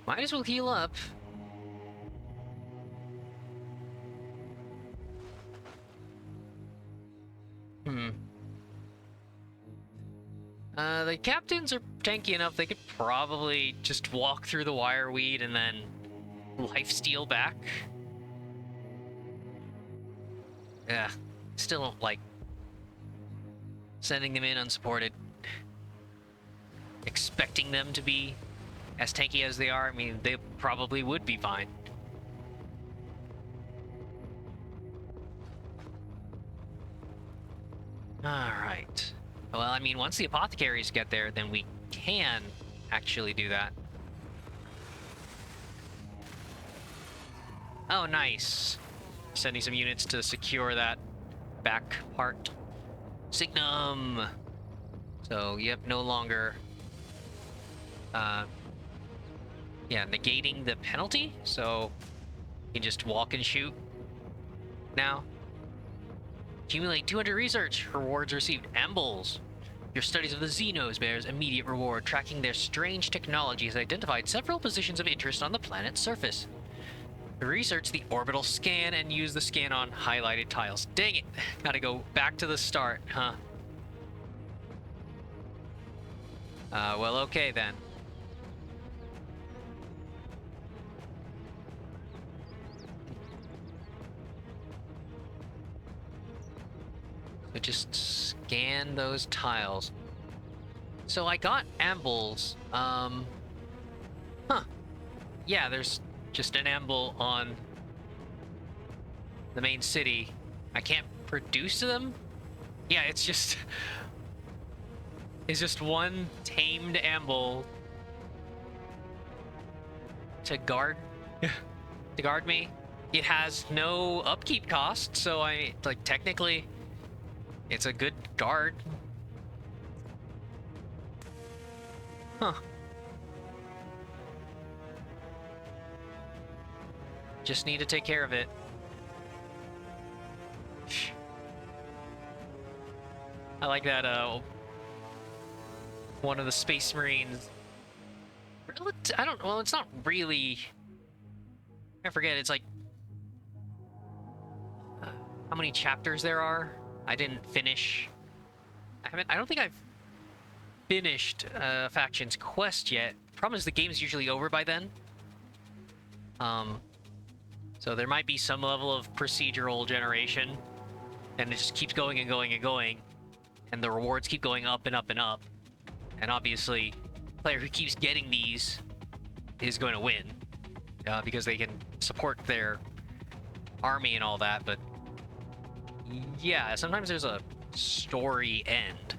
Might as well heal up. The captains are tanky enough, they could probably just walk through the wire weed and then lifesteal back. Yeah, still don't like sending them in unsupported. Expecting them to be as tanky as they are, I mean, they probably would be fine. Alright. Well, I mean, once the apothecaries get there, then we can actually do that. Oh, nice. Sending some units to secure that back part. Signum! So, yep, no longer... yeah, negating the penalty, so you can just walk and shoot now. Accumulate 200 research. Rewards received. Ambles. Your studies of the Xenos bears immediate reward. Tracking their strange technology has identified several positions of interest on the planet's surface. Research the orbital scan and use the scan on highlighted tiles. Dang it. Gotta go back to the start, huh? Well, okay then. So just scan those tiles. So I got ambles. Huh. Yeah, there's just an amble on the main city. I can't produce them? Yeah, it's just one tamed amble to guard to guard me. It has no upkeep cost, so I like technically it's a good guard. Huh. Just need to take care of it. I like that, one of the Space Marines... I don't... Well, it's not really... I forget, it's like... how many chapters there are? I didn't finish... I don't think I've finished Faction's quest yet. Problem is the game's usually over by then. So there might be some level of procedural generation, and it just keeps going and going and going, and the rewards keep going up and up and up. And obviously, the player who keeps getting these is going to win, because they can support their army and all that, but yeah, sometimes there's a story end.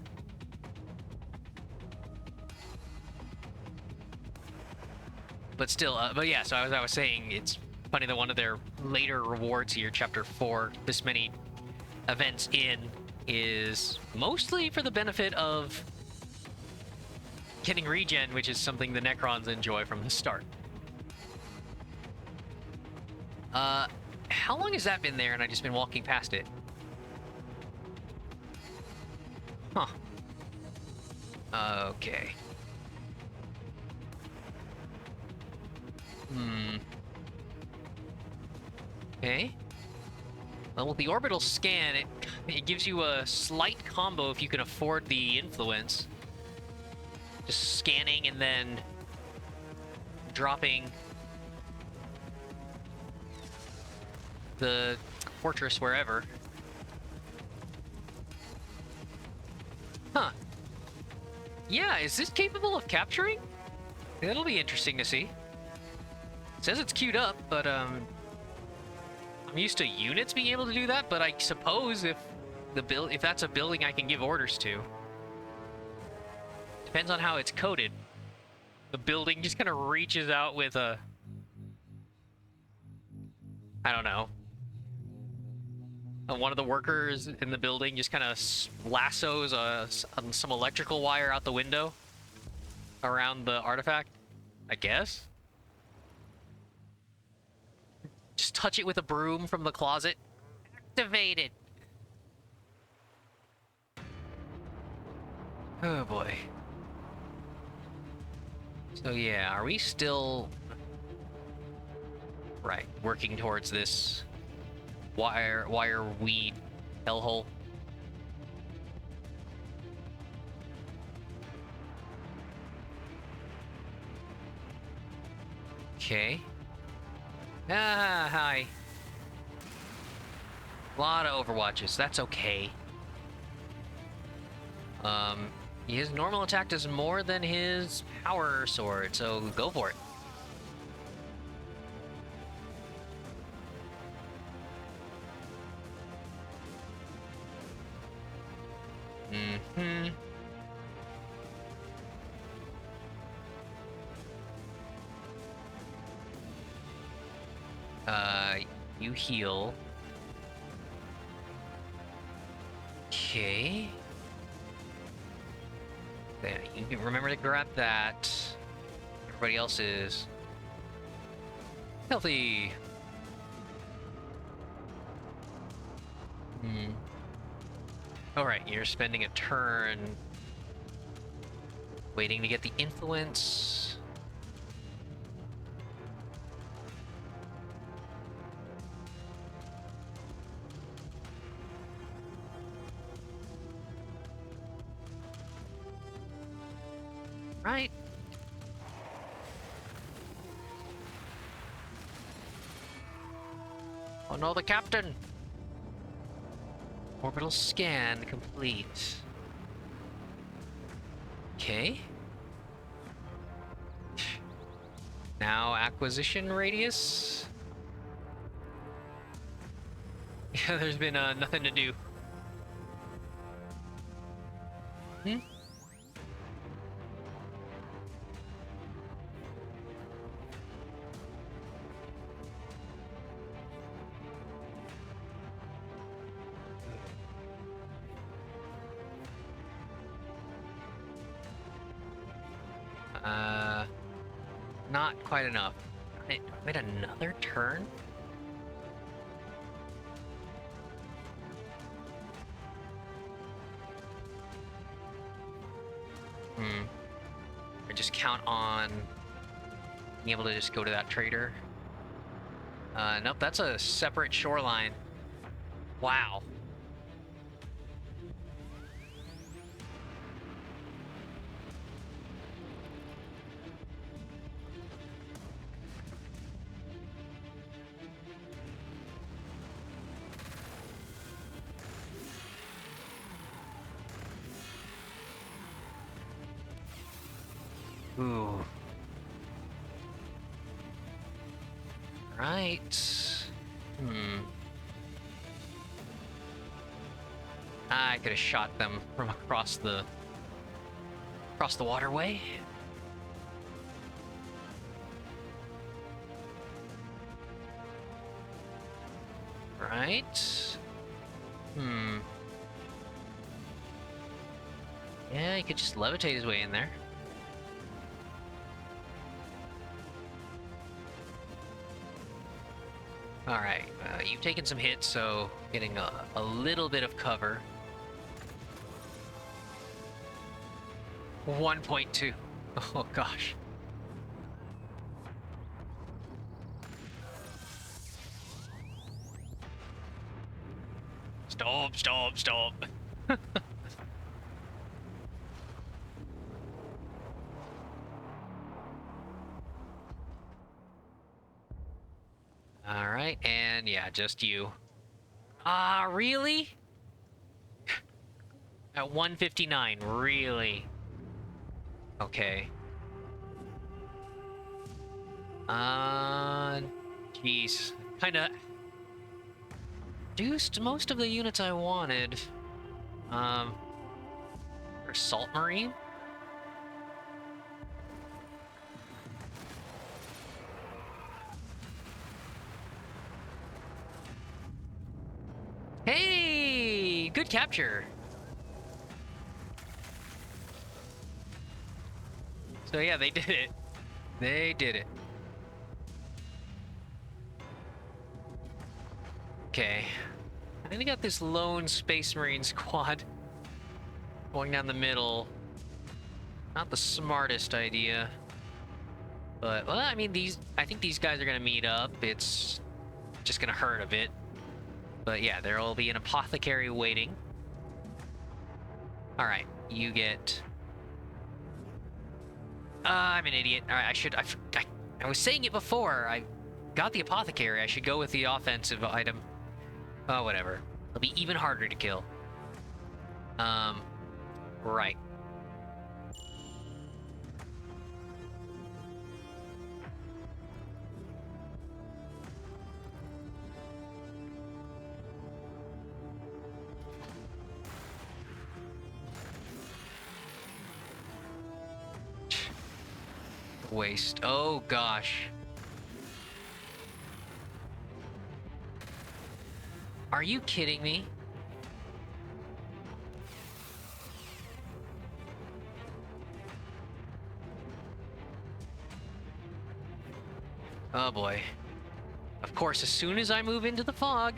But still, but yeah, so I was saying, it's funny that one of their later rewards here, Chapter 4, this many events in, is mostly for the benefit of getting regen, which is something the Necrons enjoy from the start. How long has that been there and I've just been walking past it? Huh. Okay. Okay. Well, with the orbital scan, it gives you a slight combo if you can afford the influence. Just scanning and then dropping the fortress wherever. Huh. Yeah, is this capable of capturing? It'll be interesting to see. It says it's queued up, but I'm used to units being able to do that, but I suppose if that's a building I can give orders to. Depends on how it's coded. The building just kind of reaches out with a... I don't know. One of the workers in the building just kind of lassos some electrical wire out the window around the artifact, I guess. Just touch it with a broom from the closet. Activated. Oh boy. So yeah, are we still... Right, working towards this wire weed hellhole? Okay. Ah, hi. A lot of Overwatches. That's okay. His normal attack does more than his power sword, so go for it. Mm-hmm. You heal. Okay. There, you can remember to grab that. Everybody else is healthy. Alright, you're spending a turn waiting to get the influence. Right. Oh no, the captain! Orbital scan complete. Okay. Now acquisition radius. Yeah, there's been nothing to do. Hmm? Not quite enough. Wait, another turn? Hmm. Or just count on being able to just go to that trader. Nope, that's a separate shoreline. Wow. Ooh. Right. Hmm. I could have shot them from across the waterway. Right. Hmm. Yeah, he could just levitate his way in there. Alright, you've taken some hits, so getting a little bit of cover. 1.2. Oh gosh. Stop, stop, stop. Alright, and yeah, just you. Ah, really? At 159, really? Okay. Jeez. Kinda reduced most of the units I wanted. For Salt Marine? Hey! Good capture! So yeah, they did it. They did it. Okay. I think we got this lone Space Marine squad going down the middle. Not the smartest idea. But, well, I mean, I think these guys are gonna meet up. It's just gonna hurt a bit. But yeah, there will be an apothecary waiting. Alright, you get... I'm an idiot. Alright, I was saying it before. I got the apothecary. I should go with the offensive item. Oh, whatever. It'll be even harder to kill. Right. Waste. Oh, gosh. Are you kidding me? Oh boy. Of course, as soon as I move into the fog...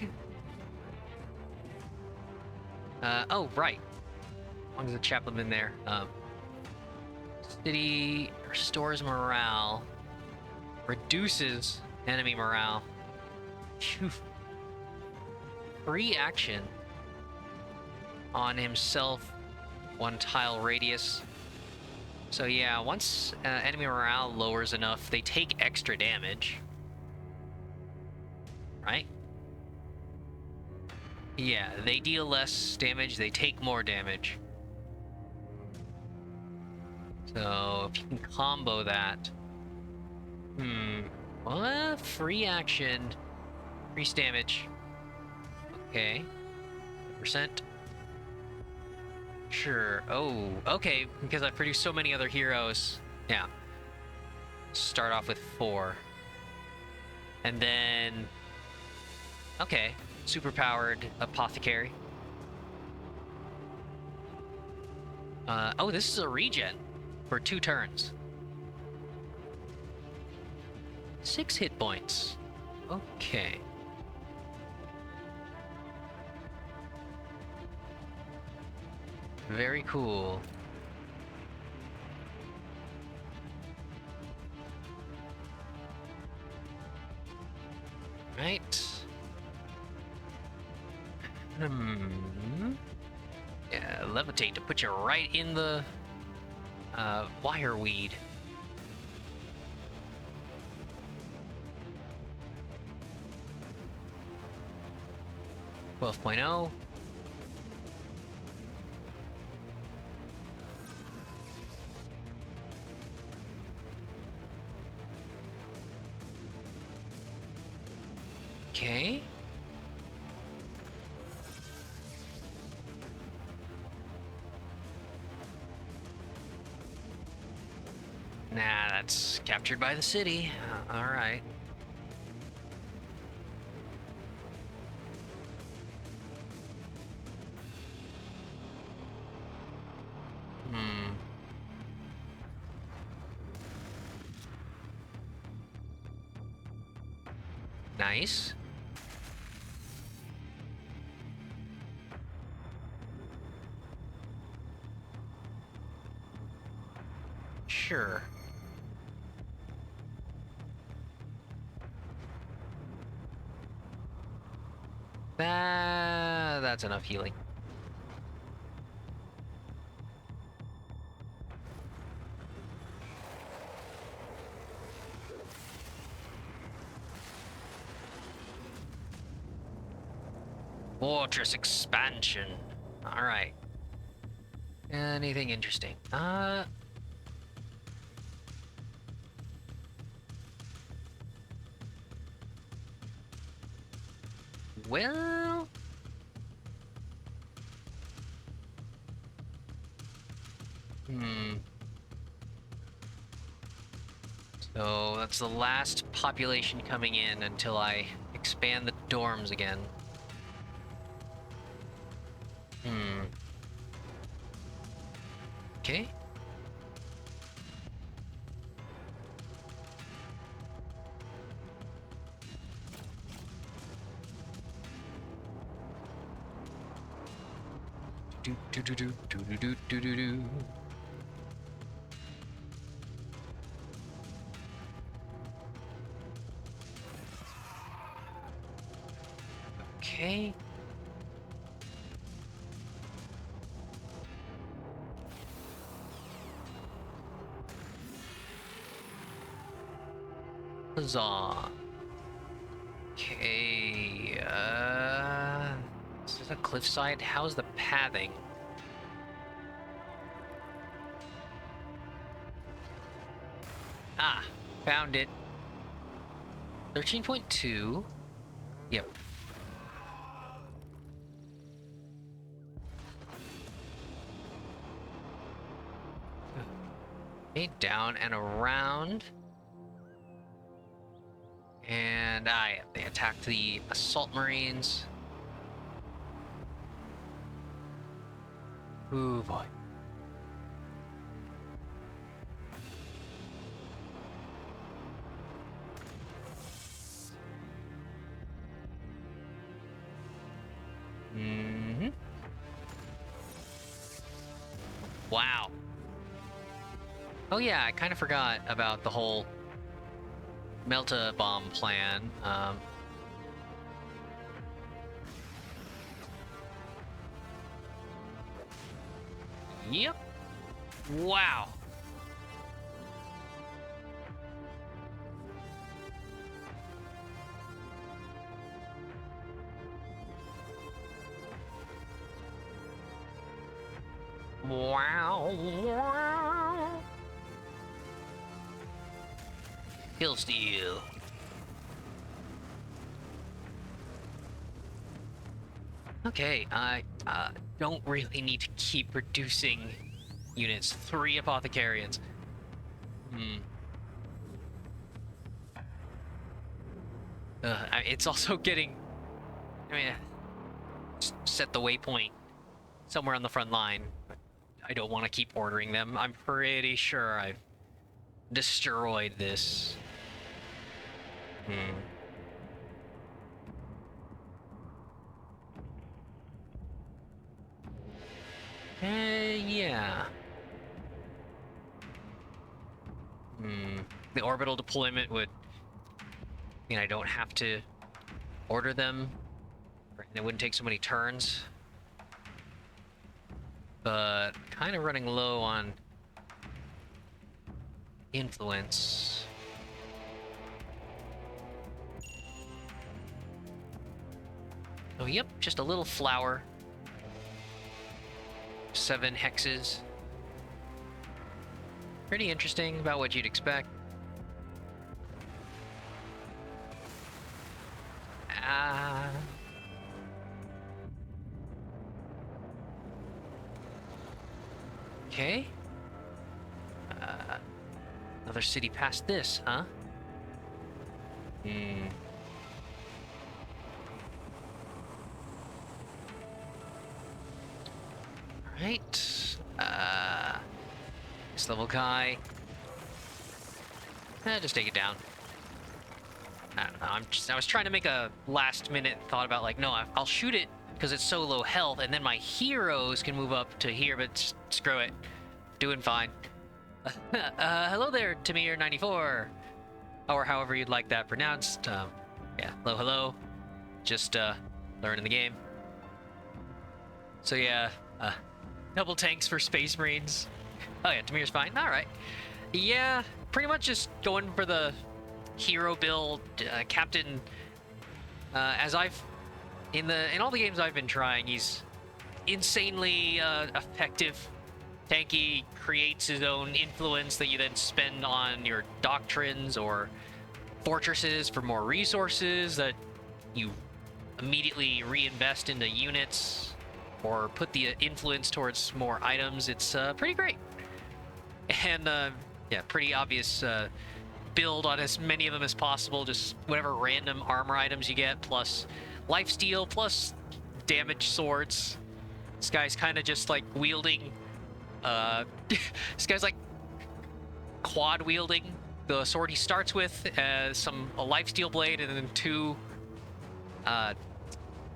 Oh, right. As long as the chaplain in there. City restores morale. Reduces enemy morale. Phew. Free action on himself. 1 tile radius. So yeah, once enemy morale lowers enough, they take extra damage. Right? Yeah, they deal less damage, they take more damage. So if you can combo that. What? Free action. Increase damage. Okay. Percent. Sure. Oh, okay. Because I produced so many other heroes. Yeah. Start off with 4. And then... Okay. Superpowered apothecary. Oh, this is a regen for 2 turns. 6 hit points. Okay. Very cool. Right. Yeah, levitate to put you right in the wireweed. 12.0. Okay. Nah, that's captured by the city. All right. Nice. Sure. That's enough healing. Fortress expansion. All right. Anything interesting? Well, so that's the last population coming in until I expand the dorms again. Okay. Do do do do do do do do do. Okay. Huzzah. Okay, is this a cliffside? How's the pathing? Ah, found it. 13.2. Yep. Okay, down and around. And yeah, they attacked the assault marines. Ooh boy. Oh yeah, I kind of forgot about the whole Melta bomb plan. Yep. Wow. Wow. Kill steal. Okay, I don't really need to keep producing units. 3 apothecarians. It's also getting... I mean, set the waypoint somewhere on the front line. I don't want to keep ordering them. I'm pretty sure I've destroyed this. Yeah. The orbital deployment would mean I don't have to order them, and it wouldn't take so many turns. But kind of running low on influence. Oh, yep, just a little flower. 7 hexes. Pretty interesting, about what you'd expect. Okay. Another city past this, huh? Right. This level guy. Just take it down. I don't know. I was trying to make a last minute thought about like, no, I'll shoot it because it's so low health, and then my heroes can move up to here, but screw it. Doing fine. Hello there, Tamir94. Or however you'd like that pronounced. Yeah, hello. Just, learning the game. So yeah, double tanks for Space Marines. Oh yeah, Tamir's fine. Alright. Yeah, pretty much just going for the hero build, Captain. As in all the games I've been trying, he's insanely effective. Tanky, creates his own influence that you then spend on your doctrines or fortresses for more resources that you immediately reinvest into units or put the influence towards more items. It's pretty great. And yeah, pretty obvious build on as many of them as possible. Just whatever random armor items you get, plus lifesteal, plus damage swords. This guy's kind of just like wielding... this guy's like quad wielding the sword he starts with, a lifesteal blade, and then 2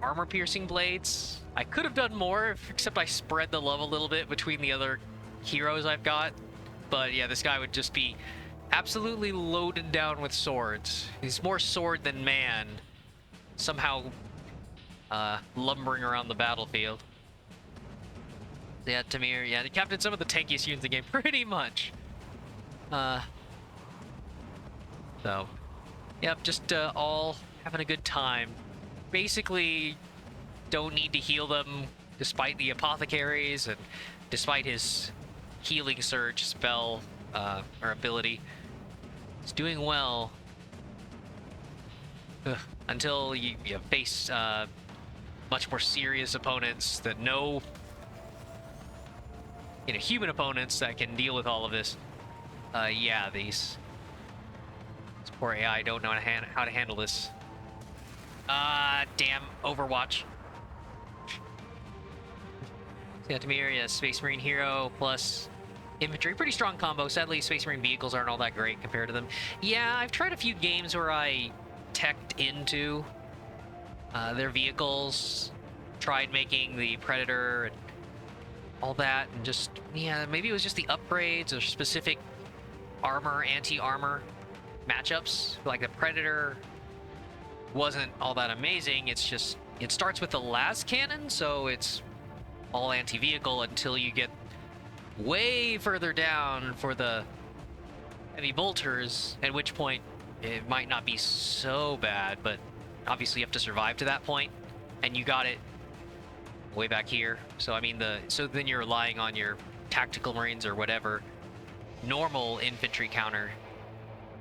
armor piercing blades. I could have done more, except I spread the love a little bit between the other heroes I've got. But yeah, this guy would just be absolutely loaded down with swords. He's more sword than man, somehow lumbering around the battlefield. Yeah, Tamir, yeah, he captained some of the tankiest units in the game, pretty much. So, yep, just all having a good time. Basically, don't need to heal them, despite the apothecaries, and despite his healing surge spell, or ability. He's doing well. Until you face, much more serious opponents that know... human opponents that can deal with all of this. Yeah, these poor AI don't know how to handle this. Damn, Overwatch. Yeah, Tamir, yeah, Space Marine hero plus infantry. Pretty strong combo. Sadly, Space Marine vehicles aren't all that great compared to them. Yeah, I've tried a few games where I teched into their vehicles, tried making the Predator and all that, and just, yeah, maybe it was just the upgrades or specific armor, anti-armor matchups. Like the Predator wasn't all that amazing. It's just, it starts with the las cannon, so it's all anti-vehicle until you get way further down for the heavy bolters, at which point it might not be so bad, but obviously you have to survive to that point, and you got it way back here. So I mean, so then you're relying on your tactical marines or whatever normal infantry counter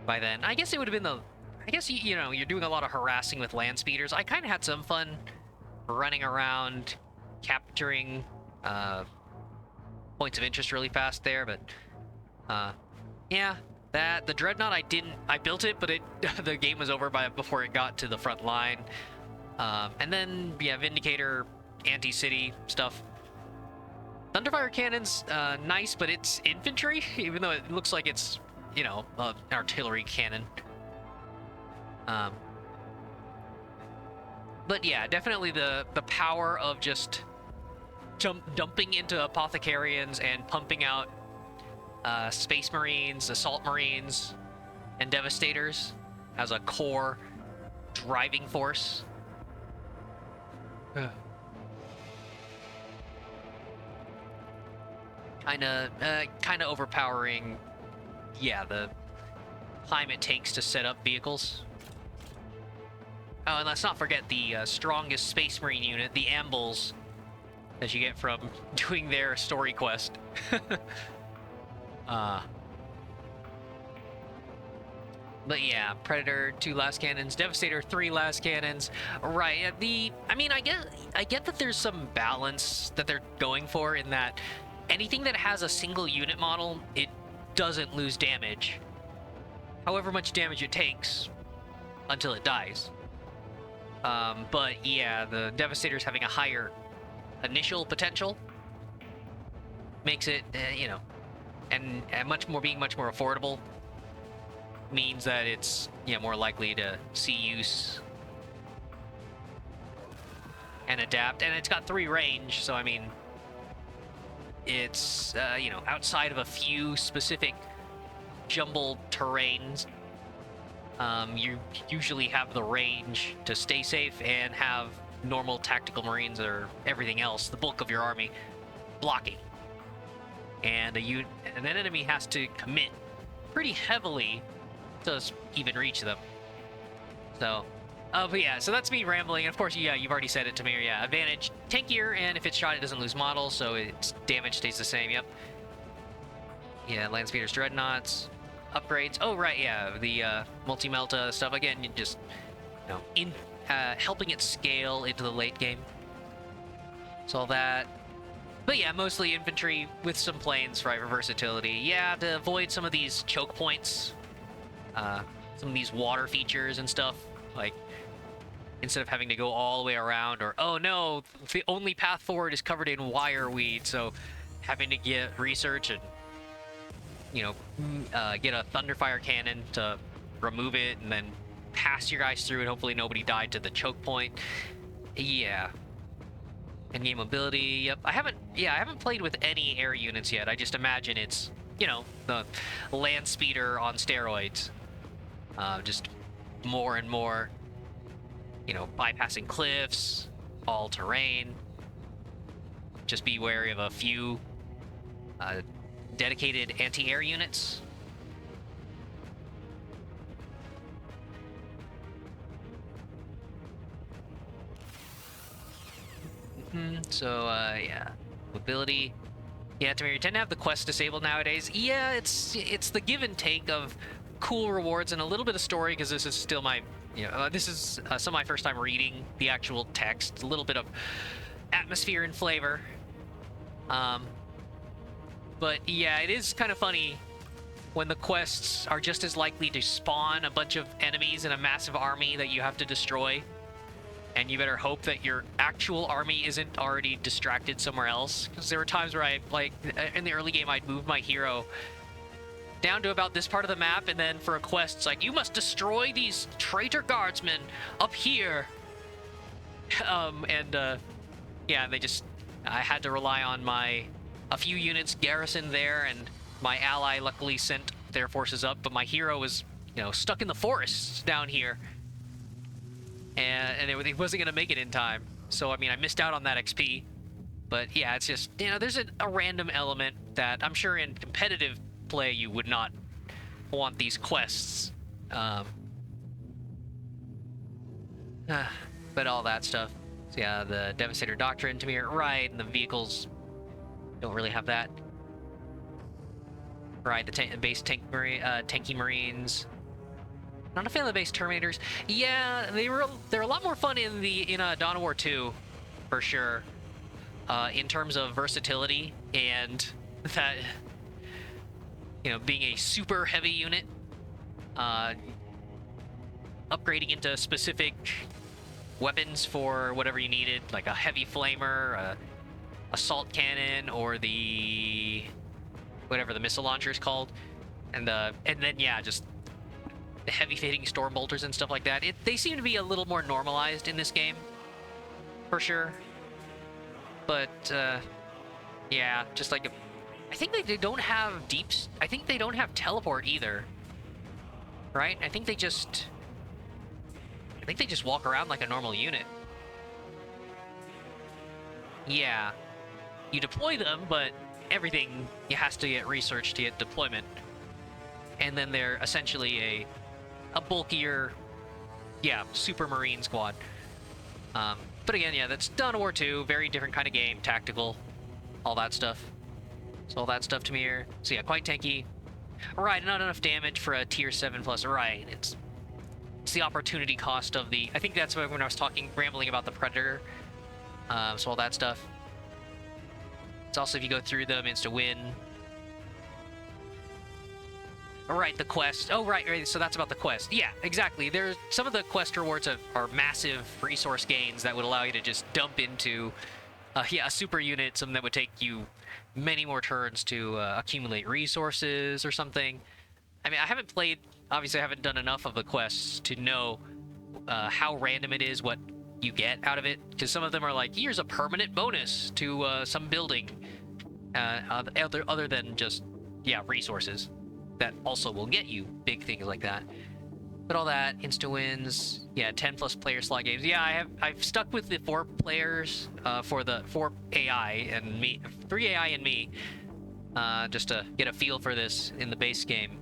by then. I guess it would have been the, I guess you know, you're doing a lot of harassing with land speeders. I kind of had some fun running around capturing points of interest really fast there, but yeah, that the dreadnought I built it, but the game was over before it got to the front line. And then yeah, Vindicator, anti-city stuff. Thunderfire cannon's nice, but it's infantry, even though it looks like it's, you know, an artillery cannon. But yeah, definitely the power of just dumping into apothecarians and pumping out space marines, assault marines, and devastators as a core driving force. Kind of overpowering, yeah, the time it takes to set up vehicles. Oh, and let's not forget the strongest Space Marine unit, the Ambles, that you get from doing their story quest. But yeah, Predator 2 las cannons, Devastator 3 las cannons. Right, I mean, I get that there's some balance that they're going for in that anything that has a single unit model, it doesn't lose damage, however much damage it takes until it dies. But yeah, the Devastators having a higher initial potential makes it, you know, and being much more affordable means that it's, yeah, more likely to see use and adapt. And it's got 3 range, so I mean, it's you know, outside of a few specific jumbled terrains, you usually have the range to stay safe and have normal tactical marines or everything else, the bulk of your army, blocking. And an enemy has to commit pretty heavily to even reach them. So, but yeah, so that's me rambling. And of course, yeah, you've already said it, Tamir. Yeah, advantage, tankier, and if it's shot, it doesn't lose model, so its damage stays the same. Yep. Yeah, land speeders, dreadnoughts, upgrades. Oh right, yeah, the multi-melta stuff. Again, you just, you know, helping it scale into the late game. So all that. But yeah, mostly infantry with some planes, right, for versatility. Yeah, to avoid some of these choke points, some of these water features and stuff, like instead of having to go all the way around, or oh no, the only path forward is covered in wireweed, so having to get research and, you know, get a Thunderfire cannon to remove it and then pass your guys through it. Hopefully nobody died to the choke point. Yeah. Endgame mobility. Yep. I haven't played with any air units yet. I just imagine it's, you know, the land speeder on steroids. Just more and more, you know, bypassing cliffs, all terrain. Just be wary of a few dedicated anti-air units. So, yeah. Mobility. Yeah, Tamir, you tend to have the quest disabled nowadays. Yeah, it's the give and take of cool rewards and a little bit of story, because this is still my, you know, this is some of my first time reading the actual text. A little bit of atmosphere and flavor. But yeah, it is kind of funny when the quests are just as likely to spawn a bunch of enemies in a massive army that you have to destroy. And you better hope that your actual army isn't already distracted somewhere else. Because there were times where I, like, in the early game, I'd move my hero down to about this part of the map, and then for a quest, it's like, you must destroy these traitor guardsmen up here. Yeah, I had to rely on a few units garrisoned there, and my ally luckily sent their forces up, but my hero was, you know, stuck in the forests down here, and he wasn't gonna make it in time. So I mean, I missed out on that XP. But yeah, it's just, you know, there's a random element that I'm sure in competitive play you would not want these quests. But all that stuff. So yeah, the Devastator Doctrine to me are right, and the vehicles don't really have that. Right, the base tanky Marines. Not a fan of the base Terminators. Yeah, they're a lot more fun in Dawn of War 2, for sure. In terms of versatility and that, you know, being a super heavy unit, upgrading into specific weapons for whatever you needed, like a heavy flamer, a assault cannon, or the whatever the missile launcher is called, and then yeah, just the heavy hitting storm bolters and stuff like that. They seem to be a little more normalized in this game, for sure. But yeah, just like I think they don't have I think they don't have teleport either, right? I think they just walk around like a normal unit. Yeah, you deploy them, but everything has to get researched to get deployment, and then they're essentially a bulkier, yeah, super marine squad. But again, yeah, that's Dawn of War 2, very different kind of game, tactical, all that stuff. So all that stuff to me here. So yeah, quite tanky. Right, not enough damage for a tier 7+. Right, it's the opportunity cost of the... I think that's when I was rambling about the Predator. So all that stuff. It's also, if you go through them, insta-win. Right, the quest. Oh, right, so that's about the quest. Yeah, exactly. There's some of the quest rewards are massive resource gains that would allow you to just dump into, a super unit, something that would take you many more turns to accumulate resources or something. I mean, I haven't played, obviously I haven't done enough of the quests to know how random it is, what you get out of it, because some of them are like, here's a permanent bonus to some building, other than just, yeah, resources that also will get you big things like that. But all that, insta wins, yeah, 10+ player slot games. Yeah, I've stuck with the 4 players for the 4 AI and me, 3 AI and me, just to get a feel for this in the base game.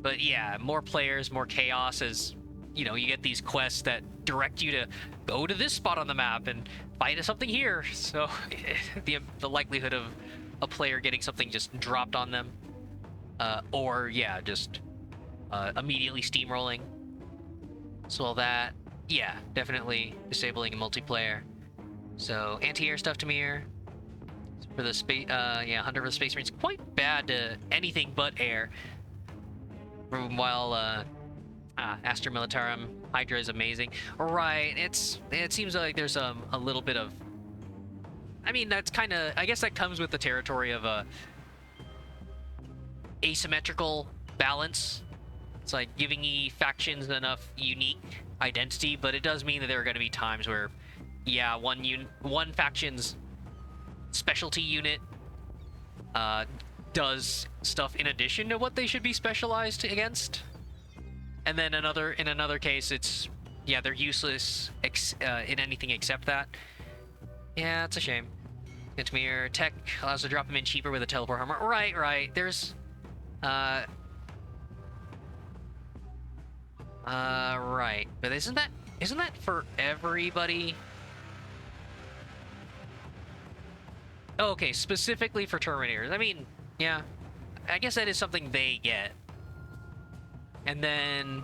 But yeah, more players, more chaos, as you know, you get these quests that direct you to go to this spot on the map and fight something here. So the likelihood of a player getting something just dropped on them, or yeah, just immediately steamrolling. So all that, yeah, definitely disabling a multiplayer. So anti-air stuff to me here for the space, yeah, Hunter for the Space Marines, quite bad to anything but air. While Astra Militarum Hydra is amazing. Right, it seems like there's a little bit of, I mean, that's kind of, I guess that comes with the territory of a asymmetrical balance. It's like giving factions enough unique identity, but it does mean that there are going to be times where, yeah, one faction's specialty unit does stuff in addition to what they should be specialized against, and then in another case, it's, yeah, they're useless in anything except that. Yeah, it's a shame. Intimir tech allows to drop them in cheaper with a teleport armor. Right. There's right, but isn't that for everybody? Oh, okay, specifically for Terminators. I mean, yeah, I guess that is something they get. And then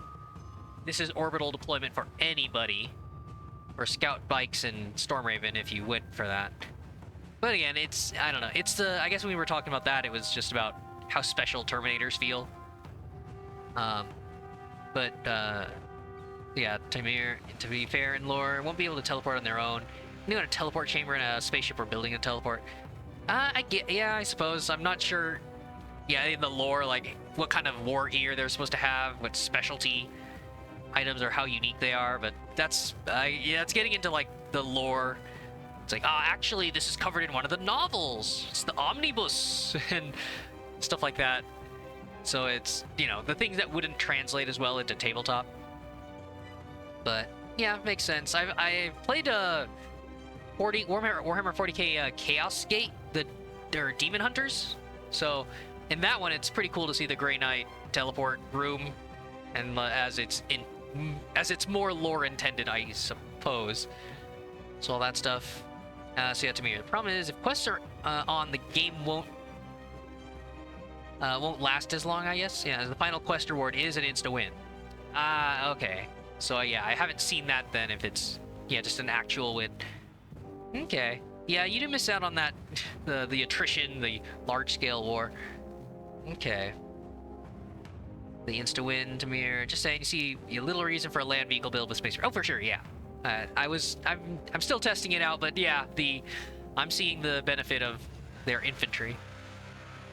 this is orbital deployment for anybody, or Scout Bikes and Stormraven if you went for that. But again, it's, I don't know, it's the, I guess when we were talking about that, it was just about how special Terminators feel. But yeah, Tamir, to be fair in lore, won't be able to teleport on their own. You know, a teleport chamber in a spaceship or building a teleport. Yeah, I suppose. I'm not sure, yeah, in the lore, like, what kind of war gear they're supposed to have, what specialty items or how unique they are, but that's, yeah, it's getting into, like, the lore. It's like, actually, this is covered in one of the novels. It's the Omnibus, and stuff like that. So it's, you know, the things that wouldn't translate as well into tabletop. But yeah, makes sense. I played 40 Warhammer 40k Chaos Gate, they're demon hunters. So in that one, it's pretty cool to see the Grey Knight teleport room, and as it's more lore intended, I suppose. So all that stuff. So yeah, to me, the problem is if quests are on, the game won't last as long, I guess. Yeah, the final quest reward is an insta win. Okay. So yeah, I haven't seen that then. If it's just an actual win. Okay. Yeah, you did miss out on that, the attrition, the large-scale war. Okay. The insta-win, Tamir. Just saying, you see a little reason for a land vehicle build with space. Oh, for sure, yeah. I'm still testing it out, but yeah, I'm seeing the benefit of their infantry.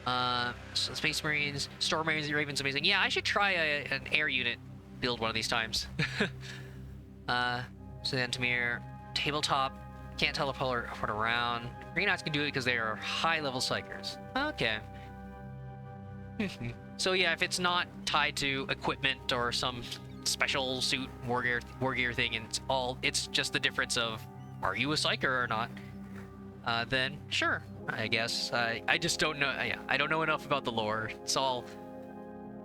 So Space Marines, Storm Marines, Raven's amazing. Yeah, I should try an air unit build one of these times. So then Tamir, tabletop. Can't teleport around. Green Knights can do it because they are high-level psychers. Okay. So yeah, if it's not tied to equipment or some special suit war gear thing, and it's just the difference of are you a psyker or not, then sure, I guess. I just don't know. Yeah, I don't know enough about the lore. It's all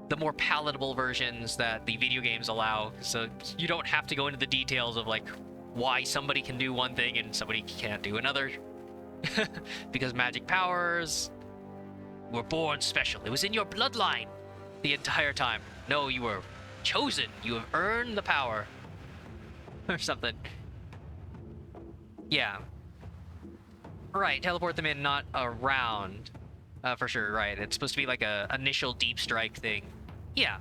the more palatable versions that the video games allow, so you don't have to go into the details of like why somebody can do one thing and somebody can't do another. Because magic powers were born special. It was in your bloodline the entire time. No, you were chosen. You have earned the power. Or something. Yeah. Right, teleport them in, not around. For sure, right. It's supposed to be like a initial deep strike thing. Yeah.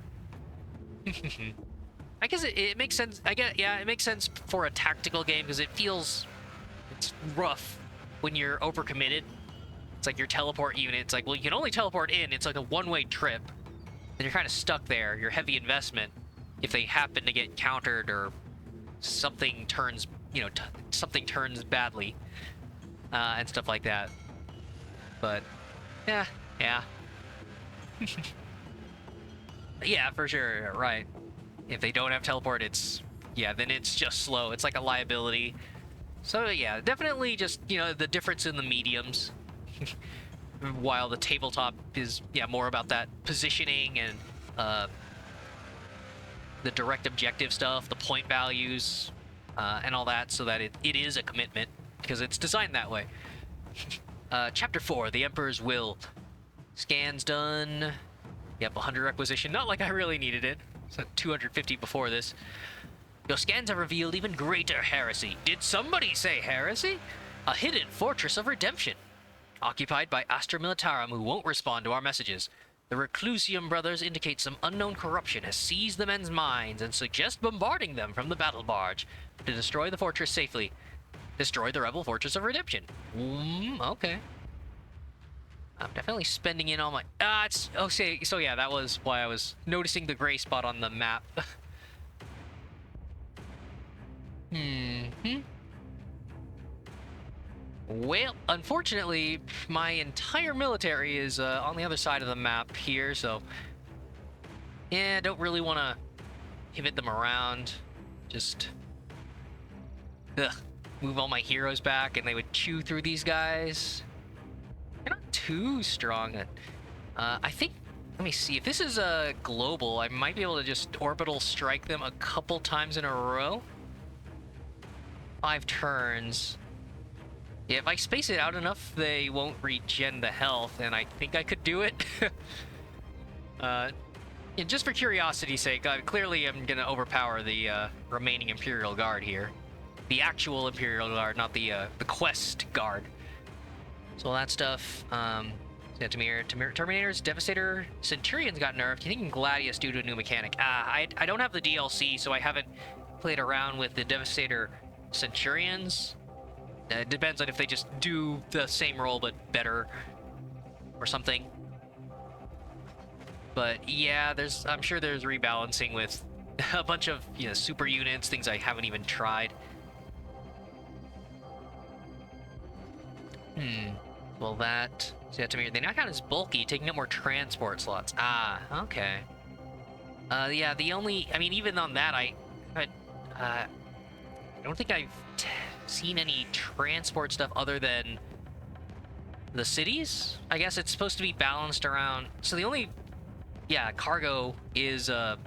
I guess it makes sense. It makes sense for a tactical game because it's rough when you're overcommitted. It's like your teleport unit. It's like, well, you can only teleport in. It's like a one-way trip, and you're kind of stuck there. Your heavy investment, if they happen to get countered or something turns, something turns badly, and stuff like that. But yeah. Yeah, for sure. Right. If they don't have teleport, then it's just slow. It's like a liability. So yeah, definitely just, the difference in the mediums. While the tabletop is, more about that positioning and the direct objective stuff, the point values, and all that, so that it is a commitment, because it's designed that way. Chapter 4, The Emperor's Will. Scans done. Yep, 100 requisition. Not like I really needed it. It's at 250 before this. Your scans have revealed even greater heresy. Did somebody say heresy? A hidden fortress of redemption. Occupied by Astra Militarum who won't respond to our messages. The Reclusium brothers indicate some unknown corruption has seized the men's minds and suggest bombarding them from the battle barge. To destroy the fortress safely. Destroy the rebel fortress of redemption. Okay. I'm definitely spending in all my... so yeah, that was why I was noticing the gray spot on the map. Well, unfortunately, my entire military is on the other side of the map here, so... Yeah, I don't really want to pivot them around. Just... move all my heroes back, and they would chew through these guys. They're not too strong. I think, let me see, if this is a global, I might be able to just orbital strike them a couple times in a row. 5 turns. Yeah, if I space it out enough, they won't regen the health, and I think I could do it. Just for curiosity's sake, clearly I'm gonna overpower the remaining Imperial Guard here. The actual Imperial Guard, not the quest guard. So all that stuff. Terminators, Devastator, Centurions got nerfed. You think Gladius due to a new mechanic? I don't have the DLC, so I haven't played around with the Devastator Centurions. It depends on if they just do the same role but better or something. But yeah, I'm sure there's rebalancing with a bunch of super units, things I haven't even tried. Well, that See that to me? They now count as bulky, taking up more transport slots. Ah, okay. Yeah, the only... I mean, even on that, I don't think I've seen any transport stuff other than the cities. I guess it's supposed to be balanced around... So the only... Yeah, cargo is, the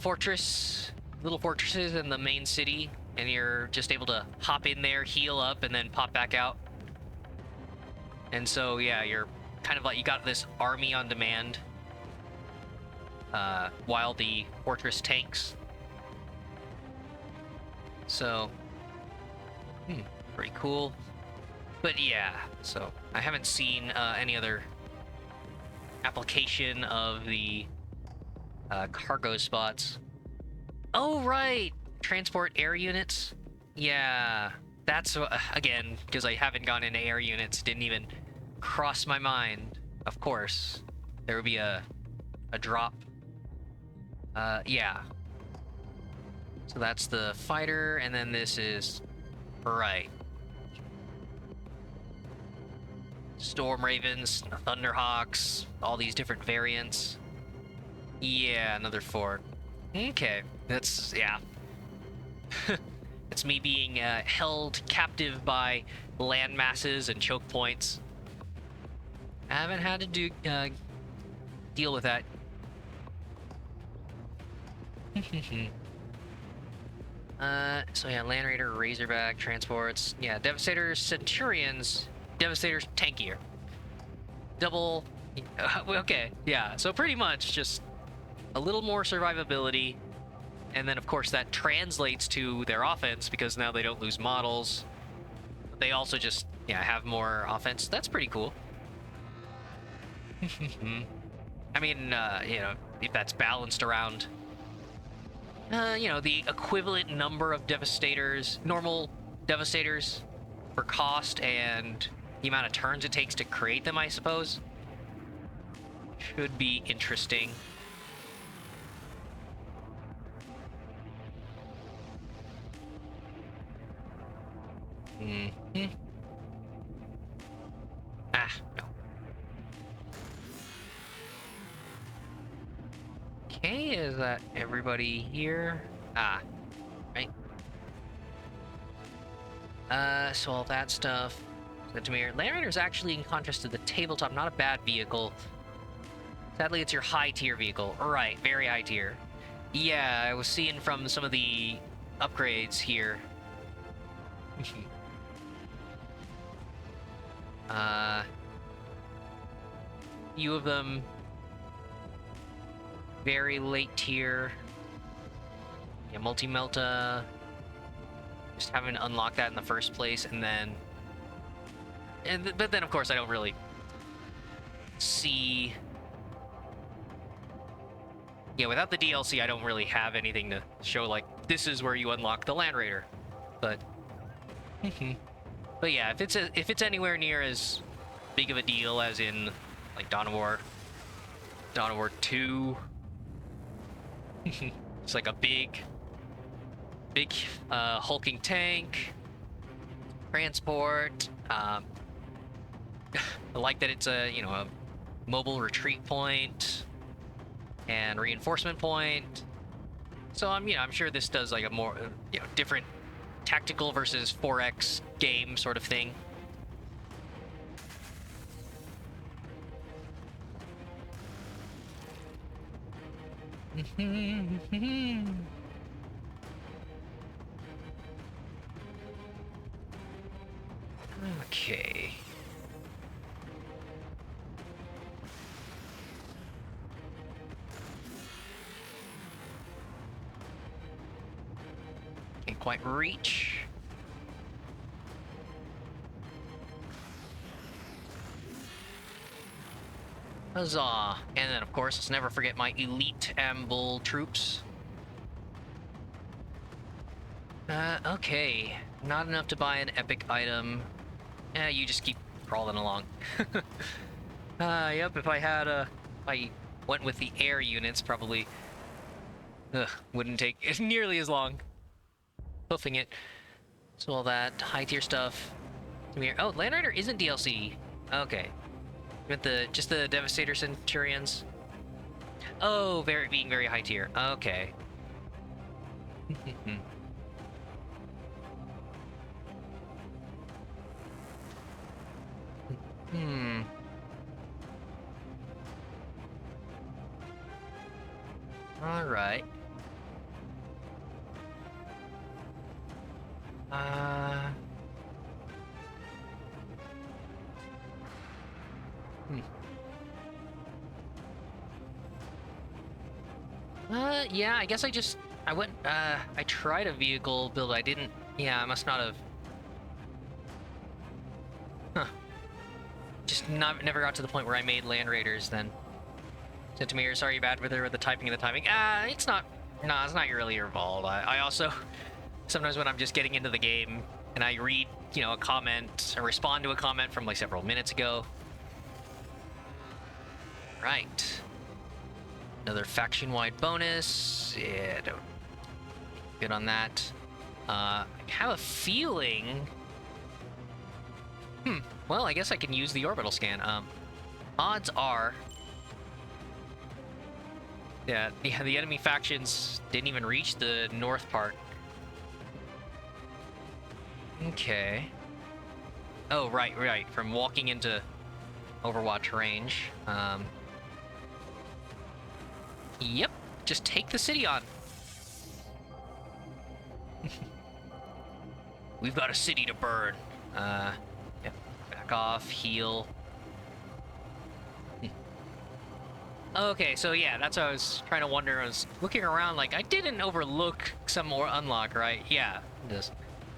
fortress... Little fortresses in the main city, and you're just able to hop in there, heal up, and then pop back out. And so, yeah, you're kind of like, you got this army on demand, while the fortress tanks. So, pretty cool. But yeah, so I haven't seen any other application of the cargo spots. Oh, right! Transport air units? Yeah, that's, again, because I haven't gone into air units, didn't even cross my mind. Of course, there would be a drop. Yeah. So that's the fighter, and then this is... Right. Storm Ravens, Thunderhawks, all these different variants. Yeah, another 4. Okay, that's... yeah. It's me being held captive by land masses and choke points. I haven't had to deal with that. So yeah, Land Raider, Razorback, transports. Yeah, Devastators, Centurions. Devastators, tankier. Double... okay, yeah, so pretty much just a little more survivability. And then, of course, that translates to their offense, because now they don't lose models. They also just, yeah, have more offense. That's pretty cool. I mean, you know, if that's balanced around, you know, the equivalent number of Devastators, normal Devastators for cost and the amount of turns it takes to create them, I suppose. Should be interesting. Ah, no. Okay, is that everybody here? Ah, right. So all that stuff. Said to me, Land Raider is actually, in contrast to the tabletop, not a bad vehicle. Sadly, it's your high tier vehicle. Right, very high tier. Yeah, I was seeing from some of the upgrades here. Few of them very late tier. Yeah, multi-melta. Just haven't unlocked that in the first place, and then... but then, of course, I don't really see... Yeah, without the DLC, I don't really have anything to show, like, this is where you unlock the Land Raider. But... but yeah, if it's anywhere near as big of a deal as in, like, Dawn of War 2... It's like a big hulking tank, transport. I like that it's a, you know, a mobile retreat point and reinforcement point. So I'm sure this does like a more, you know, different tactical versus 4X game sort of thing. Okay. Can't quite reach. Huzzah! And then, of course, let's never forget my elite Ambul troops. Okay. Not enough to buy an epic item. You just keep crawling along. Yep, if I went with the air units, probably wouldn't take nearly as long hoofing it. So all that high tier stuff. Oh, Land Raider isn't DLC. Okay. With just the Devastator Centurions. Oh, being very high tier. Okay. Hmm. All right. Hmm. Yeah, I guess I went, I tried a vehicle build. I didn't, yeah, I must not have. Huh. Never got to the point where I made Land Raiders then. Centimere, sorry, bad with the typing and the timing. It's not, no, it's not really your fault. I also, sometimes when I'm just getting into the game and I read, a comment, or respond to a comment from like several minutes ago. Right. Another faction-wide bonus. Yeah, don't. Good on that. I have a feeling. Well, I guess I can use the orbital scan. Odds are. Yeah, the enemy factions didn't even reach the north part. Okay. Oh, right. From walking into Overwatch range. Yep. Just take the city on. We've got a city to burn. Yep. Back off, heal. Okay, so yeah, that's what I was trying to wonder. I was looking around like I didn't overlook some more unlock, right? Yeah, this.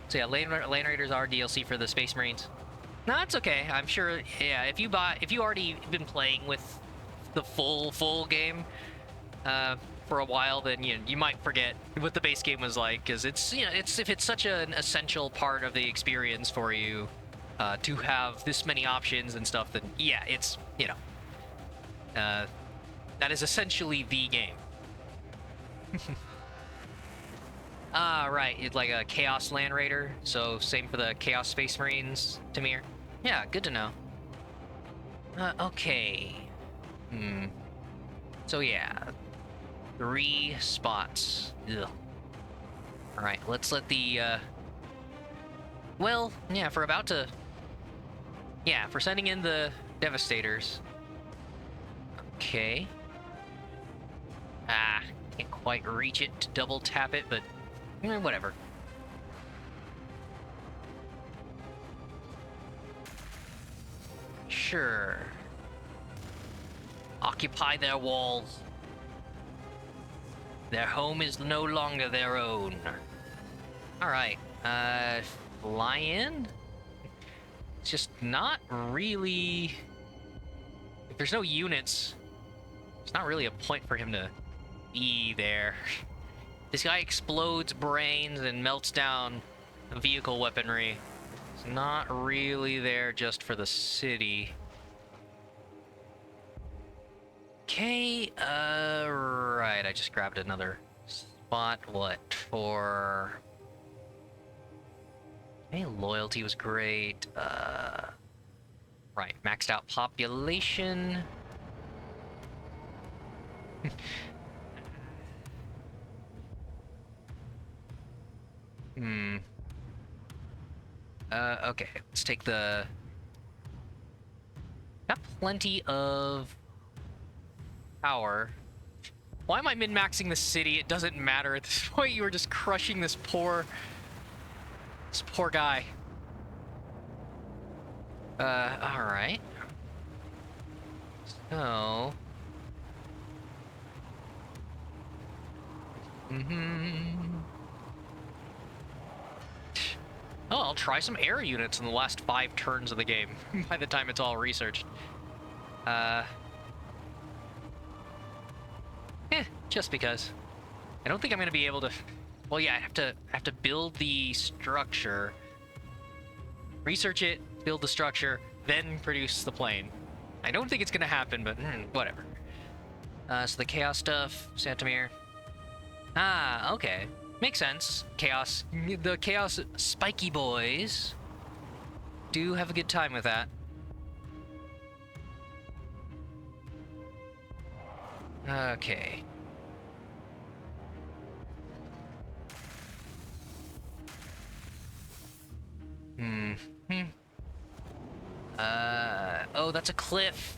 So yeah, Land Raiders are DLC for the Space Marines. No, that's okay. I'm sure. Yeah, if you already been playing with the full game for a while, then you might forget what the base game was like, because it's if it's such an essential part of the experience for you to have this many options and stuff, then yeah, it's that is essentially the game. Right. It's like a Chaos Land Raider, so same for the Chaos Space Marines, Tamir. Yeah, good to know. Okay. So yeah, 3 spots. Ugh. All right, let's let the. Well, yeah, for sending in the Devastators. Okay. Can't quite reach it to double tap it, but whatever. Sure. Occupy their walls. Their home is no longer their own. Alright, fly in? It's just not really... If there's no units, it's not really a point for him to be there. This guy explodes brains and melts down vehicle weaponry. It's not really there just for the city. Okay, right, I just grabbed another spot. What for? Okay, loyalty was great. Right, maxed out population. Okay, let's take the... Got plenty of power. Why am I min-maxing the city? It doesn't matter at this point. You were just crushing this poor guy. Alright. So... Oh, I'll try some air units in the last 5 turns of the game, by the time it's all researched. Just because. I don't think I'm gonna be able to... Well, yeah, I have to build the structure, research it, build the structure, then produce the plane. I don't think it's gonna happen, but whatever. So the chaos stuff, Santamir. Okay. Makes sense. Chaos. The Chaos Spiky Boys. do have a good time with that. Okay. Hmm. Oh, that's a cliff.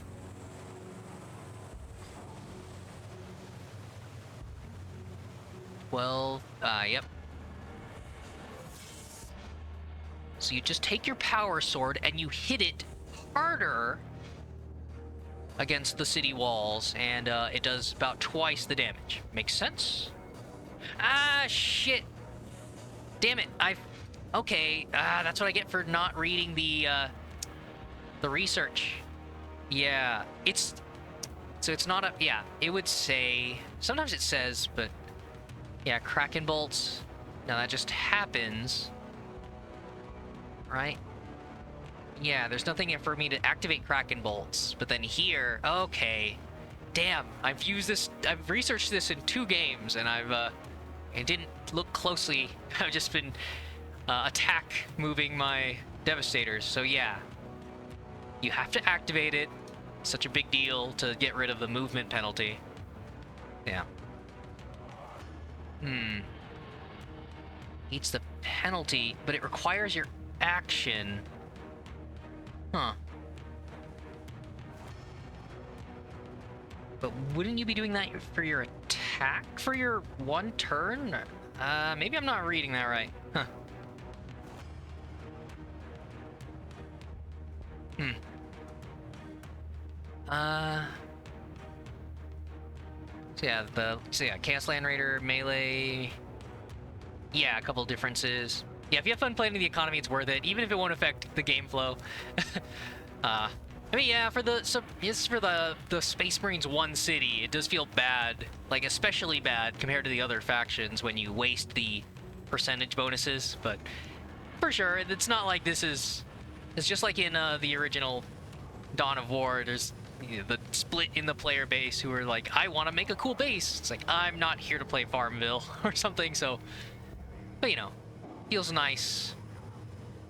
Well, yep. So you just take your power sword and you hit it harder against the city walls, and it does about twice the damage. Makes sense? Ah, shit. Damn it. Okay, that's what I get for not reading the research. Yeah, so it's not a, yeah, it would say, sometimes it says, but yeah, Kraken bolts. Now that just happens, right? Yeah, there's nothing for me to activate Kraken bolts, but then here, okay. Damn, I've researched this in 2 games, and I didn't look closely. I've just been attack moving my Devastators, so yeah. You have to activate it. Such a big deal to get rid of the movement penalty. Yeah. Eats the penalty, but it requires your action. Huh. But wouldn't you be doing that for your attack for your 1 turn? Maybe I'm not reading that right. Huh. So yeah, Chaos Land Raider, melee. Yeah, a couple differences. Yeah, if you have fun playing the economy, it's worth it, even if it won't affect the game flow. I mean, yeah, for the Space Marines 1 city, it does feel bad, like especially bad compared to the other factions when you waste the percentage bonuses. But for sure, it's not like this is. It's just like in the original Dawn of War. There's the split in the player base who are like, I want to make a cool base. It's like, I'm not here to play Farmville or something. So, but you know, feels nice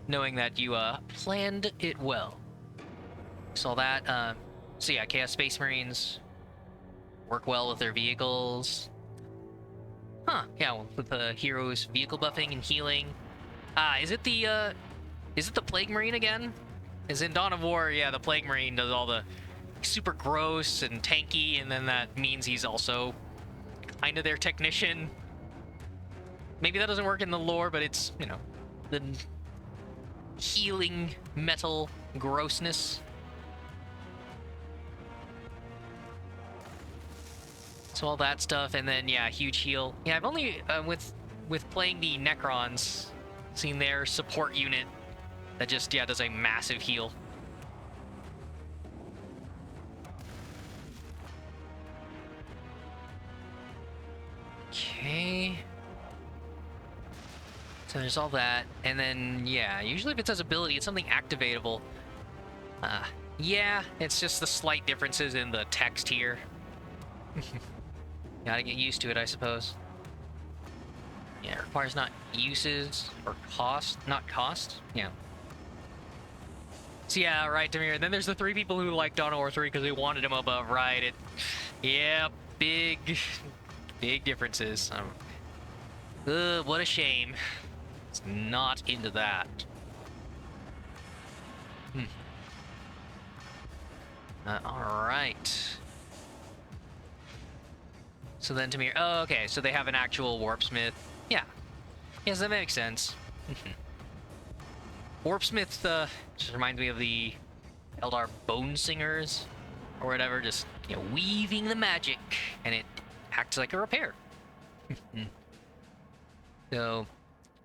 knowing that you planned it well. Saw that. So yeah, Chaos Space Marines work well with their vehicles. Huh? Yeah, well, with the heroes' vehicle buffing and healing. Is it the Plague Marine again? Is in Dawn of War? Yeah, the Plague Marine does all the super gross and tanky, and then that means he's also kind of their technician. Maybe that doesn't work in the lore, but it's, you know, the healing metal grossness. So all that stuff, and then yeah, huge heal. Yeah, I've only with playing the Necrons seen their support unit that just does a massive heal. Okay. So there's all that, and then yeah, usually if it says ability, it's something activatable. Yeah, it's just the slight differences in the text here. Gotta get used to it, I suppose. Yeah, it requires not uses or cost, not cost. Yeah. So yeah, right, Demir. Then there's the 3 people who like Dawn of War 3 because they wanted him above, right? Yeah, big differences. What a shame. It's not into that. All right. So then Tamir, oh, okay, so they have an actual Warpsmith. Yeah. Yes, that makes sense. Warpsmith just reminds me of the Eldar Bone Singers, or whatever, just, you know, weaving the magic, and it acts like a repair. So,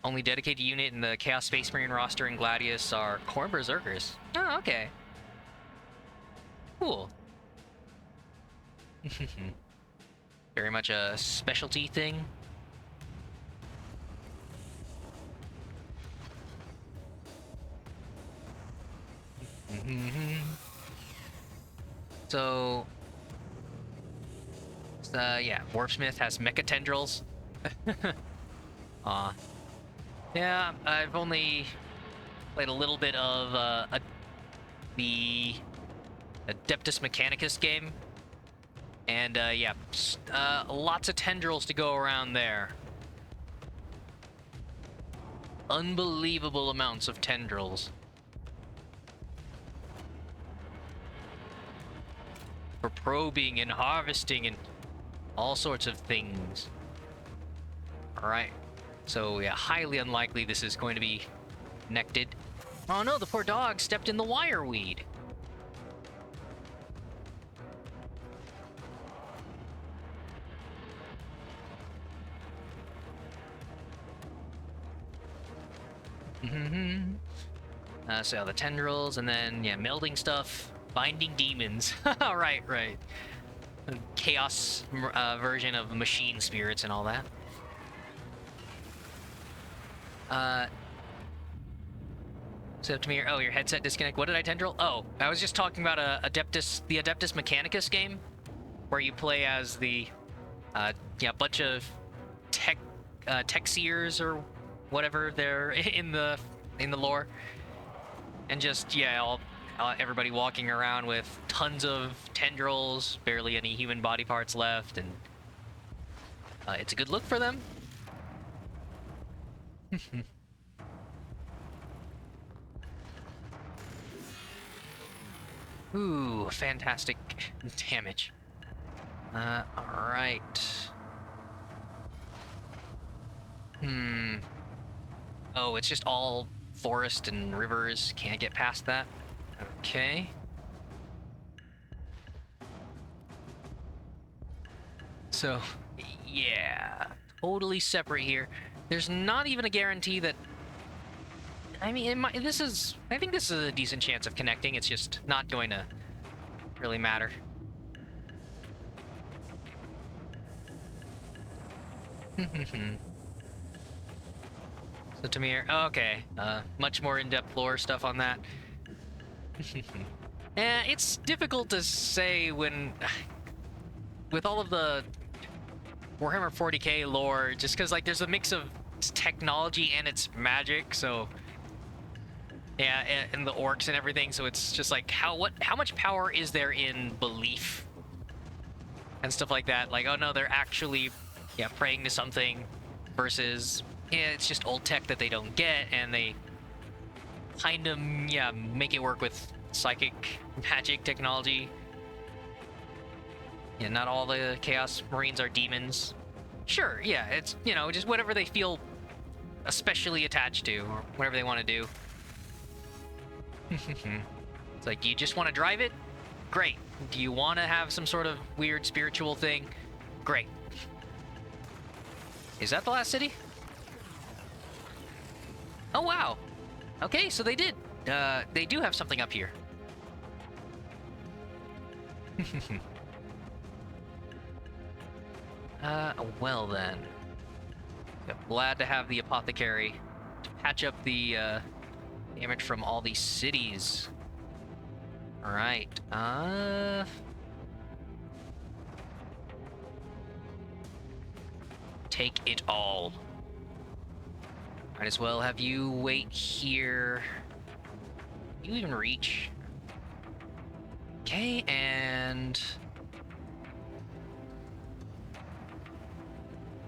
only dedicated unit in the Chaos Space Marine roster in Gladius are Khorne Berserkers. Oh, okay. Cool. Very much a specialty thing. So, yeah, Warpsmith has mecha tendrils. Yeah, I've only Played a little bit of the Adeptus Mechanicus game. And yeah, lots of tendrils to go around there. Unbelievable amounts of tendrils. For probing and harvesting and all sorts of things. Alright. So yeah, highly unlikely this is going to be connected. Oh no, the poor dog stepped in the wireweed. So the tendrils, and then, yeah, melding stuff, binding demons. right. Chaos version of machine spirits and all that. So Tamir, oh, your headset disconnect. What did I tendril? Oh, I was just talking about the Adeptus Mechanicus game, where you play as the, yeah, bunch of tech seers or whatever they're in the lore, and just, yeah, everybody walking around with tons of tendrils, barely any human body parts left, and it's a good look for them. Ooh, fantastic damage. Alright. Oh, it's just all forest and rivers. Can't get past that. Okay. So, yeah. Totally separate here. There's not even a guarantee that... I mean, I think this is a decent chance of connecting. It's just not going to really matter. So Tamir, oh, okay, much more in-depth lore stuff on that. It's difficult to say when, with all of the Warhammer 40k lore, just because, like, there's a mix of technology and it's magic, so yeah, and the orcs and everything, so it's just like, how much power is there in belief and stuff like that? Like, oh no, they're actually, yeah, praying to something, versus, yeah, it's just old tech that they don't get, and they kind of, yeah, make it work with psychic magic technology. Yeah, not all the Chaos Marines are demons. Sure, yeah, it's, you know, just whatever they feel especially attached to, or whatever they want to do. It's like, do you just want to drive it? Great. Do you want to have some sort of weird spiritual thing? Great. Is that the last city? Oh, wow. Okay, so they did. They do have something up here. Well then. I'm glad to have the apothecary to patch up the damage from all these cities. Alright, take it all. Might as well have you wait here. You even reach. Okay, and...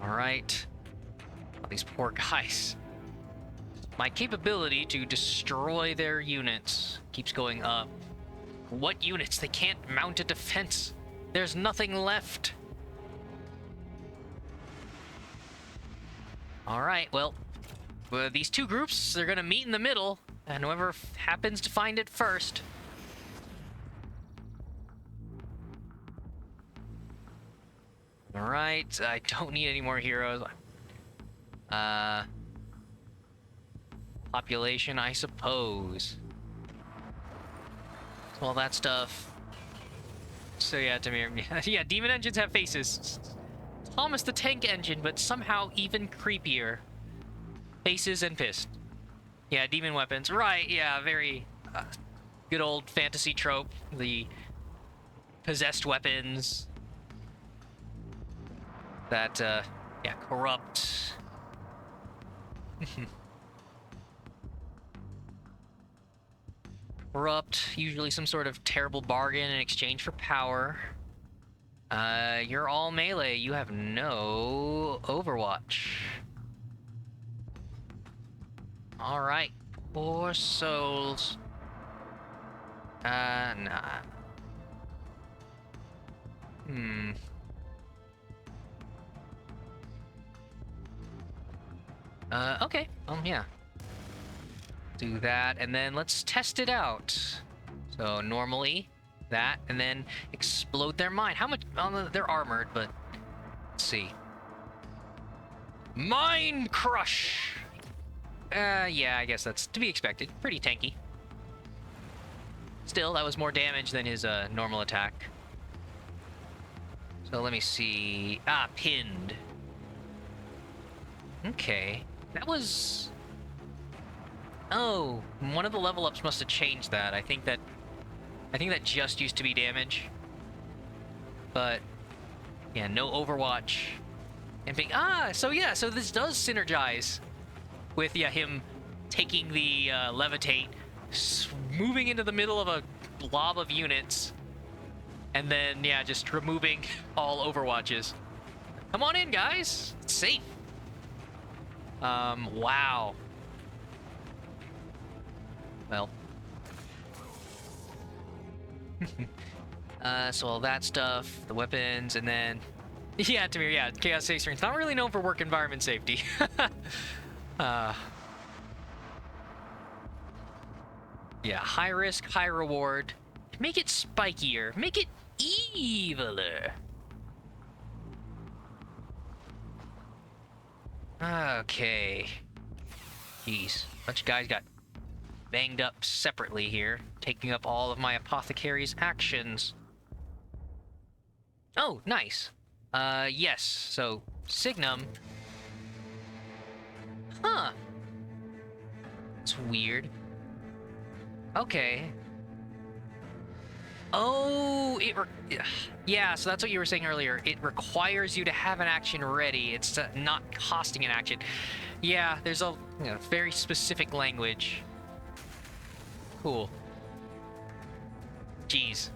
Alright. These poor guys. My capability to destroy their units keeps going up. What units? They can't mount a defense. There's nothing left. Alright, well, these two groups, they're gonna meet in the middle, and whoever happens to find it first. Alright, I don't need any more heroes. Population, I suppose. All that stuff. So yeah, Tamir, yeah, demon engines have faces. Thomas the Tank Engine, but somehow even creepier. Faces and pissed. Yeah, demon weapons. Right, yeah, very good old fantasy trope. The possessed weapons that, yeah, corrupt. Corrupt, usually some sort of terrible bargain in exchange for power. You're all melee. You have no Overwatch. Alright. 4 souls. Nah. Okay. Yeah. Do that, and then let's test it out. So normally, that, and then explode their mind. How much? They're armored, but let's see. Mind crush. Yeah, I guess that's to be expected. Pretty tanky. Still, that was more damage than his normal attack. So let me see. Pinned. Okay, that was. Oh, one of the level ups must have changed that. I think that just used to be damage. But yeah, no Overwatch. And being so yeah, so this does synergize with him taking the levitate, moving into the middle of a blob of units, and then just removing all Overwatches. Come on in, guys. It's safe. Wow. Well. So all that stuff, the weapons, and then... Yeah, Tamir, Chaos Safe Strength. Not really known for work environment safety. Yeah, high risk, high reward. Make it spikier. Make it eviler. Okay. Jeez. Bunch of guys got banged up separately here, taking up all of my apothecary's actions. Oh, nice. Yes. So, Signum. Huh. It's weird. Okay. Oh, yeah, so that's what you were saying earlier. It requires you to have an action ready. It's not costing an action. Yeah, there's a very specific language. Cool. Jeez.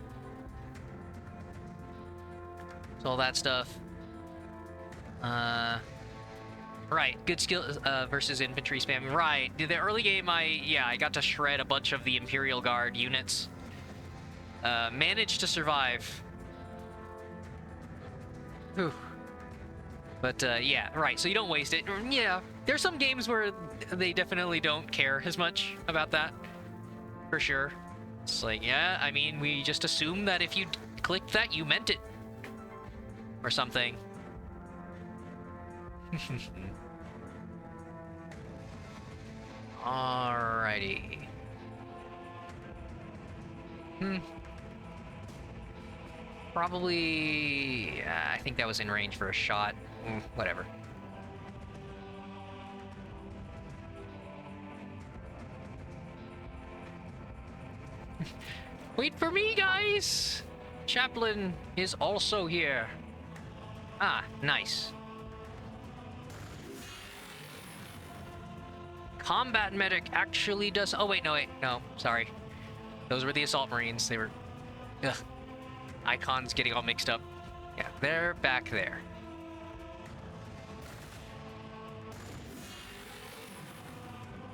So all that stuff. Right, good skill versus infantry spam. Right, the early game I got to shred a bunch of the Imperial Guard units. Managed to survive. Whew. But yeah, right, so you don't waste it. Yeah, there's some games where they definitely don't care as much about that. For sure. It's like, yeah, I mean, we just assume that if you clicked that, you meant it. Or something. Alrighty. Probably... I think that was in range for a shot. Whatever. Wait for me, guys! Chaplain is also here. Ah, nice. Combat medic actually does... Oh, wait, no, sorry. Those were the assault marines. They were... Ugh. Icons getting all mixed up. Yeah, they're back there.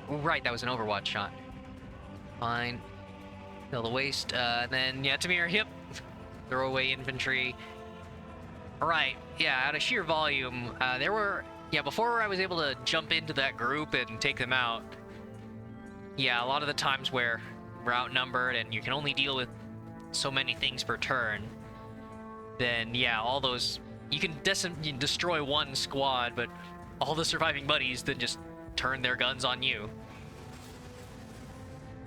Oh, right, that was an Overwatch shot. Fine. Fill the waist, then, yeah, Tamir, yep. Throw away infantry. Alright, yeah, out of sheer volume, there were... Yeah, before I was able to jump into that group and take them out, yeah, a lot of the times where we're outnumbered and you can only deal with so many things per turn, then, yeah, all those... You can destroy one squad, but all the surviving buddies then just turn their guns on you.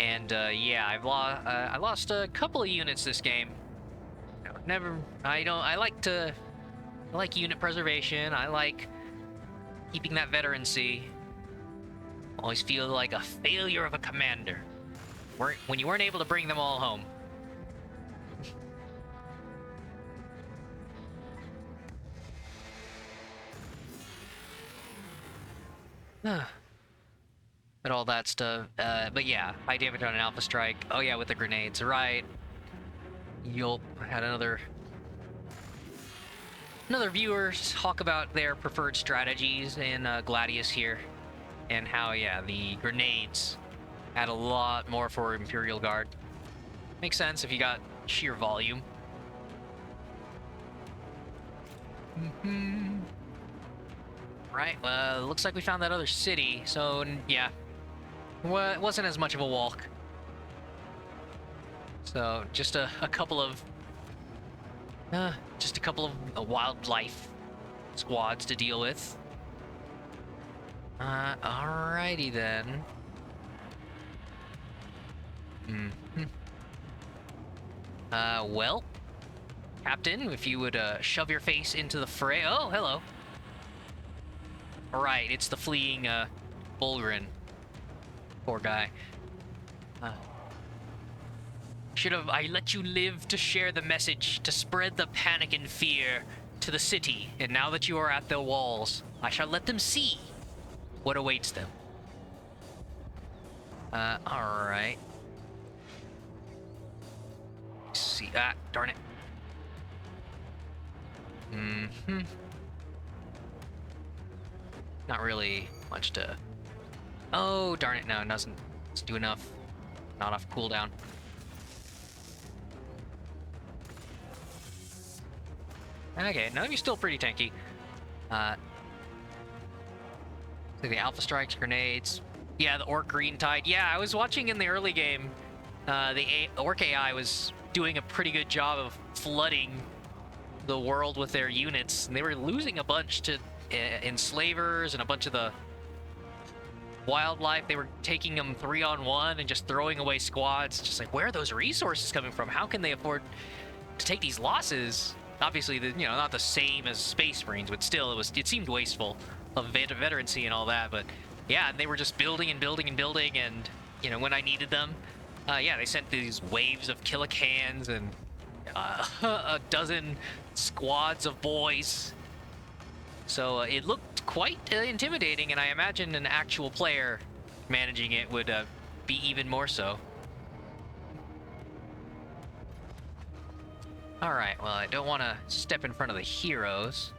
And, yeah, I lost a couple of units this game. I like unit preservation. I like keeping that veterancy. Always feel like a failure of a commander when you weren't able to bring them all home. and all that stuff. But yeah, high damage on an alpha strike. Oh yeah, with the grenades, right? You'll had another viewer talk about their preferred strategies in Gladius here, and how yeah, the grenades add a lot more for Imperial Guard. Makes sense if you got sheer volume. Right, well, looks like we found that other city, so yeah. Well, it wasn't as much of a walk. So, just a couple of... wildlife squads to deal with. Alrighty then. Well, Captain, if you would, shove your face into the fray. Oh, hello. Alright, it's the fleeing, Bulgrin. Poor guy. I let you live to share the message, to spread the panic and fear to the city, and now that you are at the walls, I shall let them see what awaits them. Alright. See, darn it. Not really much to... Oh, darn it, no, it doesn't do enough. Not enough cooldown. Okay, no, you're still pretty tanky. So the alpha strikes, grenades. Yeah, the Orc Green Tide. Yeah, I was watching in the early game. The Orc AI was doing a pretty good job of flooding the world with their units, and they were losing a bunch to enslavers and a bunch of the wildlife. They were taking them 3-on-1 and just throwing away squads. Just like, where are those resources coming from? How can they afford to take these losses? Obviously, not the same as Space Marines, but still, it seemed wasteful of veterancy and all that. But yeah, they were just building and building and building, and when I needed them, yeah, they sent these waves of Killicans and a dozen squads of boys. So it looked quite intimidating, and I imagine an actual player managing it would be even more so. Alright, well, I don't want to step in front of the heroes.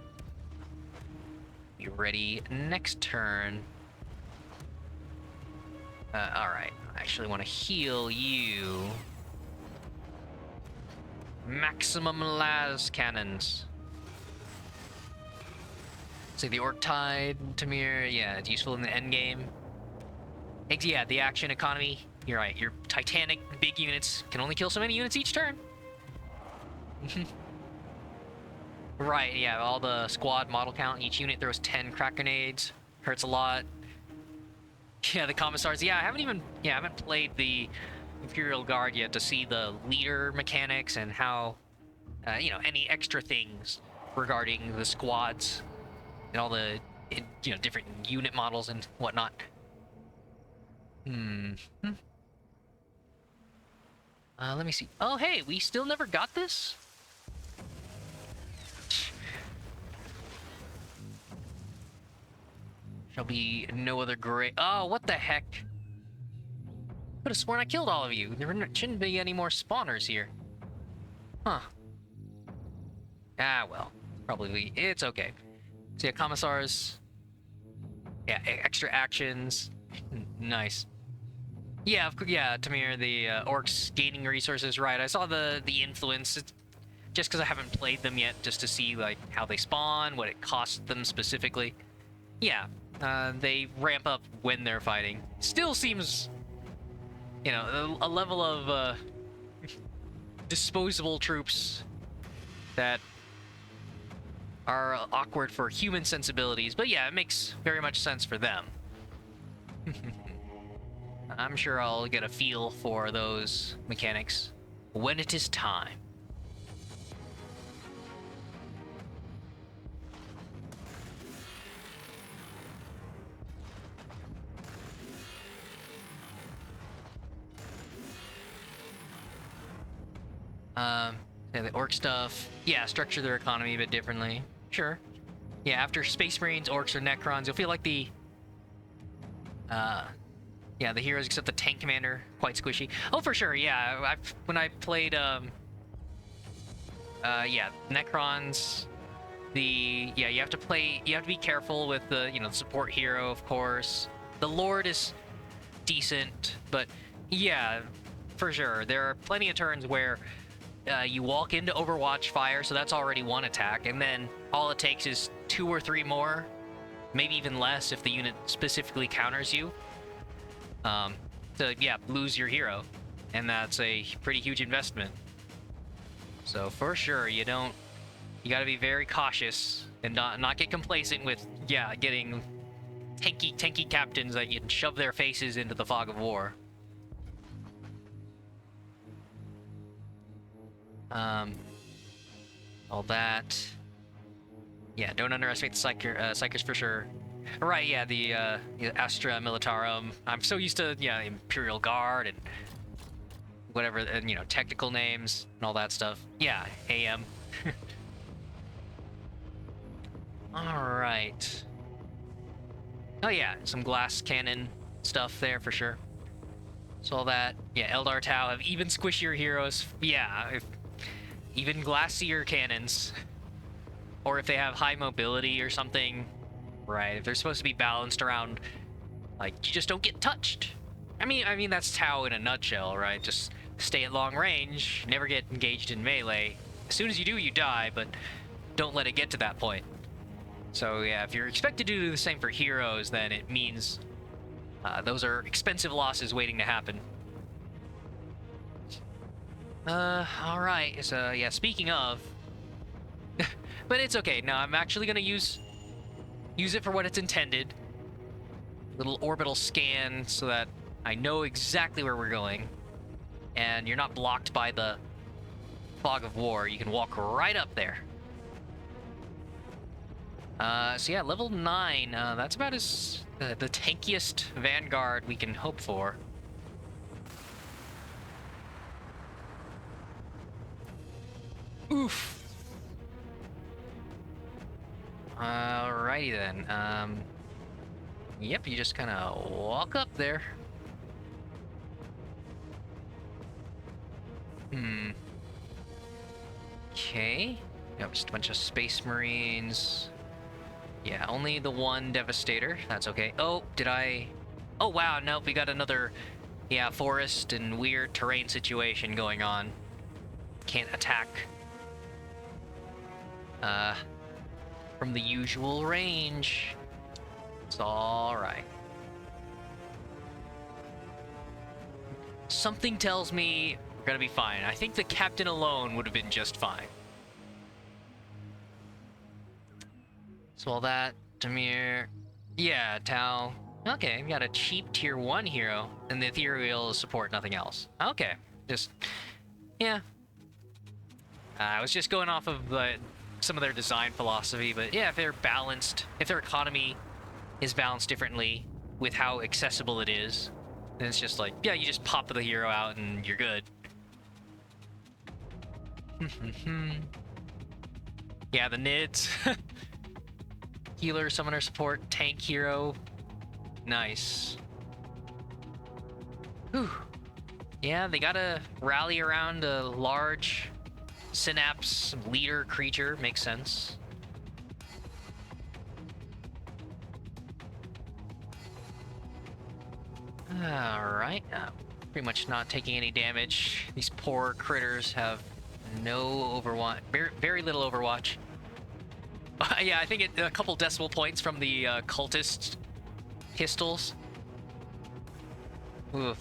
Be ready next turn. Alright, I actually want to heal you. Maximum las cannons. So the Orc Tide, Tamir, yeah, it's useful in the end game. Yeah, the action economy, you're right, your Titanic big units can only kill so many units each turn. Right, yeah, all the squad model count, each unit throws 10 crack grenades, hurts a lot. Yeah, the commissars, yeah, I haven't played the Imperial Guard yet to see the leader mechanics and how, any extra things regarding the squads and all the, different unit models and whatnot. Let me see. Oh, hey, we still never got this? Shall be no other great... Oh, what the heck? Could have sworn I killed all of you. There shouldn't be any more spawners here. Huh. Ah, well. Probably... It's okay. So yeah, commissars... Yeah, extra actions. Nice. Yeah, Tamir, the orcs gaining resources, right. I saw the influence, just because I haven't played them yet, just to see, like, how they spawn, what it costs them specifically. Yeah, they ramp up when they're fighting. Still seems, a level of disposable troops that are awkward for human sensibilities, but yeah, it makes very much sense for them. I'm sure I'll get a feel for those mechanics when it is time. Yeah, the orc stuff. Yeah, structure their economy a bit differently. Sure. Yeah, after Space Marines, orcs, or Necrons, you'll feel like the Yeah, the heroes except the tank commander, quite squishy. Oh, for sure, yeah. When I played, yeah, Necrons, yeah, you have to be careful with the, the support hero, of course. The Lord is decent, but yeah, for sure. There are plenty of turns where you walk into Overwatch fire, so that's already one attack, and then all it takes is 2 or 3 more, maybe even less if the unit specifically counters you, to, yeah, lose your hero, and that's a pretty huge investment. So for sure, you gotta be very cautious and not get complacent with, yeah, getting tanky captains that you can shove their faces into the fog of war. All that. Yeah, don't underestimate the Psychers for sure. Right, yeah, the Astra Militarum. I'm so used to, yeah, Imperial Guard and whatever, and, technical names and all that stuff. Yeah, AM. Alright. Oh yeah, some glass cannon stuff there for sure. So all that. Yeah, Eldar Tau have even squishier heroes. Yeah, even glassier cannons. Or if they have high mobility or something. Right, if they're supposed to be balanced around, like, you just don't get touched. I mean that's Tau in a nutshell, right? Just stay at long range, never get engaged in melee. As soon as you do, you die, but don't let it get to that point. So yeah, if you're expected to do the same for heroes, then it means those are expensive losses waiting to happen. All right. So yeah, speaking of, but it's okay. No, I'm actually gonna use it for what it's intended. Little orbital scan so that I know exactly where we're going, and you're not blocked by the fog of war. You can walk right up there. So yeah, level 9, that's about as the tankiest Vanguard we can hope for. Oof. Alrighty then. Yep, you just kind of walk up there. Okay. Yep, just a bunch of Space Marines. Yeah, only the one Devastator. That's okay. Oh, Oh, wow, nope, we got another, yeah, forest and weird terrain situation going on. Can't attack from the usual range. It's alright. Something tells me we're gonna be fine. I think the captain alone would have been just fine. So all that, Demir, yeah, Tau. Okay, we got a cheap tier 1 hero, and the ethereal support, nothing else. Okay, just, yeah. I was just going off of some of their design philosophy, but yeah, if they're balanced, if their economy is balanced differently with how accessible it is, then it's just like, yeah, you just pop the hero out and you're good. Yeah, the NIDs. Healer, summoner, support, tank, hero. Nice. Whew. Yeah, they gotta rally around a large synapse leader creature. Makes sense. Alright. Pretty much not taking any damage. These poor critters have no Overwatch. Very little Overwatch. Yeah, I think a couple decimal points from the cultist pistols. Oof.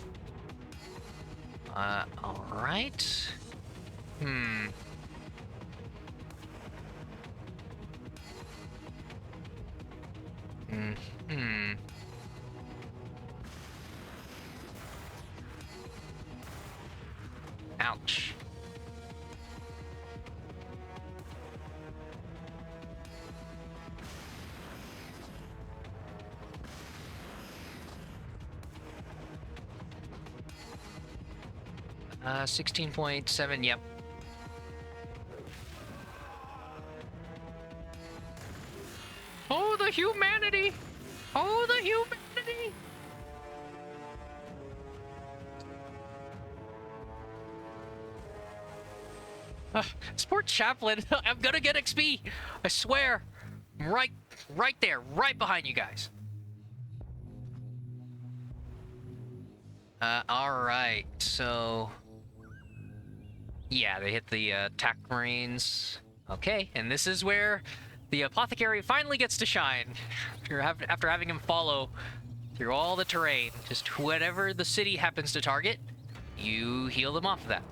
Alright. Ouch. Uh, 16.7, yep. Oh, the humanity! Oh, the humanity! Sport chaplain. I'm gonna get XP. I swear. I'm right there, right behind you guys. All right. So, yeah, they hit the attack marines. Okay, and this is where the apothecary finally gets to shine. After having him follow through all the terrain, just whatever the city happens to target, you heal them off of that.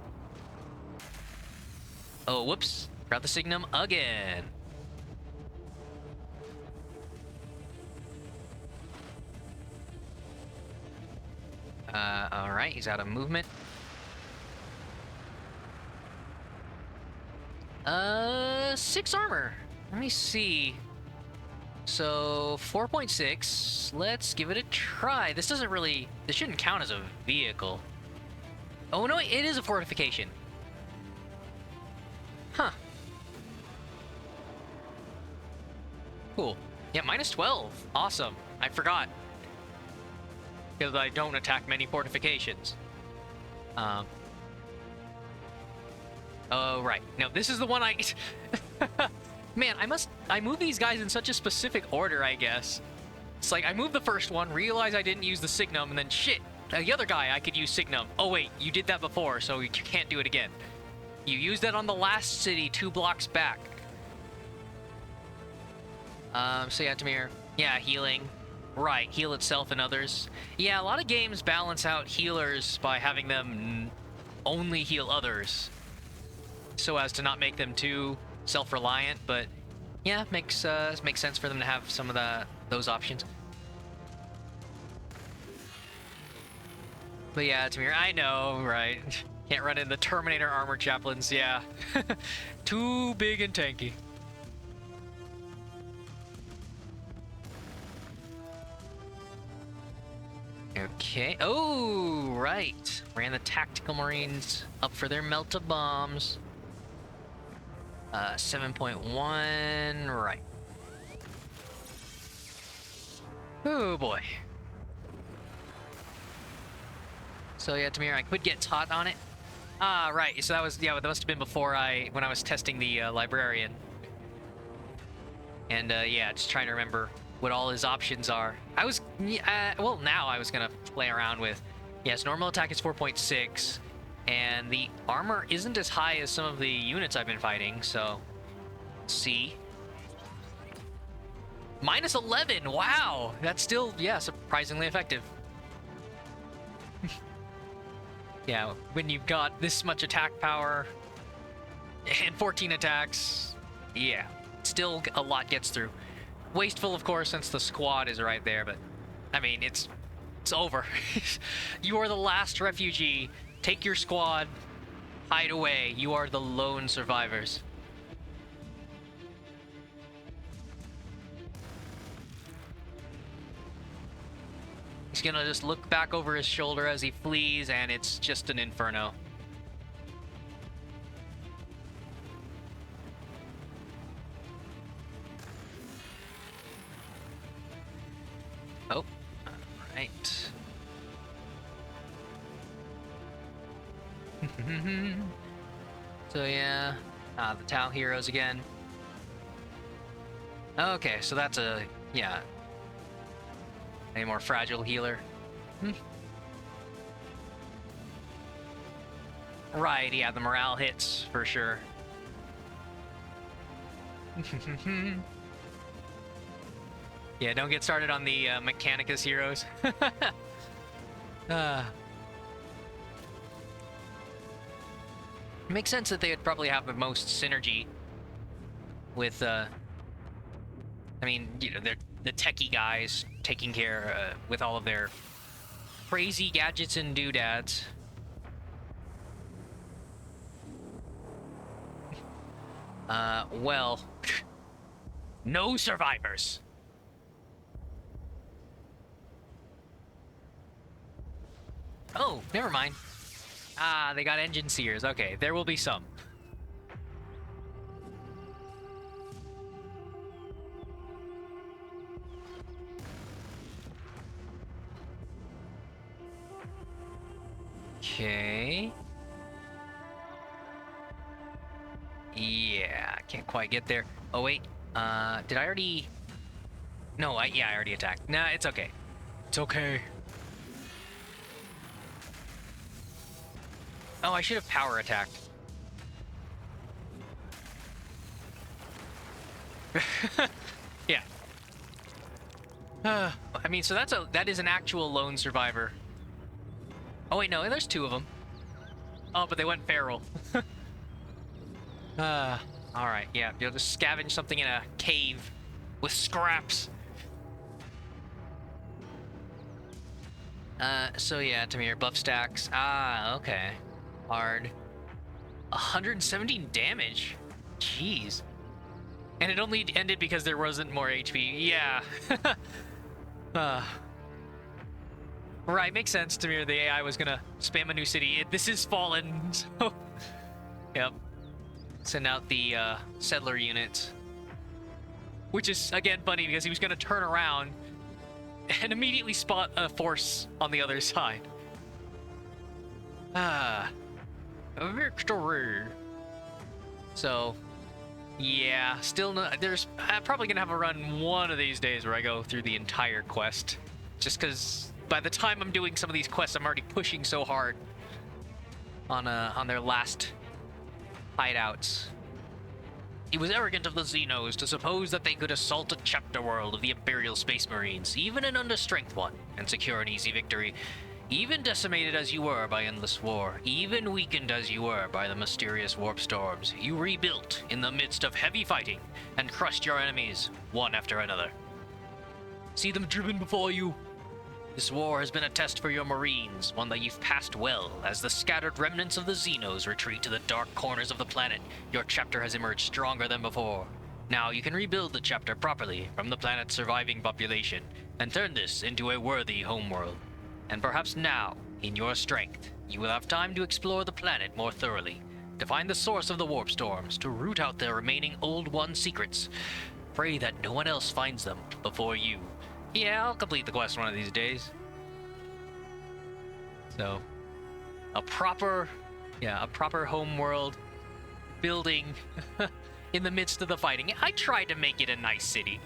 Oh, whoops. Forgot the signum again. Alright, he's out of movement. 6 armor. Let me see. So, 4.6. Let's give it a try. This shouldn't count as a vehicle. Oh, no, it is a fortification. Huh. Cool. Yeah, -12. Awesome. I forgot. Because I don't attack many fortifications. Oh, right. No, this is the one I... Man, I move these guys in such a specific order, I guess. It's like, I moved the first one, realized I didn't use the signum, and then shit, the other guy, I could use signum. Oh wait, you did that before, so you can't do it again. You used that on the last city 2 blocks back. So yeah, Tamir. Yeah, healing. Right, heal itself and others. Yeah, a lot of games balance out healers by having them only heal others, so as to not make them too self-reliant, but yeah, makes sense for them to have some of those options. But yeah, Tamir, I know, right? Can't run in the Terminator armor chaplains, yeah. Too big and tanky. Okay. Oh, right. Ran the tactical marines up for their melta bombs. 7.1. Right. Oh boy. So yeah, Tamir, I could get taught on it. Ah, right. So that must have been before when I was testing the librarian. And yeah, just trying to remember what all his options are. Well, now I was gonna play around with, yes, normal attack is 4.6, and the armor isn't as high as some of the units I've been fighting, so let's see. -11, wow! That's still, yeah, surprisingly effective. Yeah, when you've got this much attack power and 14 attacks, yeah, still a lot gets through. Wasteful, of course, since the squad is right there, but I mean, it's over. You are the last refugee. Take your squad, hide away. You are the lone survivors. He's gonna just look back over his shoulder as he flees, and it's just an inferno. Oh, alright. So yeah, the Tau heroes again. Okay, so that's a more fragile healer. Right, yeah, the morale hits for sure. Yeah, don't get started on the Mechanicus heroes. Makes sense that they would probably have the most synergy with, I mean, you know, they're the techie guys taking care with all of their crazy gadgets and doodads. Well, no survivors. Oh, never mind. Ah, they got engine seers. Okay, there will be some. Okay. I can't quite get there. Oh wait, did I already? No, yeah, I already attacked. Nah, it's okay. It's okay. Oh, I should have power attacked. Yeah. I mean, so that is an actual lone survivor. Oh wait, no, there's two of them. Oh, but they went feral. All right, yeah, you'll just scavenge something in a cave with scraps. So yeah, Tamir, buff stacks. Ah, okay. Hard. 117 damage. Jeez. And it only ended because there wasn't more HP. Yeah. Right, makes sense, Tamir. The AI was gonna spam a new city. This is Fallen, so... Yep. Send out the settler units. Which is, again, funny because he was gonna turn around and immediately spot a force on the other side. Victory. So, yeah, still no, there's probably gonna have a run one of these days where I go through the entire quest, just because by the time I'm doing some of these quests, I'm already pushing so hard on their last hideouts. It was arrogant of the Xenos to suppose that they could assault a chapter world of the Imperial Space Marines, even an under-strength one, and secure an easy victory. Even decimated as you were by endless war, even weakened as you were by the mysterious warp storms, you rebuilt in the midst of heavy fighting and crushed your enemies, one after another. See them driven before you? This war has been a test for your Marines, one that you've passed well. As the scattered remnants of the Xenos retreat to the dark corners of the planet, your chapter has emerged stronger than before. Now you can rebuild the chapter properly from the planet's surviving population and turn this into a worthy homeworld. And perhaps now, in your strength, you will have time to explore the planet more thoroughly, to find the source of the warp storms, to root out the remaining Old One secrets. Pray that no one else finds them before you. Yeah, I'll complete the quest one of these days. So, a proper homeworld building in the midst of the fighting. I tried to make it a nice city.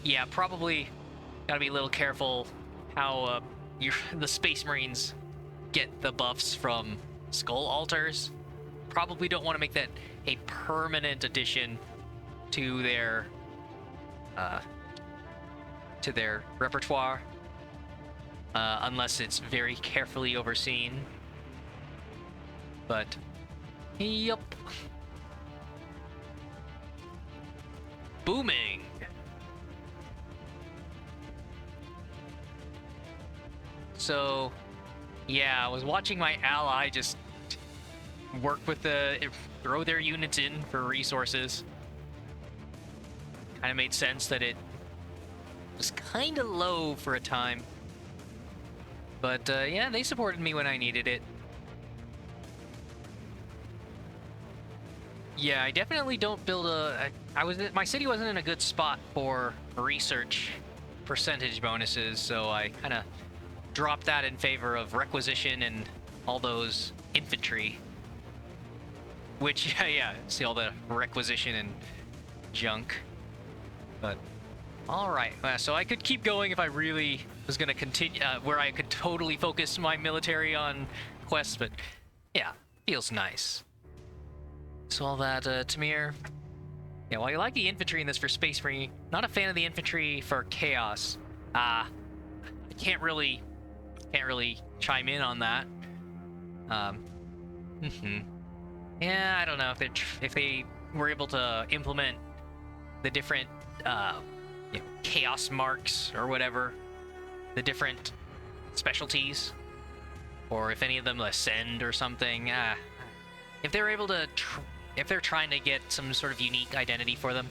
Yeah, probably gotta be a little careful how the Space Marines get the buffs from skull altars. Probably don't want to make that a permanent addition to their repertoire, unless it's very carefully overseen. But, yep. Booming. So, yeah, I was watching my ally just work with throw their units in for resources. Kind of made sense that it was kind of low for a time. But, yeah, they supported me when I needed it. Yeah, I definitely don't build my city wasn't in a good spot for research percentage bonuses, so I kind of dropped that in favor of requisition and all those infantry. Which, yeah, see all the requisition and junk. But, alright, so I could keep going if I really was going to continue, where I could totally focus my military on quests, but yeah, feels nice. So all that, Tamir. Yeah, while you like the infantry in this for Space Marine, not a fan of the infantry for Chaos. I can't really chime in on that. Yeah, I don't know if they were able to implement the different chaos marks or whatever, the different specialties, or if any of them ascend or something. If they're able to, if they're trying to get some sort of unique identity for them.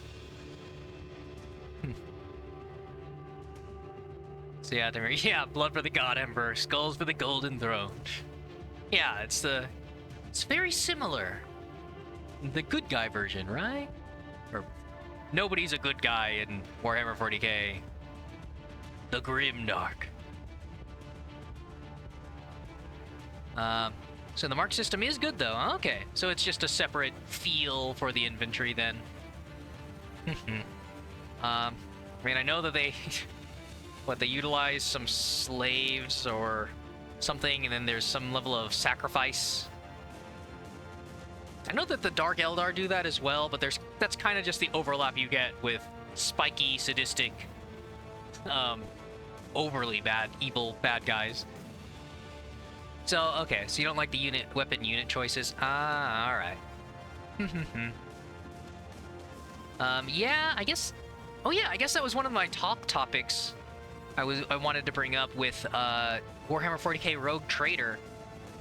So yeah, yeah, blood for the God Emperor, skulls for the Golden Throne. Yeah, it's very similar. The good guy version, right? Or nobody's a good guy in Warhammer 40k. The Grimdark. So the mark system is good, though. Okay, so it's just a separate feel for the infantry, then. I mean, I know that they... what, they utilize some slaves or something, and then there's some level of sacrifice. I know that the Dark Eldar do that as well, but that's kind of just the overlap you get with spiky, sadistic, overly bad, evil, bad guys. So, okay, so you don't like the weapon unit choices? Ah, alright. Yeah, I guess... Oh yeah, I guess that was one of my top topics I wanted to bring up with Warhammer 40k Rogue Trader.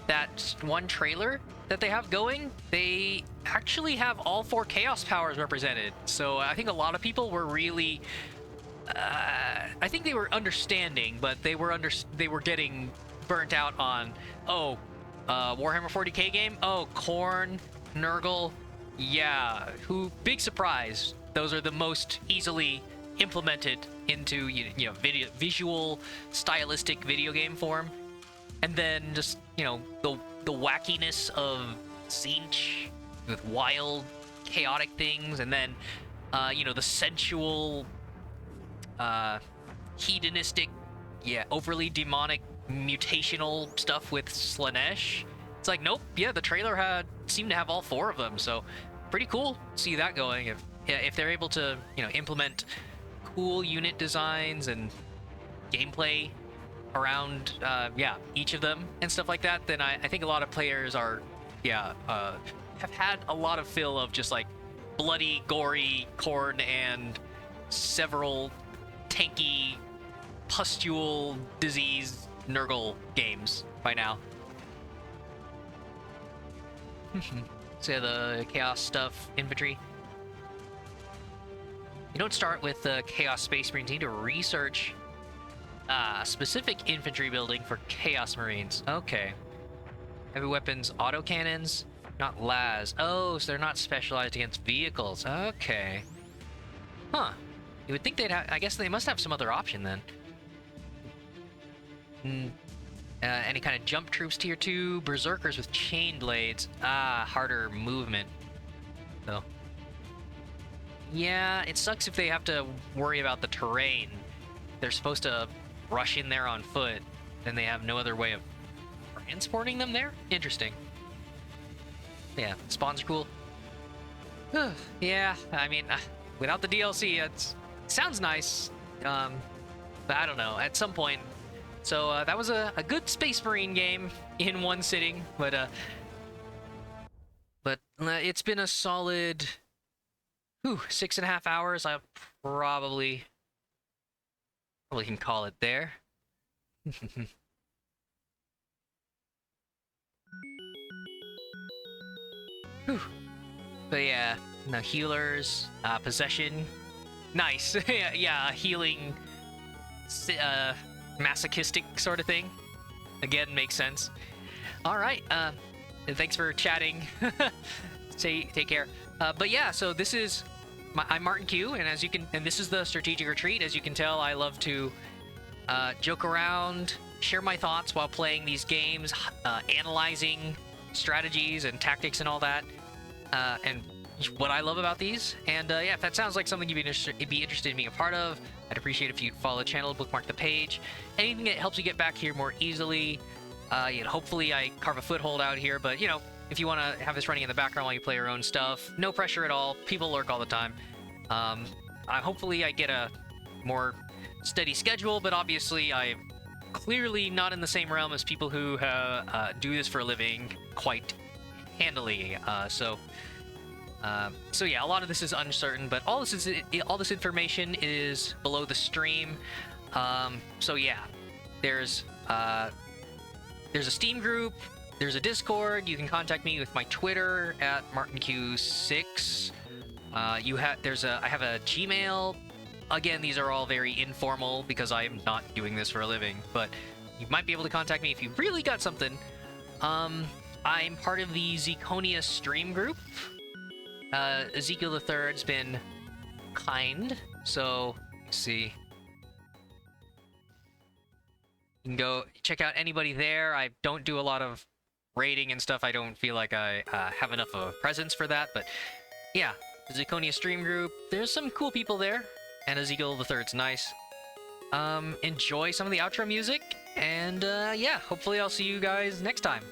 That one trailer that they have going, they actually have all 4 Chaos powers represented. So I think a lot of people were really... I think they were understanding, but they were getting burnt out on, Warhammer 40k game? Oh, Khorne, Nurgle, yeah, big surprise. Those are the most easily implemented into, visual, stylistic video game form. And then just, the wackiness of Tzeentch with wild, chaotic things, and then, the sensual, hedonistic, overly demonic, mutational stuff with Slaanesh. It's like, nope, yeah, the trailer seemed to have all 4 of them, so pretty cool. See that going. If they're able to, implement cool unit designs and gameplay around, each of them and stuff like that, then I think a lot of players are, have had a lot of feel of just like bloody, gory Khorne and several tanky, pustule, disease Nurgle games by now. So yeah, the Chaos stuff, infantry. You don't start with the Chaos Space Marines. You need to research specific infantry building for Chaos Marines. Okay. Heavy weapons, autocannons, not las. Oh, so they're not specialized against vehicles. Okay. Huh. You would think they'd have... I guess they must have some other option then. Any kind of jump troops tier 2, berserkers with chain blades. Harder movement. So, yeah, it sucks if they have to worry about the terrain. They're supposed to rush in there on foot, and they have no other way of transporting them there? Interesting. Yeah, spawns are cool. Yeah, I mean, without the DLC, it sounds nice. But I don't know, at some point. So that was a good Space Marine game in one sitting, but it's been a solid 6.5 hours. I probably can call it there. Whew. But yeah, no healers, possession, nice. Yeah, healing, masochistic sort of thing. Again, makes sense. All right, thanks for chatting. Take care. But yeah, so this is I'm Martin Q, and this is the Strategic Retreat. As you can tell, I love to joke around, share my thoughts while playing these games, analyzing strategies and tactics and all that, and what I love about these. And yeah, if that sounds like something you'd be interested in being a part of, I'd appreciate if you'd follow the channel, bookmark the page. Anything that helps you get back here more easily. Hopefully I carve a foothold out here, but if you want to have this running in the background while you play your own stuff, no pressure at all. People lurk all the time. Hopefully I get a more steady schedule, but obviously I'm clearly not in the same realm as people who do this for a living quite handily. So yeah, a lot of this is uncertain, but all this information is below the stream. So yeah, there's a Steam group. There's a Discord. You can contact me with my Twitter at MartinQ6. I have a Gmail. Again, these are all very informal because I am not doing this for a living, but you might be able to contact me if you really got something. I'm part of the Zirconia stream group. Ezekiel the Third's been kind, so let's see. You can go check out anybody there. I don't do a lot of raiding and stuff, I don't feel like I have enough of a presence for that. But yeah, the Zaconia stream group, there's some cool people there, and Ezekiel the Third's nice. Enjoy some of the outro music, and yeah, hopefully I'll see you guys next time.